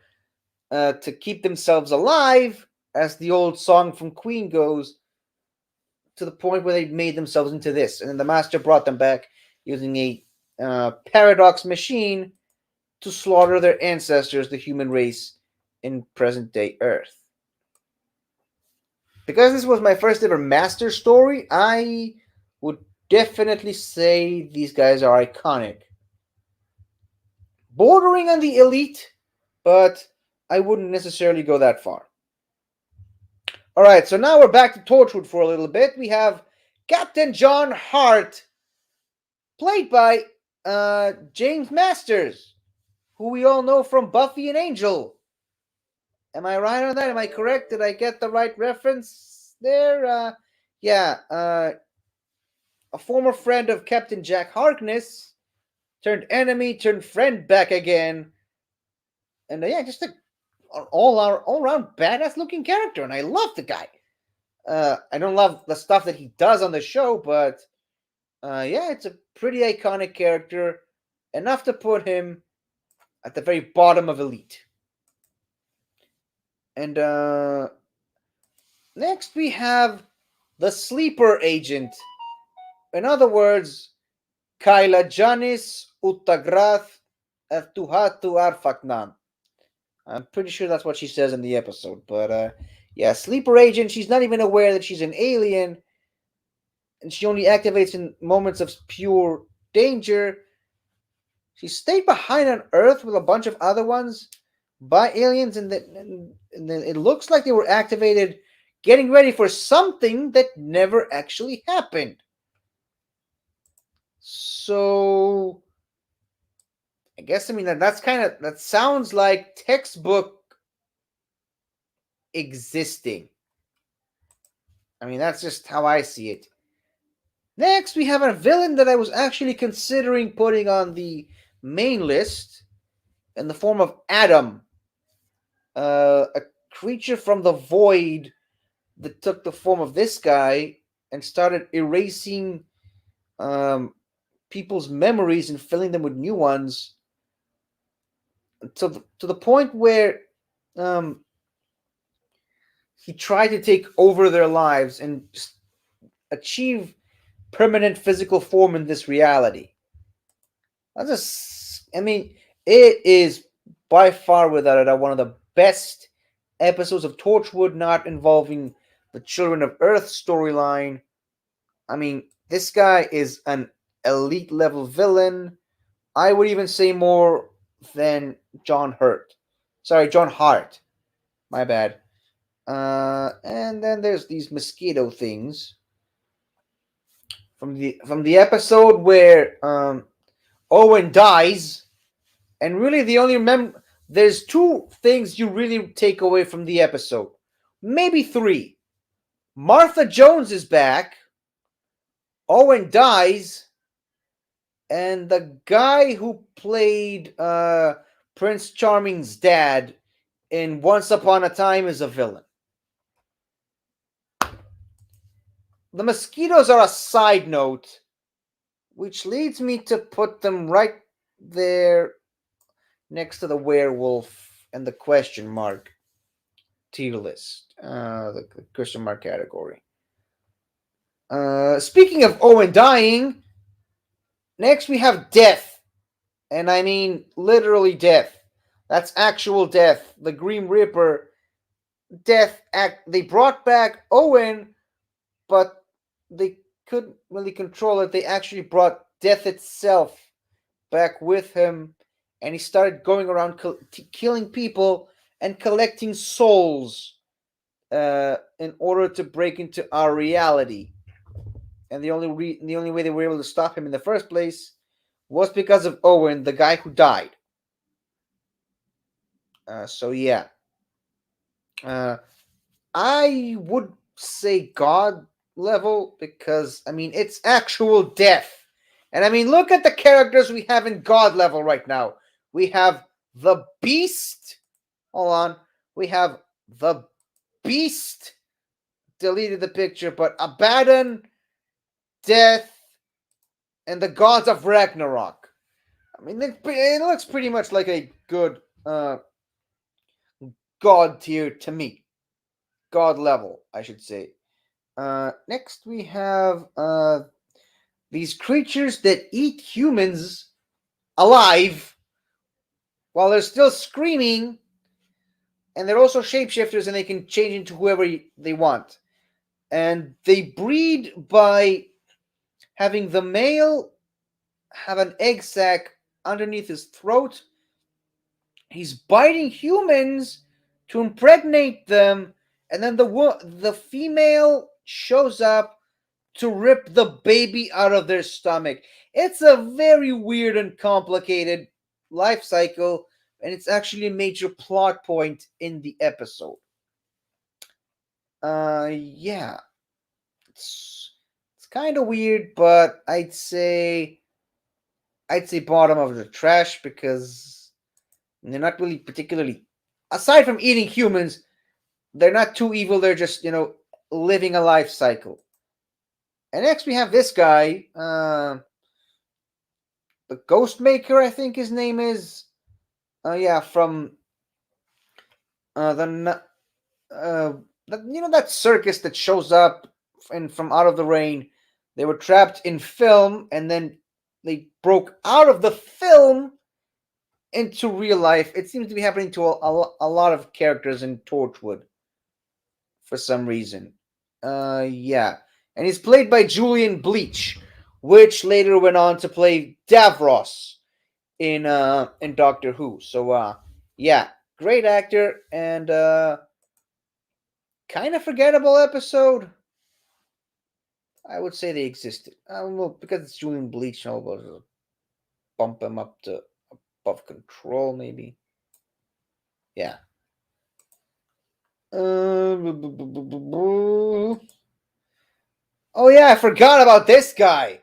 to keep themselves alive, as the old song from Queen goes, to the point where they made themselves into this. And then the Master brought them back using a paradox machine to slaughter their ancestors, the human race, in present day Earth. Because this was my first ever Master story, I would definitely say these guys are iconic. Bordering on the elite, but I wouldn't necessarily go that far. Alright, so now we're back to Torchwood for a little bit. We have Captain John Hart, played by James Masters, who we all know from Buffy and Angel. Am I right on that? Am I correct? Did I get the right reference there? Yeah, a former friend of Captain Jack Harkness, turned enemy, turned friend back again. And yeah, just an all around badass looking character, and I love the guy. I don't love the stuff that he does on the show, but yeah, it's a pretty iconic character, enough to put him at the very bottom of Elite. And next we have the Sleeper Agent. In other words, Kyla Janis Utagrath Tuhatu Arfaknan. I'm pretty sure that's what she says in the episode. But yeah, Sleeper Agent, she's not even aware that she's an alien, and she only activates in moments of pure danger. She stayed behind on Earth with a bunch of other ones by aliens, and it looks like they were activated getting ready for something that never actually happened. So I guess that's that sounds like textbook existing. I mean, that's just how I see it. Next, we have a villain that I was actually considering putting on the main list in the form of Adam, a creature from the void that took the form of this guy and started erasing people's memories and filling them with new ones to the point where um, he tried to take over their lives and achieve permanent physical form in this reality. I mean, it is by far without a doubt one of the best episodes of Torchwood not involving the Children of Earth storyline. I mean, this guy is an elite level villain. I would even say more than John Hurt. Sorry, John Hart. My bad. And then there's these mosquito things from the episode where Owen dies, and really there's two things you really take away from the episode. Maybe three. Martha Jones is back. Owen dies. And the guy who played Prince Charming's dad in Once Upon a Time is a villain. The mosquitoes are a side note, which leads me to put them right there next to the werewolf and the question mark tier list, the question mark category. Speaking of Owen dying, next we have death. And I mean literally death. That's actual death. The Grim Reaper death act. They brought back Owen, but they couldn't really control it. They actually brought death itself back with him, and he started going around killing people and collecting souls in order to break into our reality. And the only way they were able to stop him in the first place was because of Owen, the guy who died. So yeah, I would say God level because I mean it's actual death, and I mean look at the characters we have in God level right now. We have the Beast. Hold on, we have the Beast. Deleted the picture, but Abaddon, Death, and the Gods of Ragnarok. I mean, it looks pretty much like a good God tier to me. God level, I should say. Next, we have these creatures that eat humans alive while they're still screaming, and they're also shapeshifters and they can change into whoever they want. And they breed by having the male have an egg sac underneath his throat. He's biting humans to impregnate them, and then the female shows up to rip the baby out of their stomach. It's a very weird and complicated life cycle, and it's actually a major plot point in the episode. Yeah, it's kind of weird, but I'd say bottom of the trash because they're not really particularly, aside from eating humans, they're not too evil. They're just living a life cycle. And next we have this guy, the Ghost Maker, I think his name is. Yeah, from the that circus that shows up and from Out of the Rain. They were trapped in film, and then they broke out of the film into real life. It seems to be happening to a lot of characters in Torchwood for some reason. Yeah, and he's played by Julian Bleach, which later went on to play Davros in Doctor Who. So yeah, great actor and kind of forgettable episode. I would say they existed. Well, because it's Julian Bleach, I'll bump him up to above control, maybe. Yeah. Oh yeah, I forgot about this guy.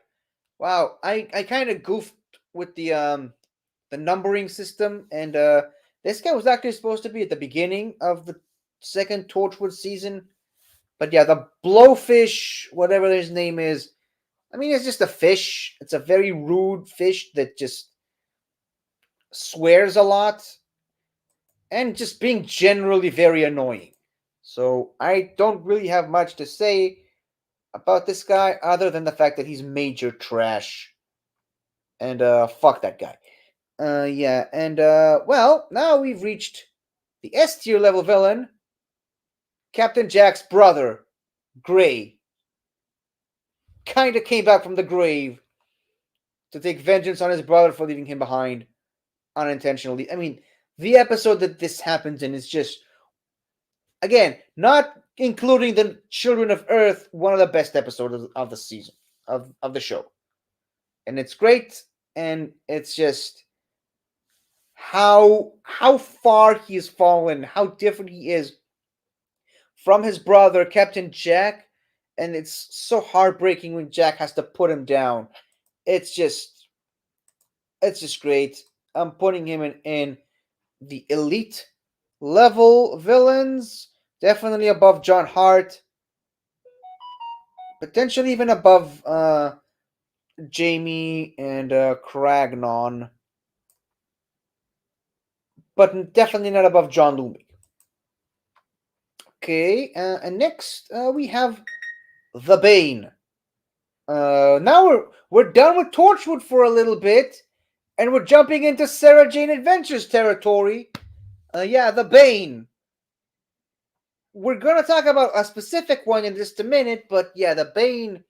Wow, I kind of goofed with the numbering system, and this guy was actually supposed to be at the beginning of the second Torchwood season. But yeah, the blowfish, whatever his name is, I mean, it's just a fish. It's a very rude fish that just swears a lot and just being generally very annoying. So I don't really have much to say about this guy other than the fact that he's major trash. And fuck that guy. Yeah, and well, now we've reached the S tier level villain, Captain Jack's brother, Gray. Kinda came back from the grave to take vengeance on his brother for leaving him behind unintentionally. I mean, the episode that this happens in is just, again, not including the Children of Earth, one of the best episodes of the season, of the show. And it's great, and it's just how far he's fallen, how different he is from his brother, Captain Jack, and it's so heartbreaking when Jack has to put him down. It's just it's just great. I'm putting him in the elite level villains, definitely above John Hart, potentially even above Jamie and Cragnon, but definitely not above John Loomis. Okay, and next we have the Bane. Now we're done with Torchwood for a little bit, and we're jumping into Sarah Jane Adventures territory. Yeah, the Bane. We're gonna talk about a specific one in just a minute, but yeah, the Bane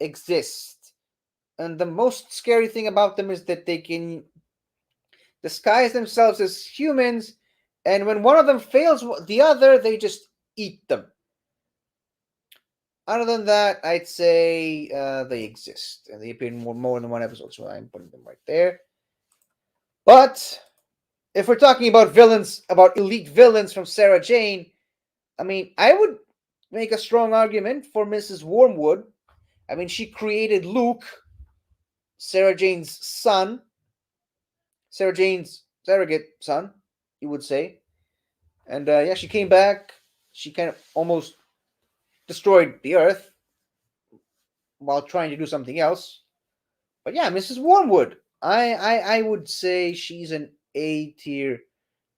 exists, and the most scary thing about them is that they can disguise themselves as humans, and when one of them fails the other, they just eat them. Other than that, I'd say they exist, and they appear in more than one episode, so I'm putting them right there. But if we're talking about villains, about elite villains from Sarah Jane, I mean, I would make a strong argument for Mrs. Wormwood. I mean, she created Luke, Sarah Jane's son, Sarah Jane's surrogate son, you would say. And yeah, she came back. She kind of almost destroyed the Earth while trying to do something else. But yeah, Mrs. Wormwood. I would say she's an A tier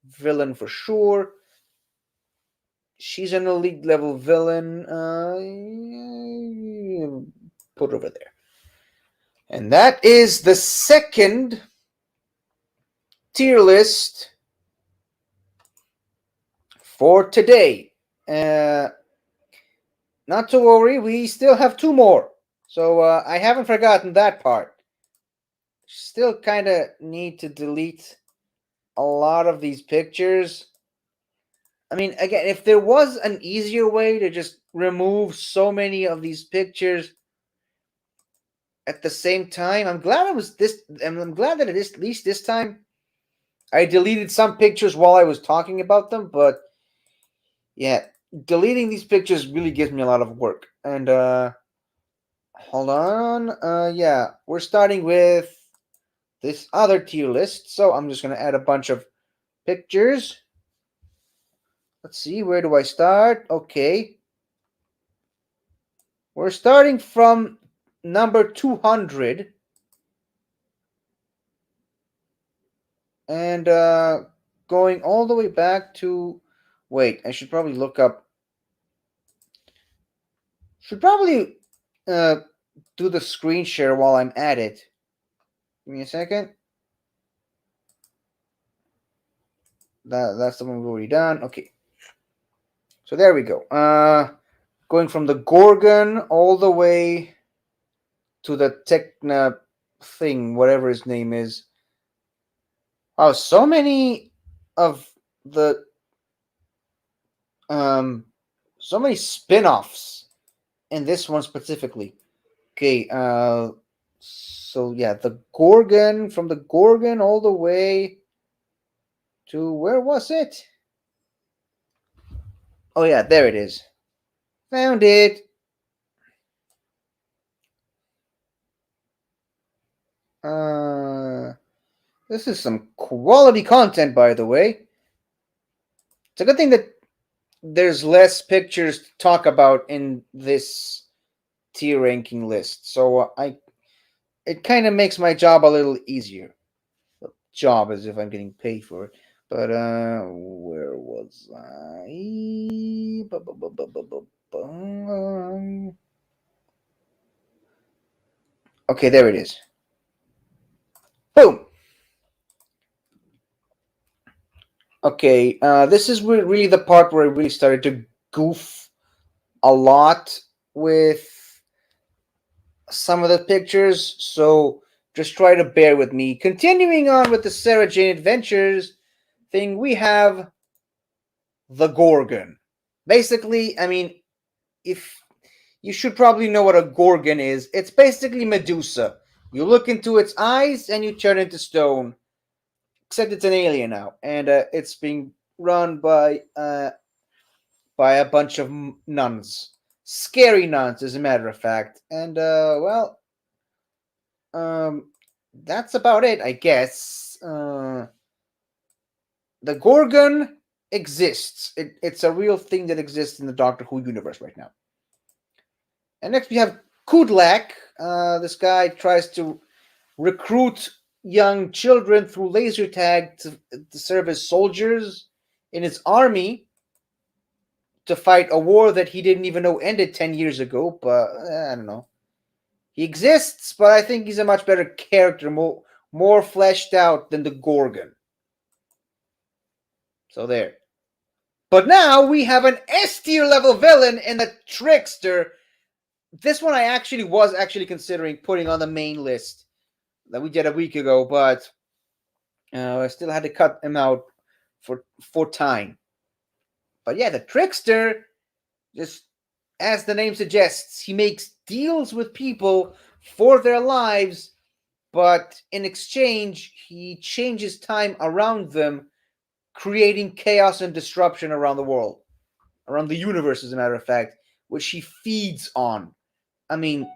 villain for sure. She's an elite level villain. Put over there. And that is the second tier list for today. Not to worry, we still have two more. So I haven't forgotten that part. Still kind of need to delete a lot of these pictures. I mean, again, if there was an easier way to just remove so many of these pictures at the same time, I'm glad it was this. I'm glad that it is at least this time. I deleted some pictures while I was talking about them, but yeah, deleting these pictures really gives me a lot of work. And hold on, yeah, we're starting with this other tier list, so I'm just gonna add a bunch of pictures. Let's see, where do I start? Okay. We're starting from number 200. And going all the way back to. Wait, I should probably look up. Should probably uh, do the screen share while I'm at it. Give me a second. That's the one we've already done. Okay. So there we go. Going from the Gorgon all the way to the Techna thing, whatever his name is. Oh, so many of the so many spin-offs in this one specifically. Okay, so yeah, the Gorgon, from the Gorgon all the way to where was it? Oh yeah, there it is. Found it. This is some quality content, by the way. It's a good thing that there's less pictures to talk about in this tier ranking list. So it kind of makes my job a little easier. Job as if I'm getting paid for it. But where was I? Okay, there it is. Boom. Okay, this is really the part where I really started to goof a lot with some of the pictures, so just try to bear with me. Continuing on with the Sarah Jane Adventures thing, we have the Gorgon. Basically, I mean, if you should probably know what a Gorgon is, it's basically Medusa. You look into its eyes and you turn into stone. except it's an alien now, and it's being run by a bunch of nuns, scary nuns, as a matter of fact. And well, um, that's about it, I guess. The Gorgon exists. It's a real thing that exists in the Doctor Who universe right now. And next we have Kudlak. This guy tries to recruit young children through laser tag to serve as soldiers in his army to fight a war that he didn't even know ended 10 years ago. But I don't know. He exists, but I think he's a much better character, more fleshed out than the Gorgon. So there. But now we have an S tier level villain in the Trickster. This one I actually was considering putting on the main list that we did a week ago, but I still had to cut him out for time. But yeah, the Trickster, just as the name suggests, he makes deals with people for their lives, but in exchange, he changes time around them, creating chaos and disruption around the world, around the universe, as a matter of fact, which he feeds on. I mean,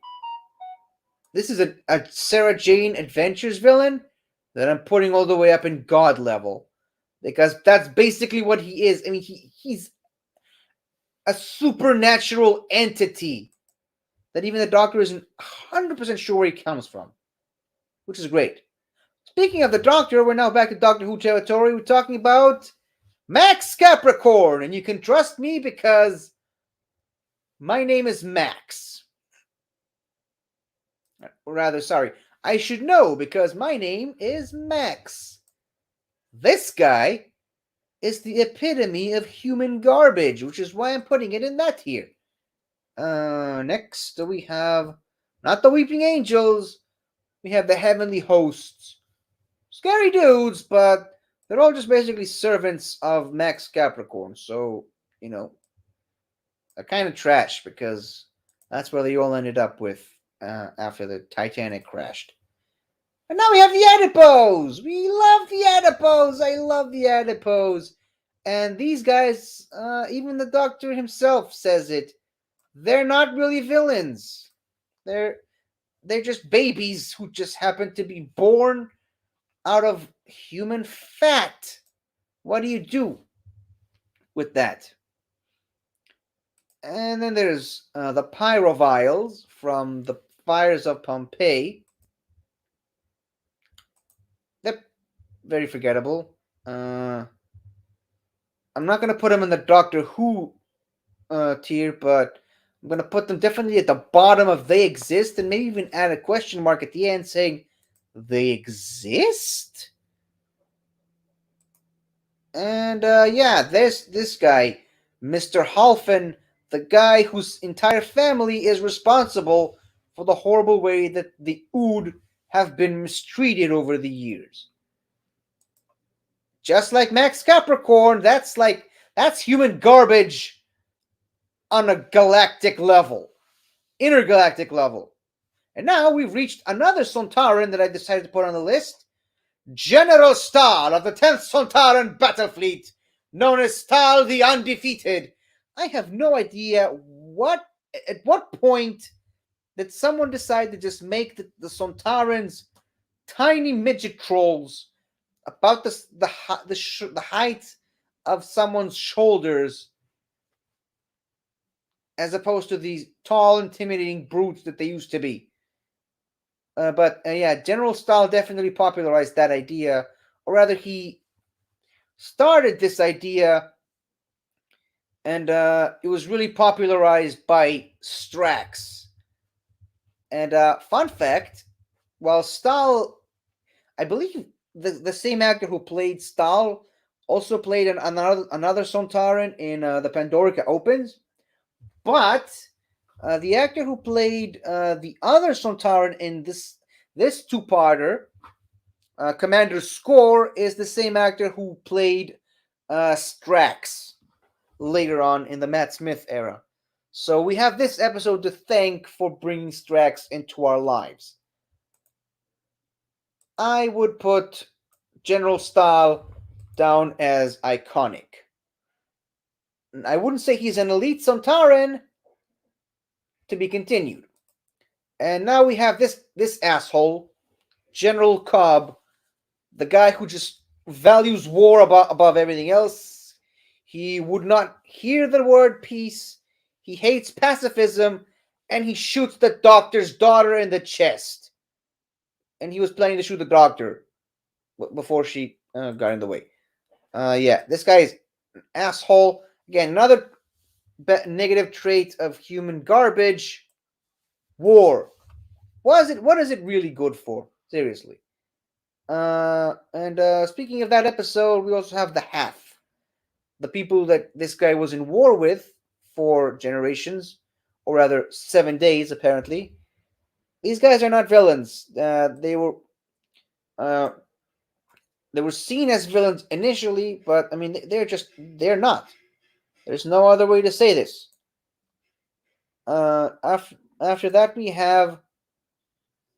this is a Sarah Jane Adventures villain that I'm putting all the way up in God level, because that's basically what he is. I mean, he's a supernatural entity that even the Doctor isn't 100% sure where he comes from, which is great. Speaking of the Doctor, we're now back to Doctor Who territory. We're talking about Max Capricorn, and you can trust me because my name is Max. Or rather, sorry, I should know because my name is Max. This guy is the epitome of human garbage, which is why I'm putting it in that tier. Next we have not the Weeping Angels, we have the Heavenly Hosts. Scary dudes, but they're all just basically servants of Max Capricorn, so, you know, they're kind of trash because that's where they all ended up with after the Titanic crashed. And now we have the Adipose! We love the Adipose! I love the Adipose! And these guys, even the Doctor himself says it, they're not really villains. They're just babies who just happen to be born out of human fat. What do you do with that? And then there's the Pyroviles from the fires of Pompeii. They're very forgettable. I'm not going to put them in the Doctor Who tier, but I'm going to put them definitely at the bottom of they exist, and maybe even add a question mark at the end saying, they exist? And yeah, there's this guy, Mr. Halfin, the guy whose entire family is responsible for the horrible way that the Ood have been mistreated over the years. Just like Max Capricorn, that's human garbage on a galactic level, intergalactic level. And now we've reached another Sontaran that I decided to put on the list. General Stahl of the 10th Sontaran Battle Fleet, known as Stahl the Undefeated. I have no idea at what point did someone decide to just make the Sontarans tiny midget trolls about the height of someone's shoulders, as opposed to these tall, intimidating brutes that they used to be. But yeah, General Stahl definitely popularized that idea, or rather, he started this idea, and it was really popularized by Strax. And fun fact, while Stahl, I believe the same actor who played Stahl also played another Sontaran in the Pandorica Opens, but the actor who played the other Sontaran in this two-parter, Commander Score, is the same actor who played Strax later on in the Matt Smith era. So we have this episode to thank for bringing Strax into our lives. I would put general style down as iconic. I wouldn't say he's an elite Sontaran. To be continued. And now we have this asshole, General Cobb, the guy who just values war above everything else. He would not hear the word peace. He hates pacifism, and he shoots the doctor's daughter in the chest. And he was planning to shoot the doctor before she got in the way. Yeah, this guy is an asshole. Again, another negative trait of human garbage. War. What is it really good for? Seriously. And speaking of that episode, we also have the Half, the people that this guy was in war with for generations, or rather 7 days, apparently. These guys are not villains. Uh, they were seen as villains initially, but I mean they're not. There's no other way to say this. After that we have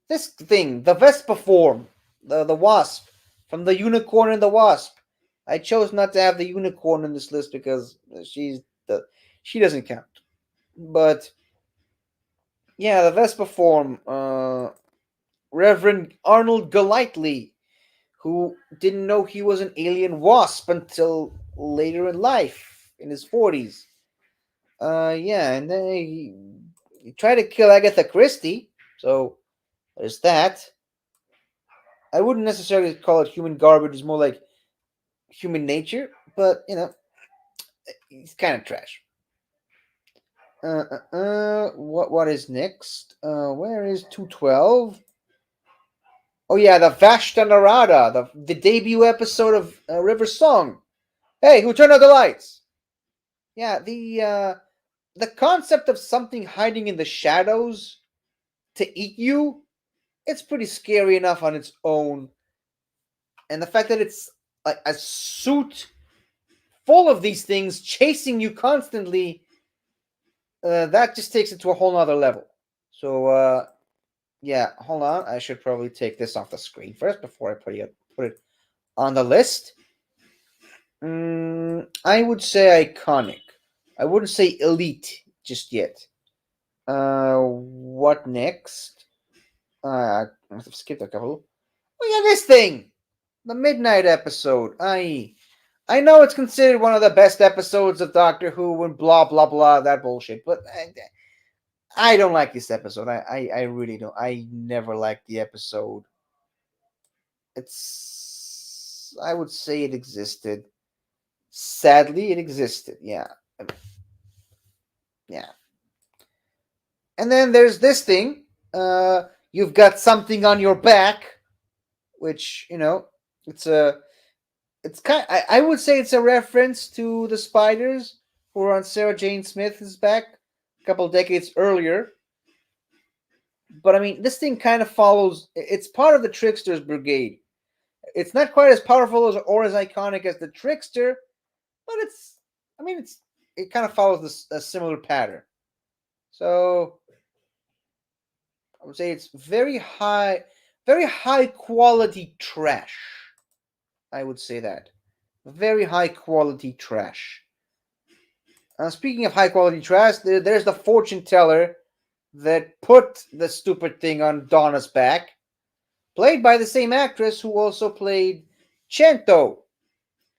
this thing, the Vespa form, the wasp from the Unicorn and the Wasp. I chose not to have the unicorn in this list because she doesn't count. But yeah, the Vespa form, Reverend Arnold Golightly, who didn't know he was an alien wasp until later in life, in his 40s. Yeah, and then he tried to kill Agatha Christie, so there's that. I wouldn't necessarily call it human garbage. It's more like human nature, but it's kind of trash. What is next? Where is 212? Oh yeah, the Vashta Narada, the debut episode of River Song. Hey, who turned out the lights? Yeah, the concept of something hiding in the shadows to eat you, it's pretty scary enough on its own, and the fact that it's like a suit full of these things chasing you constantly, that just takes it to a whole nother level. So, yeah, hold on. I should probably take this off the screen first before I put it on the list. I would say iconic. I wouldn't say elite just yet. What next? I must have skipped a couple. Oh yeah, this thing, the Midnight episode. I know it's considered one of the best episodes of Doctor Who and blah blah blah that bullshit, but I don't like this episode. I really don't. I never liked the episode. I would say it existed. Sadly, it existed. Yeah. Yeah. And then there's this thing. You've got something on your back, which, it's a. It's kind. I would say it's a reference to the spiders who were on Sarah Jane Smith's back a couple decades earlier. But I mean, this thing kind of follows. It's part of the Trickster's Brigade. It's not quite as powerful or as iconic as the Trickster, but it's. I mean, it kind of follows a similar pattern. So I would say it's very high quality trash. I would say that very high quality trash. Speaking of high quality trash, there's the fortune teller that put the stupid thing on Donna's back, played by the same actress who also played Cento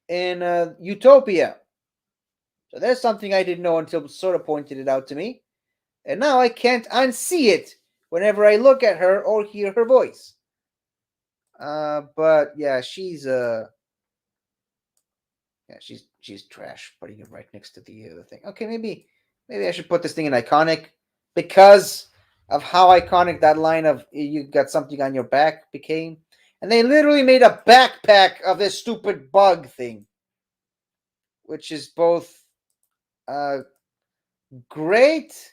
in Utopia. So there's something I didn't know until sort of pointed it out to me, and now I can't unsee it whenever I look at her or hear her voice. But yeah, she's trash. Putting it right next to the other thing. Okay, maybe I should put this thing in iconic because of how iconic that line of "you got something on your back" became. And they literally made a backpack of this stupid bug thing, which is both great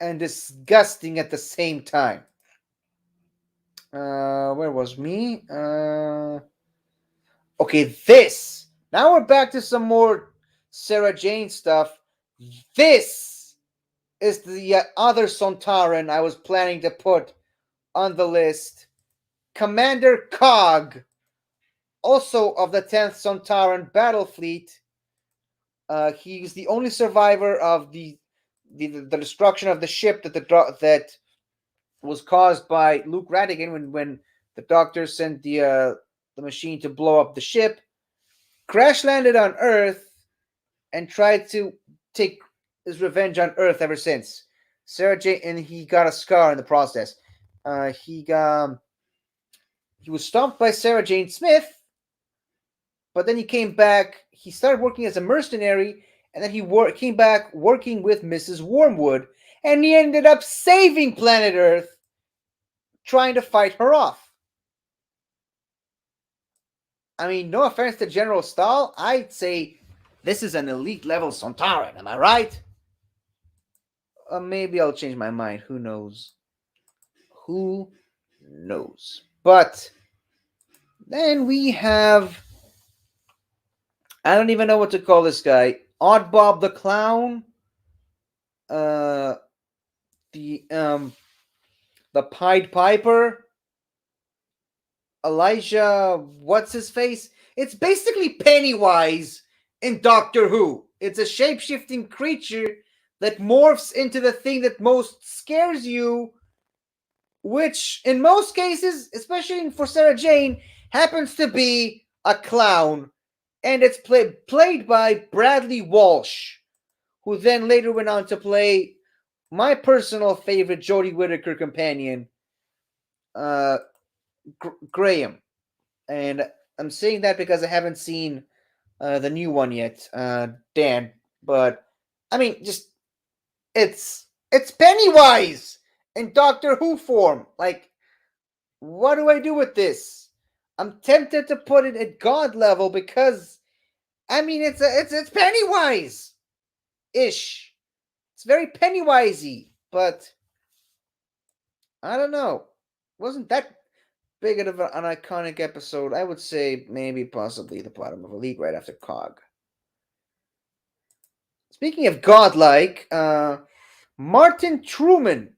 and disgusting at the same time. Where was me? Okay, this. Now we're back to some more Sarah Jane stuff. This is the other Sontaran I was planning to put on the list. Commander Cog also of the 10th Sontaran battle fleet. He's the only survivor of the destruction of the ship that was caused by Luke Radigan when the Doctor sent the machine to blow up the ship. Crash landed on Earth and tried to take his revenge on Earth ever since. Sarah Jane, and he got a scar in the process. He was stomped by Sarah Jane Smith, but then he came back. He started working as a mercenary, and then came back working with Mrs. Wormwood, and he ended up saving planet Earth, trying to fight her off. I mean, no offense to General Stahl, I'd say this is an elite level Sontaran. Am I right? Maybe I'll change my mind. Who knows? Who knows? But then we have, I don't even know what to call this guy. Odd Bob the Clown. Uh, the the Pied Piper. Elijah, what's his face? It's basically Pennywise in Doctor Who. It's a shape-shifting creature that morphs into the thing that most scares you, which in most cases, especially for Sarah Jane, happens to be a clown. And it's played by Bradley Walsh, who then later went on to play my personal favorite Jodie Whittaker companion, uh, Graham. And I'm saying that because I haven't seen the new one yet, Dan. But I mean, just it's Pennywise in Doctor Who form. Like, what do I do with this? I'm tempted to put it at God level because I mean it's Pennywise ish. It's very Pennywisey, but I don't know. Wasn't that big of an iconic episode? I would say maybe possibly the bottom of Elite right after Cog. Speaking of godlike, Martin Truman.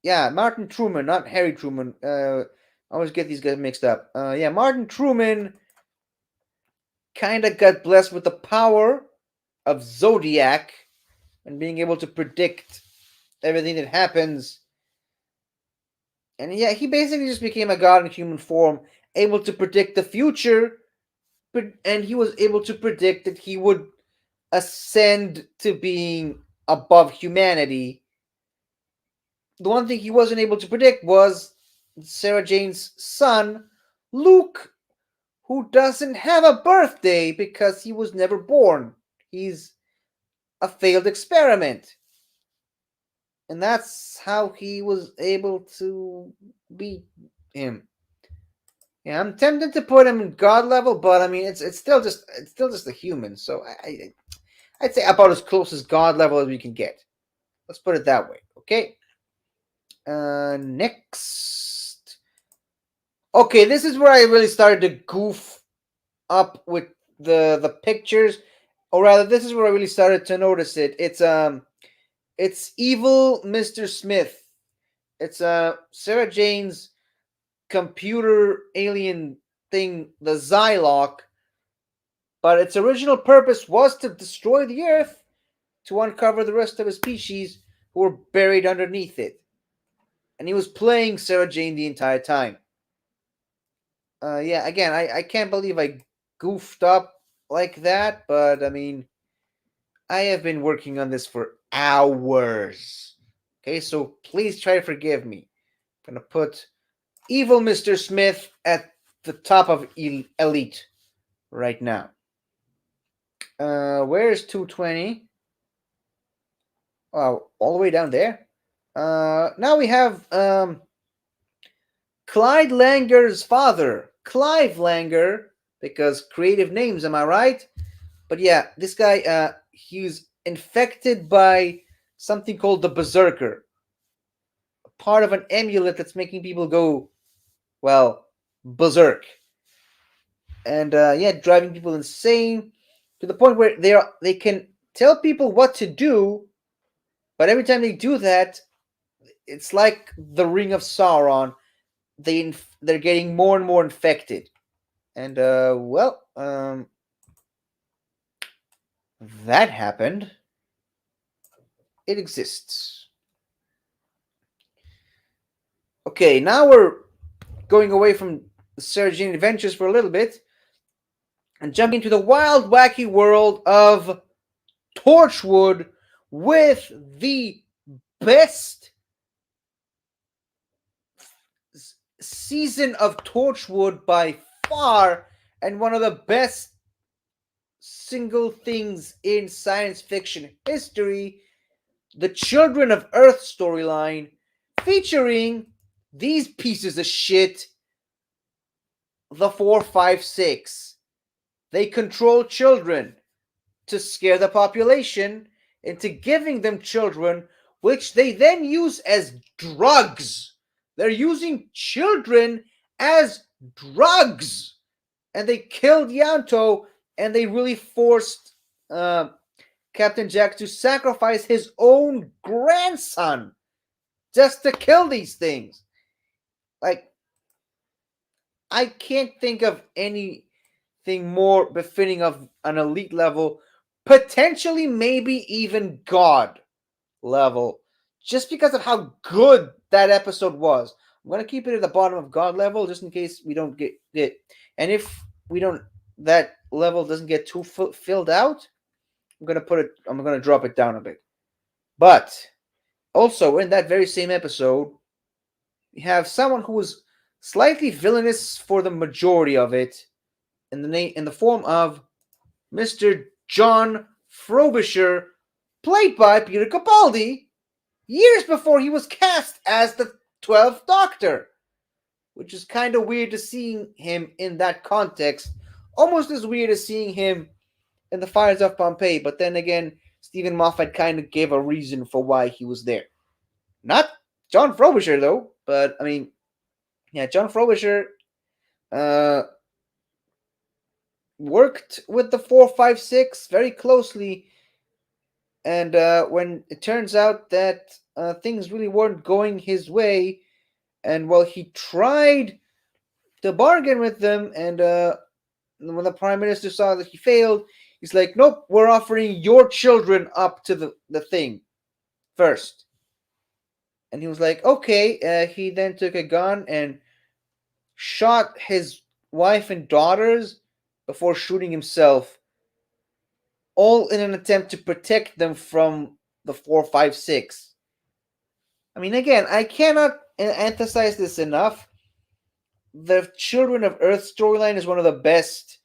Yeah, Martin Truman, not Harry Truman. I always get these guys mixed up. Yeah, Martin Truman kind of got blessed with the power of Zodiac and being able to predict everything that happens. And yeah, he basically just became a god in human form, able to predict the future, and he was able to predict that he would ascend to being above humanity. The one thing he wasn't able to predict was Sarah Jane's son, Luke, who doesn't have a birthday because he was never born. He's a failed experiment. And that's how he was able to beat him. Yeah, I'm tempted to put him in god level, but I mean it's still just a human, so I'd say about as close as god level as we can get. Let's put it that way, okay? Next. Okay, this is where I really started to goof up with the pictures, or rather, this is where I really started to notice it. It's evil Mr. Smith. It's Sarah Jane's computer alien thing, the Zylock, but its original purpose was to destroy the Earth to uncover the rest of his species who were buried underneath it. And he was playing Sarah Jane the entire time. Yeah, again, I can't believe I goofed up like that, but I mean, I have been working on this for hours. Okay, so please try to forgive me. I'm gonna put evil Mr. Smith at the top of Elite right now. Where's 220? Oh, all the way down there. Now we have Clyde Langer's father, Clive Langer, because creative names, am I right? But yeah, this guy, he's infected by something called the Berserker, part of an amulet that's making people go, well, berserk, and yeah, driving people insane to the point where they can tell people what to do, but every time they do that, it's like the Ring of Sauron. they're getting more and more infected, and that happened. It exists. Okay, now we're going away from the Sargent adventures for a little bit and jumping into the wild, wacky world of Torchwood with the best season of Torchwood by far, and one of the best single things in science fiction history, the Children of Earth storyline, featuring these pieces of shit, the 456. They control children to scare the population into giving them children, which they then use as drugs. They're using children as drugs. And they killed Yanto, and they really forced Captain Jack to sacrifice his own grandson just to kill these things. Like, I can't think of anything more befitting of an elite level, potentially maybe even God level, just because of how good that episode was. I'm gonna keep it at the bottom of God level just in case we don't get it, and if we don't, that level doesn't get too filled out, I'm gonna drop it down a bit. But also in that very same episode, we have someone who was slightly villainous for the majority of it, in the form of Mr. John Frobisher, played by Peter Capaldi, years before he was cast as the 12th Doctor, which is kind of weird to seeing him in that context, almost as weird as seeing him in the Fires of Pompeii. But then again, Stephen Moffat kind of gave a reason for why he was there. Not John Frobisher though, but I mean, yeah, John Frobisher worked with the 456 very closely, and when it turns out that things really weren't going his way, and well, he tried to bargain with them, and when the prime minister saw that he failed, he's like, nope, we're offering your children up to the thing first. And he was like, okay. He then took a gun and shot his wife and daughters before shooting himself, all in an attempt to protect them from the 456. I mean, again, I cannot emphasize this enough. The Children of Earth storyline is one of the best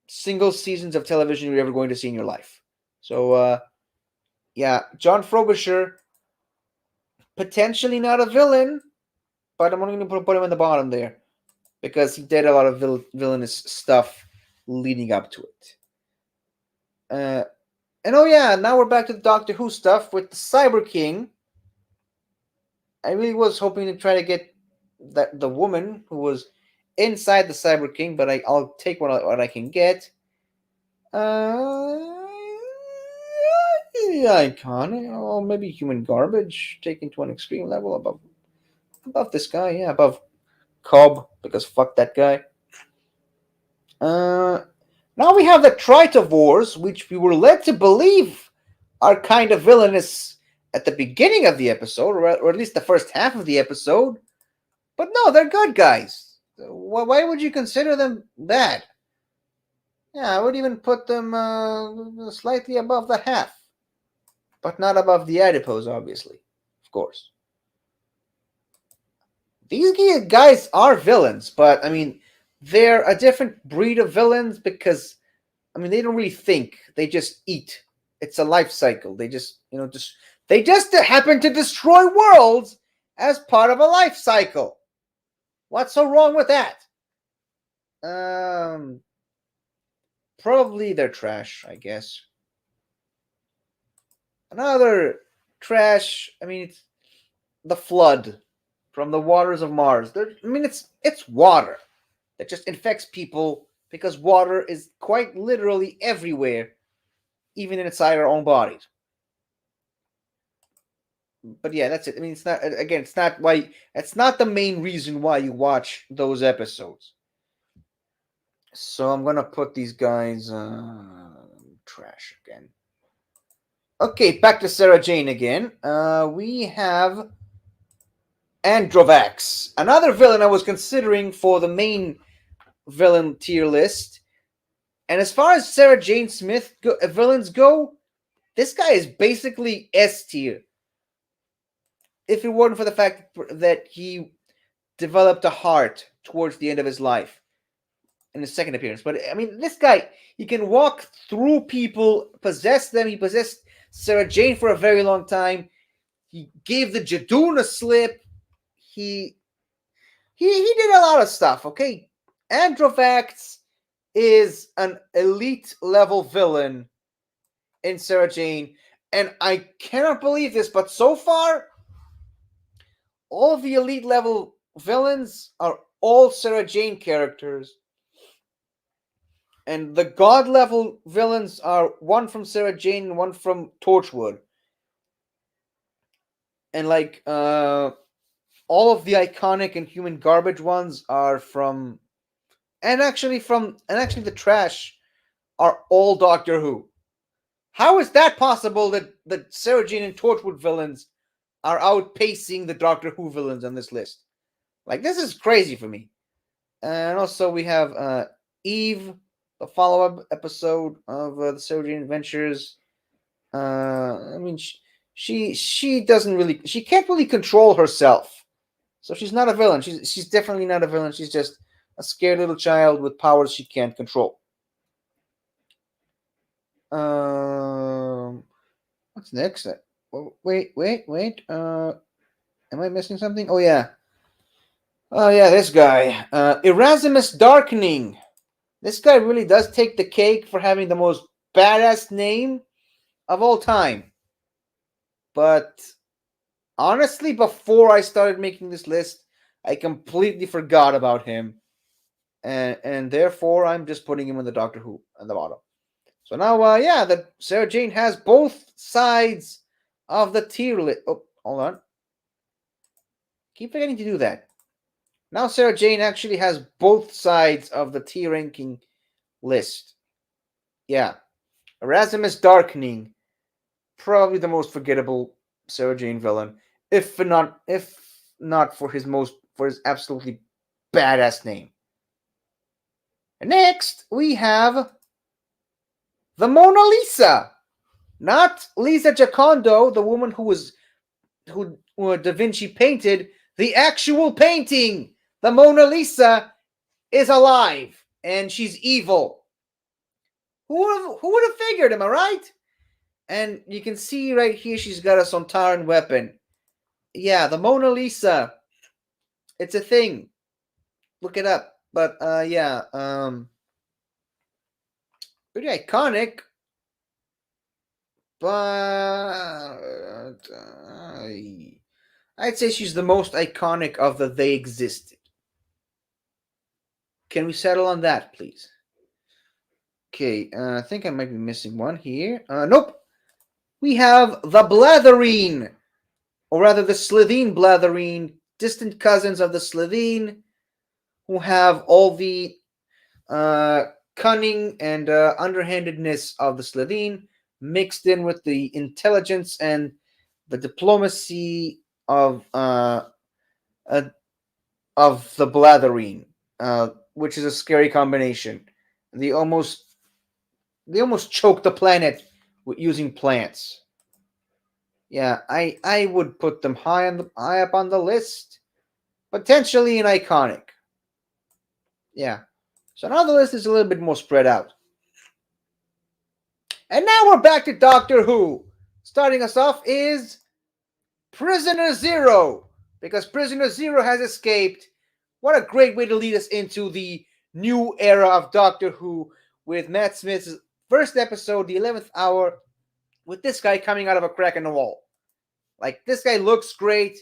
single seasons of television you're ever going to see in your life. So, yeah, John Frobisher, potentially not a villain, but I'm only going to put him in the bottom there because he did a lot of villainous stuff leading up to it. And oh yeah, now we're back to the Doctor Who stuff with the Cyber King. I really was hoping to try to get the woman who was inside the Cyber King, but I'll take what I can get. Yeah, iconic, or maybe human garbage taken to an extreme level above this guy. Yeah, above Cobb, because fuck that guy. Now we have the Tritovores, which we were led to believe are kind of villainous at the beginning of the episode, or at least the first half of the episode. But no, they're good guys. Why would you consider them bad? Yeah, I would even put them slightly above the half, but not above the adipose, obviously. Of course. These guys are villains, but I mean, they're a different breed of villains because, I mean, they don't really think. They just eat. It's a life cycle. They just, they just happen to destroy worlds as part of a life cycle. What's so wrong with that? Probably they're trash, I guess. Another trash. I mean, it's the flood from the waters of Mars. It's water that just infects people because water is quite literally everywhere, even inside our own bodies. But yeah, that's it. I mean, it's not again. It's not why. It's not the main reason why you watch those episodes. So I'm gonna put these guys trash again. Okay, back to Sarah Jane again. We have Androvax, another villain I was considering for the main villain tier list. And as far as Sarah Jane Smith villains go, this guy is basically S tier. If it weren't for the fact that he developed a heart towards the end of his life in his second appearance. But I mean, this guy, he can walk through people, possess them. He possessed Sarah Jane for a very long time. He gave the Jadoon a slip. He he did a lot of stuff. Okay, Androvax is an elite level villain in Sarah Jane, and I cannot believe this, but so far, all the elite level villains are all Sarah Jane characters. And the god level villains are one from Sarah Jane and one from Torchwood. And like all of the iconic and human garbage ones are from and actually the trash are all Doctor Who. How is that possible that the Sarah Jane and Torchwood villains are outpacing the Doctor Who villains on this list? Like, this is crazy for me. And also we have Eve, the follow-up episode of the Sarah Jane Adventures. I mean, she doesn't really, she can't really control herself, so she's not a villain. She's definitely not a villain. She's just a scared little child with powers she can't control. What's next? Wait. Am I missing something? Oh yeah, this guy, Erasmus Darkening. This guy really does take the cake for having the most badass name of all time. But honestly, before I started making this list, I completely forgot about him. And therefore, I'm just putting him in the Doctor Who at the bottom. So now, yeah, the Sarah Jane has both sides of the tier list. Oh, hold on. Keep forgetting to do that. Now Sarah Jane actually has both sides of the tier ranking list. Yeah. Erasmus Darkening, probably the most forgettable Sarah Jane villain, if not for his absolutely badass name. And next we have the Mona Lisa, not Lisa Giocondo, the woman who Da Vinci painted. The actual painting, the Mona Lisa, is alive and she's evil. Who would have figured? Am I right? And you can see right here she's got a Sontaran weapon. Yeah, the Mona Lisa. It's a thing. Look it up. But yeah, pretty iconic. But I'd say she's the most iconic of the They Existed. Can we settle on that, please? Okay, I think I might be missing one here. Nope. We have the Blatherine, or rather the Slitheen Blatherine, distant cousins of the Slitheen, who have all the cunning and underhandedness of the Slitheen mixed in with the intelligence and the diplomacy uh, of the Blatherine, which is a scary combination. They almost choke the planet with using plants. Yeah, I would put them high up on the list, potentially an iconic. Yeah. So now the list is a little bit more spread out. And now we're back to Doctor Who. Starting us off is Prisoner Zero, because Prisoner Zero has escaped. What a great way to lead us into the new era of Doctor Who with Matt Smith's first episode, the 11th hour, with this guy coming out of a crack in the wall. Like, this guy looks great,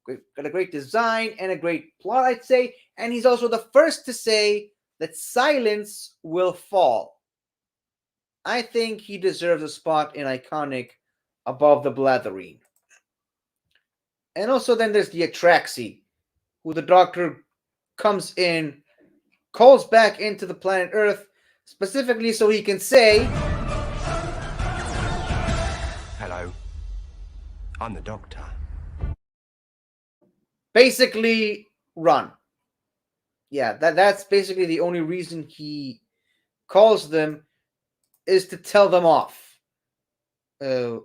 got a great design and a great plot, I'd say, and he's also the first to say that silence will fall. I think he deserves a spot in iconic above the Blatherine. And also, then there's the Atraxi, who the Doctor comes in, calls back into the planet Earth, specifically so he can say, Hello, I'm the Doctor. basically, run. Yeah, that's basically the only reason he calls them, is to tell them off. Uh,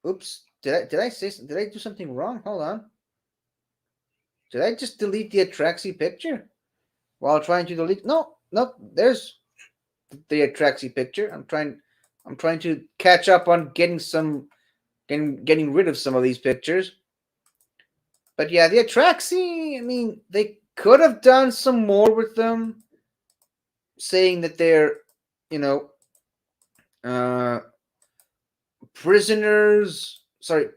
oops, did I do something wrong? Hold on. Did I just delete the Atraxi picture while trying to delete? No, no. There's the Atraxi picture. I'm trying to catch up on getting rid of some of these pictures. But yeah, the Atraxi. I mean, they could have done some more with them, saying that they're, you know, uh, prisoners. Sorry,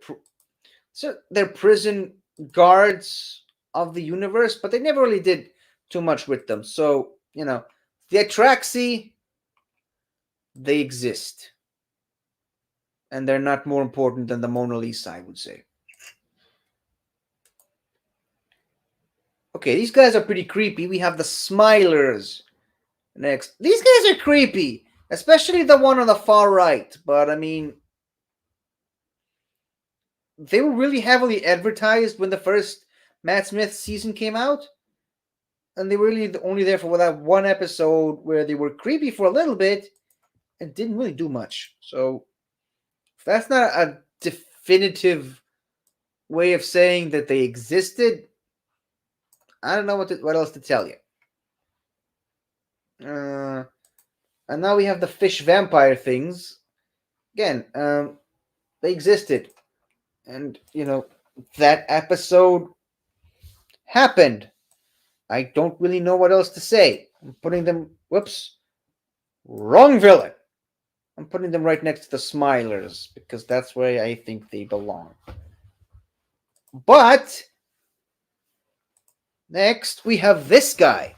so they're prison guards of the universe, but they never really did too much with them. So the Atraxi, they exist, and they're not more important than the Mona Lisa, I would say. Okay, these guys are pretty creepy. We have the Smilers next. These guys are creepy, especially the one on the far right. But I mean, they were really heavily advertised when the first Matt Smith season came out, and they were really only there for that one episode where they were creepy for a little bit and didn't really do much. So if that's not a definitive way of saying that they existed, I don't know what else to tell you. And now we have the fish vampire things. Again, they existed, and that episode happened. I don't really know what else to say. I'm putting them. Whoops, wrong villain. I'm putting them right next to the Smilers because that's where I think they belong. But next we have this guy,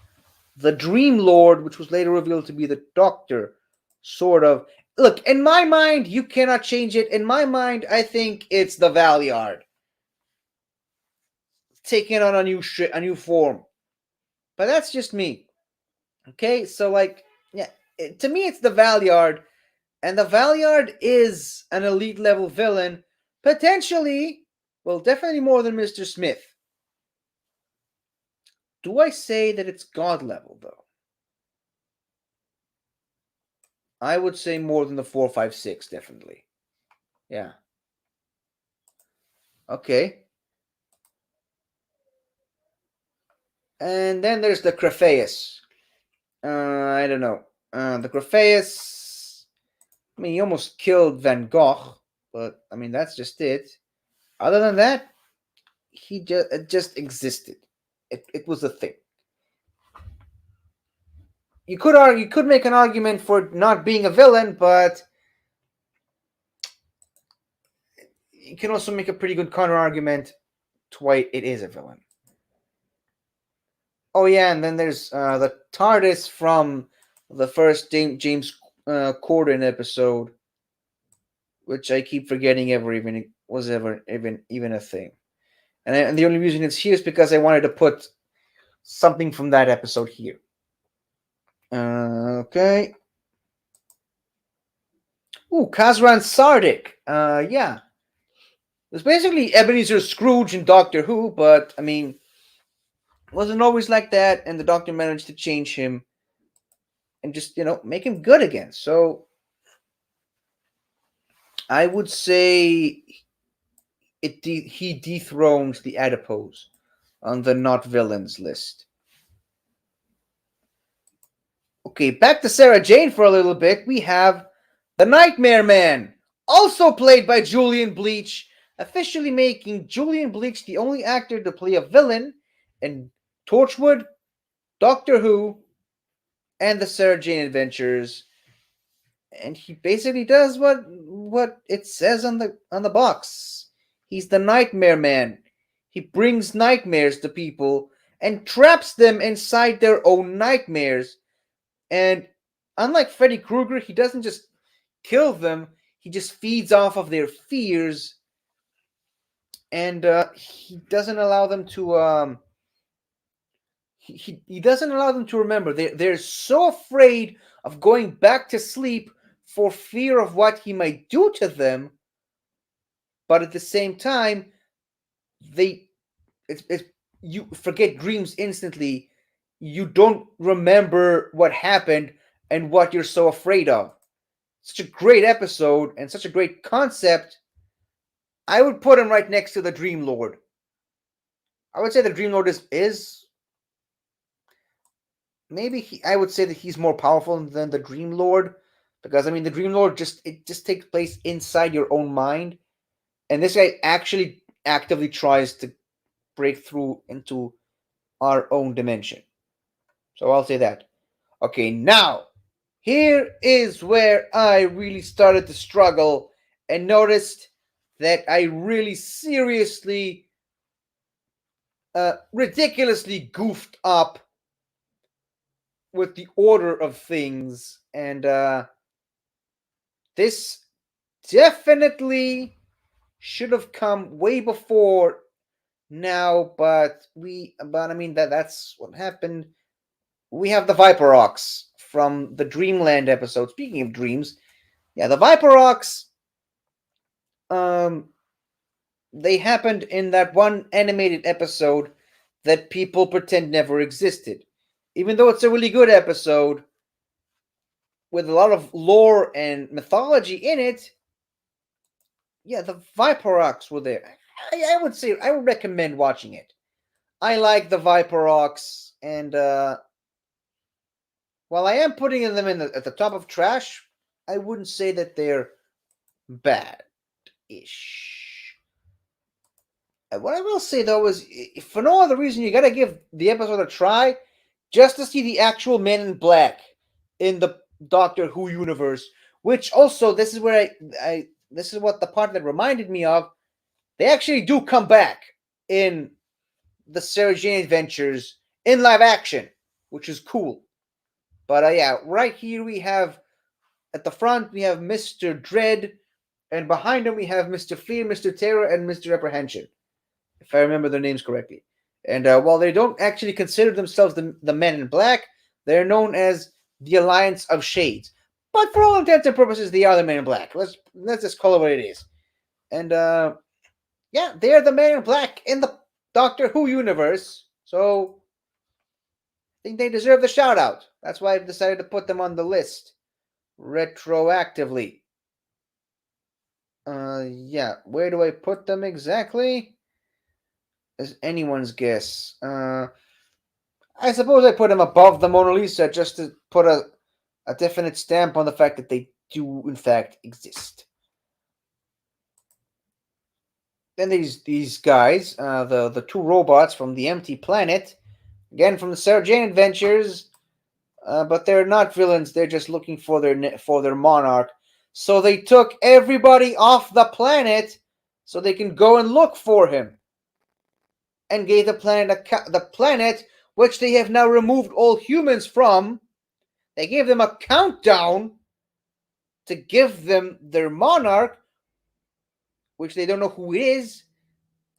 the Dream Lord, which was later revealed to be the Doctor, sort of. Look, in my mind, you cannot change it. In my mind, I think it's the Valiard taking on a new form. But that's just me. Okay, so yeah, to me, it's the Valiard, and the Valiard is an elite level villain, potentially, well, definitely more than Mr. Smith. Do I say that it's God level though? I would say more than the 456, definitely. Yeah. Okay. And then there's the Crephaeus. I don't know. The Crephaeus. I mean, he almost killed Van Gogh, but I mean that's just it. Other than that, it just existed. It was a thing. You could make an argument for not being a villain, but you can also make a pretty good counter argument to why it is a villain. Oh yeah, and then there's the TARDIS from the first James Corden episode, which I keep forgetting ever even was ever even a thing. And the only reason it's here is because I wanted to put something from that episode here. Okay. Ooh, Kazran Sardik. Yeah. It's basically Ebenezer Scrooge in Doctor Who, but I mean, wasn't always like that, and the Doctor managed to change him and just make him good again. So I would say he dethroned the adipose on the not villains list. Okay, back to Sarah Jane for a little bit. We have the Nightmare Man, also played by Julian Bleach, officially making Julian Bleach the only actor to play a villain in Torchwood, Doctor Who, and the Sarah Jane Adventures. And he basically does what it says on the box. He's the Nightmare Man. He brings nightmares to people and traps them inside their own nightmares. And unlike Freddy Krueger, he doesn't just kill them, he just feeds off of their fears and he doesn't allow them to he doesn't allow them to remember. They're so afraid of going back to sleep for fear of what he might do to them, but at the same time, they it's you forget dreams instantly. You don't remember what happened and what you're so afraid of. Such a great episode and such a great concept. I would put him right next to the Dream Lord. I would say the Dream Lord is maybe I would say that he's more powerful than the Dream Lord, because I mean the Dream Lord just takes place inside your own mind, and this guy actually actively tries to break through into our own dimension. So I'll say that. Okay, now here is where I really started to struggle and noticed that I really seriously, ridiculously goofed up with the order of things, and this definitely should have come way before now. But I mean that's what happened. We have the Viper Rocks from the Dreamland episode. Speaking of dreams, yeah, the Viper Rocks. Um, they happened in that one animated episode that people pretend never existed. Even though it's a really good episode with a lot of lore and mythology in it, yeah, the Viperox were there. I would say I would recommend watching it. I like the Viperox, and while I am putting them at the top of trash, I wouldn't say that they're bad-ish. What I will say though is, for no other reason, you gotta give the episode a try, just to see the actual Men in Black in the Doctor Who universe. Which also, this is where I this is what the part that reminded me of. They actually do come back in the Sarah Jane Adventures in live action, which is cool. But yeah, right here we have at the front we have Mr. Dread, and behind him we have Mr. Fear, Mr. Terror, and Mr. Apprehension, if I remember their names correctly. And while they don't actually consider themselves the Men in Black, they're known as the Alliance of Shades. But for all intents and purposes, they are the Men in Black. Let's just call it what it is. And yeah, they're the Men in Black in the Doctor Who universe. So I think they deserve the shout out. That's why I've decided to put them on the list retroactively. Yeah, where do I put them exactly? Is anyone's guess. I suppose I put them above the Mona Lisa just to put a definite stamp on the fact that they do in fact exist. Then these guys, the two robots from the Empty Planet, again from the Sarah Jane Adventures, but they're not villains. They're just looking for their monarch. So they took everybody off the planet so they can go and look for him, and gave the planet, which they have now removed all humans from. They gave them a countdown to give them their monarch, which they don't know who it is,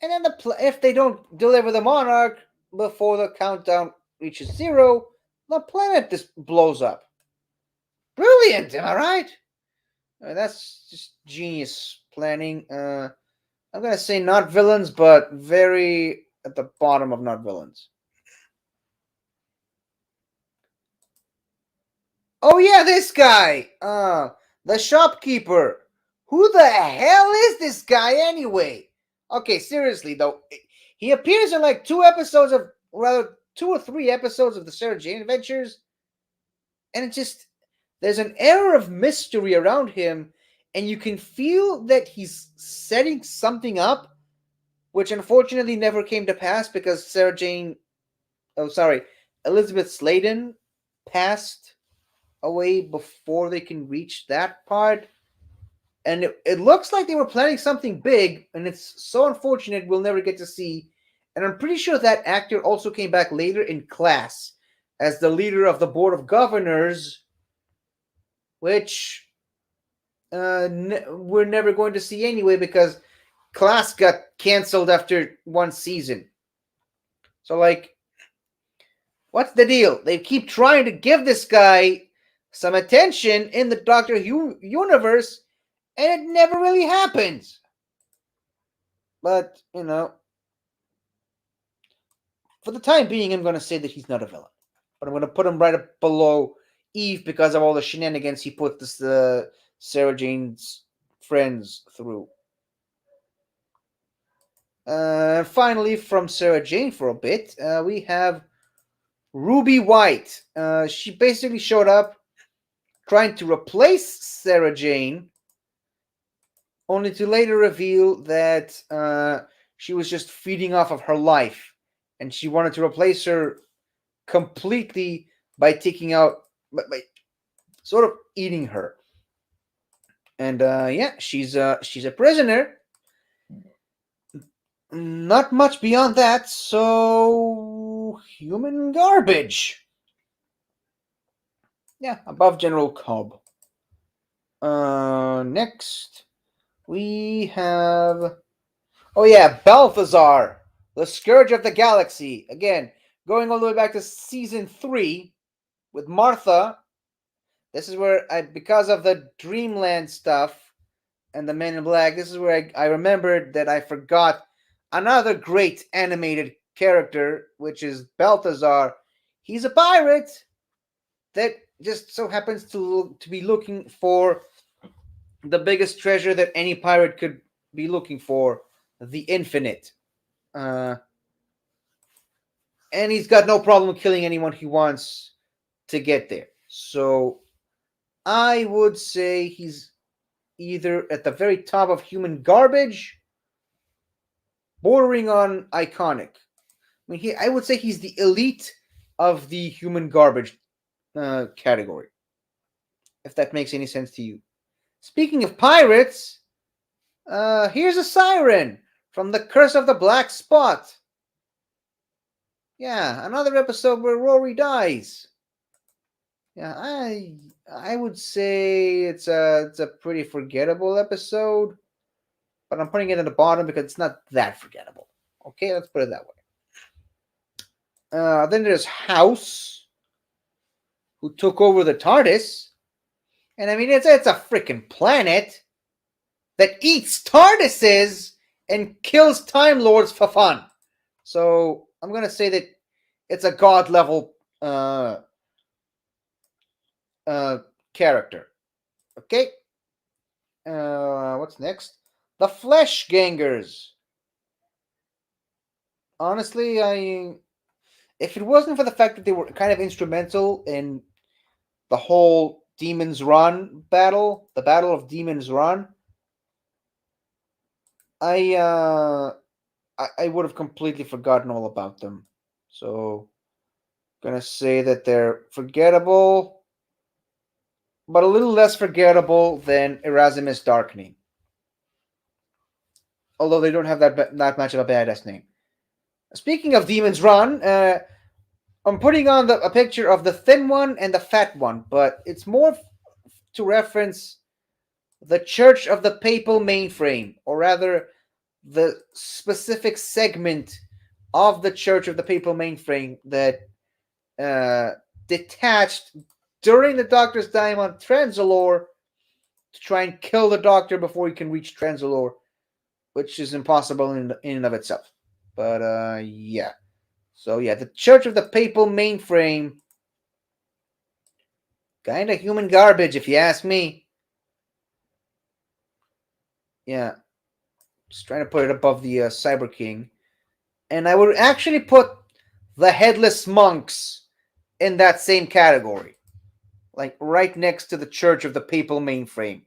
and then if they don't deliver the monarch before the countdown reaches zero, the planet just blows up. Brilliant, am I right? That's just genius planning. I'm gonna say not villains, but very at the bottom of not villains. Oh yeah, this guy. The shopkeeper. Who the hell is this guy anyway? Okay, seriously though, he appears in like two or three episodes of the Sarah Jane Adventures, and it just there's an air of mystery around him, and you can feel that he's setting something up, which unfortunately never came to pass because Elizabeth Sladen passed away before they can reach that part. And it looks like they were planning something big, and it's so unfortunate we'll never get to see. And I'm pretty sure that actor also came back later in Class as the leader of the Board of Governors, which we're never going to see anyway, because class got canceled after one season. So, like, what's the deal? They keep trying to give this guy some attention in the Doctor Who universe, and it never really happens. But, for the time being, I'm going to say that he's not a villain. But I'm going to put him right up below Eve because of all the shenanigans he put this Sarah Jane's friends through. Finally, from Sarah Jane for a bit, we have Ruby White. She basically showed up trying to replace Sarah Jane, only to later reveal that she was just feeding off of her life, and she wanted to replace her completely by taking out, by sort of eating her. And yeah, she's a prisoner. Not much beyond that. So human garbage. Yeah, above General Cobb. Next we have, oh yeah, Balthazar, the Scourge of the Galaxy. Again, going all the way back to season 3 with Martha. This is where because of the Dreamland stuff and the Men in Black, this is where I remembered that I forgot another great animated character, which is Balthazar. He's a pirate that just so happens to be looking for the biggest treasure that any pirate could be looking for, the infinite. Uh, and he's got no problem killing anyone he wants to get there. So I would say he's either at the very top of human garbage, bordering on iconic. I mean, I would say he's the elite of the human garbage category, if that makes any sense to you. Speaking of pirates, here's a siren from The Curse of the Black Spot. Yeah, another episode where Rory dies. Yeah, I would say it's a pretty forgettable episode, but I'm putting it at the bottom because it's not that forgettable. Okay, let's put it that way. Then there's House, who took over the TARDIS, and I mean it's a freaking planet that eats TARDISes and kills Time Lords for fun. So I'm gonna say that it's a god level character. Okay. What's next? The Flesh Gangers. Honestly, if it wasn't for the fact that they were kind of instrumental in the whole Demon's Run battle, the Battle of Demon's Run, I would have completely forgotten all about them. So, gonna say that they're forgettable, but a little less forgettable than Erasmus Darkening. Although they don't have that much of a badass name. Speaking of Demon's Run, I'm putting on a picture of the thin one and the fat one, but it's more to reference the Church of the Papal Mainframe, or rather, the specific segment of the Church of the Papal Mainframe that detached during the Doctor's time on Transalore to try and kill the Doctor before he can reach Transalore, which is impossible in and of itself. But yeah. So yeah, the Church of the Papal Mainframe, kind of human garbage, if you ask me. Yeah, just trying to put it above the Cyber King, and I would actually put the Headless Monks in that same category, like right next to the Church of the Papal Mainframe,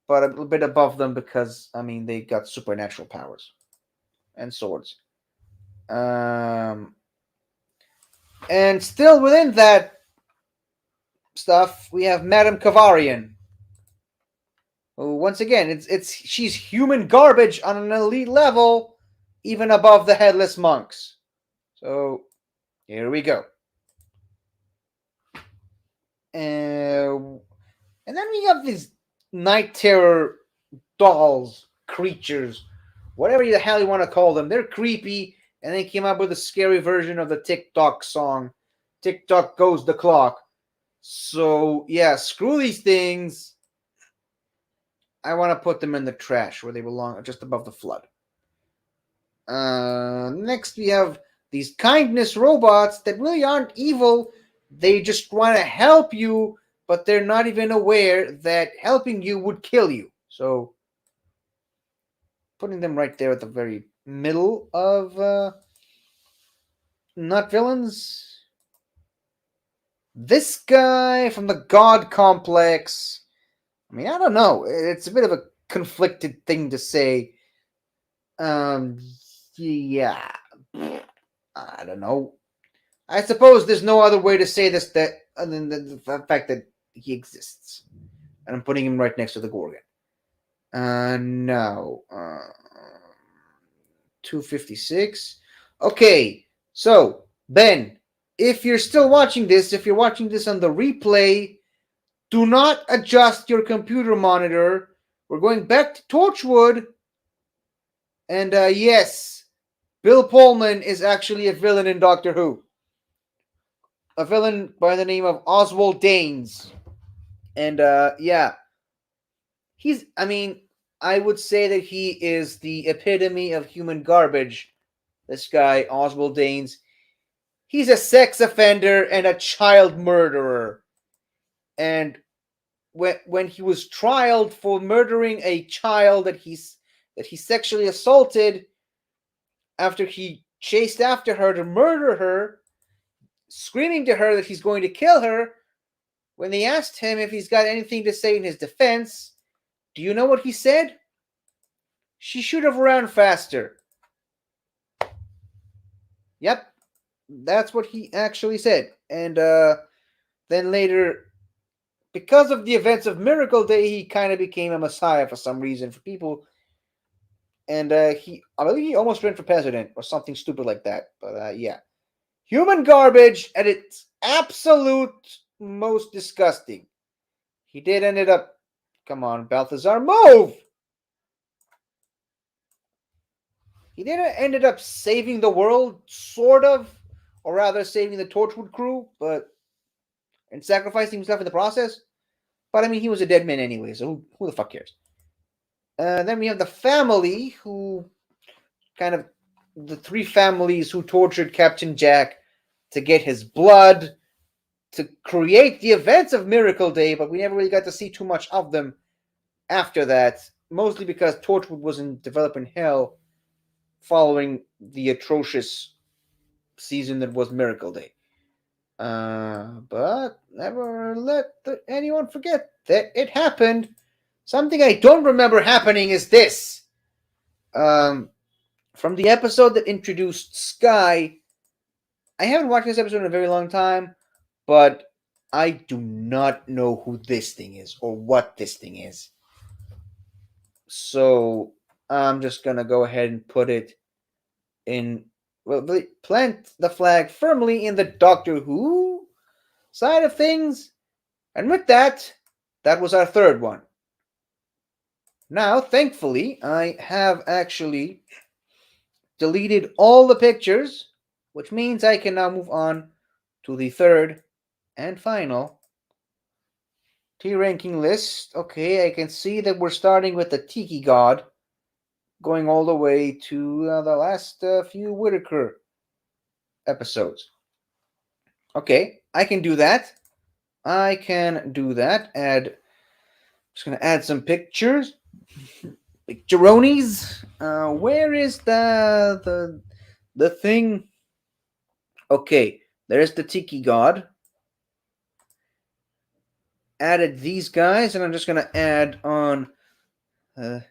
but a little bit above them because I mean they got supernatural powers and swords. And still within that stuff, we have Madame Kavarian, who once again she's human garbage on an elite level, even above the Headless Monks. So here we go. And then we have these Night Terror dolls creatures, whatever the hell you want to call them. They're creepy, and they came up with a scary version of the TikTok song. TikTok goes the clock. So yeah, screw these things. I want to put them in the trash where they belong, just above the flood. Next, we have these kindness robots that really aren't evil. They just want to help you, but they're not even aware that helping you would kill you. So, putting them right there at the very middle of not villains. This guy from the God Complex. I mean, I don't know. It's a bit of a conflicted thing to say. Um, yeah. I don't know. I suppose there's no other way to say this that other than the fact that he exists, and I'm putting him right next to the Gorgon. No. 256. Okay, so Ben, if you're still watching this, if you're watching this on the replay, do not adjust your computer monitor. We're going back to Torchwood, and yes, Bill Pullman is actually a villain in Doctor Who. A villain by the name of Oswald Danes. And yeah, I mean, I would say that he is the epitome of human garbage. This guy, Oswald Danes. He's a sex offender and a child murderer. And when he was trialed for murdering a child that he sexually assaulted after he chased after her to murder her, screaming to her that he's going to kill her, when they asked him if he's got anything to say in his defense, do you know what he said? She should have run faster. Yep, that's what he actually said. And then later, because of the events of Miracle Day, he kind of became a messiah for some reason for people. And I believe he almost ran for president or something stupid like that. But yeah, human garbage at its absolute most disgusting. He did ended up. Come on, Balthazar, move! He did ended up saving the world, sort of, or rather saving the Torchwood crew, but and sacrificing himself in the process. But I mean, he was a dead man anyway, so who the fuck cares? Then we have the family who kind of the three families who tortured Captain Jack to get his blood to create the events of Miracle Day, but we never really got to see too much of them after that, mostly because Torchwood was in developing hell following the atrocious season that was Miracle Day. But never let anyone forget that it happened. Something I don't remember happening is this. From the episode that introduced Sky, I haven't watched this episode in a very long time, but I do not know who this thing is or what this thing is. So I'm just gonna go ahead and put it in. Well, plant the flag firmly in the Doctor Who side of things. And with that, that was our third one. Now, thankfully, I have actually deleted all the pictures, which means I can now move on to the third and final T ranking list. Okay, I can see that we're starting with the Tiki God, going all the way to the last few Whitaker episodes. Okay, I can do that. I can do that. Just gonna add some pictures. Picturonis. Where is the thing? Okay, there's the Tiki God. Added these guys, and I'm just gonna add on the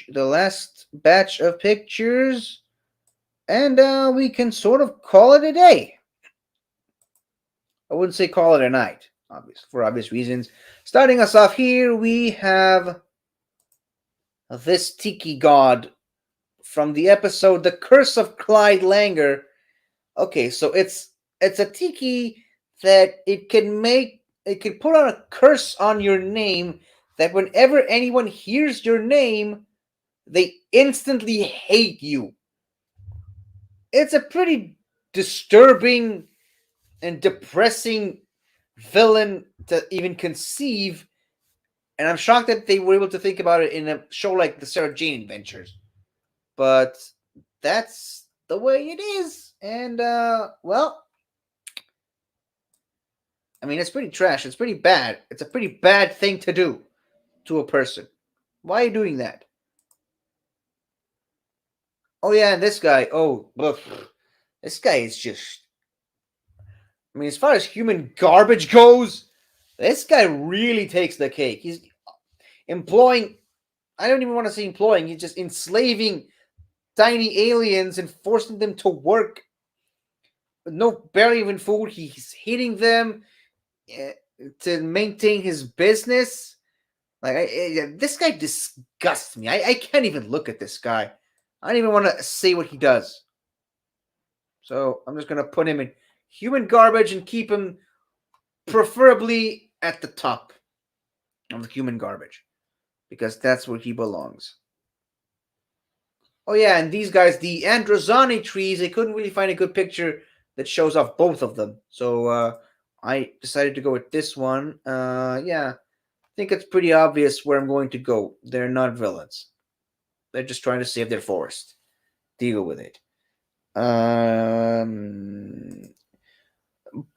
last batch of pictures, and we can sort of call it a day. I wouldn't say call it a night, for obvious reasons. Starting us off here, we have this Tiki God from the episode The Curse of Clyde Langer. Okay, so it's a Tiki that it can put on a curse on your name that whenever anyone hears your name, they instantly hate you. It's a pretty disturbing and depressing villain to even conceive, and I'm shocked that they were able to think about it in a show like the Sarah Jane Adventures. But that's the way it is, and well, I mean, it's pretty trash. It's pretty bad. It's a pretty bad thing to do to a person. Why are you doing that? Oh yeah, and this guy. Oh, ugh. This guy is just. I mean, as far as human garbage goes, this guy really takes the cake. He's employing. I don't even want to say employing. He's just enslaving tiny aliens and forcing them to work with no barely even food. He's hitting them eh, to maintain his business. Like this guy disgusts me. I can't even look at this guy. I don't even want to say what he does. So I'm just gonna put him in human garbage and keep him preferably at the top of the human garbage because that's where he belongs. Oh yeah, and these guys, the Androzani trees, they couldn't really find a good picture that shows off both of them. So I decided to go with this one. Yeah, I think it's pretty obvious where I'm going to go. They're not villains. They're just trying to save their forest. Deal with it.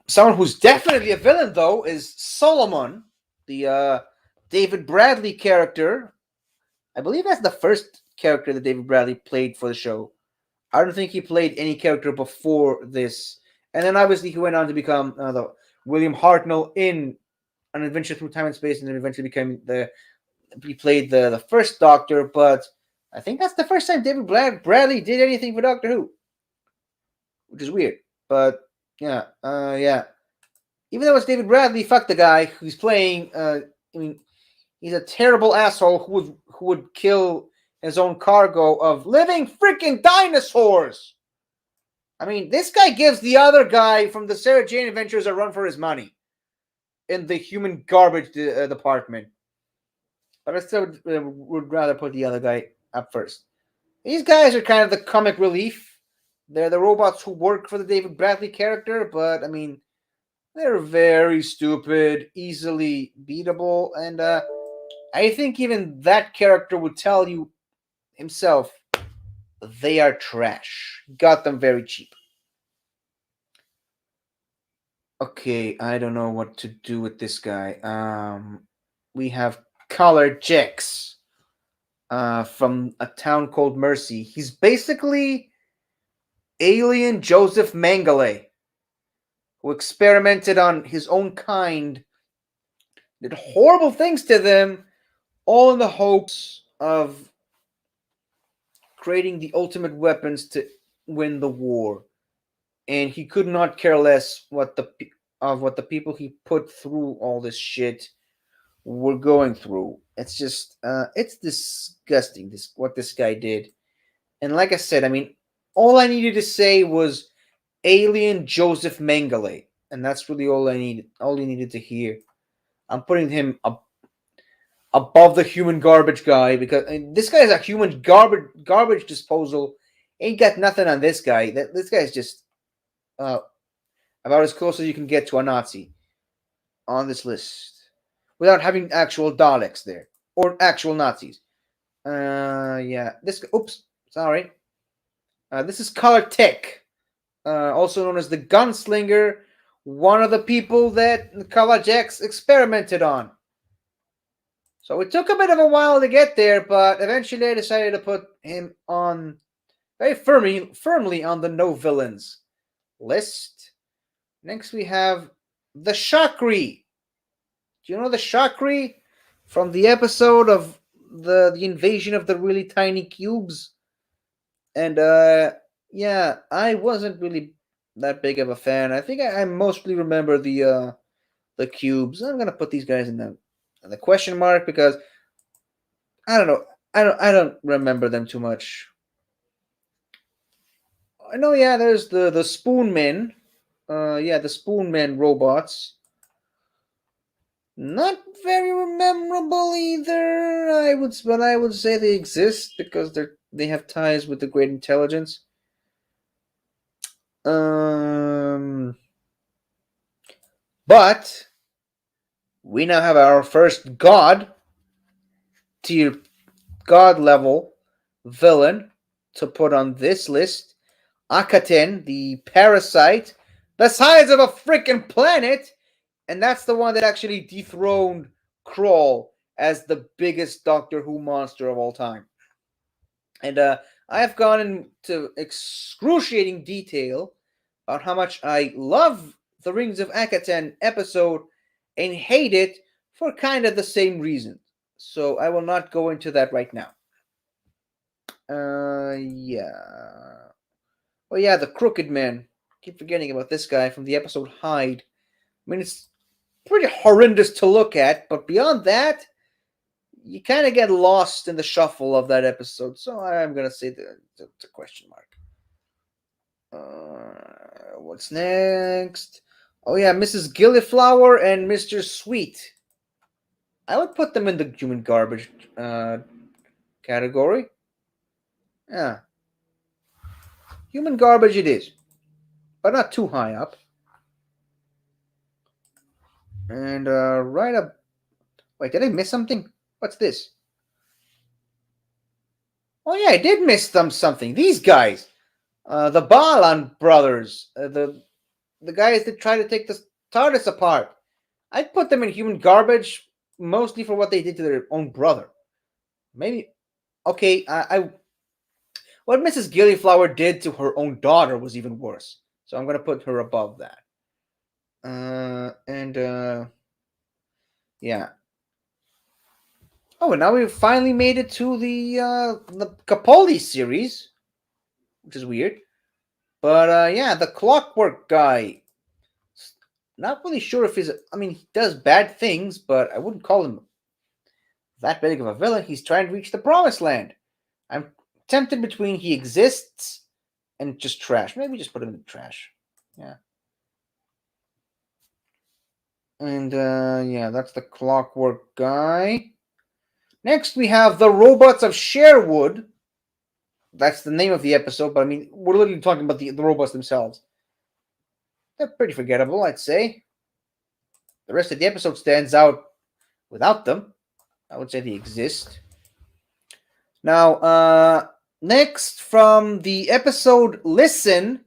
Someone who's definitely a villain, though, is Solomon, the David Bradley character. I believe that's the first character that David Bradley played for the show. I don't think he played any character before this. And then obviously he went on to become the William Hartnell in An Adventure Through Time and Space, and then eventually became he played the first Doctor. But I think that's the first time David Bradley did anything for Doctor Who, which is weird. But yeah. Even though it's David Bradley, fuck the guy who's playing. I mean, he's a terrible asshole who would kill his own cargo of living freaking dinosaurs. I mean, this guy gives the other guy from the Sarah Jane Adventures a run for his money in the human garbage department. But I still would rather put the other guy up first. These guys are kind of the comic relief. They're the robots who work for the David Bradley character, but I mean, they're very stupid, easily beatable, and I think even that character would tell you himself they are trash. Got them very cheap. Okay, I don't know what to do with this guy. We have Collar Jex from a town called Mercy. He's basically alien Joseph Mengele, who experimented on his own kind, did horrible things to them, all in the hopes of creating the ultimate weapons to win the war. And he could not care less what the people he put through all this shit were going through. It's just it's disgusting this what this guy did. And like I said, I mean, all I needed to say was alien Joseph Mengele, and that's really all I needed. All you needed to hear. I'm putting him above the human garbage guy because this guy is a human garbage disposal. Ain't got nothing on this guy. This guy's just uh, about as close as you can get to a Nazi on this list without having actual Daleks there or actual Nazis. Yeah. This. Oops. Sorry. This is Color Tech, also known as the Gunslinger, one of the people that Kalajex experimented on. So it took a bit of a while to get there, but eventually I decided to put him on very firmly on the no villains list. Next we have the Shakri. Do you know the Shakri from the episode of the invasion of the really tiny cubes? And yeah, I wasn't really that big of a fan. I think I mostly remember the cubes. I'm gonna put these guys in the question mark because I don't know. I don't remember them too much. I know, yeah. There's the Spoon Men. Yeah, the Spoon Men robots. Not very memorable either. But I would say they exist because they have ties with the Great Intelligence. Um, but we now have our first tier god level villain to put on this list. Akaten, the parasite, the size of a freaking planet, and that's the one that actually dethroned Kroll as the biggest Doctor Who monster of all time. And I have gone into excruciating detail about how much I love the Rings of Akaten episode and hate it for kind of the same reason. So I will not go into that right now. Yeah. Oh yeah, the Crooked Man. Keep forgetting about this guy from the episode Hyde. I mean, it's pretty horrendous to look at, but beyond that, you kind of get lost in the shuffle of that episode. So I'm gonna say it's a question mark. What's next? Oh yeah, Mrs. Gilliflower and Mr. Sweet. I would put them in the human garbage category. Yeah, human garbage it is, but not too high up. And right up. Wait, did I miss something? What's this? Oh yeah, I did miss something. These guys, the Balan brothers, the guys that try to take the TARDIS apart. I'd put them in human garbage mostly for what they did to their own brother. Maybe okay. What Mrs. Gilliflower did to her own daughter was even worse. So I'm gonna put her above that. And yeah. Oh, and now we've finally made it to the Capaldi series, which is weird. But yeah, the Clockwork guy. Not really sure if he's. I mean, he does bad things, but I wouldn't call him that big of a villain. He's trying to reach the Promised Land. I'm tempted between he exists and just trash. Maybe just put him in the trash. Yeah. And yeah, that's the Clockwork guy. Next, we have the Robots of Sherwood. That's the name of the episode, but I mean, we're literally talking about the robots themselves. They're pretty forgettable, I'd say. The rest of the episode stands out without them. I would say they exist. Now, next from the episode Listen,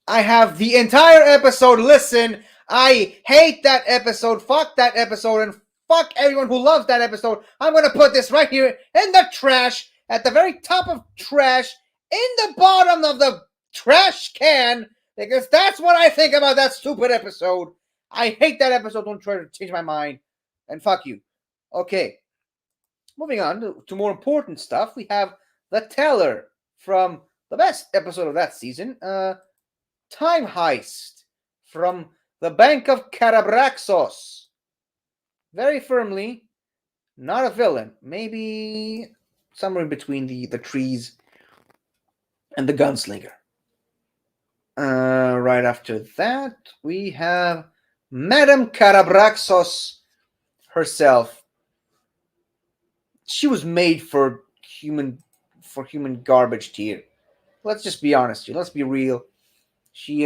I have the entire episode Listen. I hate that episode. Fuck that episode. And fuck everyone who loves that episode. I'm going to put this right here in the trash, at the very top of trash, in the bottom of the trash can, because that's what I think about that stupid episode. I hate that episode. Don't try to change my mind. And fuck you. Okay. Moving on to more important stuff, we have the Teller from the best episode of that season, Time Heist from the Bank of Carabraxos. Very firmly, not a villain. Maybe somewhere in between the trees and the gunslinger. Right after that, we have Madame Carabraxos herself. She was made human garbage tier. Let's just be honest here. Let's be real. She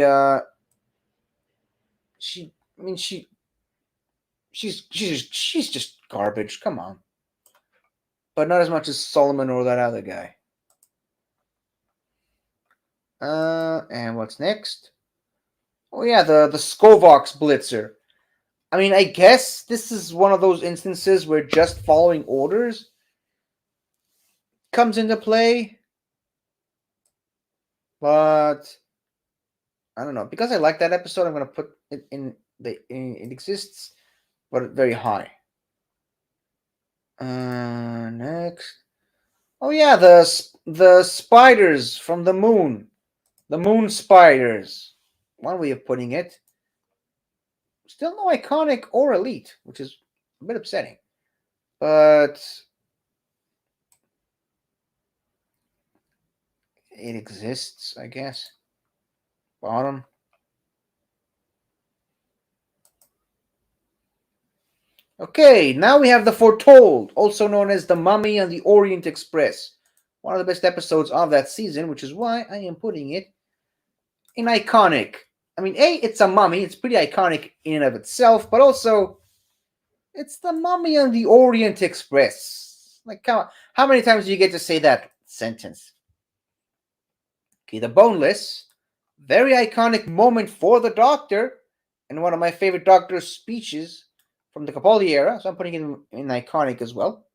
she I mean she's just garbage. Come on. But not as much as Solomon or that other guy. And what's next? Oh yeah, the Skovox Blitzer. I mean, I guess this is one of those instances where just following orders comes into play. But I don't know. Because I like that episode, I'm gonna put it in it exists, but very high. Next. Oh yeah, the spiders from the moon spiders. One way of putting it. Still no iconic or elite, which is a bit upsetting. But it exists, I guess. Bottom. Okay, now we have The Foretold, also known as The Mummy and the Orient Express. One of the best episodes of that season, which is why I am putting it in iconic. I mean, it's a mummy, it's pretty iconic in and of itself, but also it's The Mummy and the Orient Express. Like, come on, how many times do you get to say that sentence? Okay, The Boneless, very iconic moment for the Doctor, and one of my favorite Doctor's speeches from the Capaldi era, so I'm putting it in iconic as well.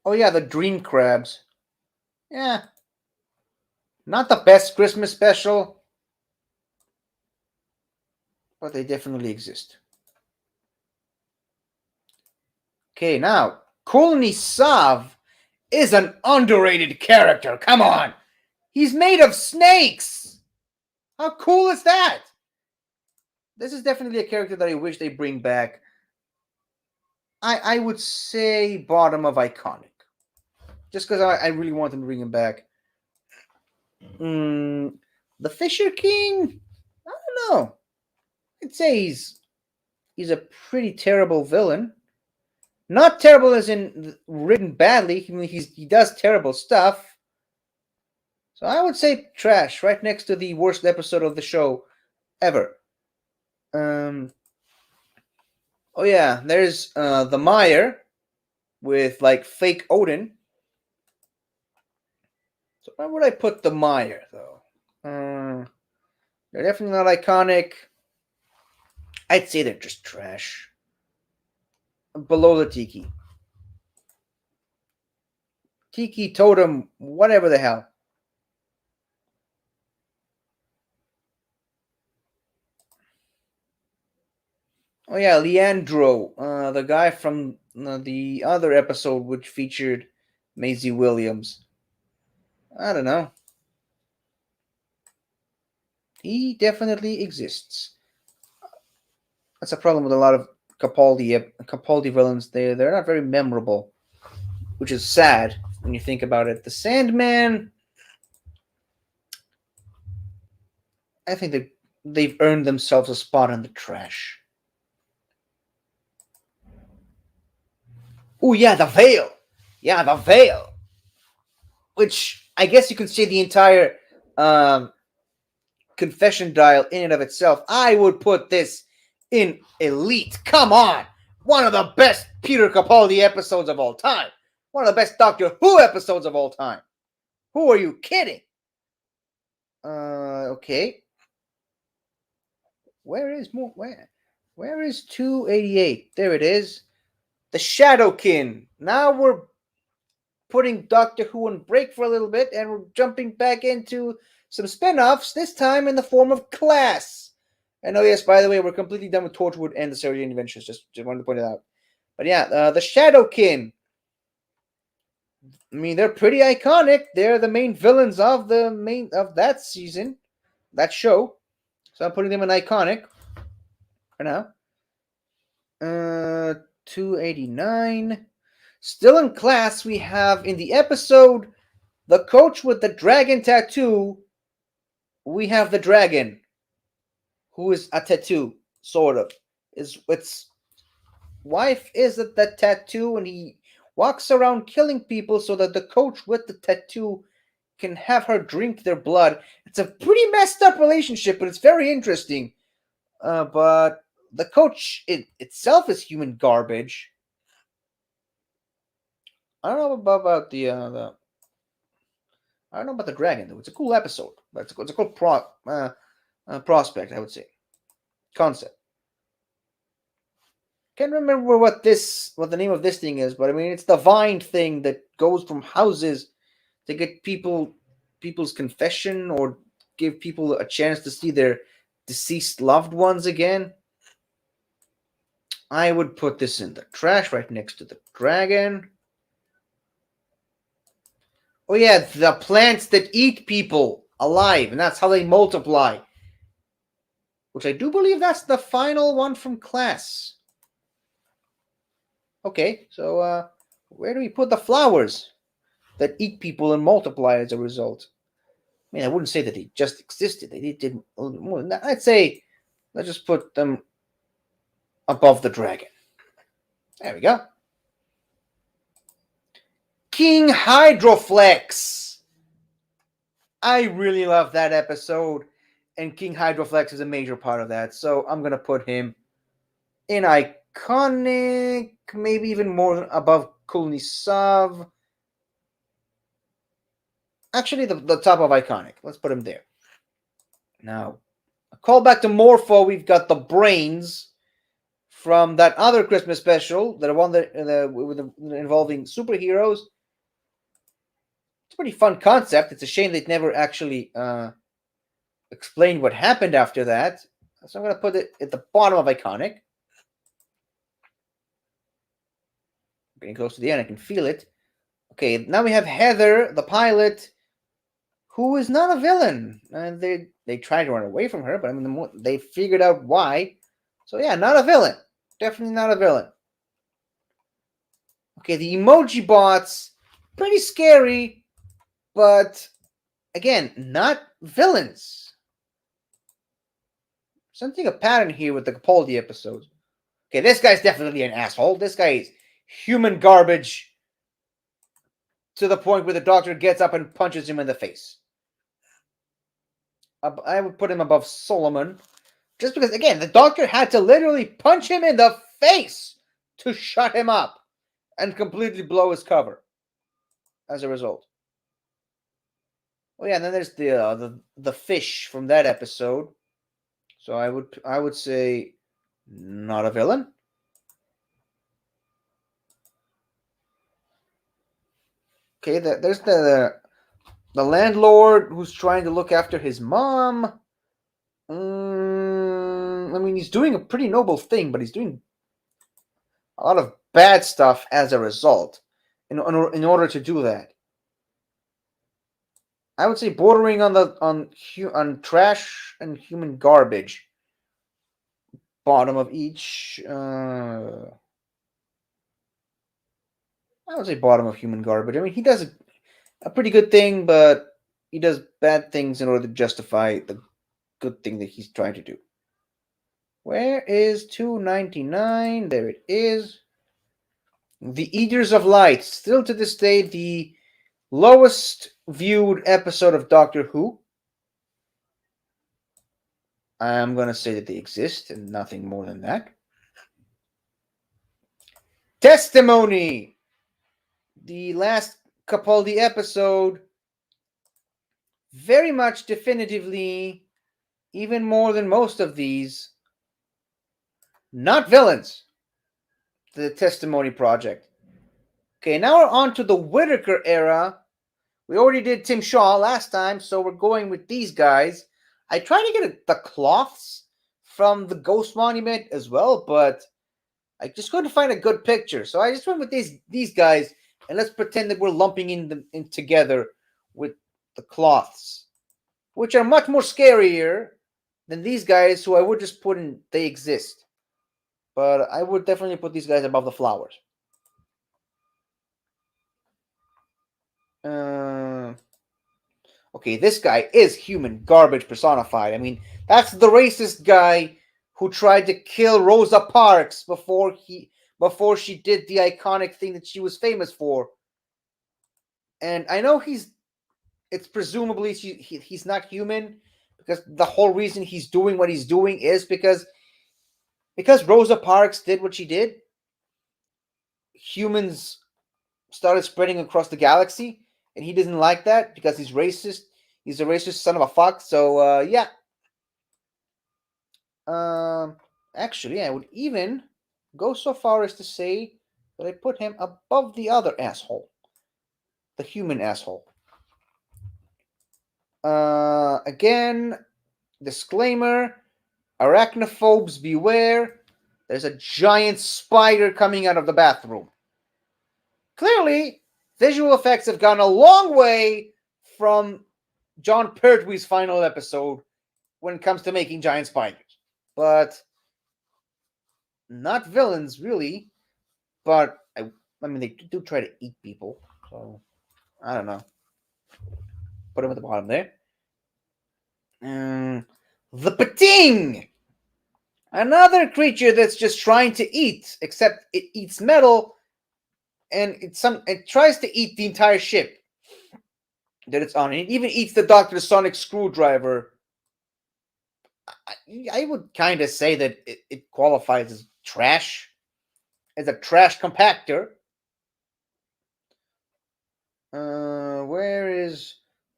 Oh yeah, the Dream Crabs. Yeah, not the best Christmas special, but they definitely exist. Okay, now Colony Sav is an underrated character. Come on, he's made of snakes. How cool is that? This is definitely a character that I wish they bring back. I would say bottom of iconic, just because I really want them to bring him back. The Fisher King. I don't know. I'd say he's a pretty terrible villain. Not terrible as in written badly. I mean, he does terrible stuff. So I would say trash, right next to the worst episode of the show ever. Um. Oh yeah, there's the Meyer with like fake Odin. So where would I put the Meyer though? They're definitely not iconic. I'd say they're just trash. Below the Tiki. Tiki Totem, whatever the hell. Oh yeah, Leandro, the guy from the other episode which featured Maisie Williams. I don't know. He definitely exists. That's a problem with a lot of Capaldi villains. They're not very memorable, which is sad when you think about it. The Sandman, I think they've earned themselves a spot in the trash. Oh yeah, the Veil. Yeah, the Veil. Which I guess you can say the entire confession dial in and of itself. I would put this in elite. Come on, one of the best Peter Capaldi episodes of all time. One of the best Doctor Who episodes of all time. Who are you kidding? Okay. Where is more? Where is 288? There it is. The Shadowkin. Now we're putting Doctor Who on break for a little bit, and we're jumping back into some spin-offs, this time in the form of Class. And oh yes, by the way, we're completely done with Torchwood and the Sarah Jane Adventures. Just wanted to point it out. But yeah, the Shadowkin. I mean, they're pretty iconic. They're the main villains of that season, that show. So I'm putting them in iconic for now. 289. Still in Class, we have in the episode The Coach with the Dragon Tattoo. We have the dragon, who is a tattoo, sort of. Its wife is the tattoo, and he walks around killing people so that the coach with the tattoo can have her drink their blood. It's a pretty messed up relationship, but it's very interesting. But the coach itself is human garbage. I don't know about the I don't know about the dragon though. It's a cool episode. But it's a cool prospect, I would say. Concept. Can't remember what the name of this thing is, but I mean it's the vine thing that goes from houses to get people's confession or give people a chance to see their deceased loved ones again. I would put this in the trash right next to the dragon. Oh yeah, the plants that eat people alive, and that's how they multiply. Which I do believe that's the final one from Class. Okay, so where do we put the flowers that eat people and multiply as a result? I mean, I wouldn't say that they just existed. They did a little bit more than that. I'd say let's just put them above the dragon. There we go. King Hydroflex. I really love that episode, and King Hydroflex is a major part of that. So I'm gonna put him in iconic, maybe even more above Kulnisav. Actually, the top of iconic. Let's put him there. Now, a call back to Morpho. We've got the brains from that other Christmas special, the one that involving superheroes. It's a pretty fun concept. It's a shame they'd never actually explained what happened after that. So I'm going to put it at the bottom of iconic. Getting close to the end, I can feel it. Okay, now we have Heather, the pilot, who is not a villain. And they tried to run away from her, but I mean, they figured out why. So yeah, not a villain. Definitely not a villain. Okay, the emoji bots, pretty scary, but again, not villains. Something a pattern here with the Capaldi episodes. Okay, this guy's definitely an asshole. This guy is human garbage to the point where the doctor gets up and punches him in the face. I would put him above Solomon. Just because, again, the doctor had to literally punch him in the face to shut him up and completely blow his cover as a result. Oh yeah, and then there's the fish from that episode. So I would say not a villain. Okay, there's the landlord who's trying to look after his mom. I mean, he's doing a pretty noble thing, but he's doing a lot of bad stuff as a result in order to do that. I would say bordering on trash and human garbage. Bottom of each. I would say bottom of human garbage. I mean, he does a pretty good thing, but he does bad things in order to justify the good thing that he's trying to do. Where is 299? There it is. The Eaters of Light. Still to this day, the lowest viewed episode of Doctor Who. I'm going to say that they exist and nothing more than that. Testimony. The last Capaldi episode. Very much definitively, even more than most of these, not villains. The Testimony Project. Okay, now we're on to the Whittaker era. We already did Tim Shaw last time, so we're going with these guys. I tried to get the cloths from the Ghost Monument as well, but I just couldn't find a good picture. So I just went with these guys, and let's pretend that we're lumping in together with the cloths, which are much more scarier than these guys, who I would just put in, they exist. But I would definitely put these guys above the flowers. Okay, this guy is human garbage personified. I mean, that's the racist guy who tried to kill Rosa Parks before she did the iconic thing that she was famous for. And I know it's presumably he's not human, because the whole reason he's doing what he's doing is because Rosa Parks did what she did. Humans started spreading across the galaxy, and he doesn't like that because he's racist. He's a racist son of a fuck. So yeah. Actually, I would even go so far as to say that I put him above the other asshole, the human asshole. Again, disclaimer: arachnophobes beware. There's a giant spider coming out of the bathroom. Clearly, visual effects have gone a long way from John Pertwee's final episode when it comes to making giant spiders. But not villains, really. But, I mean, they do try to eat people. So, I don't know. Put them at the bottom there. Um, the Pating! Another creature that's just trying to eat, except it eats metal and it tries to eat the entire ship that it's on. It even eats the Doctor Sonic screwdriver. I would kind of say that it qualifies as trash, as a trash compactor. Where is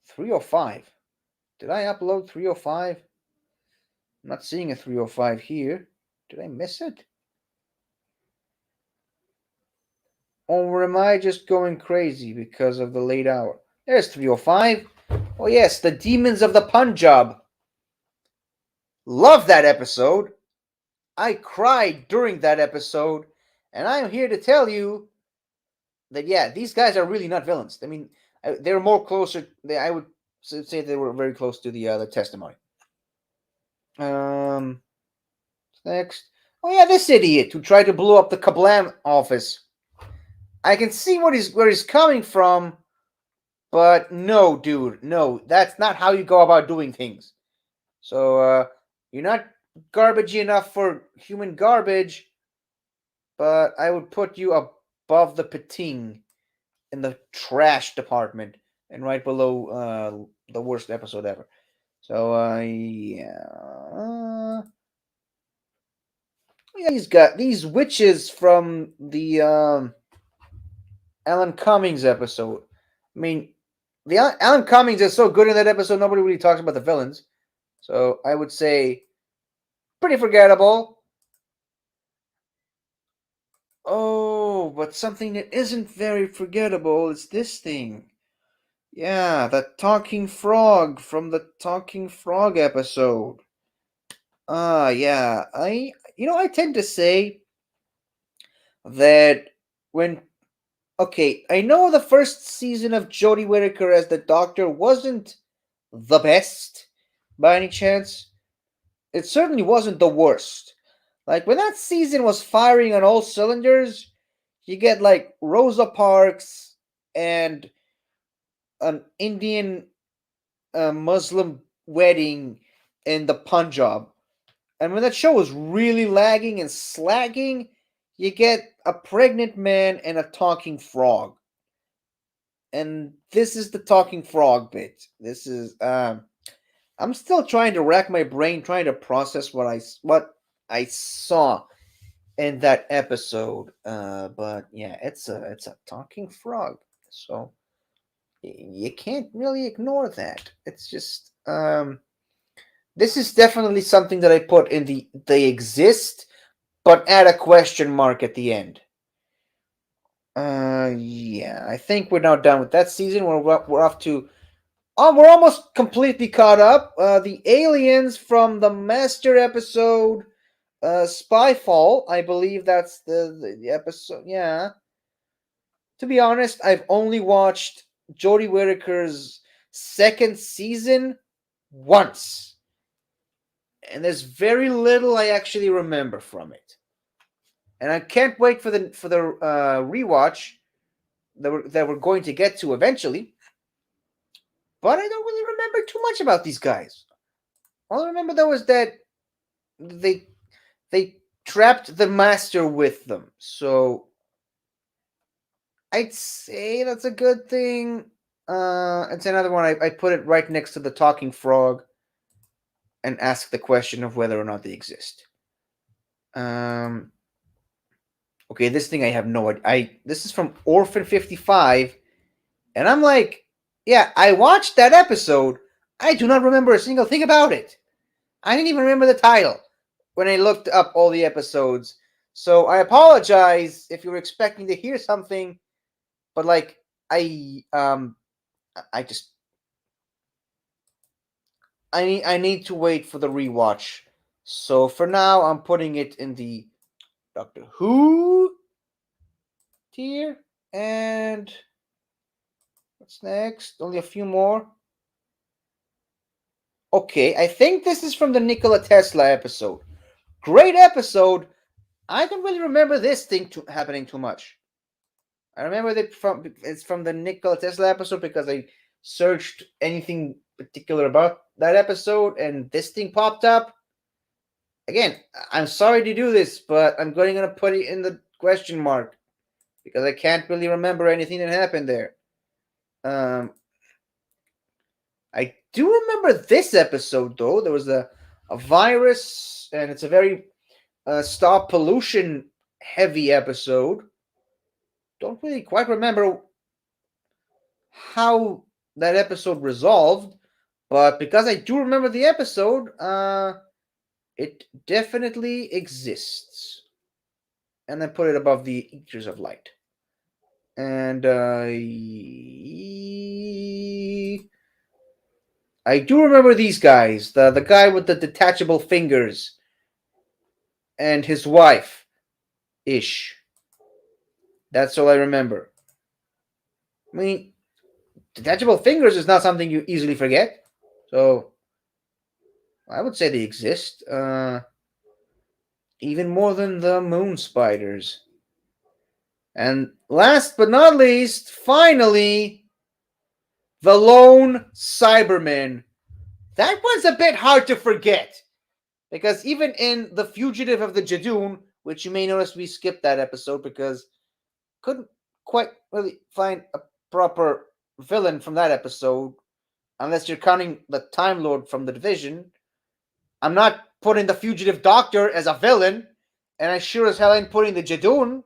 305? Did I upload 305? I'm not seeing a 305 here. Did I miss it? Or am I just going crazy because of the late hour? There's 305. Oh, yes, the Demons of the Punjab. Love that episode. I cried during that episode, and I'm here to tell you that, yeah, these guys are really not villains. I mean, they're more closer. I would say they were very close to the testimony. Um, Next. Oh, yeah, this idiot who tried to blow up the Kablam office. I can see where he's coming from, but no, dude, no, that's not how you go about doing things. So, you're not garbagey enough for human garbage, but I would put you above the Pating in the trash department and right below the worst episode ever. So, yeah. Yeah, he's got these witches from the Alan Cummings episode. I mean, the Alan Cummings is so good in that episode, nobody really talks about the villains. So I would say pretty forgettable. Oh, but something that isn't very forgettable is this thing. Yeah, the talking frog from the Talking Frog episode. Yeah. I tend to say that when okay, I know the first season of Jodie Whittaker as the Doctor wasn't the best by any chance. It certainly wasn't the worst. Like when that season was firing on all cylinders, you get like Rosa Parks and an Indian Muslim wedding in the Punjab. And when that show was really lagging and slagging, you get a pregnant man and a talking frog. And this is the talking frog bit. This is I'm still trying to rack my brain trying to process what I saw in that episode. But yeah, it's a talking frog. So you can't really ignore that. It's just this is definitely something that I put in the they exist, but add a question mark at the end. Yeah, I think we're now done with that season. We're off to. Oh, we're almost completely caught up. The aliens from the Master episode, Spyfall. I believe that's the episode. Yeah. To be honest, I've only watched Jodie Whittaker's second season once, and there's very little I actually remember from it. And I can't wait for the rewatch that we're going to get to eventually. But I don't really remember too much about these guys. All I remember though is that they they trapped the master with them. So I'd say that's a good thing. It's another one. I put it right next to the talking frog and ask the question of whether or not they exist. Um. Okay, this thing I have no idea. This is from Orphan 55, and I'm like, yeah, I watched that episode. I do not remember a single thing about it. I didn't even remember the title when I looked up all the episodes. So I apologize if you were expecting to hear something, but like I just I need to wait for the rewatch. So for now I'm putting it in the Doctor Who tier. And what's next? Only a few more. Okay, I think this is from the Nikola Tesla episode. Great episode. I don't really remember this thing happening too much. I remember that it's from the Nikola Tesla episode because I searched anything particular about that episode and this thing popped up, again, I'm sorry to do this, but I'm going to put it in the question mark because I can't really remember anything that happened there. I do remember this episode though. There was a virus, and it's a very stop pollution heavy episode. Don't really quite remember how that episode resolved, but because I do remember the episode, it definitely exists. And then put it above the Eaters of Light. And I do remember these guys. The guy with the detachable fingers and his wife ish. That's all I remember. I mean, detachable fingers is not something you easily forget. So I would say they exist. Even more than the moon spiders. And last but not least, finally, the lone Cyberman. That one's a bit hard to forget. Because even in The Fugitive of the Jadoon, which you may notice we skipped that episode because couldn't quite really find a proper villain from that episode, unless you're counting the Time Lord from The Division. I'm not putting the Fugitive Doctor as a villain, and I sure as hell ain't putting the Jadoon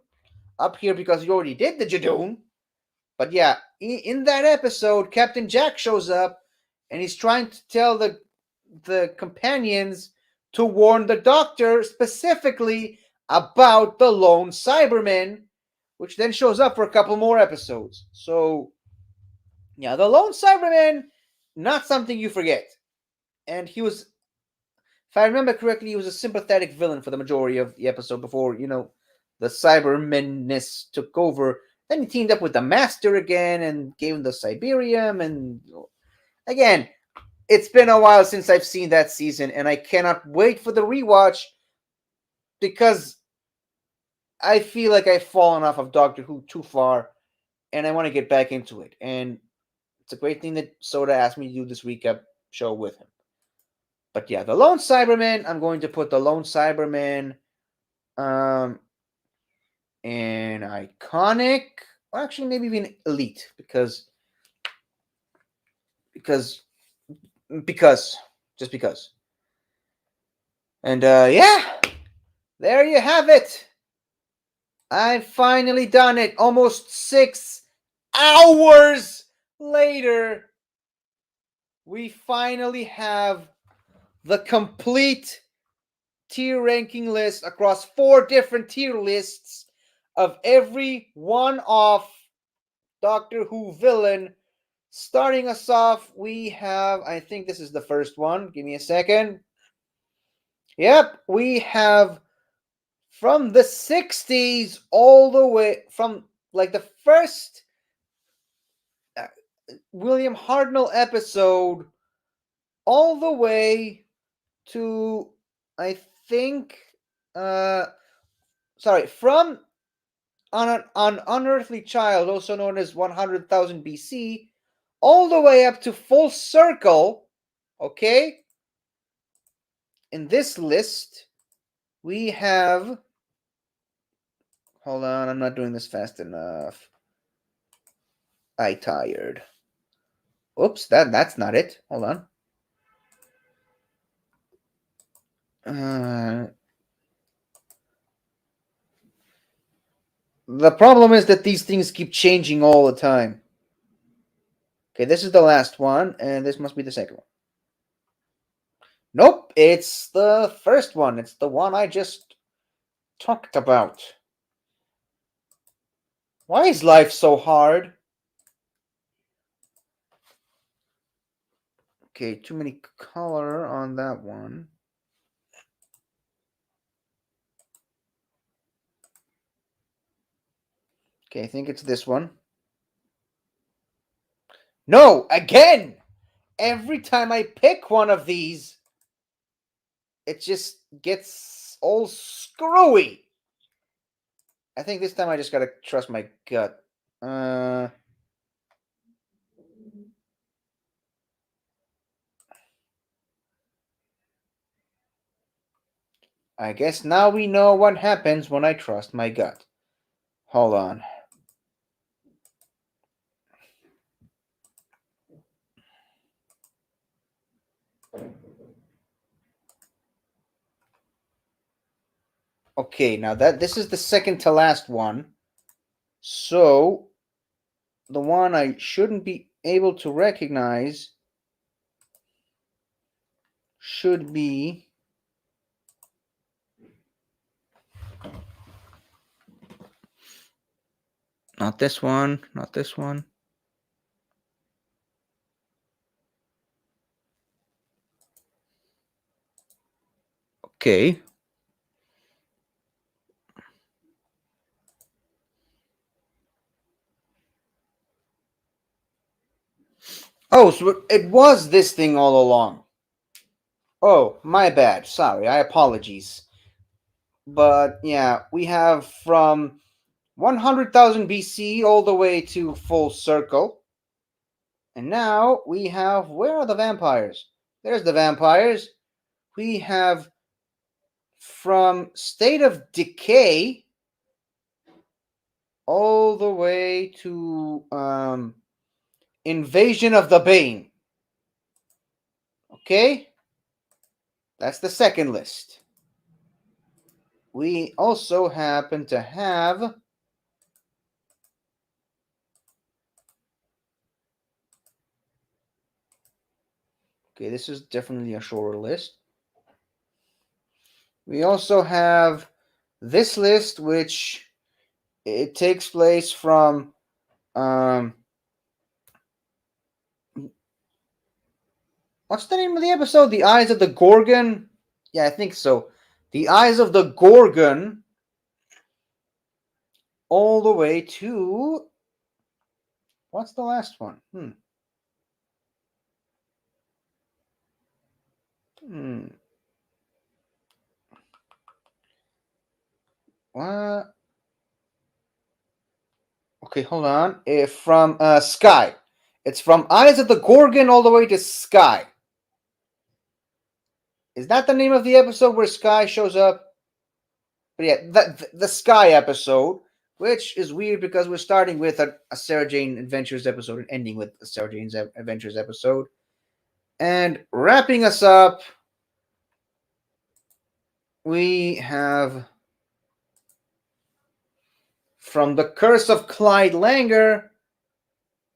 up here because you already did the Jadoon. But yeah, in that episode, Captain Jack shows up, and he's trying to tell the companions to warn the Doctor specifically about the lone Cyberman, which then shows up for a couple more episodes. So, yeah, the lone Cyberman, not something you forget. And he was, if I remember correctly, he was a sympathetic villain for the majority of the episode before, the Cybermenness took over. Then he teamed up with the Master again and gave him the Siberium. And again, it's been a while since I've seen that season, and I cannot wait for the rewatch because I feel like I've fallen off of Doctor Who too far, and I want to get back into it. And it's a great thing that Soda asked me to do this recap show with him. But yeah, the Lone Cyberman, I'm going to put the Lone Cyberman in iconic, or actually maybe even elite, because just because. And yeah, there you have it. I've finally done it. Almost 6 hours later, we finally have the complete tier ranking list across 4 different tier lists of every one-off Doctor Who villain. Starting us off, we have, I think this is the first one. Give me a second. Yep, we have from the 60s all the way from like the first William Hartnell episode all the way to, I think, from on an Unearthly Child, also known as 100,000 BC, all the way up to Full Circle. Okay, in this list we have, hold on, I'm not doing this fast enough. I tired. Oops, that's not it. Hold on. The problem is that these things keep changing all the time. Okay, this is the last one, and this must be the second one. Nope, it's the first one. It's the one I just talked about. Why is life so hard? Okay, too many color on that one. Okay, I think it's this one. No, again! Every time I pick one of these, it just gets all screwy. I think this time I just gotta trust my gut. I guess now we know what happens when I trust my gut. Hold on. Okay, now that this is the second to last one. So the one I shouldn't be able to recognize should be not this one, not this one. Okay. Oh, so it was this thing all along. Oh, my bad. Sorry, I apologies. But yeah, we have from 100,000 BC all the way to full circle. And now we have, where are the vampires? There's the vampires. We have from state of decay all the way to invasion of the Bane. Okay? That's the second list. We also happen to have okay, this is definitely a shorter list. We also have this list, which it takes place from what's the name of the episode? The Eyes of the Gorgon? Yeah, I think so. The Eyes of the Gorgon all the way to what's the last one? What? Okay, hold on. From Sky. It's from Eyes of the Gorgon all the way to Sky. Is that the name of the episode where Sky shows up? But yeah, the Sky episode, which is weird because we're starting with a Sarah Jane Adventures episode and ending with a Sarah Jane's Adventures episode. And wrapping us up, we have from the Curse of Clyde Langer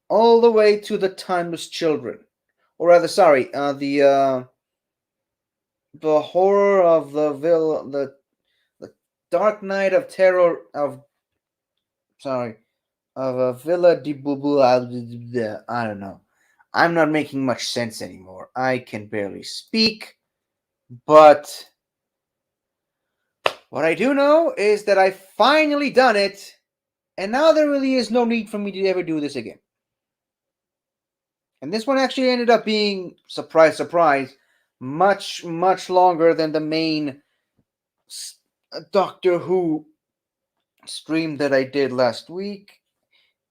all the way to the Timeless Children. Or rather, sorry, the horror of the Dark Knight of Terror of a Villa di Bubu. I don't know. I'm not making much sense anymore. I can barely speak, but what I do know is that I've finally done it, and now there really is no need for me to ever do this again. And this one actually ended up being, surprise, surprise, much, much longer than the main Doctor Who stream that I did last week.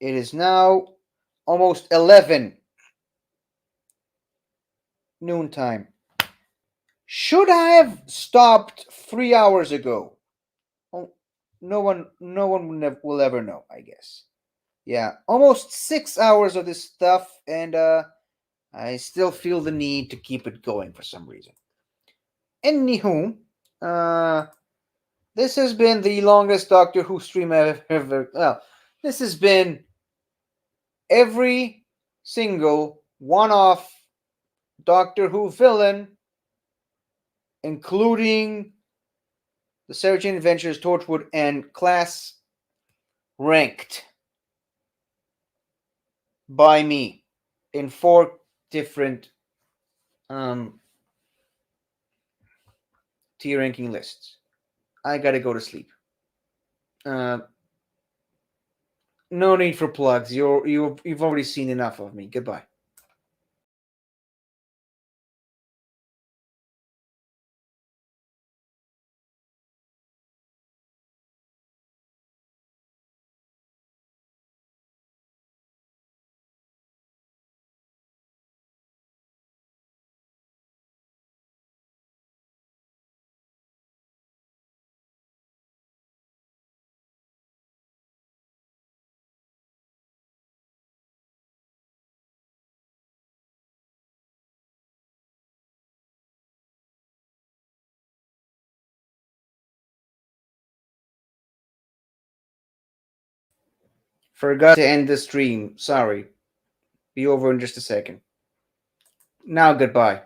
It is now almost 11 noontime. Should I have stopped 3 hours ago? Oh, no one will ever know, I guess. Yeah, almost 6 hours of this stuff, and I still feel the need to keep it going for some reason. Anywho, this has been the longest Doctor Who stream I've ever. Well, this has been every single one-off Doctor Who villain, including the Sarah Jane Adventures, Torchwood, and Class, ranked by me in 4 different tier ranking lists. I gotta go to sleep. No need for plugs. You've already seen enough of me. Goodbye. Forgot to end the stream. Sorry. Be over in just a second. Now, goodbye.